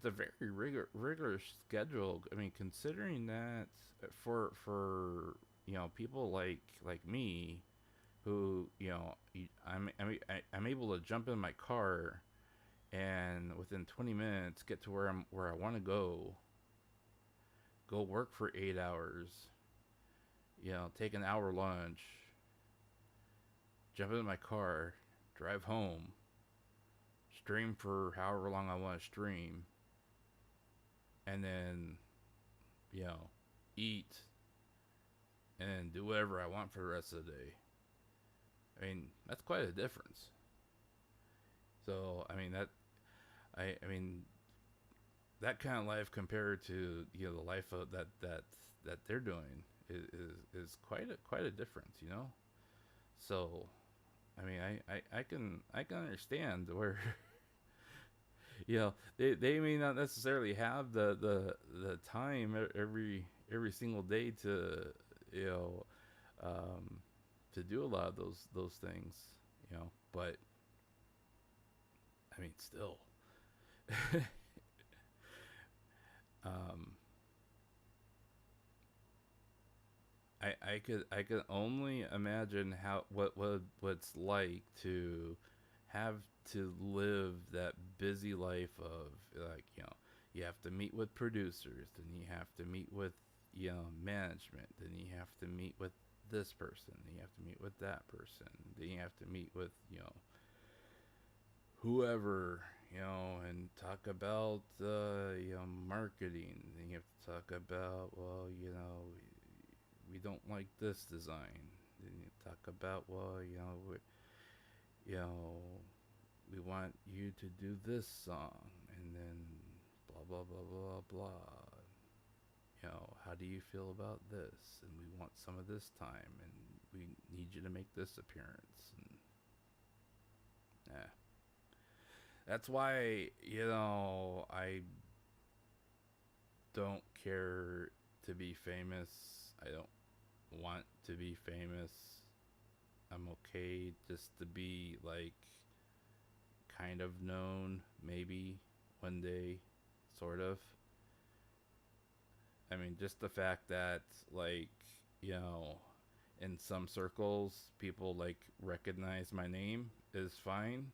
Speaker 2: a very rigorous schedule. I mean, considering that for people like me, who I'm able to jump in my car and within 20 minutes get to where I want to go work for 8 hours, take an hour lunch, jump in my car, drive home, stream for however long I want to stream, and then eat and do whatever I want for the rest of the day. I mean, that's quite a difference. So I mean that kind of life compared to the life of that they're doing is quite a difference. So I mean, I can understand where they may not necessarily have the time every single day to to do a lot of those things, but I mean, still. I could only imagine what's like to have to live that busy life of, like, you have to meet with producers, then you have to meet with management, then you have to meet with this person, then you have to meet with that person, then you have to meet with whoever
Speaker 3: and talk about, marketing. And you have to talk about, well, we don't like this design. Then you talk about, well, you know, we want you to do this song, and then blah blah blah blah blah. How do you feel about this? And we want some of this time, and we need you to make this appearance. And yeah, that's why I don't care to be famous. I don't want to be famous. I'm okay just to be like kind of known, maybe one day, sort of. I mean, just the fact that, like, in some circles, people like recognize my name is fine.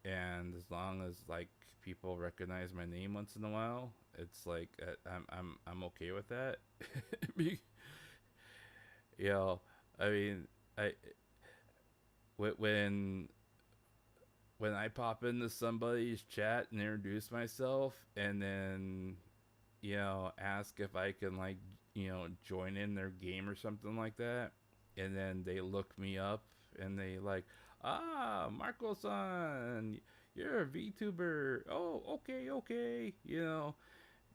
Speaker 3: And as long as like people recognize my name once in a while, it's like I'm okay with that. you know, I mean, I when when I pop into somebody's chat and introduce myself, and then ask if I can, like, join in their game or something like that, and then they look me up and they like, Marko-san, you're a VTuber. Oh, okay,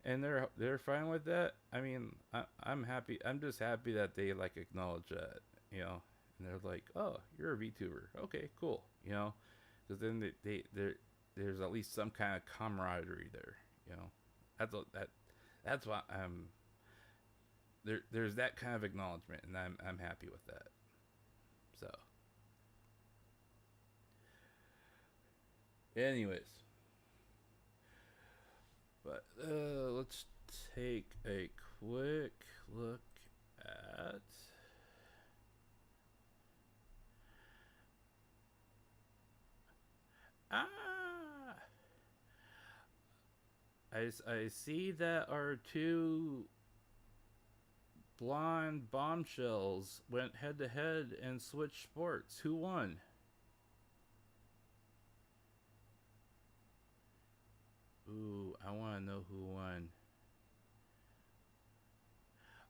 Speaker 3: and they're fine with that. I mean, I'm happy. I'm just happy that they like acknowledge that, and they're like, oh, you're a VTuber. Okay, cool, because then there's at least some kind of camaraderie there, that's why there's that kind of acknowledgement, and I'm happy with that. So, anyways, but let's take a quick look at I see that our two blonde bombshells went head to head and switched sports. Who won? Ooh, I want to know who won.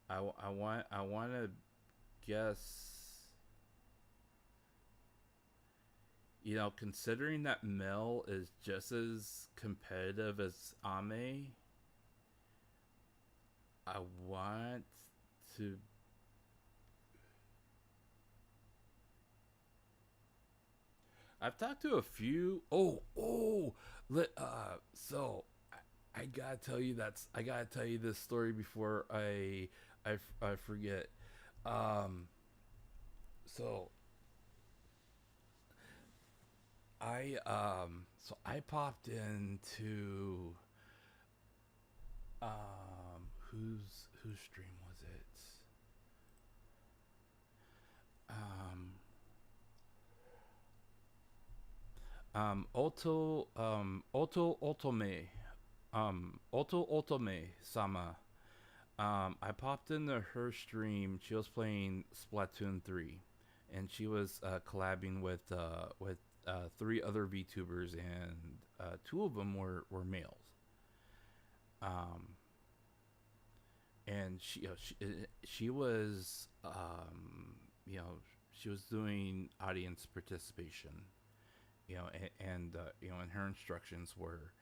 Speaker 3: I want to guess. Considering that Mel is just as competitive as Ame, I want to. I've talked to a few. So I gotta tell you this story before I forget. So I popped into whose stream was it? Otome Sama. I popped into her stream. She was playing Splatoon 3, and she was collabing with three other VTubers, and two of them were males. And she was she was doing audience participation, and her instructions were,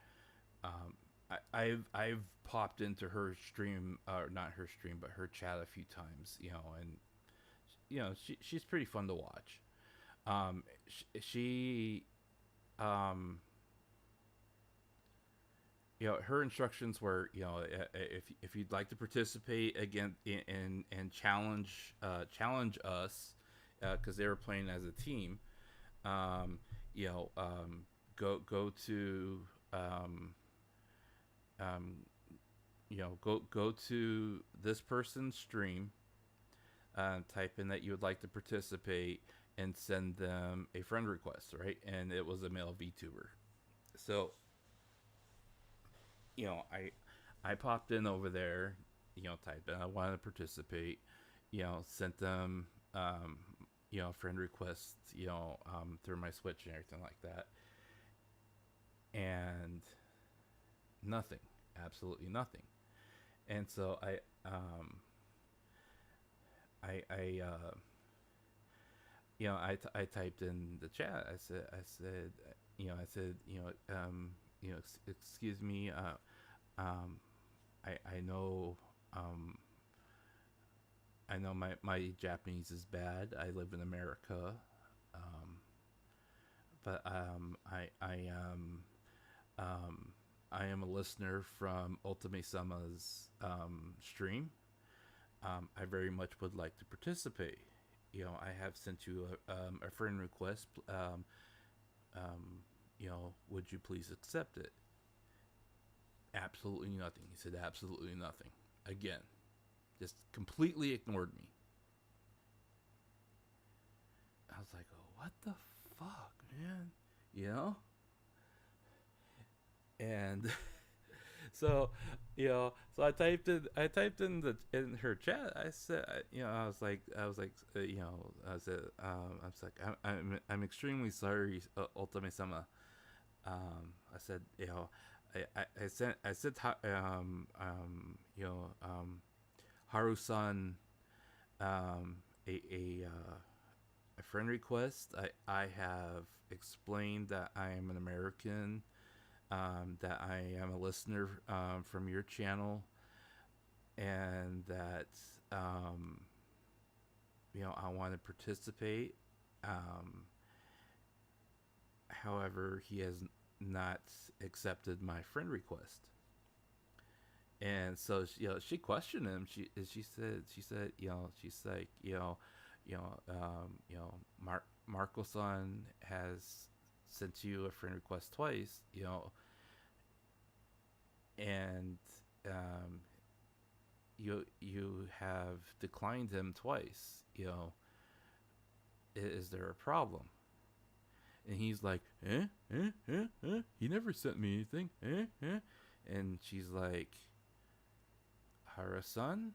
Speaker 3: I've popped into her stream, not her stream, but her chat a few times, and she's pretty fun to watch. She her instructions were, if you'd like to participate again and challenge us, because they were playing as a team, go to go to this person's stream, type in that you would like to participate, and send them a friend request, right? And it was a male VTuber. So, I popped in over there, typed in I wanted to participate, sent them, friend requests, through my Switch and everything like that. and nothing, absolutely nothing. And so I typed in the chat. Excuse me. I know, my Japanese is bad. I live in America, but I am a listener from Ultimate-sama's stream. I very much would like to participate. I have sent you a friend request. Would you please accept it? Absolutely nothing. He said absolutely nothing. Again, just completely ignored me. I was like, oh, what the fuck, man? And so I typed in her chat. I said, I'm extremely sorry, Ultimate-sama. I said, I sent Haru-san a friend request. I have explained that I am an American, that I am a listener from your channel, and that I want to participate. However, he has not accepted my friend request. And so she questioned him. She said Marko-san has sent you a friend request twice, and you have declined him twice. Is there a problem? And he's like, he never sent me anything, And she's like, Hara-san,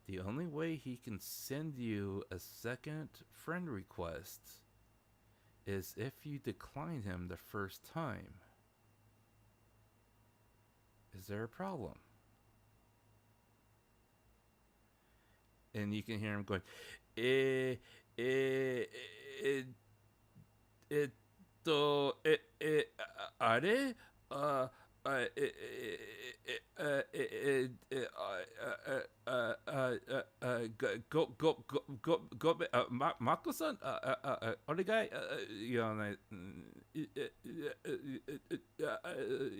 Speaker 3: the only way he can send you a second friend request is if you decline him the first time. Is there a problem? And you can hear him going, are? Marko-san, onegai,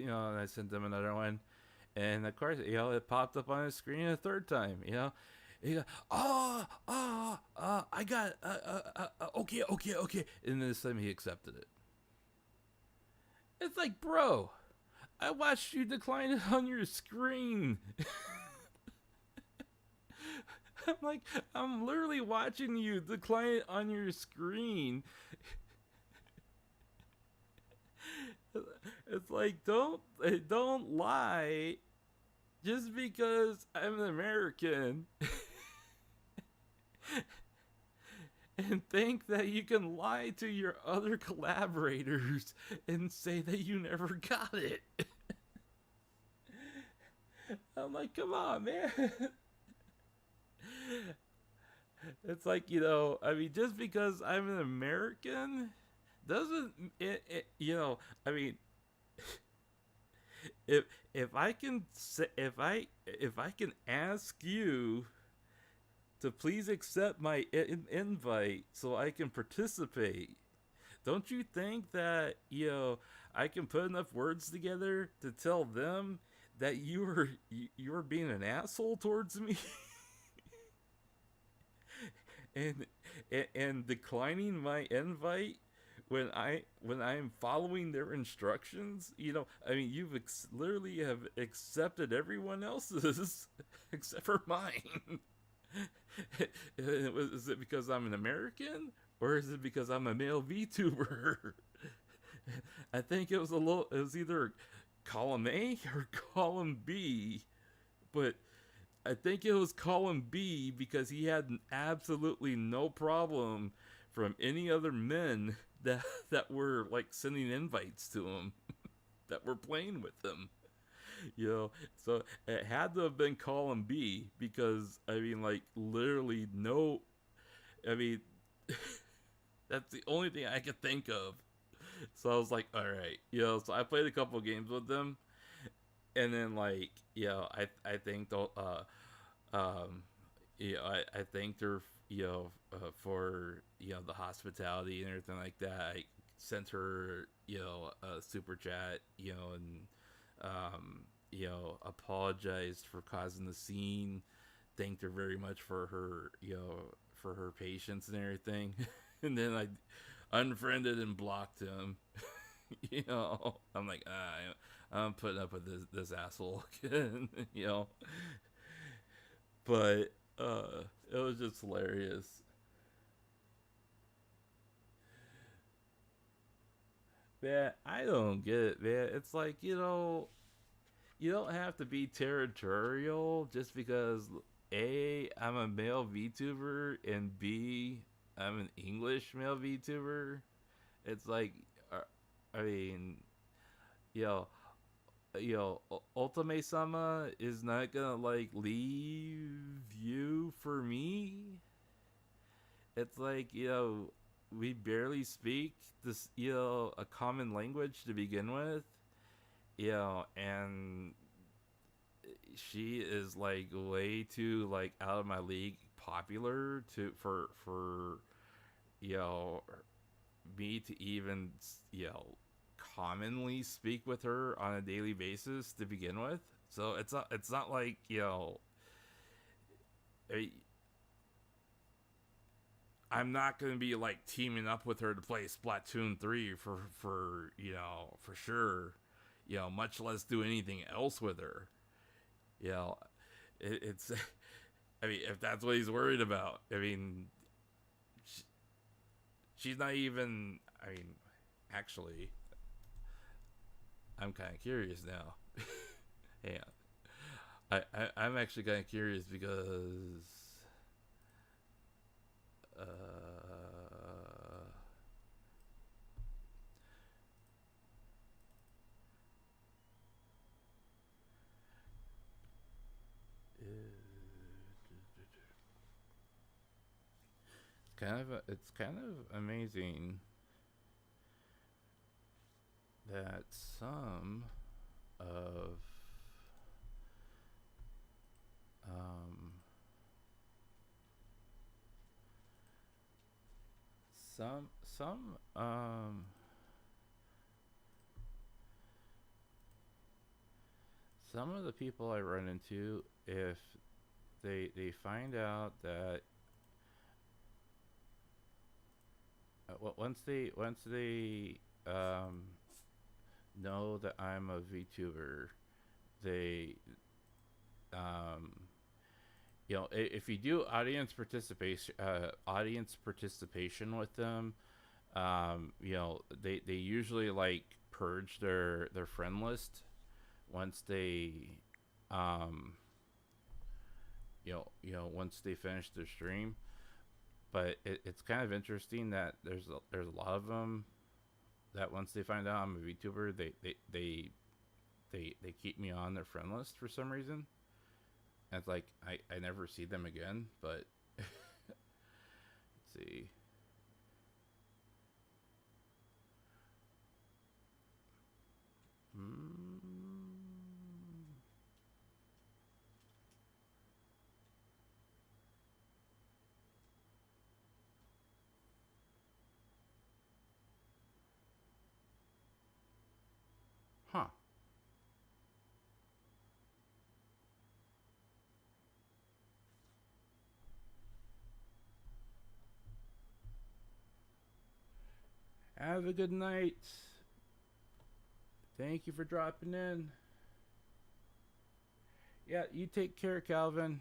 Speaker 3: and I sent them another one, and of course, it popped up on his screen a third time, He go, I got, okay, and this time he accepted it. It's like, bro, I watched you decline it on your screen. I'm literally watching you decline it on your screen. It's like, don't lie just because I'm an American and think that you can lie to your other collaborators and say that you never got it. I'm like, come on, man. It's like, just because I'm an American doesn't if I can say, if I can ask you to please accept my invite so I can participate, don't you think that I can put enough words together to tell them that you were being an asshole towards me? and declining my invite when I'm following their instructions. You've literally have accepted everyone else's except for mine. Is it because I'm an American, or is it because I'm a male VTuber? I think it was either column A or column B, but I think it was column B because he had absolutely no problem from any other men that were like sending invites to him.
Speaker 2: that were playing with him. You know, so it had to have been column B because I mean, like, literally no. I mean, that's the only thing I could think of. So I was like, all right, you know. So I played a couple games with them, and then like, you know, I think the you know, I thanked her, you know, for, you know, the hospitality and everything like that. I sent her, you know, a super chat, you know, and you know, apologized for causing the scene. Thanked her very much for her, you know, for her patience and everything. And then I unfriended and blocked him. You know, I'm like, I'm putting up with this asshole again. You know, but it was just hilarious. Man, I don't get it, man. It's like, you know, you don't have to be territorial just because A, I'm a male VTuber, and B, I'm an English male VTuber. It's like, I mean, you know, Ultimate Sama is not gonna like leave you for me. It's like, you know, we barely speak this, you know, a common language to begin with, you know, and she is like way too like out of my league popular to for you know, me to even, you know, commonly speak with her on a daily basis to begin with. So it's not like, you know, I'm not gonna be like teaming up with her to play Splatoon 3 for you know, for sure, you know, much less do anything else with her. You know, it's I mean, if that's what he's worried about, I mean, she's not even. I mean, actually, I'm kind of curious now. Yeah, I'm actually kind of curious because uh, it's kind of amazing that of um some some of the people I run into, if they find out that once they know that I'm a VTuber, they you know, if you do audience participation with them, you know, they usually like purge their friend list once they you know, once they finish their stream. But it's kind of interesting that there's a lot of them that once they find out I'm a VTuber, they keep me on their friend list for some reason. And it's like I never see them again. But let's see. Huh. Have a good night. Thank you for dropping in. Yeah, you take care, Calvin.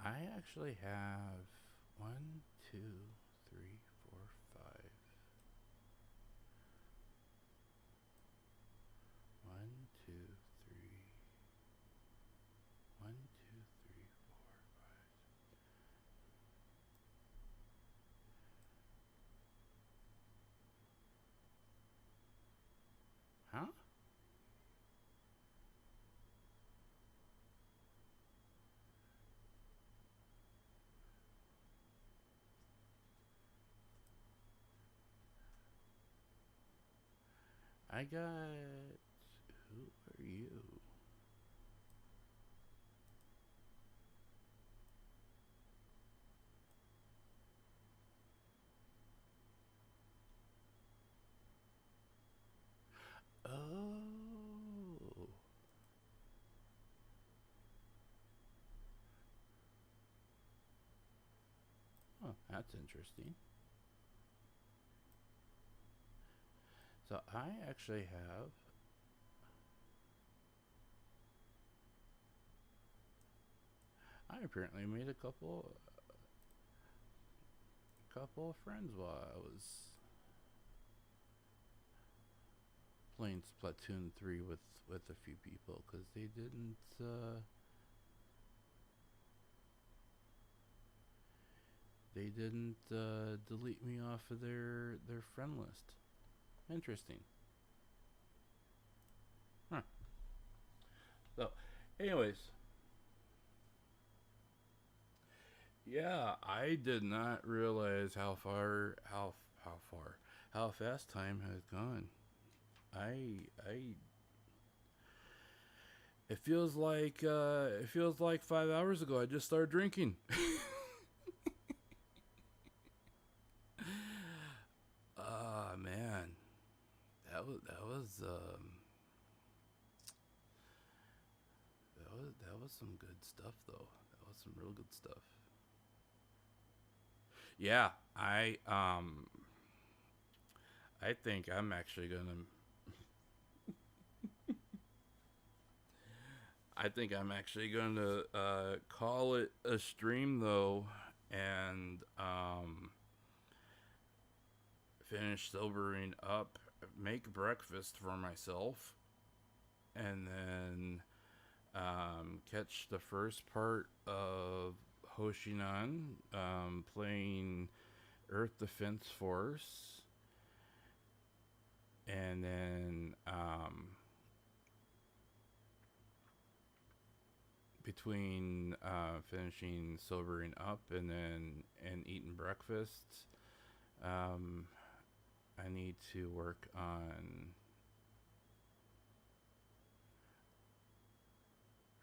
Speaker 3: I actually have 1, 2, 3, 4, 5. 1, 2, 3. 1, 2, 3, 4, 5. Huh? I got. Who are you? Oh. Oh, that's interesting. So I actually have. I apparently made a couple of friends while I was playing Splatoon 3 with a few people because they didn't delete me off of their friend list. Interesting. Huh. So, anyways, yeah, I did not realize how fast time has gone. I it feels like 5 hours ago I just started drinking. Ah, man, that was some good stuff though. That was some real good stuff. Yeah, I think I'm actually gonna. I think I'm actually gonna call it a stream though, and finish sobering up, make breakfast for myself, and then catch the first part of Hoshinan, playing Earth Defense Force, and then between finishing sobering up and eating breakfast, I need to work on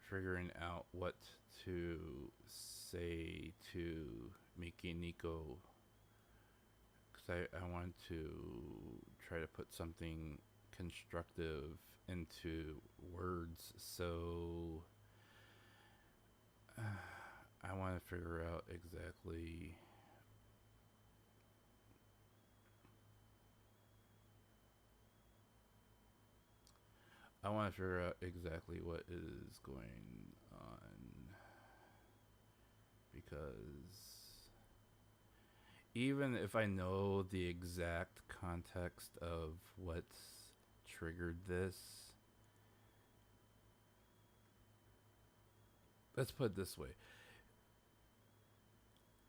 Speaker 3: figuring out what to say to Miki Nico, because I want to try to put something constructive into words. So I want to figure out exactly what is going on, because even if I know the exact context of what's triggered this, let's put it this way.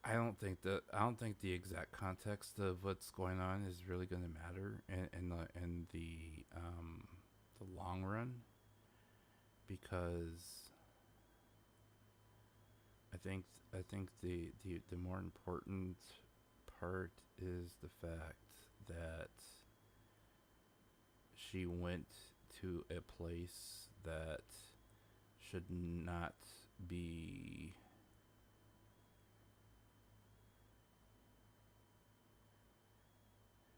Speaker 3: I don't think the exact context of what's going on is really going to matter in the long run, because I think the more important part is the fact that she went to a place that should not be.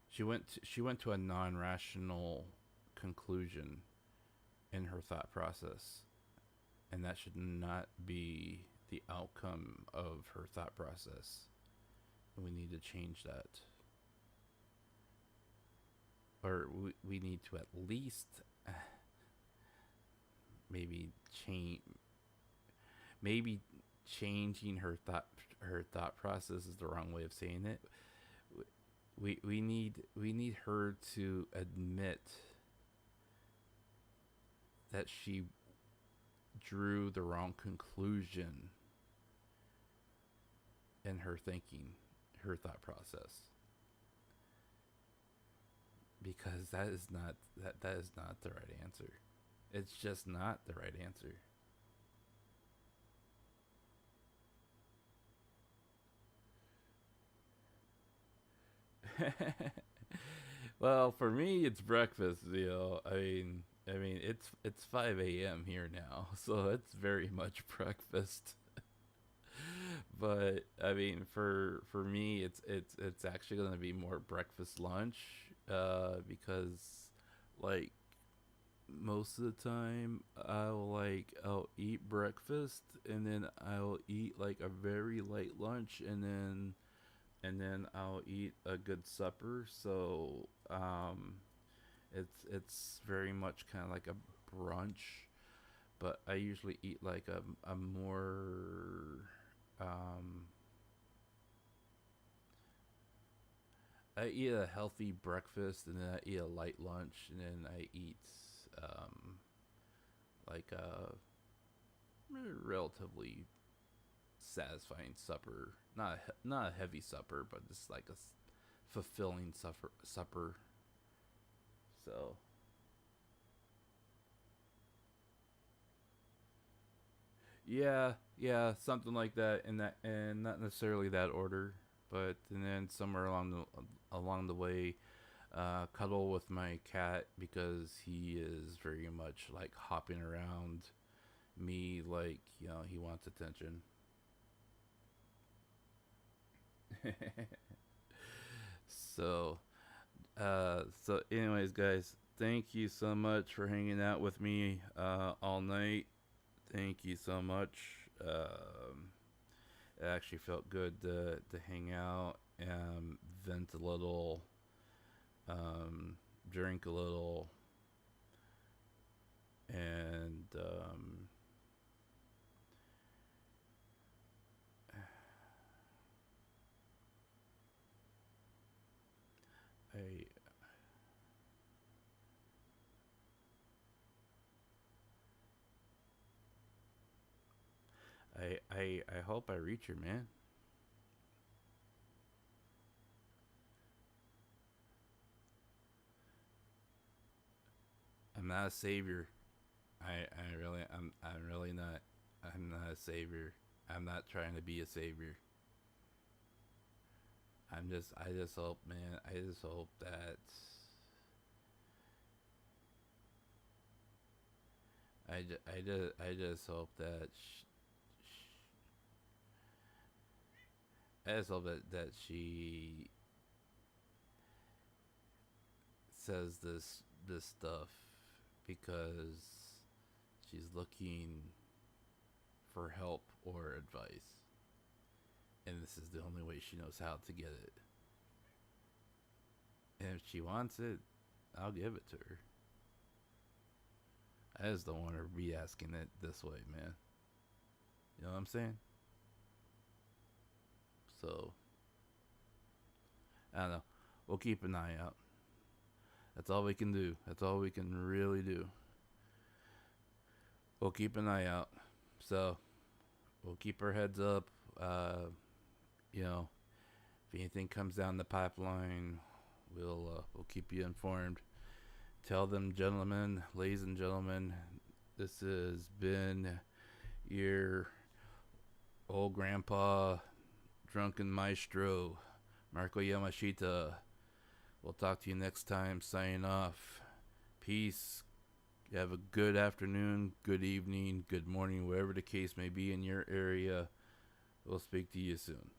Speaker 3: She went to a non-rational conclusion in her thought process, and that should not be the outcome of her thought process. And we need to change that, or we need to at least maybe change, maybe changing her thought process is the wrong way of saying it. We need her to admit that she drew the wrong conclusion in her thinking, her thought process. Because that is not the right answer. It's just not the right answer. Well, for me, it's breakfast. I mean, it's 5 a.m. here now, so it's very much breakfast. But I mean, for me, it's actually gonna be more breakfast lunch, because like most of the time I'll eat breakfast and then I'll eat like a very light lunch and then I'll eat a good supper. So it's very much kind of like a brunch, but I usually eat like a more I eat a healthy breakfast and then I eat a light lunch and then I eat like a relatively satisfying supper. Not a heavy supper, but just like a fulfilling supper. So yeah, something like that, and not necessarily that order, but and then somewhere along the way, cuddle with my cat because he is very much like hopping around me, like he wants attention. So, so anyways, guys, thank you so much for hanging out with me all night. Thank you so much. It actually felt good to hang out, vent a little, drink a little, and I I hope I reach her, man. I'm not a savior. I'm really not. I'm not a savior. I'm not trying to be a savior. I just hope, man. I just hope that I just hope that I just hope that she says this stuff because she's looking for help or advice, and this is the only way she knows how to get it. And if she wants it, I'll give it to her. I just don't want her to be asking it this way, man. You know what I'm saying? So, I don't know. We'll keep an eye out. That's all we can do. That's all we can really do. We'll keep an eye out. So, we'll keep our heads up. You know, if anything comes down the pipeline, we'll keep you informed. Tell them, gentlemen, ladies and gentlemen, this has been your old grandpa, drunken maestro, Marko Yamashita. We'll talk to you next time. Signing off. Peace. Have a good afternoon, good evening, good morning, wherever the case may be in your area. We'll speak to you soon.